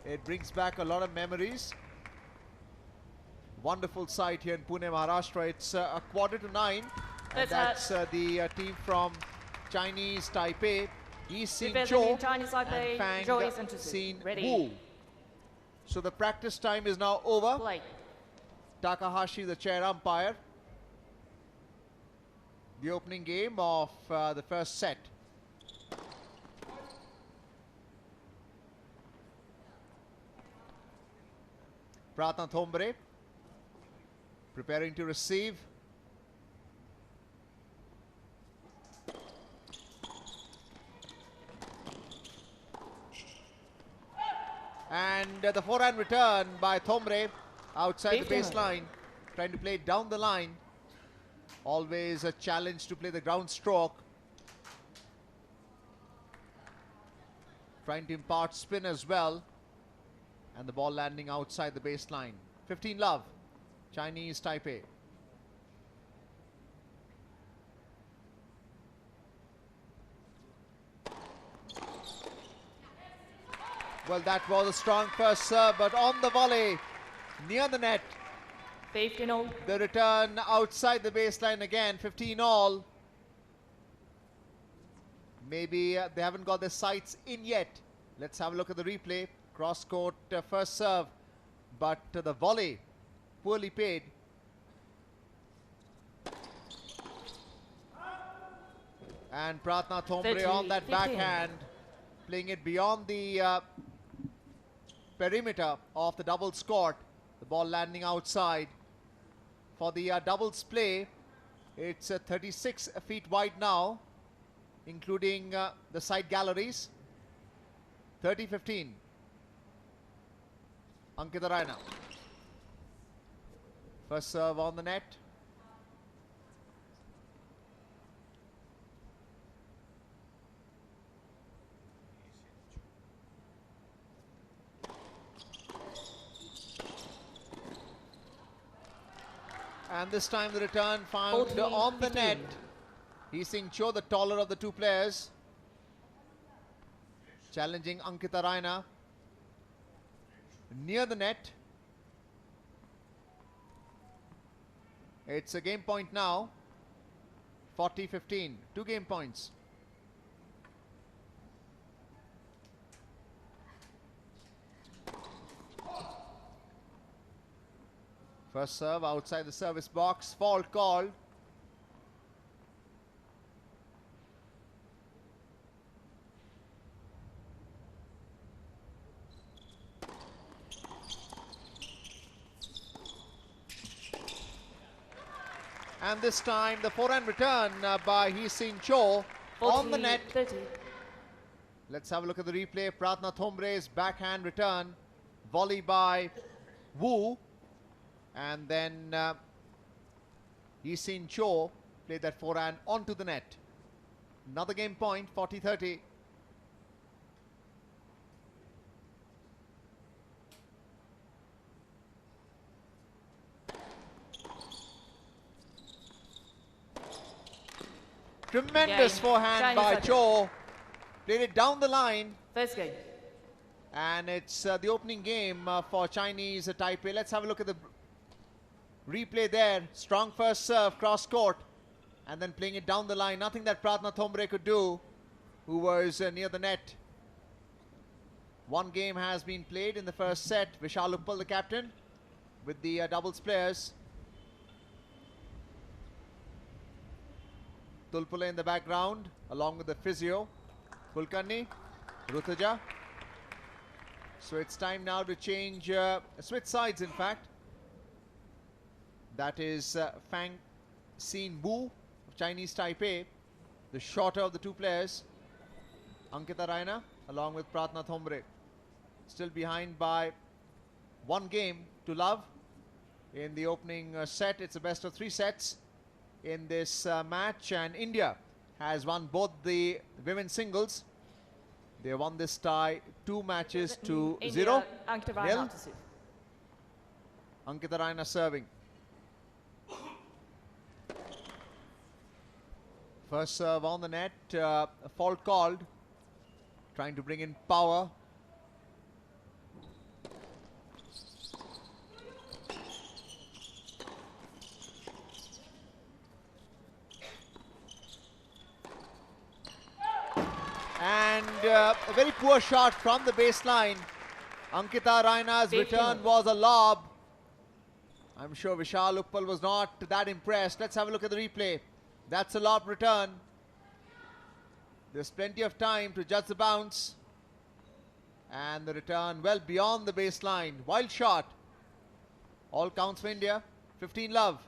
It brings back a lot of memories. Wonderful sight here in Pune, Maharashtra. It's a 8:45, and that's the team from Chinese Taipei. He's seen Cho Chinese Taipei, and Zhou Fang is seen ready. Wu. So the practice time is now over. Play. Takahashi, the chair umpire. The opening game of the first set. Pratna Thombre preparing to receive. And the forehand return by Thombre outside the baseline, trying to play it down the line. Always a challenge to play the ground stroke. Trying to impart spin as well. And the ball landing outside the baseline. 15 love, Chinese Taipei. Well, that was a strong first serve, but on the volley, near the net. 15-all. The return outside the baseline again, 15-all. Maybe they haven't got their sights in yet. Let's have a look at the replay. Cross-court first serve, but the volley poorly paid. And Pratna Thombre on that 15. backhand, playing it beyond the perimeter of the doubles court. The ball landing outside. For the doubles play, it's 36 feet wide now, including the side galleries. 30-15. Ankita Raina. First serve on the net. And this time the return found 14, on the 15. net. He's seeing Cho, the taller of the two players, challenging Ankita Raina. Near the net. It's a game point now. 40-15. 2 game points. First serve outside the service box. Fault called. And this time the forehand return by Hee-Sin Cho on the net. 30. Let's have a look at the replay. Pratna Thombre's backhand return. Volley by Wu. And then Hee-Sin Cho played that forehand onto the net. Another game point, 40-30. Tremendous Game. forehand Chinese by circle. Cho. Played it down the line. First game. And it's the opening game for Chinese Taipei. Let's have a look at the replay there. Strong first serve, cross court. And then playing it down the line. Nothing that Pratna Thombre could do, who was near the net. One game has been played in the first set. Vishal Uppal, the captain, with the doubles players. Tulpule in the background, along with the physio. Kulkarni, Rutuja. So it's time now to change, switch sides in fact. That is Fang Xin Wu of Chinese Taipei, the shorter of the two players. Ankita Raina along with Pratna Thombre. Still behind by one game to love in the opening set. It's a best of 3 sets in this match, and India has won both the women's singles. They won this tie 2 matches to India, 0. Ankita Raina Nil. to serve. Ankita Raina serving. First serve on the net, a fault called. Trying to bring in power. And a very poor shot from the baseline. Ankita Raina's return was a lob. I'm sure Vishal Uppal was not that impressed. Let's have a look at the replay. That's a lob return. There's plenty of time to judge the bounce. And the return well beyond the baseline. Wild shot. All counts for India. 15 love.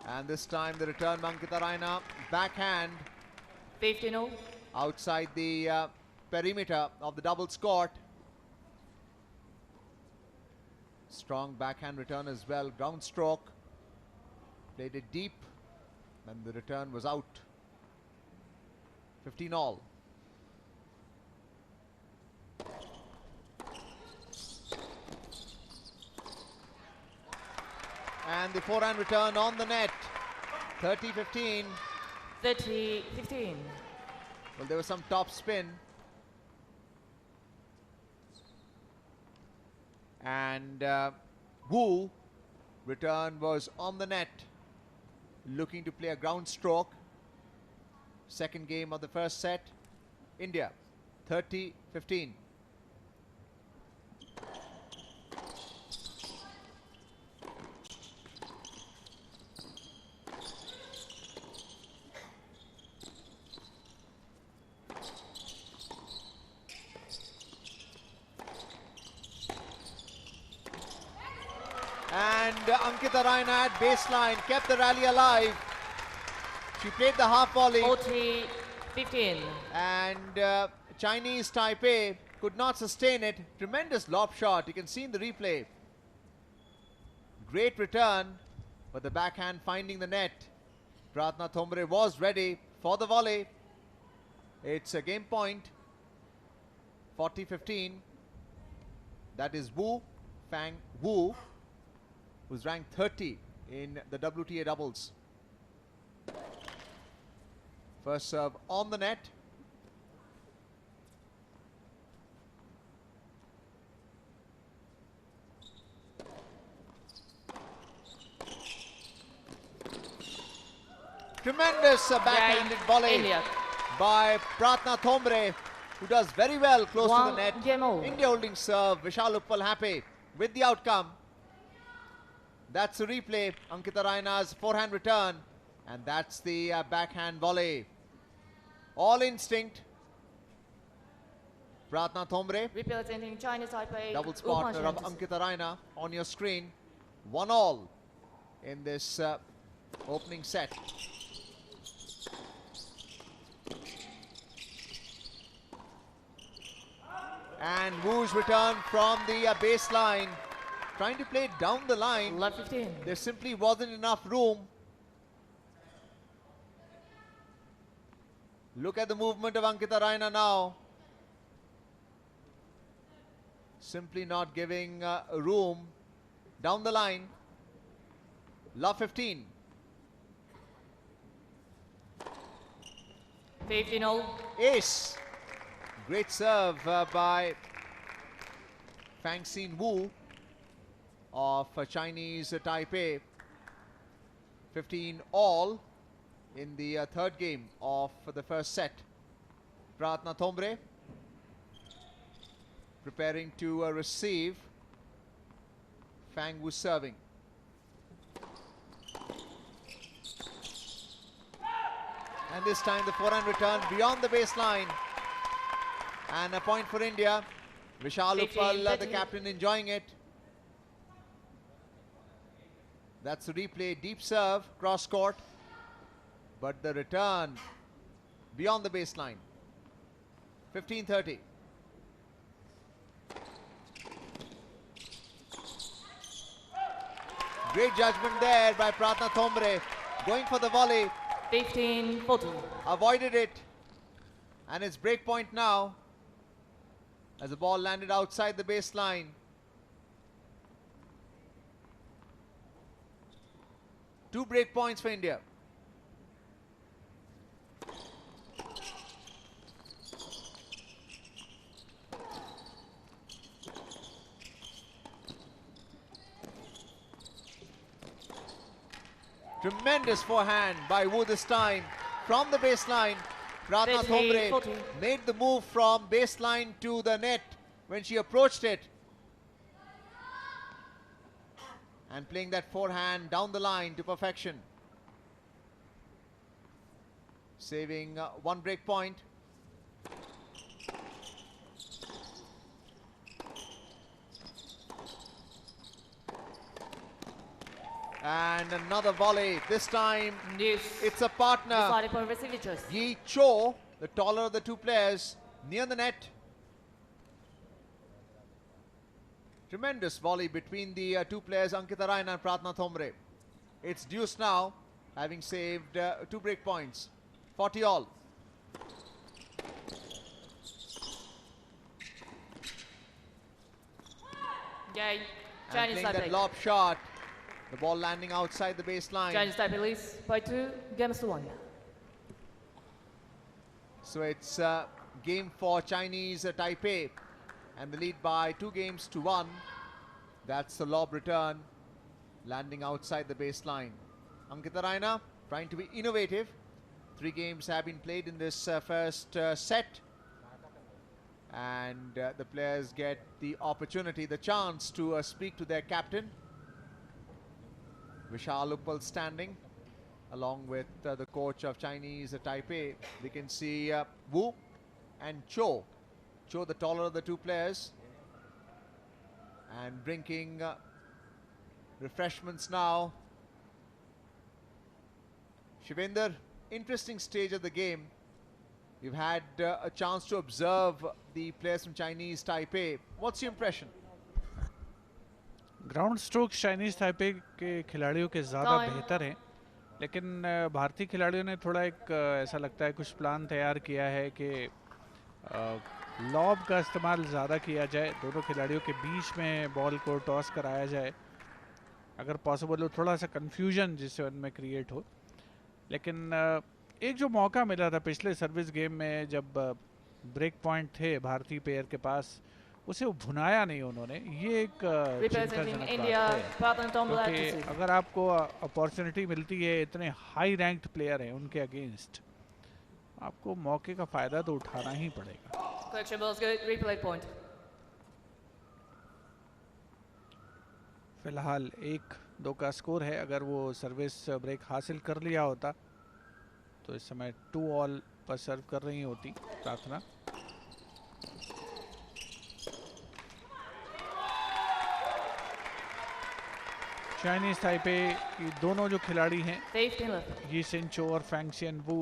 And this time the return by Ankita Raina. Backhand 15-0. outside the perimeter of the doubles court. Strong backhand return as well. Ground stroke. Played it deep. And the return was out. 15 all. And the forehand return on the net. 30-15. 30-15. Well, there was some top spin. And Wu return was on the net, looking to play a ground stroke. Second game of the first set. India 30-15. And Ankita Raina at baseline kept the rally alive. She played the half volley. 40-15. And Chinese Taipei could not sustain it. Tremendous lob shot. You can see in the replay. Great return, but the backhand finding the net. Pratna Thombre was ready for the volley. It's a game point. 40-15. That is Wu, Fang Wu, who's ranked 30 in the WTA doubles. First serve on the net. Tremendous backhanded volley India. by Pratna Thombre, who does very well close to the One net. game over. India holding serve. Vishal Uppal happy with the outcome. That's the replay. Ankita Raina's forehand return. And that's the backhand volley. All instinct. Pratna Thombre, representing Chinese Taipei. doubles partner of Ankita Raina on your screen. 1-all in this opening set. And Wu's return from the baseline, trying to play it down the line. Left 15. There simply wasn't enough room. Look at the movement of Ankita Raina now. Simply not giving room down the line. Love 15. 15-all. Ace. Great serve by Fang Xin Wu of Chinese Taipei. 15-all in the third game of the first set. Pratna Thombre preparing to receive. Fang Wu serving. And this time the forehand return beyond the baseline. And a point for India. Vishal Uppal, the captain, enjoying it. That's the replay. Deep serve, cross court. But the return beyond the baseline. 15-30. Great judgment there by Pratna Thombre. Going for the volley. 15-14. Avoided it. And it's break point now, as the ball landed outside the baseline. Two break points for India. Tremendous forehand by Wu this time from the baseline. Pratna Thombre made the move from baseline to the net when she approached it. And playing that forehand down the line to perfection. Saving one break point. And another volley. This time it's a partner. Yi Cho, the taller of the two players, near the net. Tremendous volley between the two players, Ankita Raina and Pratna Thombre. It's deuce now, having saved two break points. 40-all. Yay. And Chinese playing that Taipei. lob shot. The ball landing outside the baseline. Chinese Taipei leads by 2 games to 1. So it's game for Chinese Taipei, and the lead by 2 games to 1. That's the lob return, landing outside the baseline. Ankita Raina trying to be innovative. 3 games have been played in this first set, and the players get the opportunity, the chance to speak to their captain. Vishal Uppal standing along with the coach of Chinese Taipei. They can see Wu and Cho. Cho, the taller of the two players, and drinking refreshments now. Shivender, interesting stage of the game. You've had a chance to observe the players from Chinese Taipei. What's your impression? Ground strokes Chinese Taipei के खिलाड़ियों के ज़्यादा बेहतर हैं, लेकिन भारतीय खिलाड़ियों ने थोड़ा एक ऐसा लगता है कुछ प्लान तैयार किया है कि लॉब का इस्तेमाल ज़्यादा किया जाए, दोनों खिलाड़ियों के बीच में बॉल को टॉस कराया जाए, अगर पॉसिबल हो थोड़ा सा कंफ्यूजन जिससे उनमें क्रिएट हो। लेकिन एक जो मौका मिला था पिछले सर्विस गेम में जब ब्रेक पॉइंट थे भारतीय पेयर के पास, उसे भुनाया नहीं उन्होंने, ये एक चिंताजनक बात है, क्योंकि अगर आपको अपॉर्चुनिटी मिलती है, इतने हाई रैंक्ड प्लेयर हैं उनके अगेंस्ट, आपको मौके का फायदा तो उठाना ही पड़ेगा। फिलहाल 1-2 का स्कोर है, अगर वो सर्विस ब्रेक हासिल कर लिया होता तो इस समय 2 ऑल पर सर्व कर रही होती प्रार्थना। चाइनीज ताइपे की दोनों जो खिलाड़ी हैं 15 love. ये सिंचो और फैंगशियन वो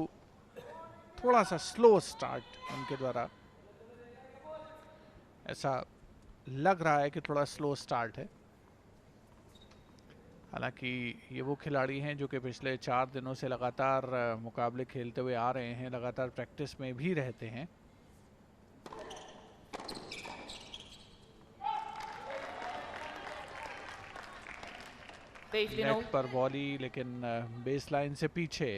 थोड़ा सा स्लो स्टार्ट उनके द्वारा ऐसा लग रहा है कि थोड़ा स्लो स्टार्ट है। हालांकि ये वो खिलाड़ी हैं जो कि पिछले 4 दिनों से लगातार मुकाबले खेलते हुए आ रहे हैं, लगातार प्रैक्टिस में भी रहते हैं। नेट पर वॉली लेकिन बेस लाइन से पीछे।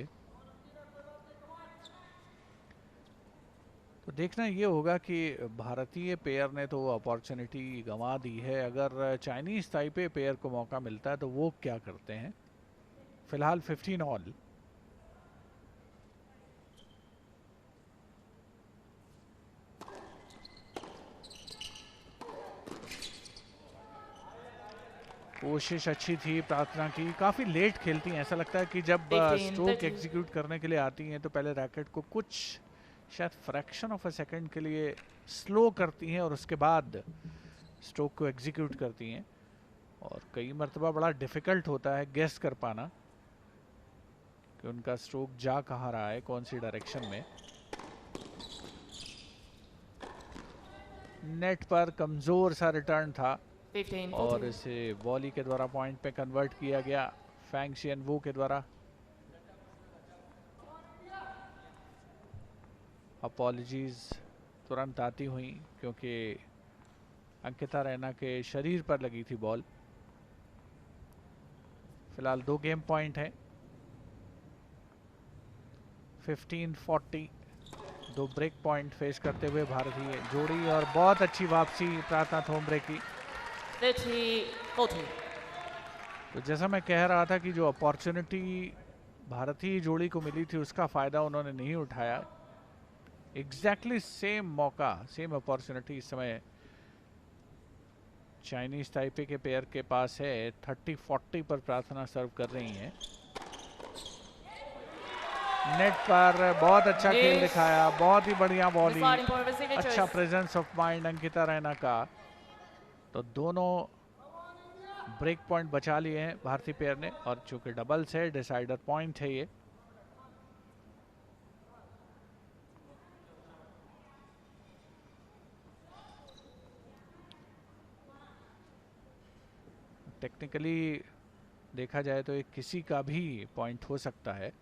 तो देखना ये होगा कि भारतीय पेयर ने तो अपॉर्चुनिटी गंवा दी है, अगर चाइनीज ताइपे पेयर को मौका मिलता है तो वो क्या करते हैं। फिलहाल 15 ऑल। कोशिश अच्छी थी प्रार्थना की, काफ़ी लेट खेलती हैं, ऐसा लगता है कि जब स्ट्रोक एग्जीक्यूट करने के लिए आती हैं तो पहले रैकेट को कुछ शायद फ्रैक्शन ऑफ अ सेकंड के लिए स्लो करती हैं और उसके बाद स्ट्रोक को एग्जीक्यूट करती हैं। और कई मरतबा बड़ा डिफ़िकल्ट होता है गेस कर पाना कि उनका स्ट्रोक जा कहाँ रहा है, कौन सी डायरेक्शन में। नेट पर कमज़ोर सा रिटर्न था 15 और 14. इसे वॉली के द्वारा पॉइंट पे कन्वर्ट किया गया फैंगशियन वू के द्वारा। अपॉलॉजीज तुरंत आती हुई क्योंकि अंकिता रैना के शरीर पर लगी थी बॉल। फिलहाल 2 गेम पॉइंट है, 15-40। 2 ब्रेक पॉइंट फेस करते हुए भारतीय जोड़ी और बहुत अच्छी वापसी प्रार्थना थोमब्रे की। 30-40. तो जैसा मैं कह रहा था कि जो अपॉर्चुनिटी भारतीय जोड़ी को मिली थी उसका फ़ायदा उन्होंने नहीं उठाया। एग्जैक्टली सेम मौका, सेम अपॉर्चुनिटी इस समय चाइनीज ताइपे के पेयर के पास है। 30-40 पर प्रार्थना सर्व कर रही हैं। नेट पर बहुत अच्छा खेल दिखाया, बहुत ही बढ़िया बॉली, Deciding point of signatures. अच्छा presence of mind Ankita Raina का। तो दोनों ब्रेक पॉइंट बचा लिए हैं भारतीय पेयर ने और चूंकि डबल्स है डिसाइडर पॉइंट है ये। टेक्निकली देखा जाए तो ये किसी का भी पॉइंट हो सकता है।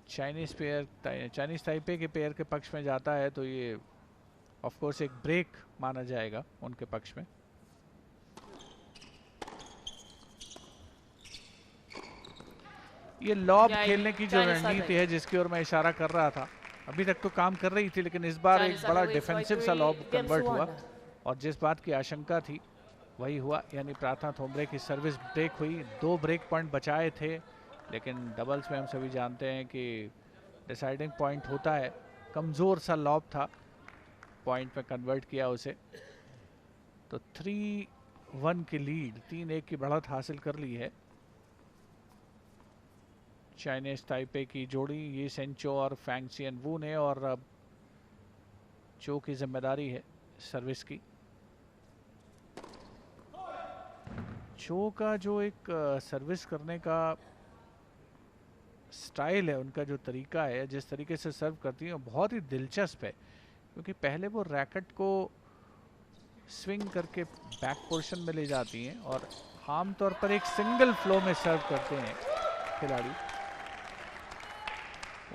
चाइनीज ताइपे के पेयर के पक्ष में जाता है तो ये ऑफ कोर्स एक ब्रेक माना जाएगा उनके पक्ष में। ये लॉब खेलने की जो रणनीति है जिसकी ओर मैं इशारा कर रहा था, अभी तक तो काम कर रही थी लेकिन इस बार एक बड़ा डिफेंसिव सा लॉब कन्वर्ट हुआ और जिस बात की आशंका थी वही हुआ, यानी प्रार्थना थोमब्रे की सर्विस ब्रेक हुई। 2 ब्रेक पॉइंट बचाए थे लेकिन डबल्स में हम सभी जानते हैं कि डिसाइडिंग पॉइंट होता है। कमज़ोर सा लॉब था, पॉइंट में कन्वर्ट किया उसे। तो 3-1 की लीड, 3-1 की बढ़त हासिल कर ली है चाइनीज ताइपे की जोड़ी, ये सेंचो और फैंगशियन वू ने। और अब चो की जिम्मेदारी है सर्विस की। चो का जो एक सर्विस करने का स्टाइल है, उनका जो तरीका है, जिस तरीके से सर्व करती है बहुत ही दिलचस्प है। क्योंकि पहले वो रैकेट को स्विंग करके बैक पोर्शन में ले जाती हैं और आमतौर पर एक सिंगल फ्लो में सर्व करते हैं खिलाड़ी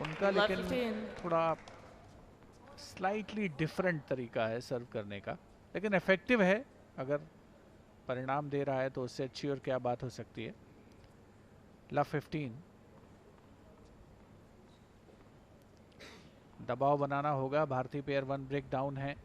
उनका, लेकिन थोड़ा स्लाइटली डिफरेंट तरीका है सर्व करने का, लेकिन इफेक्टिव है। अगर परिणाम दे रहा है तो उससे अच्छी और क्या बात हो सकती है। लव 15 दबाव बनाना होगा, भारतीय पेयर 1 ब्रेक डाउन है।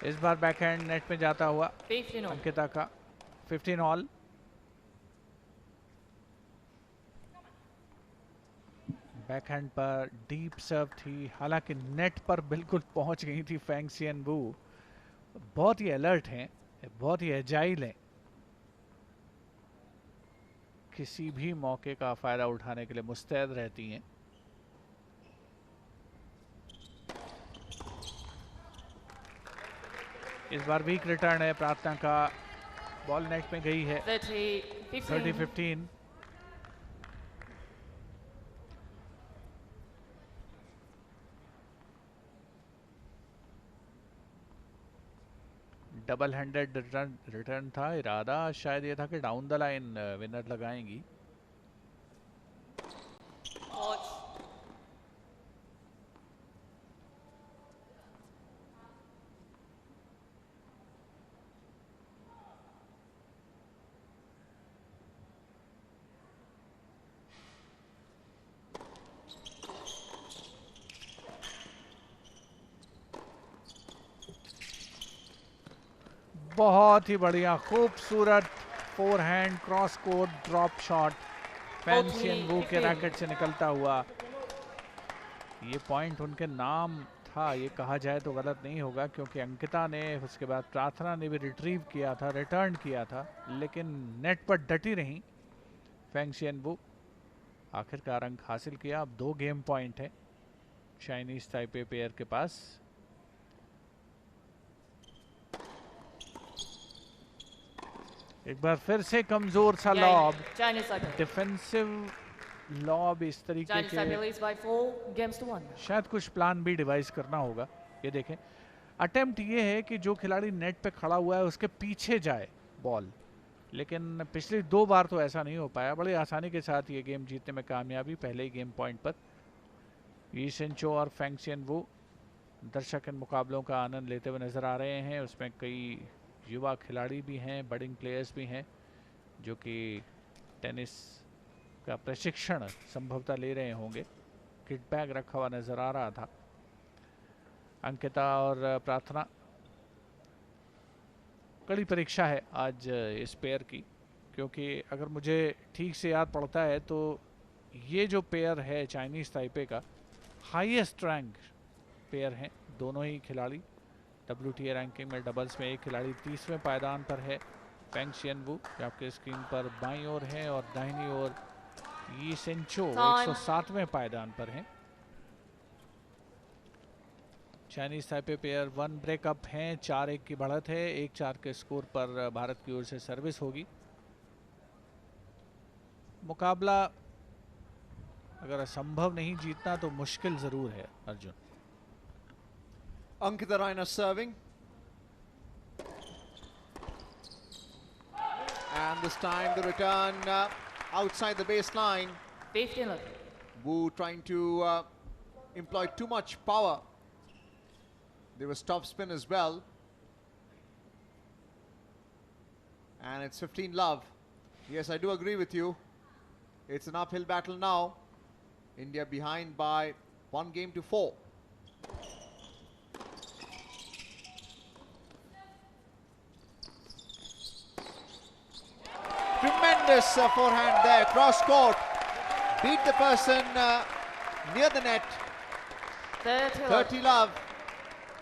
इस बार बैकहैंड नेट में जाता हुआ 15 all. अंकिता का 15 ऑल। बैकहैंड पर डीप सर्व थी, हालांकि नेट पर बिल्कुल पहुंच गई थी फेंग शियनवू। बहुत ही अलर्ट हैं, बहुत ही एजाइल हैं, किसी भी मौके का फायदा उठाने के लिए मुस्तैद रहती हैं। इस बार वीक रिटर्न है प्रार्थना का, बॉल नेट में गई है। 30-15। डबल हैंडेड रिटर्न था, इरादा शायद ये था कि डाउन द लाइन विनर लगाएंगी। बहुत ही बढ़िया, खूबसूरत forehand cross court drop shot Feng Xianwu के रैकेट से निकलता हुआ। ये पॉइंट उनके नाम था, ये कहा जाए तो गलत नहीं होगा, क्योंकि अंकिता ने, उसके बाद प्रार्थना ने भी रिट्रीव किया था, रिटर्न किया था, लेकिन नेट पर डटी रही फेंग शियनवू। आखिरकार अंक हासिल किया। अब 2 गेम पॉइंट है चाइनीज ताइपे पेयर के पास। एक बार फिर से कमजोर सा लॉब, डिफेंसिव लॉब इस तरीके के, शायद कुछ प्लान भी डिवाइस करना होगा। ये देखें, अटेम्प्ट ये है कि जो खिलाड़ी नेट पे खड़ा हुआ है उसके पीछे जाए बॉल, लेकिन पिछली 2 बार तो ऐसा नहीं हो पाया। बड़ी आसानी के साथ ये गेम जीतने में कामयाबी पहले ही गेम पॉइंट पर। यी सेंचो और फेंग शियनवू दर्शक इन मुकाबलों का आनंद लेते हुए नजर आ रहे हैं। उसमें कई युवा खिलाड़ी भी हैं, बडिंग प्लेयर्स भी हैं, जो कि टेनिस का प्रशिक्षण संभवतः ले रहे होंगे। किट बैग रखा हुआ नजर आ रहा था। अंकिता और प्रार्थना, कड़ी परीक्षा है आज इस पेयर की, क्योंकि अगर मुझे ठीक से याद पड़ता है तो ये जो पेयर है चाइनीज ताइपे का, हाईएस्ट रैंक पेयर हैं दोनों ही खिलाड़ी। WTA रैंकिंग में डबल्स में एक खिलाड़ी 30वें पायदान पर है, फेंग शियनवू, जो आपके स्क्रीन पर बाईं ओर है, और दाहिनी ओर यी सेंचो 107वें पायदान पर हैं। चाइनीज ताइपे पेयर 1 ब्रेकअप हैं, 4-1 की बढ़त है। 1-4 के स्कोर पर भारत की ओर से सर्विस होगी। मुकाबला अगर संभव नहीं जीतना तो मुश्किल जरूर है Arjun. Ankita Raina serving. And this time the return outside the baseline. 15. Wu trying to employ too much power. There was top spin as well. And it's 15-love. Yes, I do agree with you. It's an uphill battle now. India behind by 1-4. Tremendous forehand there, cross court. Beat the person near the net. 30-love.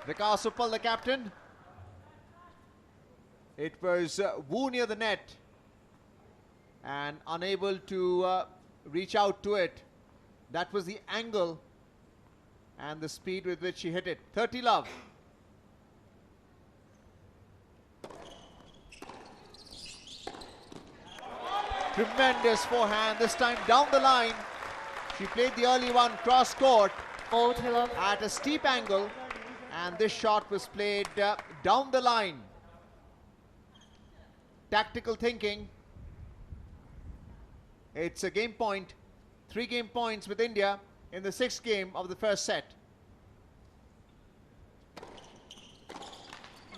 Vikas Uppal, the captain. It was Wu near the net and unable to reach out to it. That was the angle and the speed with which she hit it. 30-love. Tremendous forehand, this time down the line. She played the early one cross court at a steep angle, and this shot was played down the line. Tactical thinking. It's a game point, 3 game points with India in the 6th game of the first set.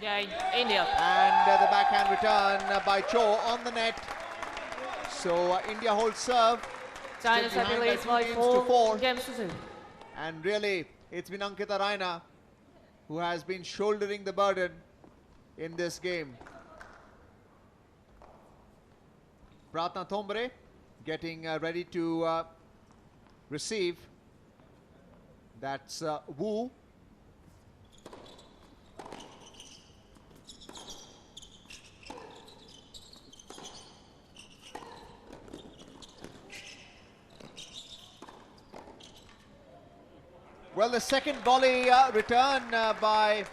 Yay, India. And the backhand return by Cho on the net. So India holds serve. China leads by 4 games to 2. And really, it's been Ankita Raina who has been shouldering the burden in this game. Pratna Thombre getting ready to receive. That's Wu. Well, the second volley return by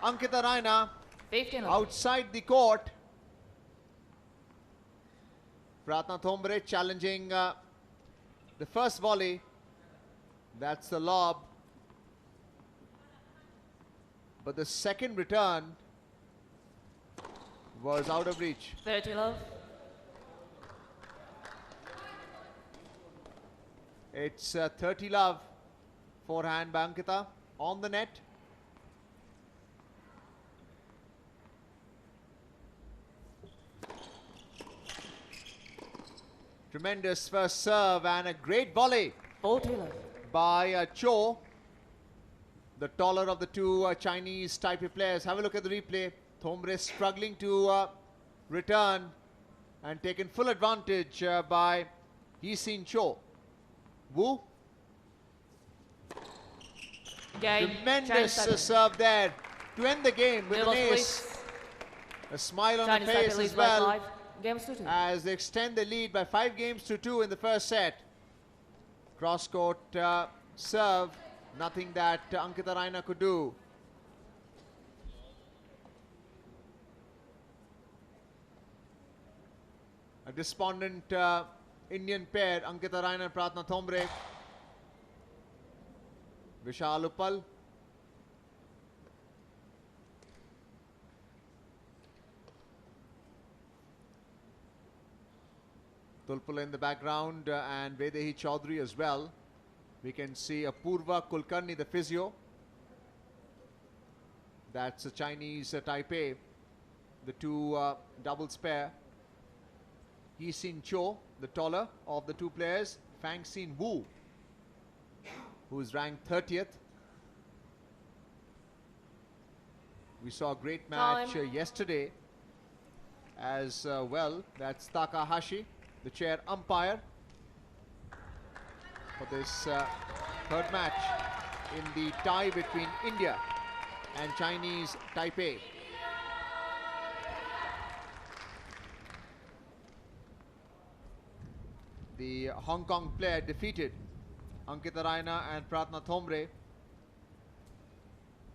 Ankita Raina 15 outside the court. Pratna Thombre challenging the first volley. That's the lob. But the second return was out of reach. 30 love. It's 30 love. Forehand by Ankita on the net. Tremendous first serve and a great volley 40 love. by Cho, the taller of the two Chinese Taipei players. Have a look at the replay. Thombre struggling to return and taken full advantage by Yi-Sin Cho. Wu. Game. Tremendous Chinese Taipei. serve there to end the game with Middle an of ace. A smile on Chinese the Taipei face leads as by well 5 games to 2. as they extend the lead by 5 games to 2 in the first set. Cross-court serve, nothing that Ankita Raina could do. A despondent Indian pair, Ankita Raina and Pratna Thombre. Vishal Uppal. Tulpula in the background and Vedehi Chaudhary as well. We can see Apurva Kulkarni, the physio. That's a Chinese Taipei, the two doubles pair. Yi-Sin Cho, the taller of the two players. Fang-Sin Wu, who is ranked 30th. We saw a great match yesterday as well. That's Takahashi, the chair umpire for this third match in the tie between India and Chinese Taipei. The Hong Kong player defeated Ankita Raina and Pratna Thombre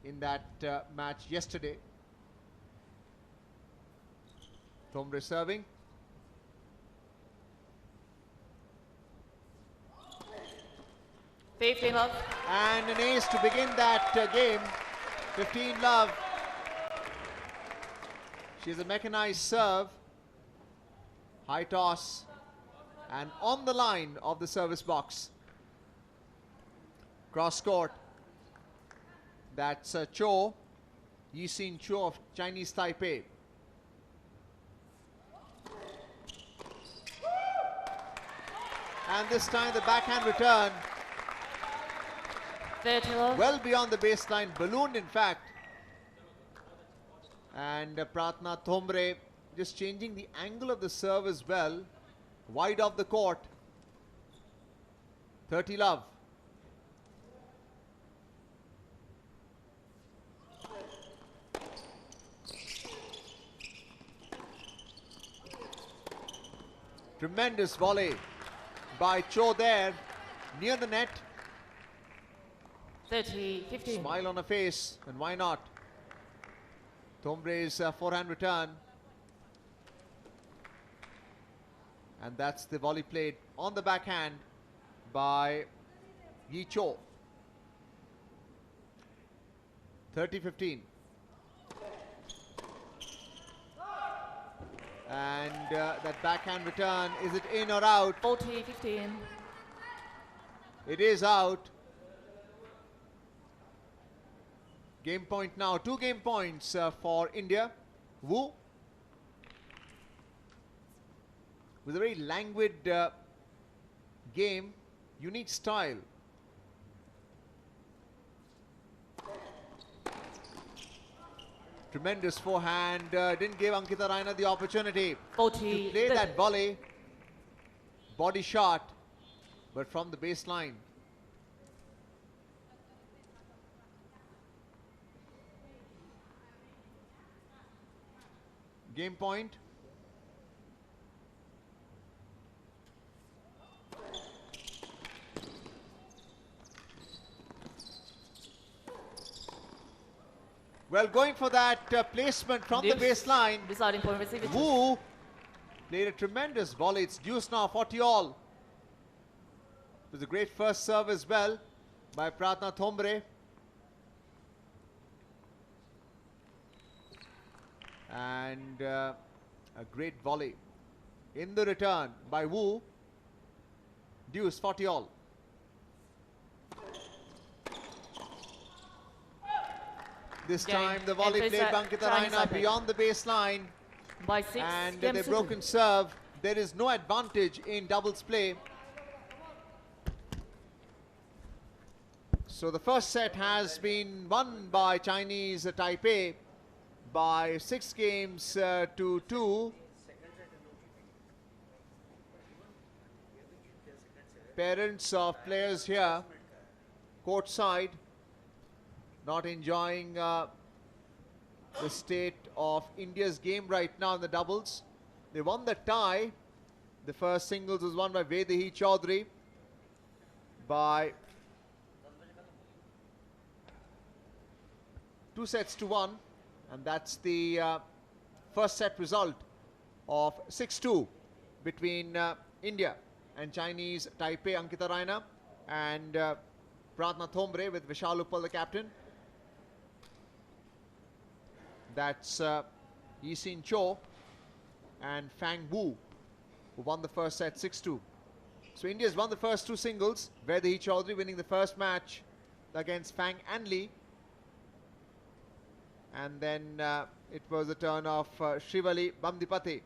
in that match yesterday. Thombre serving. $15 love. And an ace to begin that game. 15 love. She's a mechanized serve. High toss. And on the line of the service box. Cross court. That's Cho. Yi-Sin Cho of Chinese Taipei. And this time the backhand return. 30 love. Well beyond the baseline, ballooned in fact. And Pratna Thombre just changing the angle of the serve as well. Wide of the court. 30 love. Tremendous volley by Cho there, near the net. 30-15. Smile on her face, and why not? Thombre's forehand return. And that's the volley played on the backhand by Yi Cho. 30-15. And that backhand return, is it in or out? 40-15. It is out. Game point now, 2 game points for India. Wu with a very languid game, unique style. Tremendous forehand, didn't give Ankita Raina the opportunity 40, to play that volley. Body shot, but from the baseline. Game point. Well, going for that placement from the baseline. Deciding point received. Wu played a tremendous volley. It's deuce now, 40 all. It was a great first serve as well by Pratna Thombre. And a great volley in the return by Wu. Deuce, 40 all. This time the volley played by Ankita Raina beyond the baseline. By 6. And the broken serve. There is no advantage in doubles play. So the first set has been won by Chinese Taipei by 6 games to 2. Parents of players here courtside, not enjoying the state of India's game right now in the doubles. They won the tie. The first singles was won by Vedehi Chaudhary by 2-1, and that's the first set result of 6-2 between India and Chinese Taipei. Ankita Raina and Pratna Thombre with Vishal Uppal the captain. That's Yi-Sin Cho and Fang Wu, who won the first set 6-2. So India's won the first 2 singles. Vedehi Chaudhary winning the first match against Fang and Lee. And then it was the turn of Shrivali Bamdipati,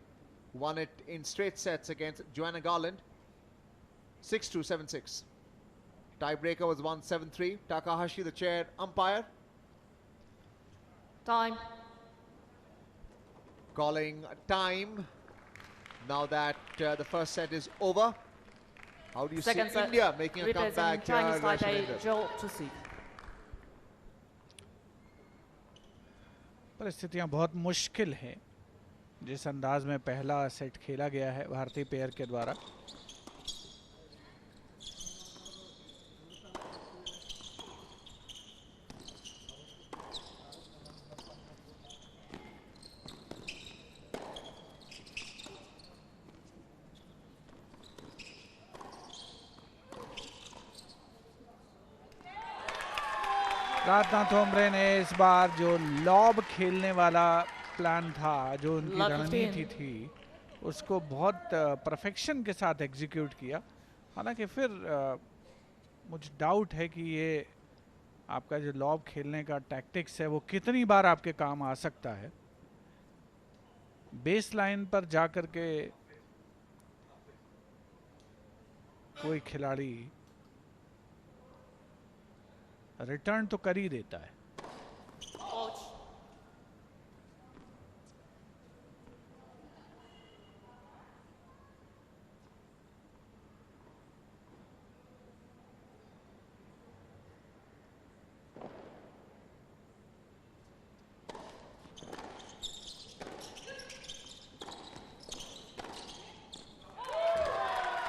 who won it in straight sets against Joanna Garland. 6-2, 7-6. Tiebreaker was 1-7-3. Takahashi, the chair umpire. Time. Calling time now that the first set is over. How do you see India making a comeback? Chinese Taipei, Joe to see. परिस्थितियां बहुत मुश्किल हैं जिस अंदाज में पहला set खेला गया है भारतीय पेयर के द्वारा. प्रार्थना थोम्ब्रे ने इस बार जो लॉब खेलने वाला प्लान था, जो उनकी रणनीति थी, उसको बहुत परफेक्शन के साथ एग्जीक्यूट किया. हालांकि फिर मुझे डाउट है कि ये आपका जो लॉब खेलने का टैक्टिक्स है वो कितनी बार आपके काम आ सकता है. बेस लाइन पर जाकर के कोई खिलाड़ी रिटर्न तो कर ही देता है.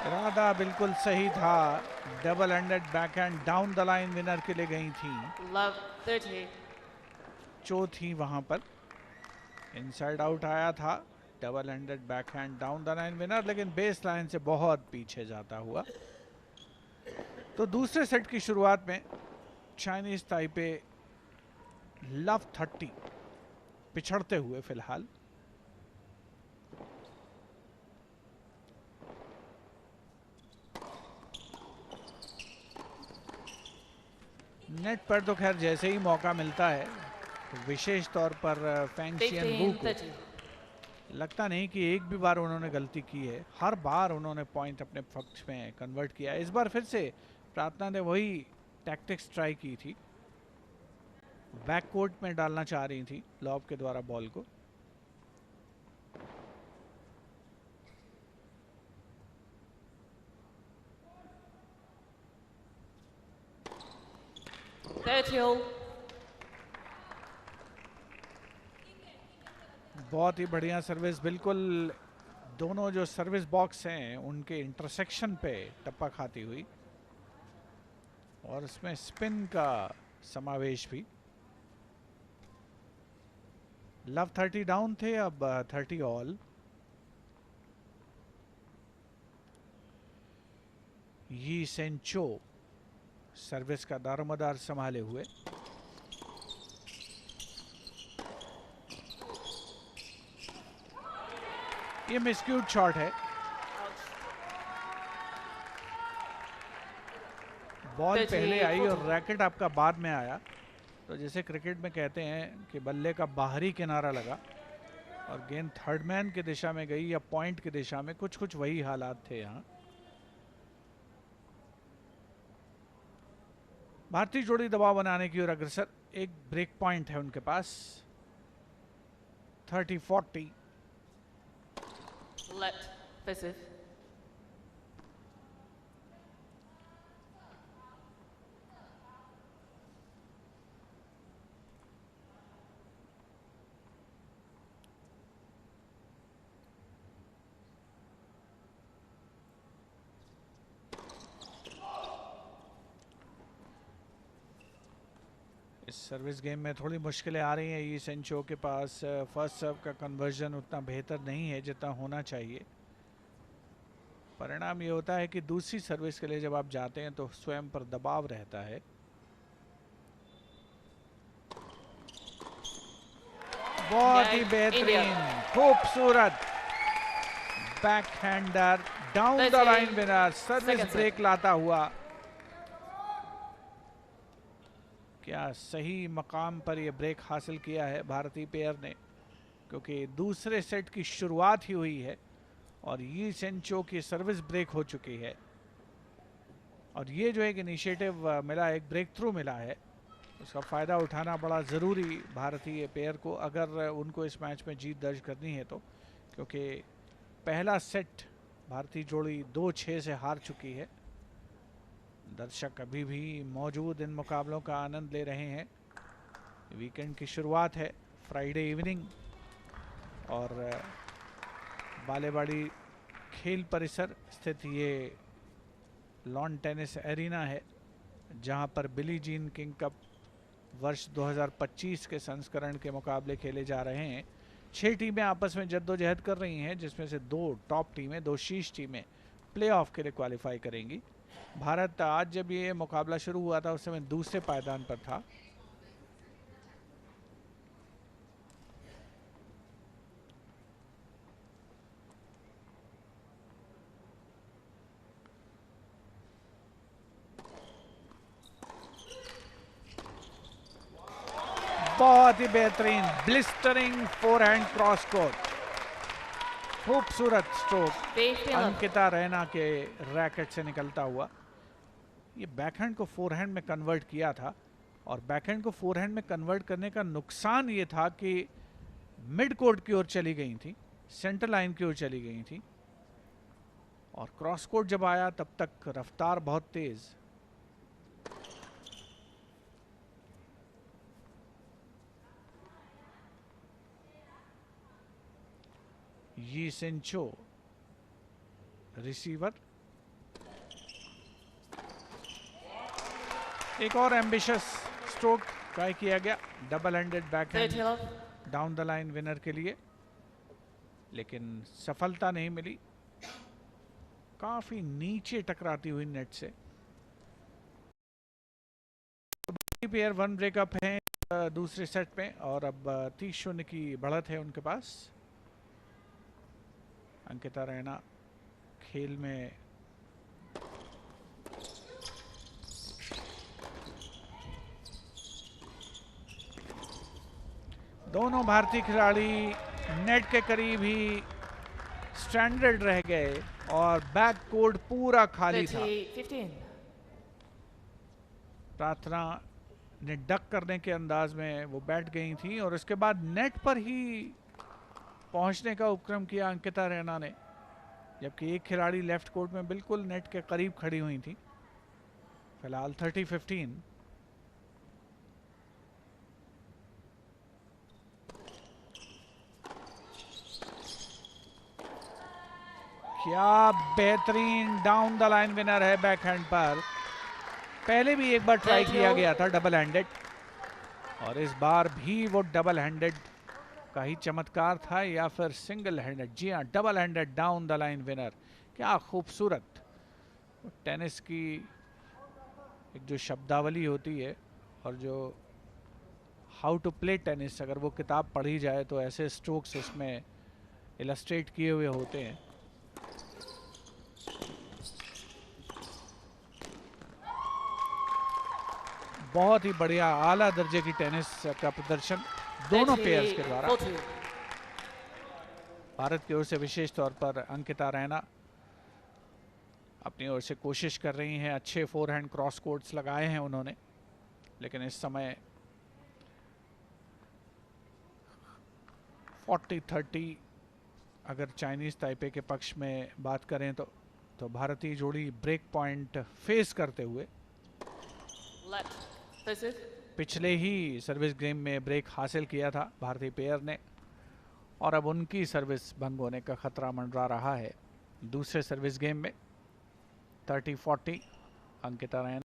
इरादा बिल्कुल सही था. Double ended backhand down the line winner के लिए गई थी. चो थी वहां पर. इनसाइड आउट आया था. Double ended backhand down the line winner, लेकिन बेस लाइन से बहुत पीछे जाता हुआ. तो दूसरे सेट की शुरुआत में चाइनीज ताइपे लव 30 पिछड़ते हुए फिलहाल. नेट पर तो खैर जैसे ही मौका मिलता है, विशेष तौर पर फैंग चियन वू को लगता नहीं कि एक भी बार उन्होंने गलती की है. हर बार उन्होंने पॉइंट अपने पक्ष में कन्वर्ट किया. इस बार फिर से प्रार्थना ने वही टैक्टिक्स ट्राई की थी. बैक कोर्ट में डालना चाह रही थी लॉब के द्वारा बॉल को। बहुत ही बढ़िया सर्विस, बिल्कुल दोनों जो सर्विस बॉक्स हैं उनके इंटरसेक्शन पे टप्पा खाती हुई, और इसमें स्पिन का समावेश भी। लव 30 डाउन थे, अब 30 ऑल। यी सेंचो सर्विस का दारोमदार संभाले हुए। ये मिसक्यूट शॉट है, बॉल पहले आई और रैकेट आपका बाद में आया। तो जैसे क्रिकेट में कहते हैं कि बल्ले का बाहरी किनारा लगा और गेंद थर्ड मैन की दिशा में गई या पॉइंट की दिशा में, कुछ कुछ वही हालात थे यहाँ। भारतीय जोड़ी दबाव बनाने की ओर अग्रसर, एक ब्रेक पॉइंट है उनके पास। 30-40 Let passive. इस सर्विस गेम में थोड़ी मुश्किलें आ रही हैं। ये सेंचो के पास फर्स्ट सर्व का कन्वर्जन उतना बेहतर नहीं है जितना होना चाहिए। परिणाम ये होता है कि दूसरी सर्विस के लिए जब आप जाते हैं तो स्वयं पर दबाव रहता है। बहुत ही बेहतरीन, खूबसूरत backhander, down the line winner, service break लाता हुआ। क्या सही मकाम पर यह ब्रेक हासिल किया है भारतीय पेयर ने, क्योंकि दूसरे सेट की शुरुआत ही हुई है और ये सेंचो की सर्विस ब्रेक हो चुकी है। और ये जो एक इनिशिएटिव मिला, एक ब्रेक थ्रू मिला है, उसका फ़ायदा उठाना बड़ा ज़रूरी भारतीय पेयर को, अगर उनको इस मैच में जीत दर्ज करनी है तो। क्योंकि पहला सेट भारतीय जोड़ी 2-6 से हार चुकी है। दर्शक अभी भी मौजूद इन मुकाबलों का आनंद ले रहे हैं। वीकेंड की शुरुआत है, फ्राइडे इवनिंग, और बालेवाड़ी खेल परिसर स्थित ये लॉन टेनिस एरिना है, जहां पर बिली जीन किंग कप वर्ष 2025 के संस्करण के मुकाबले खेले जा रहे हैं। 6 टीमें आपस में जद्दोजहद कर रही हैं, जिसमें से 2 टॉप टीमें, 2 शीर्ष टीमें प्लेऑफ के लिए क्वालिफाई करेंगी। भारत आज जब ये मुकाबला शुरू हुआ था उस समय दूसरे पायदान पर था। बहुत ही बेहतरीन ब्लिस्टरिंग फोरहैंड क्रॉस कोर्ट, खूबसूरत स्ट्रोक अंकिता रैना के रैकेट से निकलता हुआ। ये बैकहैंड को फोरहैंड में कन्वर्ट किया था, और बैकहैंड को फोरहैंड में कन्वर्ट करने का नुकसान ये था कि मिड कोर्ट की ओर चली गई थी, सेंटर लाइन की ओर चली गई थी, और क्रॉस कोर्ट जब आया तब तक रफ्तार बहुत तेज। ये सेंचो रिसीवर, एक और एम्बिशियस स्ट्रोक ट्राई किया गया, double handed backhand down the line winner के लिए, लेकिन सफलता नहीं मिली। काफी नीचे टकराती हुई नेट से। पेयर 1 ब्रेकअप है दूसरे सेट में, और अब 30-0 की बढ़त है उनके पास। अंकिता रैना खेल में दोनों भारतीय खिलाड़ी नेट के करीब ही स्टैंडर्ड रह गए और बैक कोर्ट पूरा खाली था। प्रार्थना ने डक करने के अंदाज में वो बैठ गई थी और उसके बाद नेट पर ही पहुंचने का उपक्रम किया अंकिता रैना ने, जबकि एक खिलाड़ी लेफ्ट कोर्ट में बिल्कुल नेट के करीब खड़ी हुई थी। फिलहाल 30-15। क्या बेहतरीन डाउन द लाइन विनर है बैकहैंड पर। पहले भी एक बार ट्राई किया गया था डबल हैंडेड, और इस बार भी वो डबल हैंडेड का ही चमत्कार था या फिर सिंगल हैंडेड। जी हाँ, double handed down the line winner. क्या खूबसूरत टेनिस की एक जो शब्दावली होती है और जो हाउ टू प्ले टेनिस, अगर वो किताब पढ़ी जाए तो ऐसे स्ट्रोक्स उसमें इलस्ट्रेट किए हुए होते हैं। बहुत ही बढ़िया आला दर्जे की टेनिस का प्रदर्शन दोनों पेयर्स के द्वारा। भारत की ओर से विशेष तौर पर अंकिता रैना अपनी ओर से कोशिश कर रही हैं। अच्छे फोरहैंड क्रॉस कोर्ट्स लगाए हैं उन्होंने, लेकिन इस समय 40-30 अगर चाइनीज ताइपे के पक्ष में बात करें तो भारतीय जोड़ी ब्रेक पॉइंट फेस करते हुए पिछले ही सर्विस गेम में ब्रेक हासिल किया था भारतीय पेयर ने, और अब उनकी सर्विस भंग होने का खतरा मंडरा रहा है दूसरे सर्विस गेम में। 30-40 अंकिता रैना।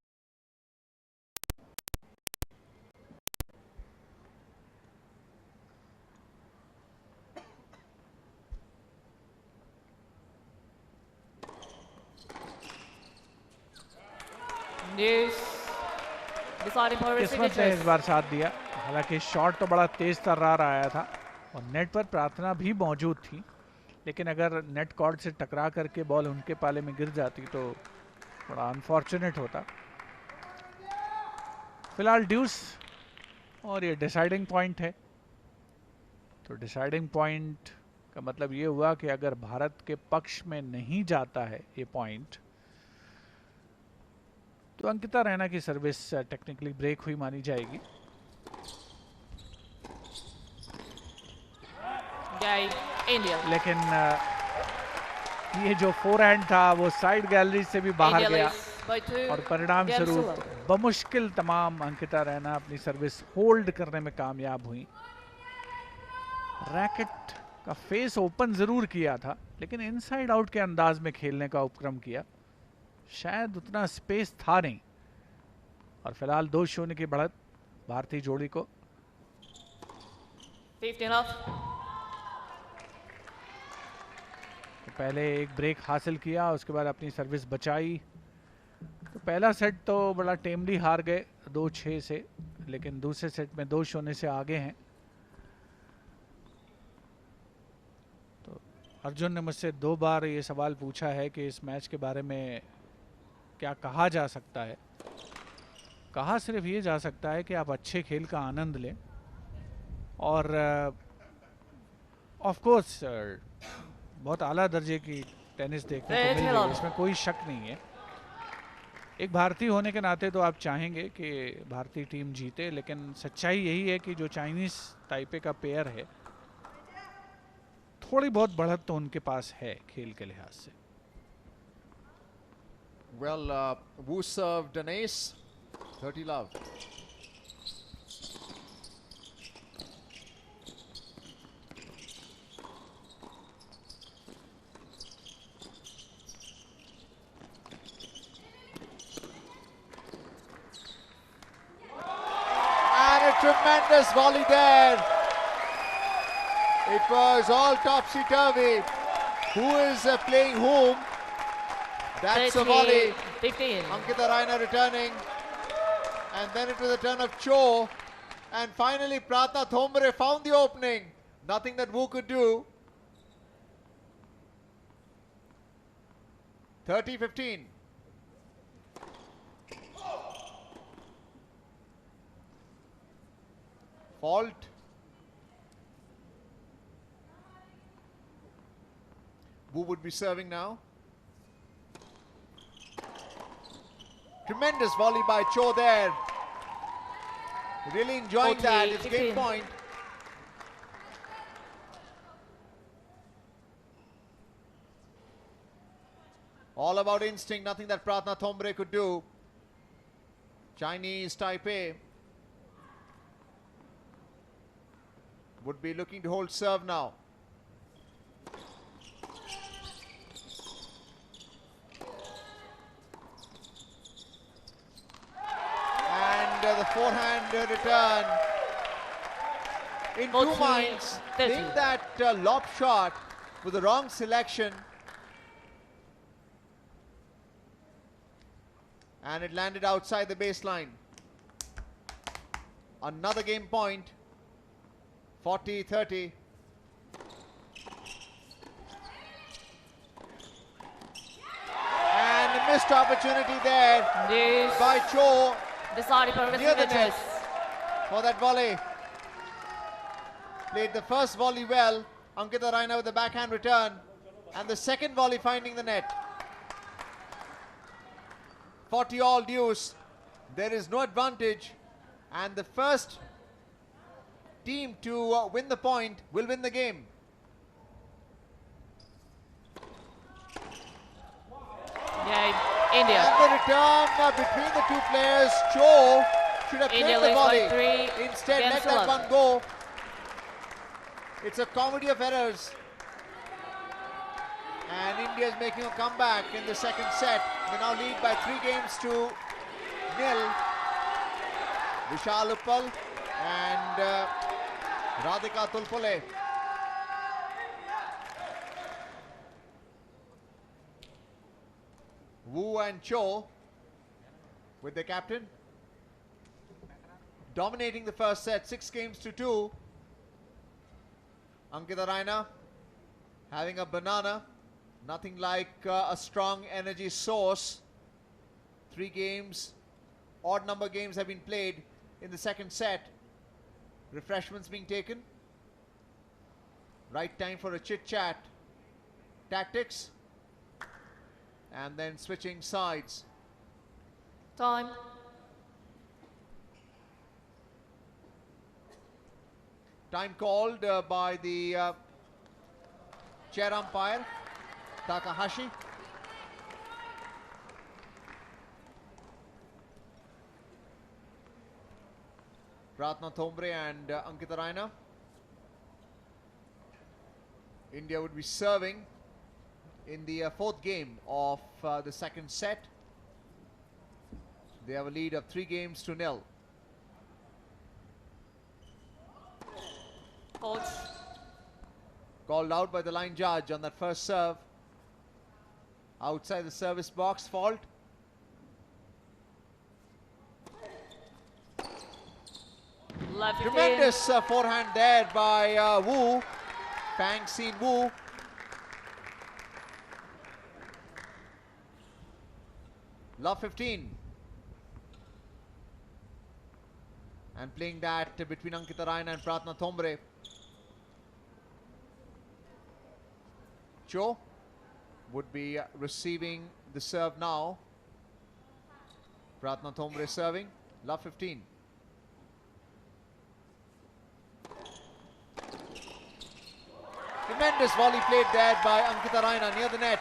किस्मत ने इस बार साथ दिया, हालांकि शॉट तो बड़ा तेज तर्रार आया था और नेट पर प्रार्थना भी मौजूद थी, लेकिन अगर नेट कॉर्ड से टकरा करके बॉल उनके पाले में गिर जाती तो बड़ा अनफॉर्चुनेट होता। फिलहाल ड्यूस, और ये डिसाइडिंग पॉइंट है, तो डिसाइडिंग पॉइंट का मतलब ये हुआ कि अगर भारत के पक्ष में नहीं जाता है ये पॉइंट तो अंकिता रैना की सर्विस टेक्निकली ब्रेक हुई मानी जाएगी। लेकिन ये जो फोरहैंड था वो साइड गैलरी से भी बाहर गया और परिणाम स्वरूप बमुश्किल तमाम अंकिता रैना अपनी सर्विस होल्ड करने में कामयाब हुई। रैकेट का फेस ओपन जरूर किया था, लेकिन इनसाइड आउट के अंदाज में खेलने का उपक्रम किया, शायद उतना स्पेस था नहीं। और फिलहाल 2-0 की बढ़त भारतीय जोड़ी को। 15 off. तो पहले एक ब्रेक हासिल किया, उसके बाद अपनी सर्विस बचाई। तो पहला सेट तो बड़ा टेमली हार गए 2-6 से, लेकिन दूसरे सेट में 2-0 से आगे हैं। तो अर्जुन ने मुझसे 2 बार ये सवाल पूछा है कि इस मैच के बारे में क्या कहा जा सकता है। कहा सिर्फ ये जा सकता है कि आप अच्छे खेल का आनंद लें, और ऑफ कोर्स बहुत आला दर्जे की टेनिस देखने को मिल रही है, इसमें कोई शक नहीं है। एक भारतीय होने के नाते तो आप चाहेंगे कि भारतीय टीम जीते, लेकिन सच्चाई यही है कि जो चाइनीज ताइपे का पेयर है, थोड़ी बहुत बढ़त तो उनके पास है खेल के लिहाज से। Well, Wu served an ace, 30 love. And a tremendous volley there. It was all topsy-turvy. Who is playing whom? That's a volley. 15. Ankita Raina returning. And then it was a turn of Cho. And finally Prata Thombre found the opening. Nothing that Wu could do. 30-15. Fault. Wu would be serving now. Tremendous volley by Cho there. Really enjoying that. It's 48-15. game point. All about instinct, nothing that Pratna Thombre could do. Chinese Taipei would be looking to hold serve now. And the forehand return. In 2 minds, 14-30. think that lob shot with the wrong selection. And it landed outside the baseline. Another game point. 40-30. And a missed opportunity there This by Cho decided by near the net visitors. for that volley. Played the first volley well. Ankita Raina with the backhand return. And the second volley finding the net. 40 all deuce. There is no advantage. And the first team to win the point will win the game. Yeah, India. And the return between the two players. Cho should have India played the leads by volley. 3 Instead, let against that 11. one go. It's a comedy of errors. And India is making a comeback in the second set. They now lead by 3-0. Vishal Uppal and Radhika Tulpole. Wu and Cho with the captain. Dominating the first set, 6-2. Ankita Raina having a banana. Nothing like a strong energy source. 3 games, odd number games have been played in the second set. Refreshments being taken. Right time for a chit chat. Tactics. And then switching sides. Time. Time called by the chair umpire, Takahashi. Pratna Thombre and Ankita Raina. India would be serving in the 4th game of the second set. They have a lead of 3-0. Coach. Called out by the line judge on that first serve. Outside the service box, fault. Left it in. Tremendous forehand there by Wu. Pang Sin Wu. Love 15. And playing that between Ankita Raina and Pratna Thombre. Cho would be receiving the serve now. Pratna Thombre serving. Love 15. Tremendous volley played there by Ankita Raina near the net.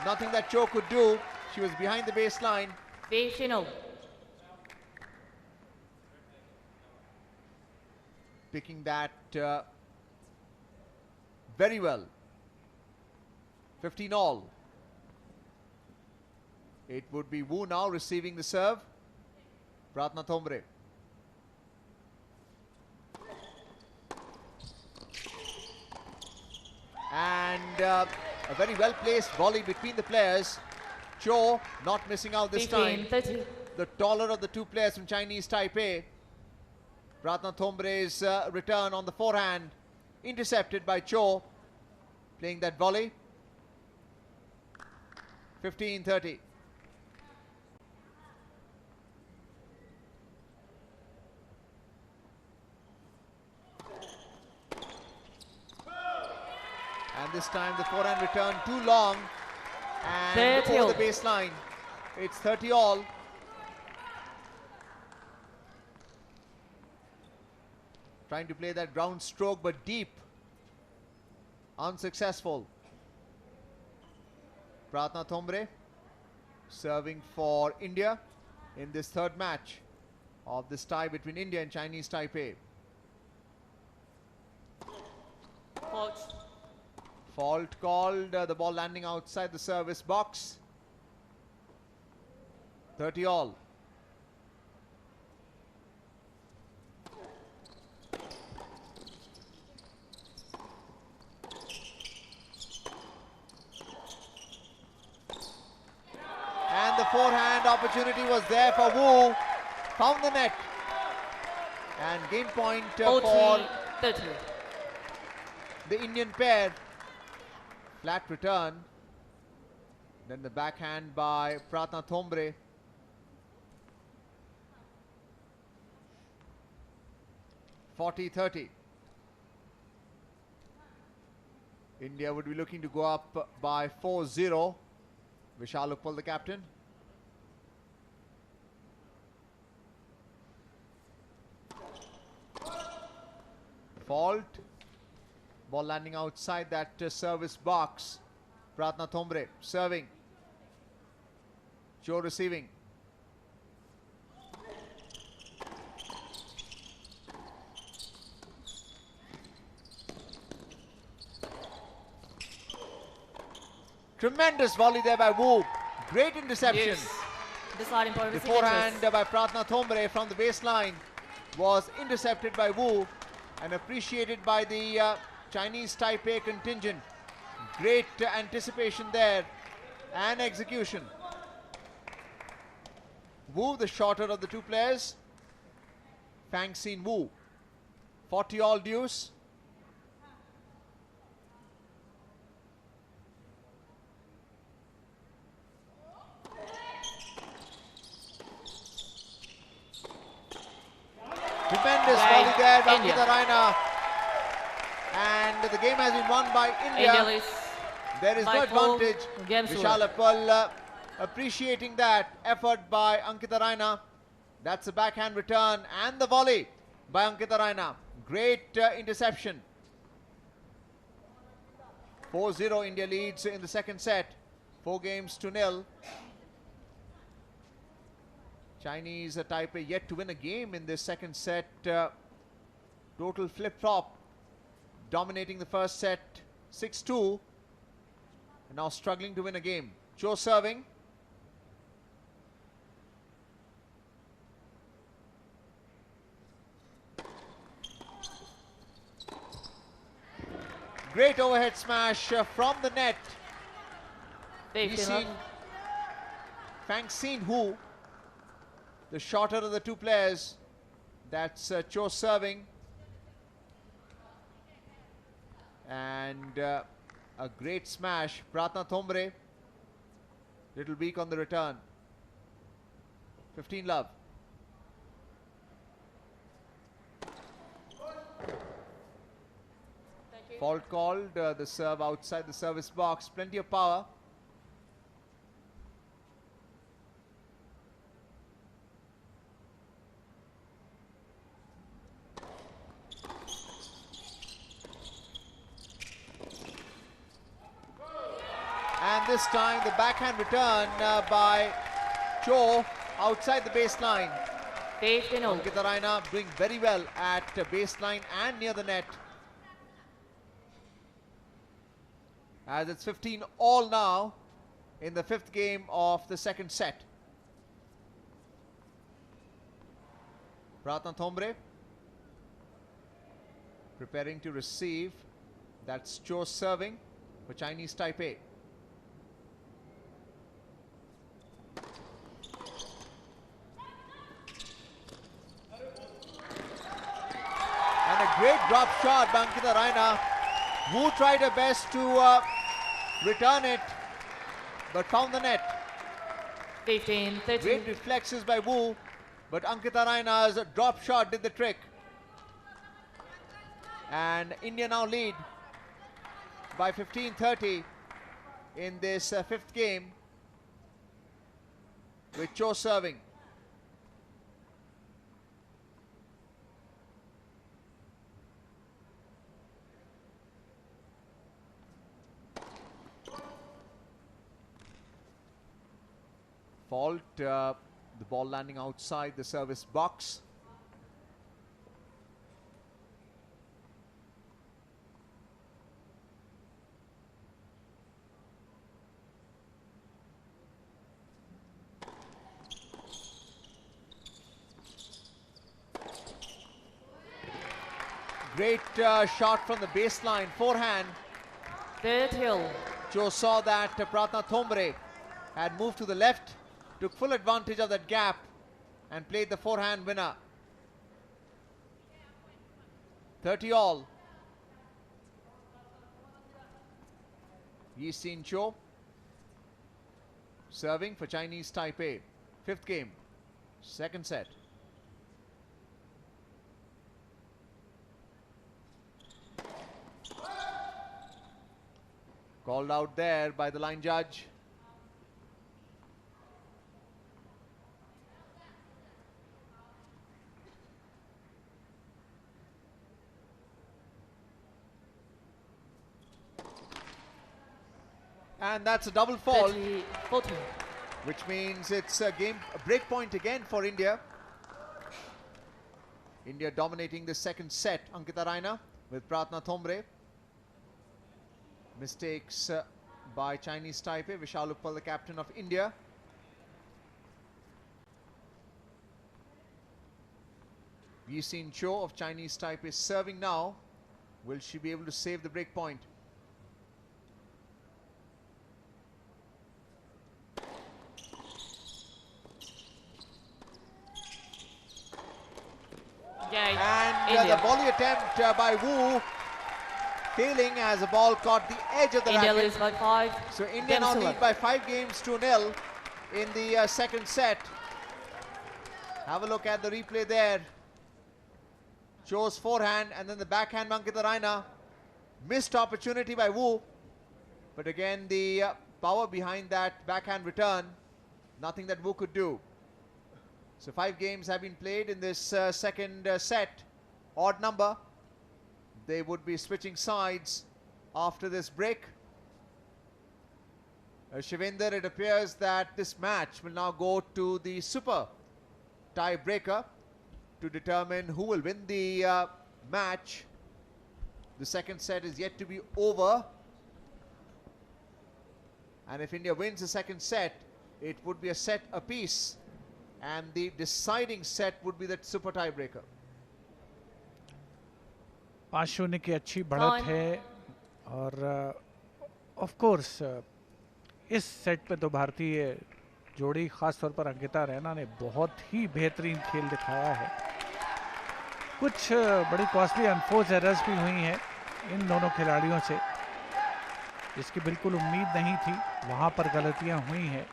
Nothing that Cho could do. She was behind the baseline. Vishnu. Picking that very well. 15 all. It would be Wu now receiving the serve. Pratna Thombre. And a very well placed volley between the players. Cho not missing out this time. 15-30. The taller of the two players from Chinese Taipei. Pratna Thombre's return on the forehand, intercepted by Cho, playing that volley. 15-30. And this time the forehand return too long and 30 over all. the baseline. It's 30 all. Trying to play that ground stroke, but deep. Unsuccessful. Pratna Thombre serving for India in this third match of this tie between India and Chinese Taipei. Fault called, the ball landing outside the service box. 30 all. And the forehand opportunity was there for Wu. Found the net. And game point for 30. the Indian pair. Flat return. Then the backhand by Pratna Thombre. (40-30). India would be looking to go up by 4-0. Vishal Uppal, the captain. Fault. Ball landing outside that service box. Pratna Thombre serving. Cho receiving. Tremendous volley there by Wu. Great interception. Yes. Deciding point The receiving forehand this. by Pratna Thombre from the baseline was intercepted by Wu and appreciated by the Chinese Taipei contingent. Great anticipation there and execution. Wu, the shorter of the two players. Fang Xin Wu. 40 all deuce. Tremendous volley there by India. Ankita Raina. And the game has been won by India. India leads There is by no 4 advantage. games to Vishal one. Uppal appreciating that effort by Ankita Raina. That's a backhand return and the volley by Ankita Raina. Great interception. 4-0 India leads in the second set. 4-0. Chinese Taipei yet to win a game in this second set. Total flip-flop. Dominating the first set 6-2. And now struggling to win a game. Cho serving. Great overhead smash from the net. They've We've been seen Fang Xin Hu, the shorter of the two players. That's Cho serving. And a great smash. Pratna Thombre, little weak on the return. 15 love. Fault called, the serve outside the service box. Plenty of power. And this time the backhand return by Cho outside the baseline. 15 all. Ankita Raina doing very well at baseline and near the net. As it's 15 all now in the fifth game of the second set. Pratna Thombre preparing to receive. That's Cho serving for Chinese Taipei. And a great drop shot by Ankita Raina. Wu tried her best to return it, but found the net. 15, 13. Great reflexes by Wu, but Ankita Raina's drop shot did the trick. And India now lead by 15-30 in this fifth game with Cho serving. fault. The ball landing outside the service box. Great shot from the baseline, forehand. Third hill. Joe saw that Pratna Thombre had moved to the left, took full advantage of that gap and played the forehand winner. 30 all. Yi Sin Cho serving for Chinese Taipei. 5th game, 2nd set. Called out there by the line judge. And that's a double fault, 40. which means it's a break point again for India. India dominating the 2nd set. Ankita Raina with Pratna Thombre. Mistakes by Chinese Taipei. Vishal Uppal, the captain of India. Yi Sin Cho of Chinese Taipei serving now. Will she be able to save the break point? And the volley attempt by Wu failing as the ball caught the edge of the India racket. lose by 5. So India now lead by 5 games to 0 in the 2nd set. Have a look at the replay there. Cho's forehand and then the backhand Ankita Raina. Missed opportunity by Wu. But again the power behind that backhand return. Nothing that Wu could do. So 5 games have been played in this 2nd set. Odd number. They would be switching sides after this break. Shivinder, it appears that this match will now go to the super tiebreaker to determine who will win the match. The 2nd set is yet to be over. And if India wins the 2nd set, it would be a set apiece. And the deciding set would be that super tiebreaker. 5-0 की अच्छी बढ़त है और of course इस set पे तो भारतीय जोड़ी खास तौर पर अंकिता रैना ने बहुत ही बेहतरीन खेल दिखाया है। कुछ बड़ी कॉस्टली अनफोर्स एरर्स भी हुई हैं इन दोनों खिलाड़ियों से, जिसकी बिल्कुल उम्मीद नहीं थी। वहाँ पर गलतियाँ हुई हैं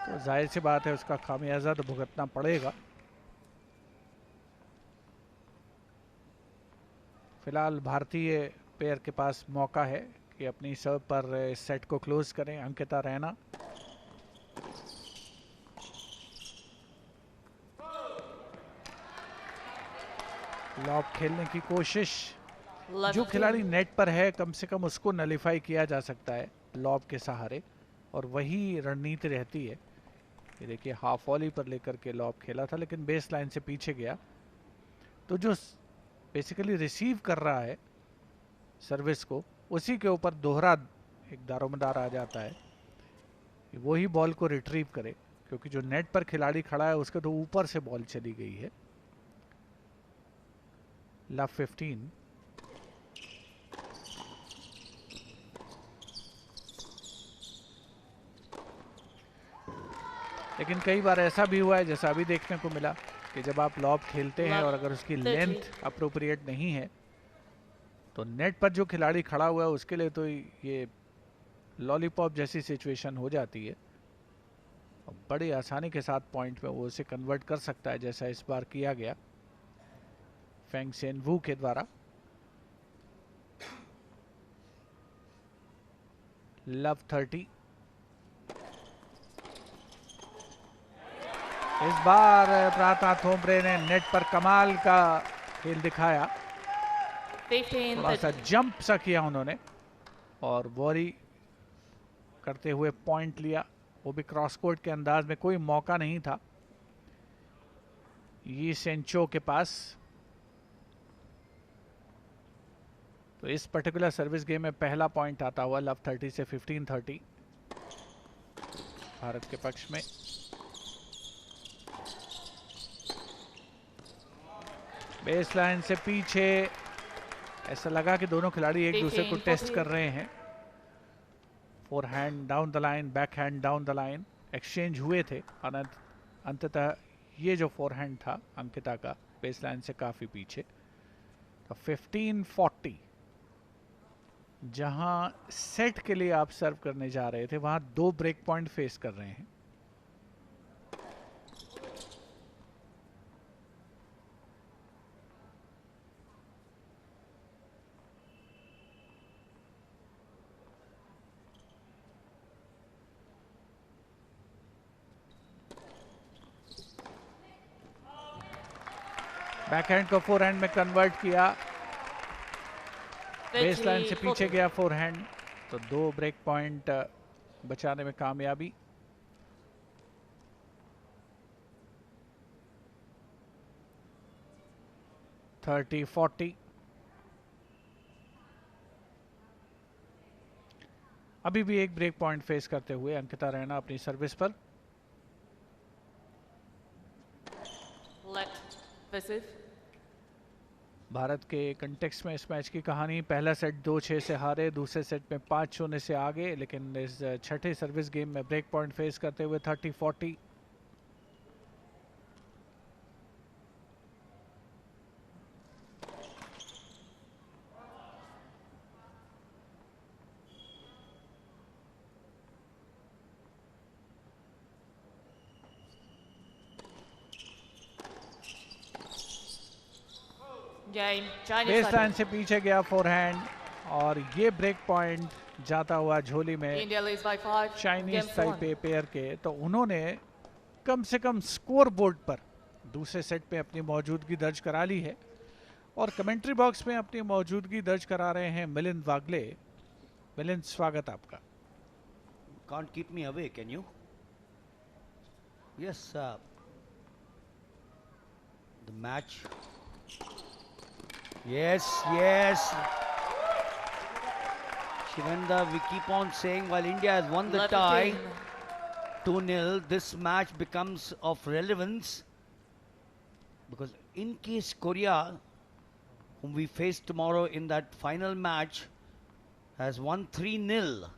तो जाहिर सी बात है उसका खामियाजा तो भुगतना पड़ेगा। फिलहाल भारतीय पेयर के पास मौका है कि अपनी सर्व पर इस सेट को क्लोज करें। अंकिता रैना लॉब खेलने की कोशिश। जो खिलाड़ी नेट पर है कम से कम उसको नलीफाई किया जा सकता है लॉब के सहारे, और वही रणनीति रहती है। ये देखिए हाफ वॉली पर लेकर के लॉब खेला था लेकिन बेस लाइन से पीछे गया, तो जो बेसिकली रिसीव कर रहा है सर्विस को उसी के ऊपर दोहरा एक दारोमदार आ जाता है, वही बॉल को रिट्रीव करे, क्योंकि जो नेट पर खिलाड़ी खड़ा है उसके तो ऊपर से बॉल चली गई है। लव 15। लेकिन कई बार ऐसा भी हुआ है जैसा अभी देखने को मिला कि जब आप लॉब खेलते हैं और अगर उसकी लेंथ अप्रोप्रिएट नहीं है तो नेट पर जो खिलाड़ी खड़ा हुआ है उसके लिए तो ये लॉलीपॉप जैसी सिचुएशन हो जाती है। और बड़ी आसानी के साथ पॉइंट में वो उसे कन्वर्ट कर सकता है, जैसा इस बार किया गया फेंग सेन वू के द्वारा। लव 30। इस बार प्राता थोम्ब्रे ने नेट पर कमाल का खेल दिखाया। थोड़ा सा जंप सा किया उन्होंने और वॉरी करते हुए पॉइंट लिया। वो भी क्रॉस कोर्ट के अंदाज में, कोई मौका नहीं था ये सेंचो के पास। तो इस पर्टिकुलर सर्विस गेम में पहला पॉइंट आता हुआ लव 30 से 15-30 भारत के पक्ष में। बेस लाइन से पीछे ऐसा लगा कि दोनों खिलाड़ी एक दूसरे को टेस्ट कर रहे हैं। Four hand down the line, back hand down the line exchange हुए थे। अंततः ये जो फोर हैंड था अंकिता का बेस लाइन से काफी पीछे। तो 15-40 जहां सेट के लिए आप सर्व करने जा रहे थे वहां 2 ब्रेक पॉइंट फेस कर रहे हैं। बैकहैंड को फोरहैंड में कन्वर्ट किया, बेस लाइन से पीछे गया फोरहैंड। तो 2 ब्रेक पॉइंट बचाने में कामयाबी। थर्टी 40 अभी भी एक ब्रेक पॉइंट फेस करते हुए अंकिता रैना अपनी सर्विस पर। भारत के कंटेक्स्ट में इस मैच की कहानी, पहला सेट 2-6 से हारे, दूसरे सेट में 5-0 से आगे, लेकिन इस छठे सर्विस गेम में ब्रेक पॉइंट फेस करते हुए 30-40। बेस लाइन से पीछे गया फोरहैंड और ये ब्रेक पॉइंट जाता हुआ झोली में चाइनीज ताइपे पेयर के। तो उन्होंने कम से कम स्कोर बोर्ड पर दूसरे सेट पे अपनी मौजूदगी दर्ज करा ली है और कमेंट्री बॉक्स में अपनी मौजूदगी दर्ज करा रहे हैं मिलिंद वागले। मिलिंद, स्वागत आपका। Can't keep me away, can you? Yes, the match. Yes, yes. Shivendra, we keep on saying while India has won the tie 2-0, this match becomes of relevance because in case Korea, whom we face tomorrow in that final match, has won 3-0.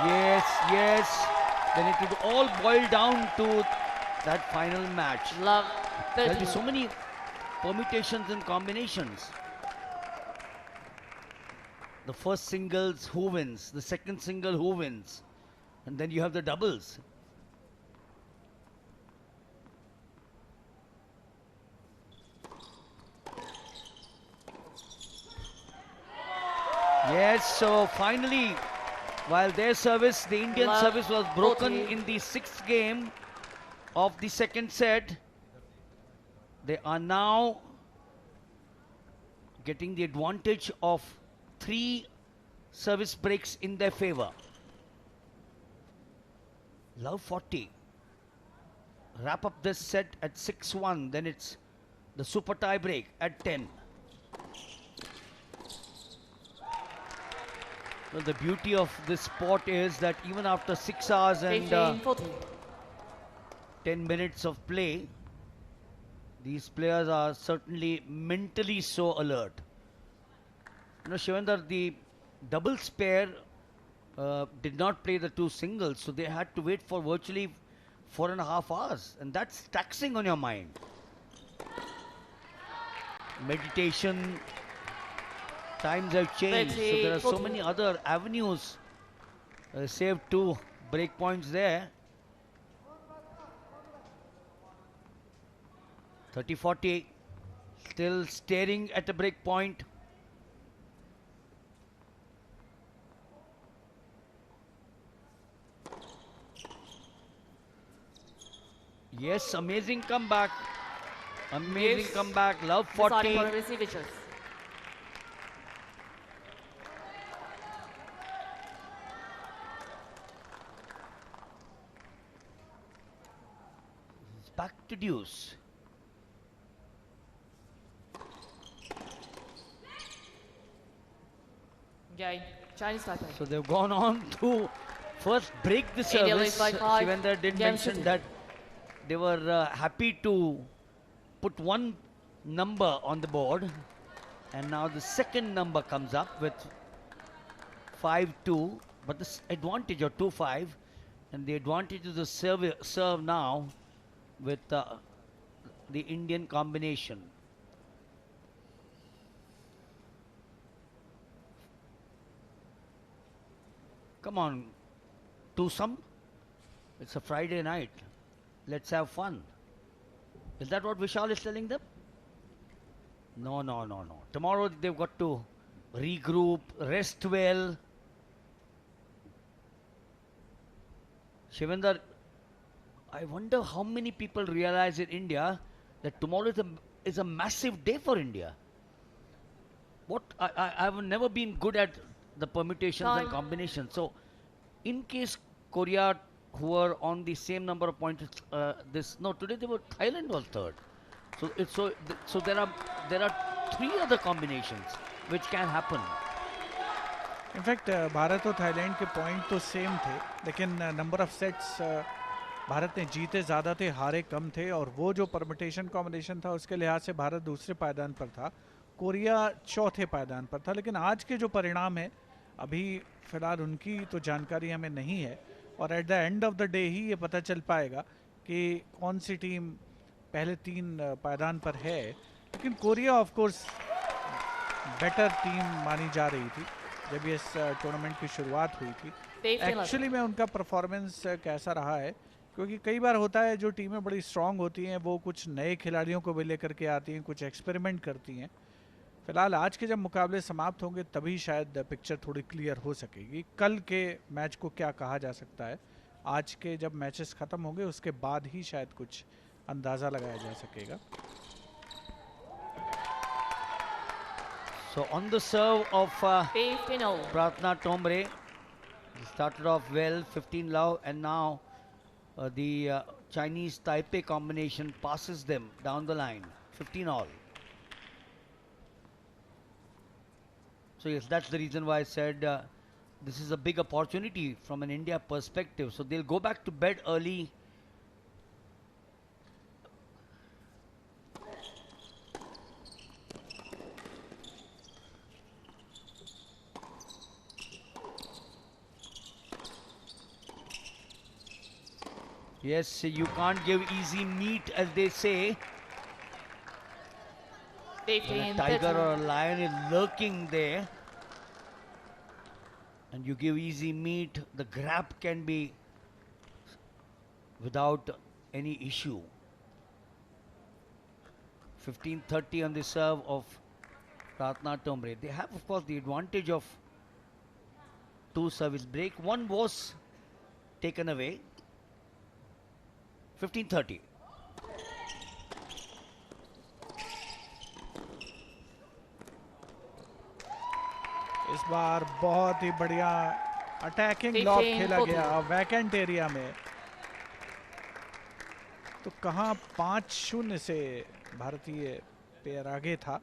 Yes, yes. Then it would all boil down to that final match. There'll be so many permutations and combinations. The first singles, who wins? The second single, who wins? And then you have the doubles. Yes, so finally, while their service, the Indian service was broken in the 6th game of the second set, they are now getting the advantage of 3 service breaks in their favor. Love 40. Wrap up this set at 6-1, then it's the super tie break at 10. Well, the beauty of this sport is that even after 6 hours and 10 minutes of play, these players are certainly mentally so alert. You know, Shivendra, the doubles pair did not play the 2 singles, so they had to wait for virtually 4.5 hours, and that's taxing on your mind. Meditation, times have changed, so there are so many other avenues. Saved 2 break points there. 30-40, still staring at a break point. Yes, amazing comeback. Amazing Yes. comeback. Love Deciding 40. for receiver choice. It's back to deuce. Game. Chinese Taipei. So they've gone on to first break the India leads service. by 5. Shivendra did Game mention city. that they were happy to put one number on the board. And now the second number comes up with 5-2. But this advantage of 2-5. And the advantage of the serve now with the Indian combination. Come on, twosome. It's a Friday night. Let's have fun. Is that what Vishal is telling them? No, no, no, no. Tomorrow they've got to regroup, rest well. Shivendra, I wonder how many people realize in India that tomorrow is a massive day for India. I've never been good at the permutations and Time. combinations. So, in case Korea, who were on the same number of points, today Thailand was third. So there are 3 other combinations which can happen. In fact Bharat और Thailand के point तो same थे, लेकिन number of sets Bharat ने जीते ज़्यादा थे, हारे कम थे, और वो जो परमिटेशन कॉम्बिनेशन था उसके लिहाज से भारत दूसरे पायदान पर था, कोरिया चौथे पायदान पर था. लेकिन आज के जो परिणाम है अभी फ़िलहाल उनकी तो जानकारी हमें नहीं है, और at the end of the day ही ये पता चल पाएगा कि कौन सी टीम पहले 3 पायदान पर है. लेकिन Korea of course better team मानी जा रही थी जब ये इस टूर्नामेंट की शुरुआत हुई थी. एक्चुअली में उनका परफॉर्मेंस कैसा रहा है, क्योंकि कई बार होता है जो टीमें बड़ी स्ट्रांग होती हैं वो कुछ नए खिलाड़ियों को भी लेकर के आती हैं, कुछ एक्सपेरिमेंट करती हैं. फिलहाल आज के जब मुकाबले समाप्त होंगे तभी शायद पिक्चर थोड़ी क्लियर हो सकेगी. कल के मैच को क्या कहा जा सकता है, आज के जब मैचेस ख़त्म होंगे उसके बाद ही शायद कुछ अंदाज़ा लगाया जा सकेगा. So on the serve of 15-0. Pratna Tombre, he started off well, 15 love, and now the Chinese Taipei combination passes them down the line, 15 all. So yes, that's the reason why I said this is a big opportunity from an India perspective. So they'll go back to bed early. Yes, you can't give easy meat, as they say. When a tiger or a lion is lurking there and you give easy meat, the grab can be without any issue. 15-30 on the serve of Pratna Tombre. They have, of course, the advantage of 2 service break. One was taken away. 15-30. इस बार बहुत ही बढ़िया attacking lobe खेला गया vacant area में. तो कहाँ 5-0 से भारतीय पेयर आगे था,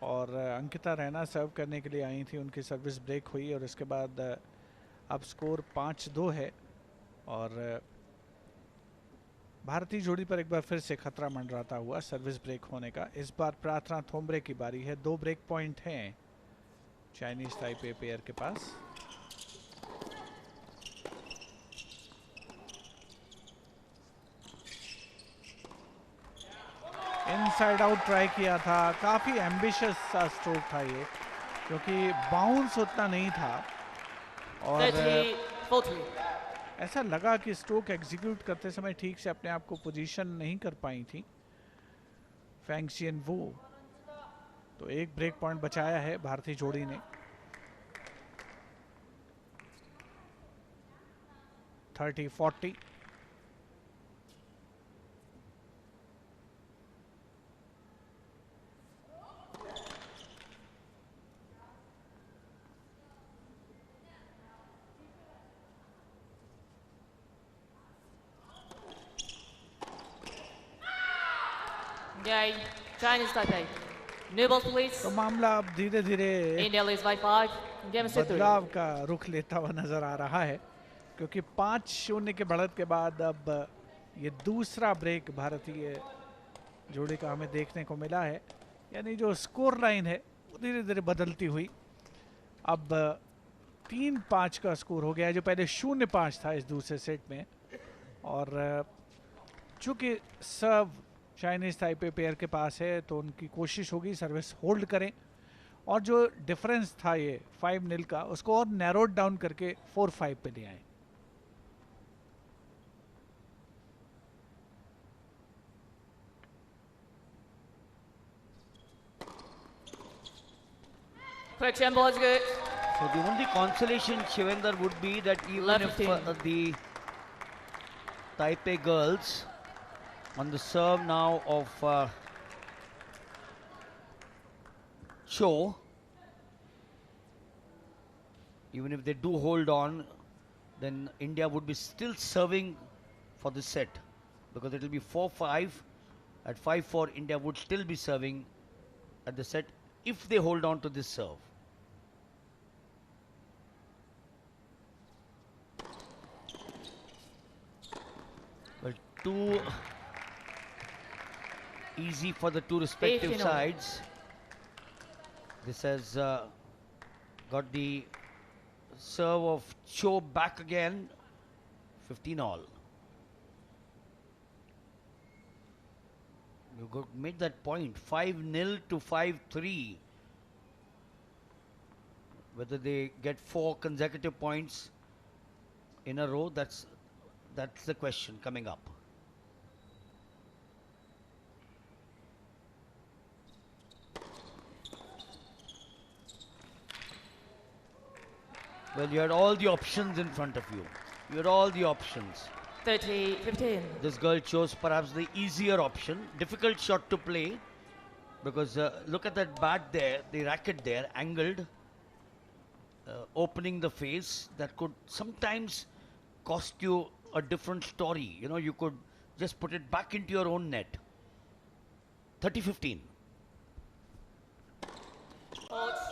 और अंकिता रैना सर्व करने के लिए आई थी. उनकी सर्विस ब्रेक हुई और इसके बाद अब स्कोर 5-2 है, और भारतीय जोड़ी पर एक बार फिर से खतरा मंडराता हुआ सर्विस ब्रेक होने का. इस बार प्रार्थना थोम्बरे की बारी है. 2 ब्रेक पॉइंट हैं चाइनीज ताइपे पेयर के पास. इनसाइड आउट ट्राई किया था, काफी एम्बिशियस सा स्ट्रोक था ये, क्योंकि बाउंस उतना नहीं था और ऐसा लगा कि स्ट्रोक एग्जीक्यूट करते समय ठीक से अपने आप को पोजीशन नहीं कर पाई थी फैंगशियन वो. तो एक ब्रेक पॉइंट बचाया है भारतीय जोड़ी ने. 30-40. Game, Chinese Taipei. New balls, please. तो मामला अब धीरे धीरे India leads by 5. Game set 3. बदलाव का रुख लेता हुआ नजर आ रहा है, क्योंकि 5-0 के बढ़त के बाद अब ये दूसरा ब्रेक भारतीय जोड़ी का हमें देखने को मिला है। यानी जो स्कोर लाइन है वो धीरे धीरे बदलती हुई अब 3-5 का स्कोर हो गया है, जो पहले 0-5 था इस दूसरे सेट में। और चूंकि सर्व चाइनीज ताइपे पेयर के पास है तो उनकी कोशिश होगी सर्विस होल्ड करें और जो डिफरेंस था ये 5-0 का उसको और नैरोड डाउन करके 4-5 पे ले आए। Correction ball is good. So the only consolation, Shivendar, would be that even Left if team. the Taipei girls on the serve now of Cho, even if they do hold on, then India would be still serving for the set, because it will be 4-5. At 5-4, India would still be serving at the set if they hold on to this serve. Well, too easy for the two respective Final. sides. This has got the serve of Cho back again. 15 all. You got made that point. 5-0 to 5-3. Whether they get 4 consecutive points in a row, that's the question coming up. Well, you had all the options in front of you. You had all the options. 30-15. This girl chose perhaps the easier option. Difficult shot to play, because look at that bat there, the racket there, angled, opening the face. That could sometimes cost you a different story. You know, you could just put it back into your own net. 30-15. Balls.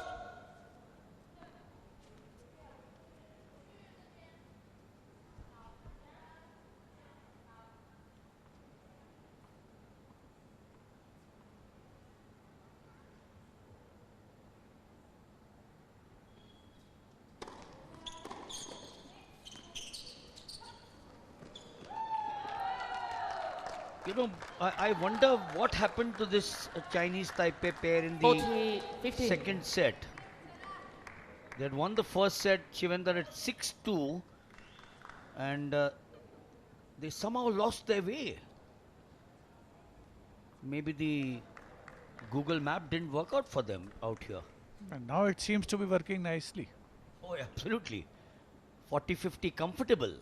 You know, I wonder what happened to this Chinese Taipei pair in the 40-15. second set. They had won the first set, Shivendar, at 6-2, and they somehow lost their way. Maybe the Google map didn't work out for them out here. And now it seems to be working nicely. Oh, absolutely. 40-50 comfortable.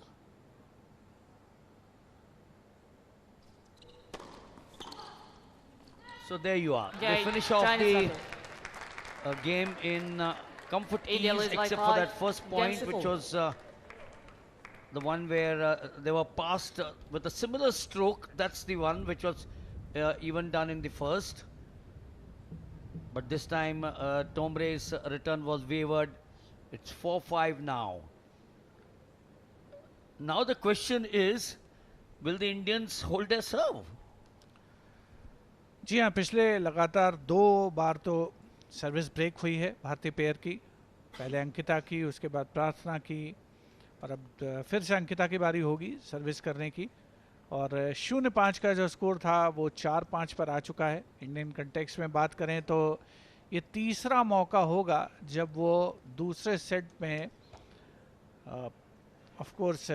So there you are. They Yeah, finish off China's the happy. game in comfort India ease, leads by except for 5. that first Game point, set which 4. was the one where they were passed with a similar stroke. That's the one which was even done in the first. But this time Tombre's return was wavered. It's 4-5 now. Now the question is, will the Indians hold their serve? जी हाँ, पिछले लगातार 2 बार तो service break हुई है भारतीय pair की। पहले अंकिता की, उसके बाद प्रार्थना की, और अब फिर से अंकिता की बारी होगी सर्विस करने की। और 0-5 का जो स्कोर था वो 4-5 पर आ चुका है। इंडियन कंटेक्स्ट में बात करें तो ये तीसरा मौका होगा जब वो दूसरे सेट में ऑफ कोर्स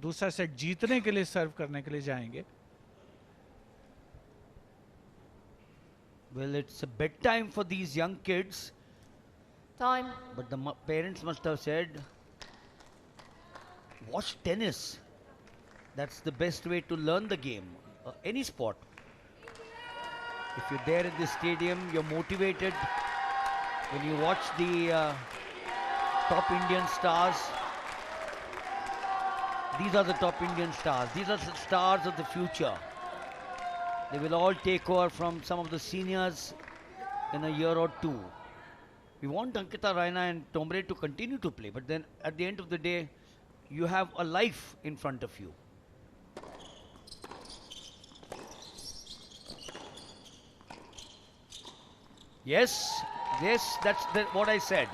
दूसरा सेट जीतने के लिए सर्व करने के लिए जाएंगे। Well, it's a bedtime for these young kids, Time. but the parents must have said, watch tennis. That's the best way to learn the game, any sport. If you're there at the stadium, you're motivated. When you watch the top Indian stars, these are the top Indian stars. These are the stars of the future. They will all take over from some of the seniors in a year or two. We want Ankita Raina and Tombre to continue to play, but then at the end of the day, you have a life in front of you. Yes, that's what I said.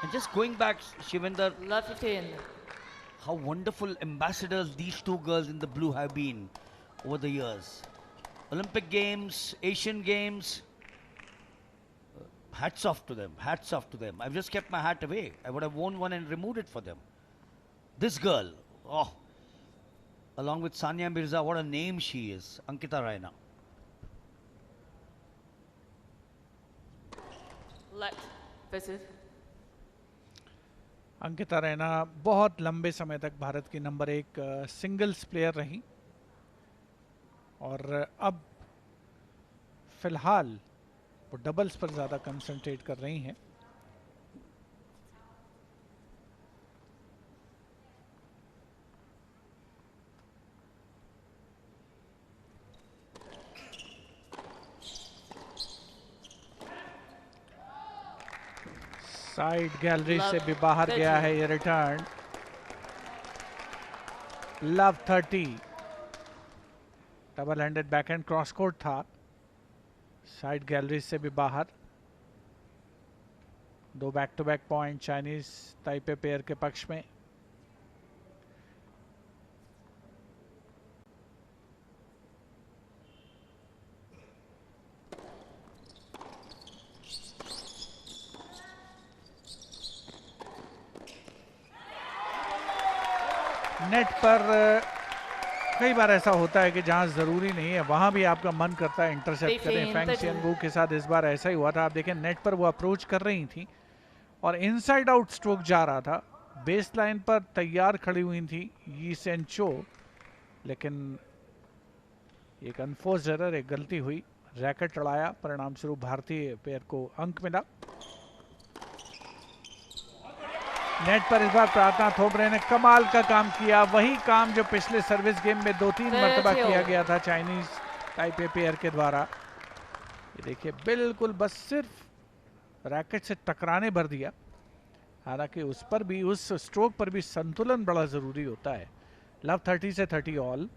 And just going back, Shivinder, Love 15. how wonderful ambassadors these two girls in the blue have been over the years. Olympic Games, Asian Games, hats off to them, hats off to them. I've just kept my hat away. I would have worn one and removed it for them. This girl, oh, along with Sania Mirza, what a name she is, Ankita Raina. Let versus Ankita Raina बहुत लंबे समय तक भारत की number 1 singles player रही और अब फिलहाल वो डबल्स पर ज़्यादा कंसंट्रेट कर रही हैं. साइड गैलरी से भी बाहर गया है ये return. Love 30 double handed backhand cross court था. साइड गैलरी से भी बाहर. 2 back to back point Chinese Taipei pair के पक्ष में. नेट पर कई बार ऐसा होता है कि जहां जरूरी नहीं है वहां भी आपका मन करता है इंटरसेप्ट करें. फैंग सियनवू के साथ इस बार ऐसा ही हुआ था. आप देखें नेट पर वो अप्रोच कर रही थी और इनसाइड आउट स्ट्रोक जा रहा था. बेस लाइन पर तैयार खड़ी हुई थी यी सेन चो, लेकिन एक अनफोर्स्ड एरर, एक गलती हुई. रैकेट लड़ाया, परिणाम स्वरूप भारतीय पेयर को अंक मिला. नेट पर इस बार प्रार्थना थोबरे ने कमाल का काम किया. वही काम जो पिछले सर्विस गेम में 2-3 मरतबा किया गया था चाइनीज ताइपे पेयर के द्वारा. ये देखिए बिल्कुल बस सिर्फ रैकेट से टकराने भर दिया. हालांकि उस पर भी, उस स्ट्रोक पर भी संतुलन बड़ा जरूरी होता है. लव 30 से 30 ऑल.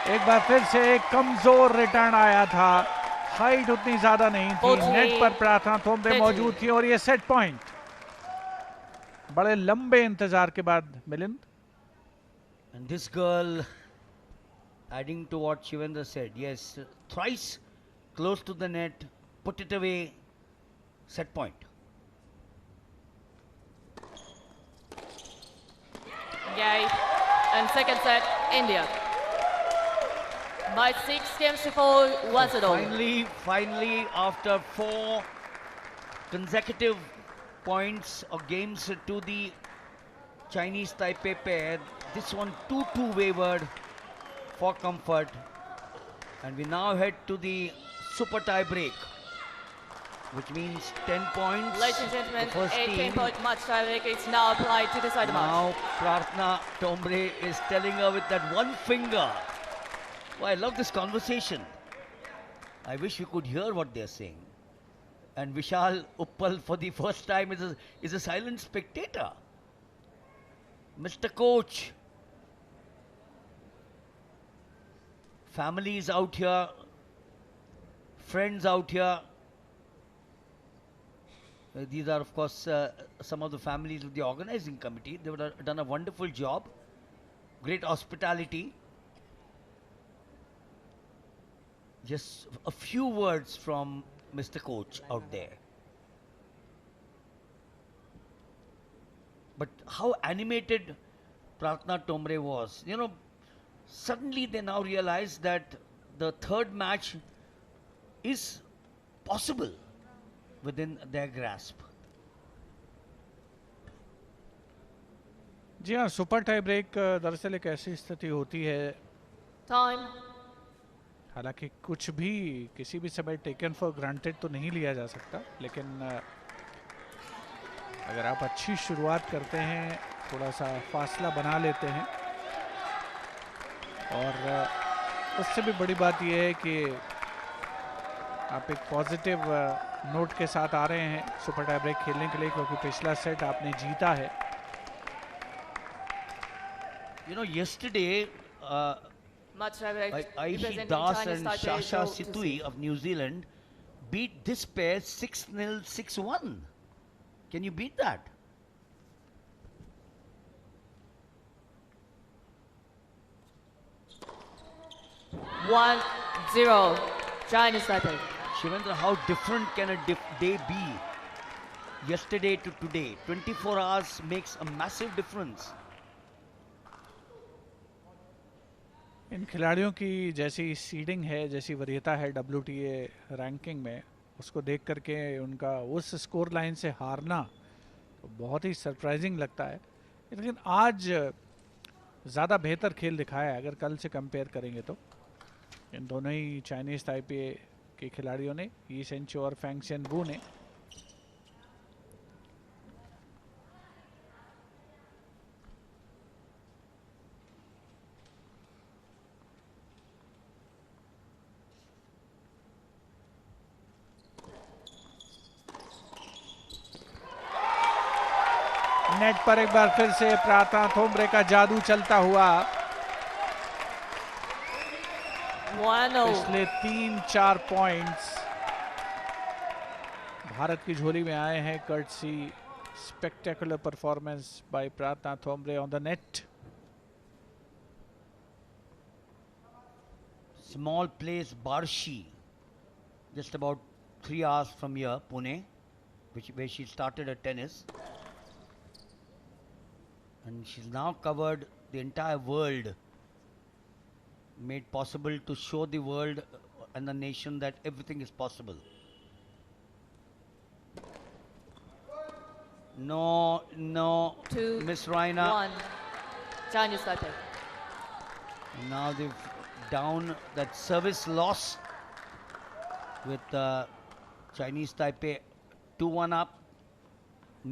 एक बार फिर से एक कमजोर रिटर्न आया था. हाइट उतनी ज्यादा नहीं थी. नेट पर प्रार्थना थोम्बे मौजूद थी और ये सेट पॉइंट बड़े लंबे इंतजार के बाद Milind. And this girl, adding to what Shivendra said, yes, thrice close to the net, put it away, set point. Yay. And second set, India. By 6 games to 4, once and all. Finally, after 4 consecutive points or games to the Chinese Taipei pair, this one 2-2 wavered for comfort. And we now head to the super tie break, which means 10 points. Ladies and gentlemen, 18-point match tie break is now applied to decide the match. Now Prarthana Tombre is telling her with that one finger. Oh, I love this conversation. I wish we could hear what they're saying. And Vishal Uppal for the first time is a silent spectator. Mr. Coach, families out here, friends out here. These are, of course, some of the families of the organizing committee. They would have done a wonderful job. Great hospitality. Just a few words from Mr. Coach out there. But how animated Prarthana Tombre was. You know, suddenly they now realize that the third match is possible within their grasp. जी हाँ, super tie break दरअसल एक ऐसी स्थिति होती है. Time. हालांकि कुछ भी किसी भी समय टेकन फॉर ग्रांटेड तो नहीं लिया जा सकता, लेकिन अगर आप अच्छी शुरुआत करते हैं, थोड़ा सा फासला बना लेते हैं, और उससे भी बड़ी बात यह है कि आप एक पॉजिटिव नोट के साथ आ रहे हैं सुपर टाई ब्रेक खेलने के लिए, क्योंकि पिछला सेट आपने जीता है. You know, yesterday, Much direct. Aishi Representing Das Chinese and Taipei, Shasha Zhou Situi Tusi. of New Zealand beat this pair 6-0, 6-1. Can you beat that? One, 0. Chinese Taipei. Shivendra, how different can a day be? Yesterday to today, 24 hours makes a massive difference. इन खिलाड़ियों की जैसी seeding है, जैसी वरीयता है WTA ranking में, उसको देख करके उनका उस स्कोर लाइन से हारना तो बहुत ही सरप्राइजिंग लगता है. लेकिन आज ज़्यादा बेहतर खेल दिखाया है अगर कल से कंपेयर करेंगे तो. इन दोनों ही चाइनीज़ ताइपे के खिलाड़ियों ने, यी सेंचो और फैंग सियन वू ने, नेट पर एक बार फिर से प्रार्थना थोम्ब्रे का जादू चलता हुआ. 1-0. पिछले 3-4 पॉइंट्स भारत की झोली में आए हैं, कर्टसी स्पेक्टेकुलर परफॉर्मेंस बाय प्रार्थना Thombre on the net. Small place Barshi, just about 3 hours from here, Pune, where she started her tennis. And she's now covered the entire world, made possible to show the world and the nation that everything is possible. No, no, 2, Miss Raina. 1. Chinese Taipei. Now they've down that service loss with Chinese Taipei 2-1 up.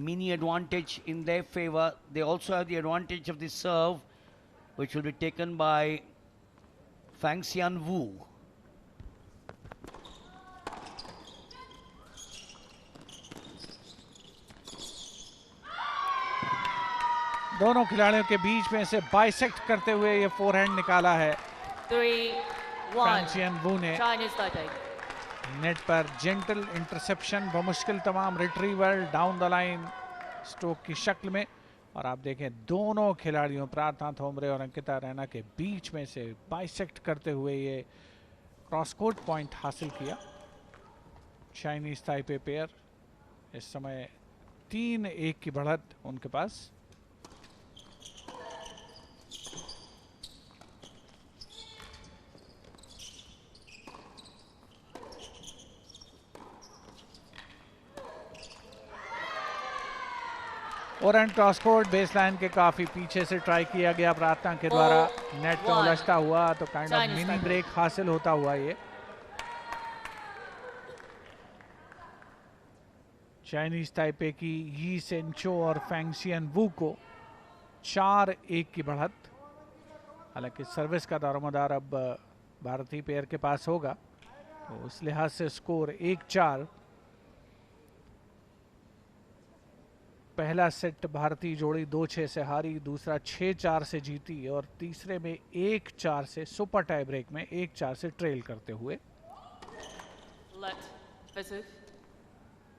Mini advantage in their favor. They also have the advantage of the serve, which will be taken by Fang Xian Wu. दोनों खिलाड़ियों के बीच में से bisect करते हुए ये forehand निकाला है 3-1. फैंग सियन वू ने. Chinese Taipei. नेट पर जेंटल इंटरसेप्शन, बमुश्किल तमाम retrieval down the line stroke की शक्ल में. और आप देखें दोनों खिलाड़ियों प्रार्थना थोम्ब्रे और अंकिता रैना के बीच में से बाइसेक्ट करते हुए ये क्रॉस कोर्ट पॉइंट हासिल किया. चाइनीज ताइपे पेयर इस समय 3-1 की बढ़त उनके पास. और एंड क्रॉस कोर्ट बेसलाइन के काफी पीछे से ट्राई किया गया प्रार्थना के द्वारा. नेट पे उलझता हुआ तो काइंड ऑफ मिनी ब्रेक हासिल होता हुआ ये चाइनीज ताइपे की यी सेंचो और फैंग सियन वू को 4-1 की बढ़त. हालांकि सर्विस का दारोमदार अब भारतीय पेयर के पास होगा, तो उस लिहाज से स्कोर 1-4. पहला सेट भारतीय जोड़ी 2-6 से हारी, दूसरा 6-4 से जीती और तीसरे में 1-4 से सुपर टाई ब्रेक में 1-4 से ट्रेल करते हुए.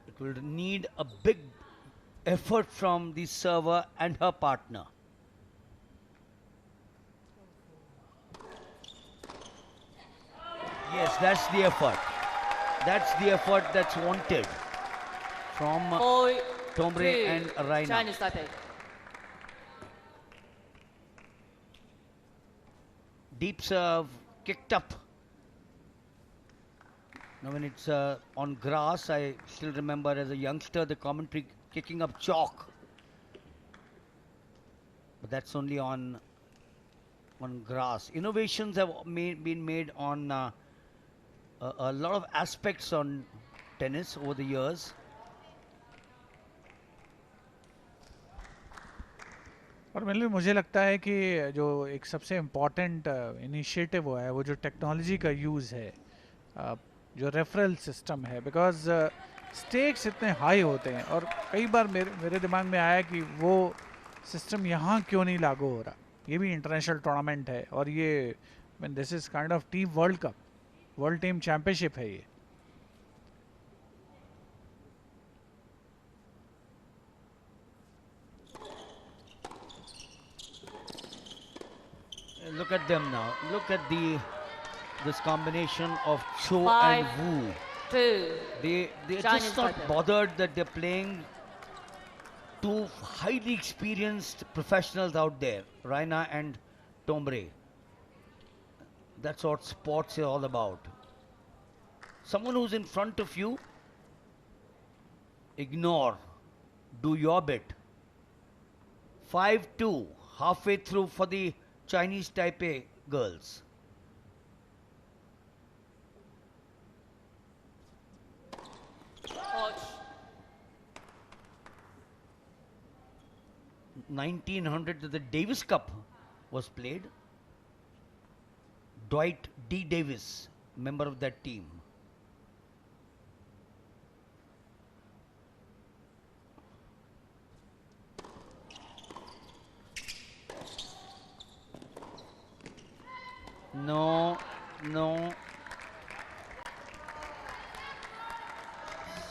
It will need a big effort from the server and her partner. Yes, that's the effort. That's the effort that's wanted from Thombre and Raina. Chinese Taipei. Deep serve, kicked up. Now when it's on grass, I still remember as a youngster the commentary kicking up chalk. But that's only on grass. Innovations have been made on a lot of aspects on tennis over the years. और मुझे लगता है कि जो एक सबसे important initiative हुआ है वो जो टेक्नोलॉजी का यूज़ है, जो रेफरल सिस्टम है, बिकॉज स्टेक्स इतने हाई होते हैं और कई बार मेरे दिमाग में आया कि वो सिस्टम यहाँ क्यों नहीं लागू हो रहा. ये भी इंटरनेशनल टूर्नामेंट है और ये this is kind of team world cup, world team championship है ये. Look at them now. Look at this combination of Cho 5, and Wu. 2. They're Chinese just not Taipei. bothered that they're playing two highly experienced professionals out there, Raina and Tombre. That's what sports is all about. Someone who's in front of you, ignore. Do your bit. 5-2, halfway through for the Chinese Taipei girls. Coach. 1900, the Davis Cup was played. Dwight D. Davis, member of that team. No.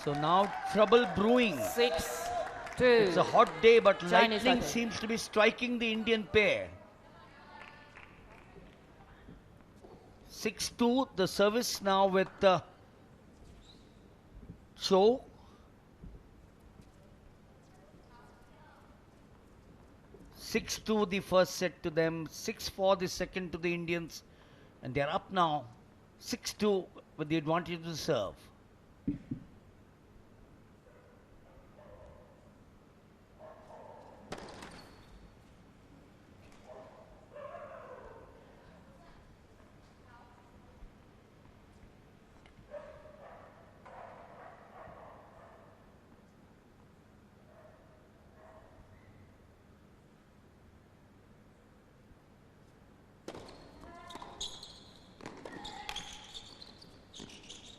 So now trouble brewing. 6-2. It's a hot day, but Chinese lightning Taipei. seems to be striking the Indian pair. 6-2, the service now with Cho. Six two the first set to them, 6-4 the second to the Indians, and they're up now 6-2 with the advantage to serve.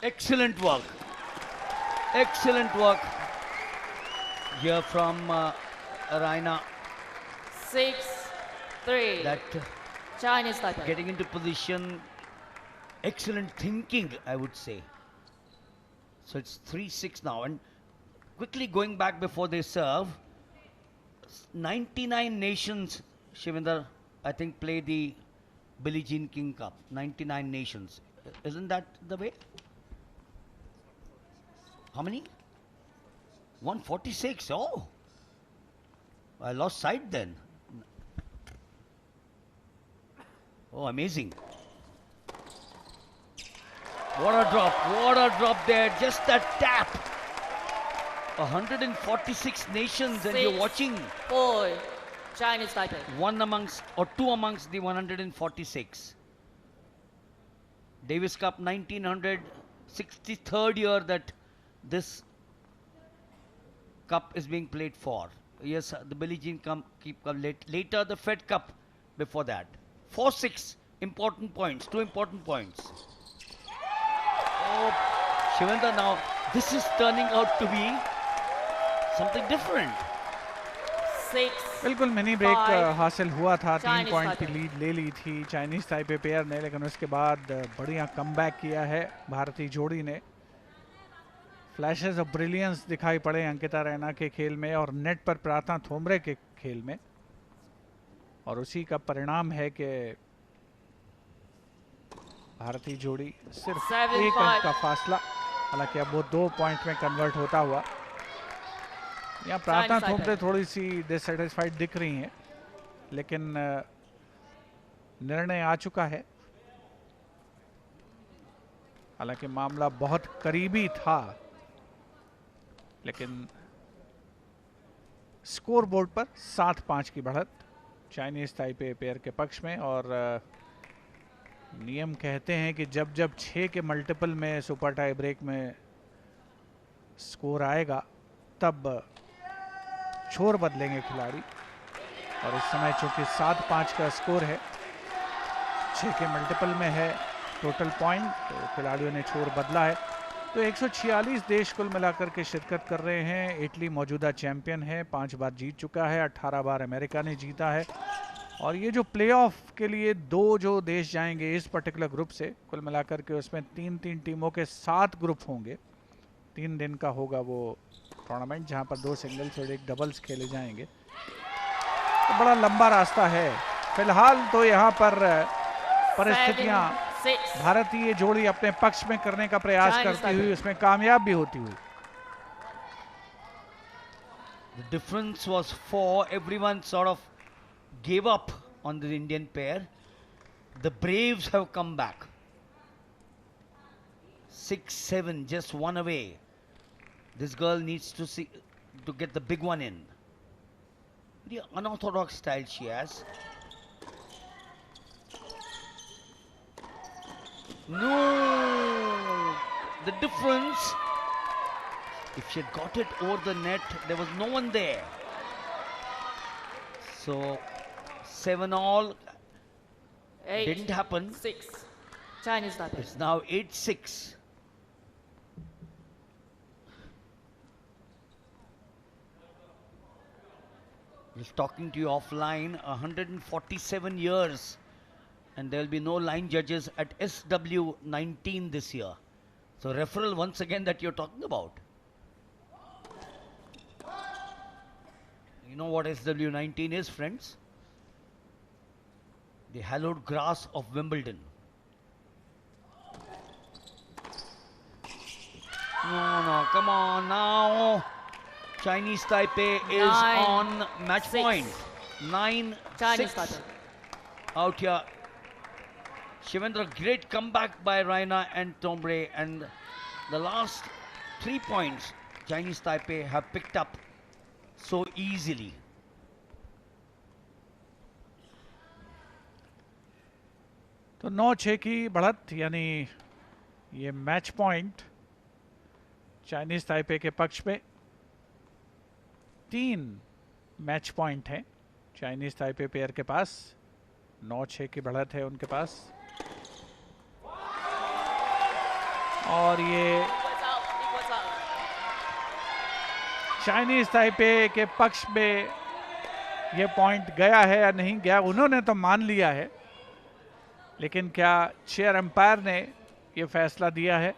Excellent work. Excellent work here from Raina. 6-3. That Chinese Taipei. getting into position, excellent thinking, I would say. So it's 3-6 now. And quickly going back before they serve, 99 nations, Shivinder, I think, play the Billie Jean King Cup. 99 nations. Isn't that the way? How many? 146. Oh, I lost sight then. Oh, amazing. What a drop. What a drop there. Just that tap. 146 nations and you're watching 4. Chinese Taipei. one amongst or two amongst the 146. Davis Cup 1963rd year that this cup is being played for. Yes, the Billie Jean come later the Fed Cup before that. 4-6 important points, 2 important points. Oh, Shivendra, now this is turning out to be something different. 6. बिल्कुल mini break 5. हासिल हुआ था. 3 Chinese point की Taipei. Lead ले ली थी Chinese Taipei pair ने, लेकिन उसके बाद बढ़िया कमबैक किया है भारतीय जोड़ी ने. फ्लैशेस ऑफ ब्रिलियंस दिखाई पड़े अंकिता रैना के खेल में और नेट पर प्रार्थना थोमरे के खेल में, और उसी का परिणाम है कि भारतीय जोड़ी सिर्फ 7-5. 1 अंक का फासला, हालांकि अब वो 2 पॉइंट में कन्वर्ट होता हुआ. यहाँ प्रार्थना Chinese थोमरे Taipei. थोड़ी सी डिससेटिस्फाइड दिख रही हैं, लेकिन निर्णय आ चुका है. हालांकि मामला बहुत करीबी था, लेकिन स्कोर बोर्ड पर 7-5 की बढ़त चाइनीज ताइपे पेयर के पक्ष में. और नियम कहते हैं कि जब जब 6 के मल्टीपल में सुपर टाई ब्रेक में स्कोर आएगा तब छोर बदलेंगे खिलाड़ी, और इस समय चूंकि 7-5 का स्कोर है, 6 के मल्टीपल में है टोटल पॉइंट, तो खिलाड़ियों ने छोर बदला है। तो 146 देश कुल मिलाकर के शिरकत कर रहे हैं। इटली मौजूदा चैंपियन है, 5 बार जीत चुका है, 18 बार अमेरिका ने जीता है। और ये जो प्लेऑफ के लिए 2 जो देश जाएंगे इस पर्टिकुलर ग्रुप से, कुल मिलाकर के उसमें 3-3 टीमों के 7 ग्रुप होंगे। 3 दिन का होगा वो टूर्नामेंट, जहां पर 2 सिंगल्स और 1 डबल्स खेले जाएंगे। तो बड़ा लंबा रास्ता है। फिलहाल तो यहाँ पर परिस्थितियाँ भारतीय जोड़ी अपने पक्ष में करने का प्रयास करती हुई उसमें कामयाब भी होती हुई। The difference was 4. Everyone sort of gave up on the Indian pair. The Braves have come back. 6-7, just one away. This girl needs to see to get the big one in. Very unorthodox style she has. No, the difference. If she had got it over the net, there was no one there. So 7-all 8, didn't happen. 6. Chinese Taipei. It's now 8-6. Just talking to you offline, 147 years, and there will be no line judges at SW19 this year. So referral once again that you're talking about. You know what SW19 is, friends? The hallowed grass of Wimbledon. No, come on now. Chinese Taipei is 9, on match 6. point. 9-6 Chinese Taipei. out here. Shivendra, great comeback by Raina and Tombre, and the last 3 points Chinese Taipei have picked up so easily. तो 9-6 की बढ़त, यानी ये match point Chinese Taipei के पक्ष में। 3 match point हैं Chinese Taipei pair के पास। 9-6 की बढ़त है उनके पास। और ये चाइनीज ताइपे के पक्ष में ये पॉइंट गया है या नहीं गया, उन्होंने तो मान लिया है, लेकिन क्या चेयर अंपायर ने ये फैसला दिया है?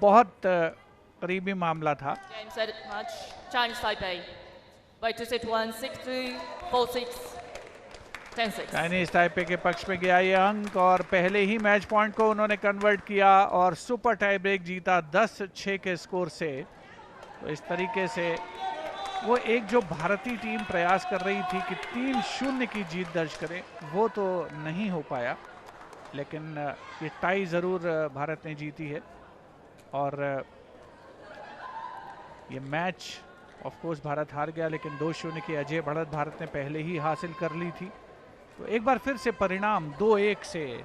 बहुत करीबी मामला था। Game set match. Chinese Taipei. By 2-1, 6-3, 4-6, 10-6. Chinese Taipei के पक्ष में गया ये अंक, और पहले ही मैच पॉइंट को उन्होंने कन्वर्ट किया और सुपर टाई ब्रेक जीता 10-6 के स्कोर से। तो इस तरीके से वो एक जो भारतीय टीम प्रयास कर रही थी कि 3-0 की जीत दर्ज करें, वो तो नहीं हो पाया, लेकिन ये टाई ज़रूर भारत ने जीती है। और ये मैच ऑफ कोर्स भारत हार गया, लेकिन 2-0 की अजय बढ़त भारत ने पहले ही हासिल कर ली थी। तो एक बार फिर से परिणाम 2-1 से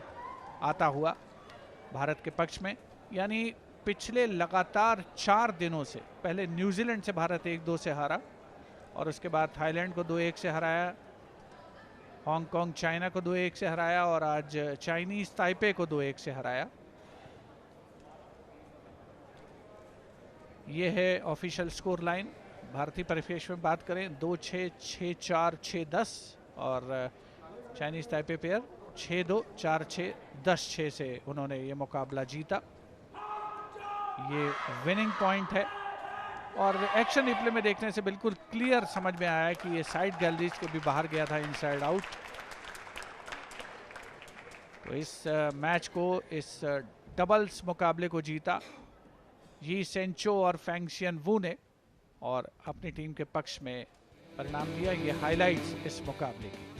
आता हुआ भारत के पक्ष में। यानी पिछले लगातार 4 दिनों से, पहले न्यूजीलैंड से भारत 1-2 से हारा, और उसके बाद थाईलैंड को 2-1 से हराया, हांगकांग चाइना को 2-1 से हराया, और आज चाइनीज ताइपे को 2-1 से हराया। ये है ऑफिशियल स्कोर लाइन। भारतीय परिप्रेक्ष्य में बात करें 2-6, 6-4, 6-10, और चाइनीज ताइपे पेयर 6-2, 4-6, 10-6 से उन्होंने ये मुकाबला जीता। ये विनिंग पॉइंट है, और एक्शन रिप्ले में देखने से बिल्कुल क्लियर समझ में आया कि ये साइड गैलरीज के भी बाहर गया था, इनसाइड आउट। तो इस मैच को, इस डबल्स मुकाबले को जीता यी सेंचो और फैंगशियन वू ने, और अपनी टीम के पक्ष में परिणाम दिया। ये हाइलाइट्स इस मुकाबले की।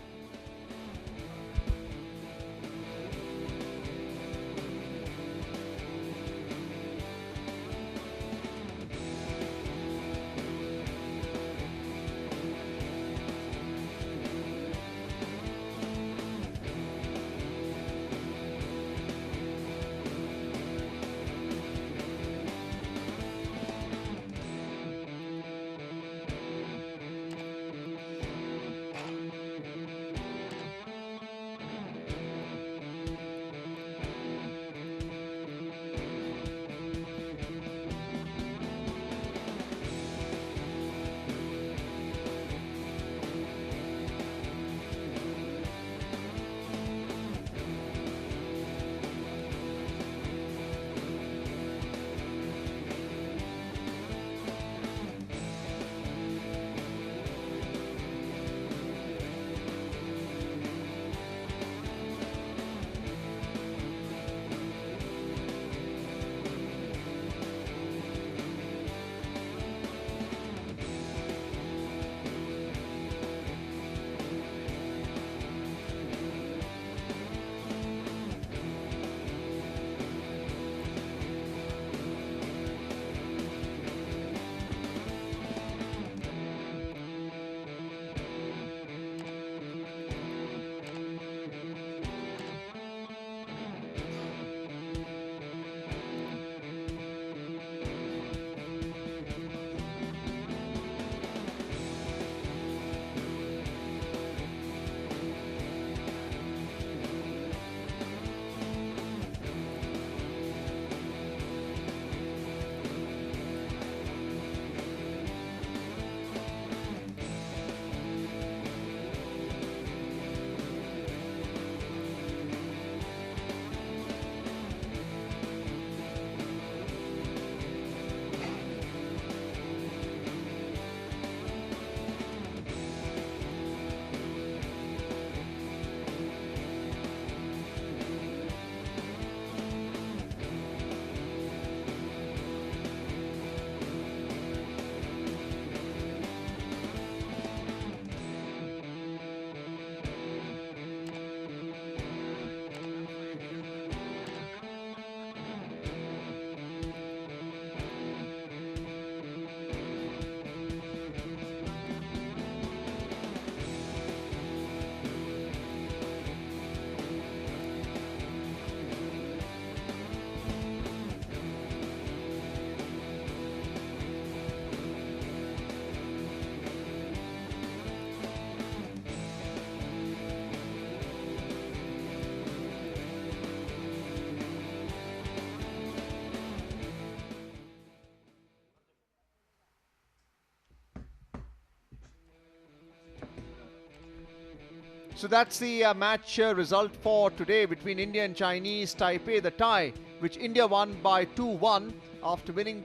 So that's the match result for today between India and Chinese Taipei. The tie, which India won by 2-1 after winning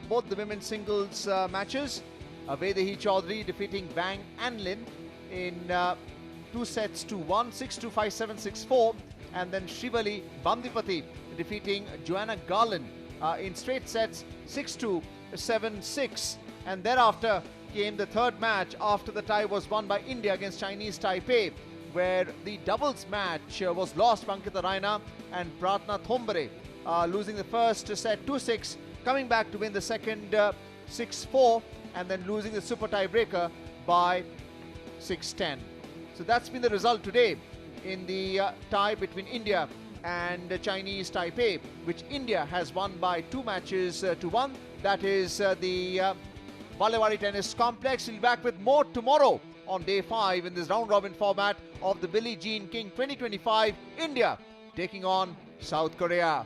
both the women's singles matches. Vaidehi Chaudhary defeating Wang and Lin in 2 sets to 1, 6-2, 5-7, 6-4. And then Shrivali Bandipati defeating Joanna Garland in straight sets 6-2, 7-6. And thereafter came the third match after the tie was won by India against Chinese Taipei, where the doubles match was lost by Ankita Raina and Pratna Thombare, losing the first set 2-6, coming back to win the second 6-4, and then losing the super tiebreaker by 6-10. So that's been the result today in the tie between India and Chinese Taipei, which India has won by 2 matches to 1. That is the Balewadi Tennis Complex. We'll be back with more tomorrow on day 5 in this round-robin format of the Billie Jean King 2025. India taking on South Korea.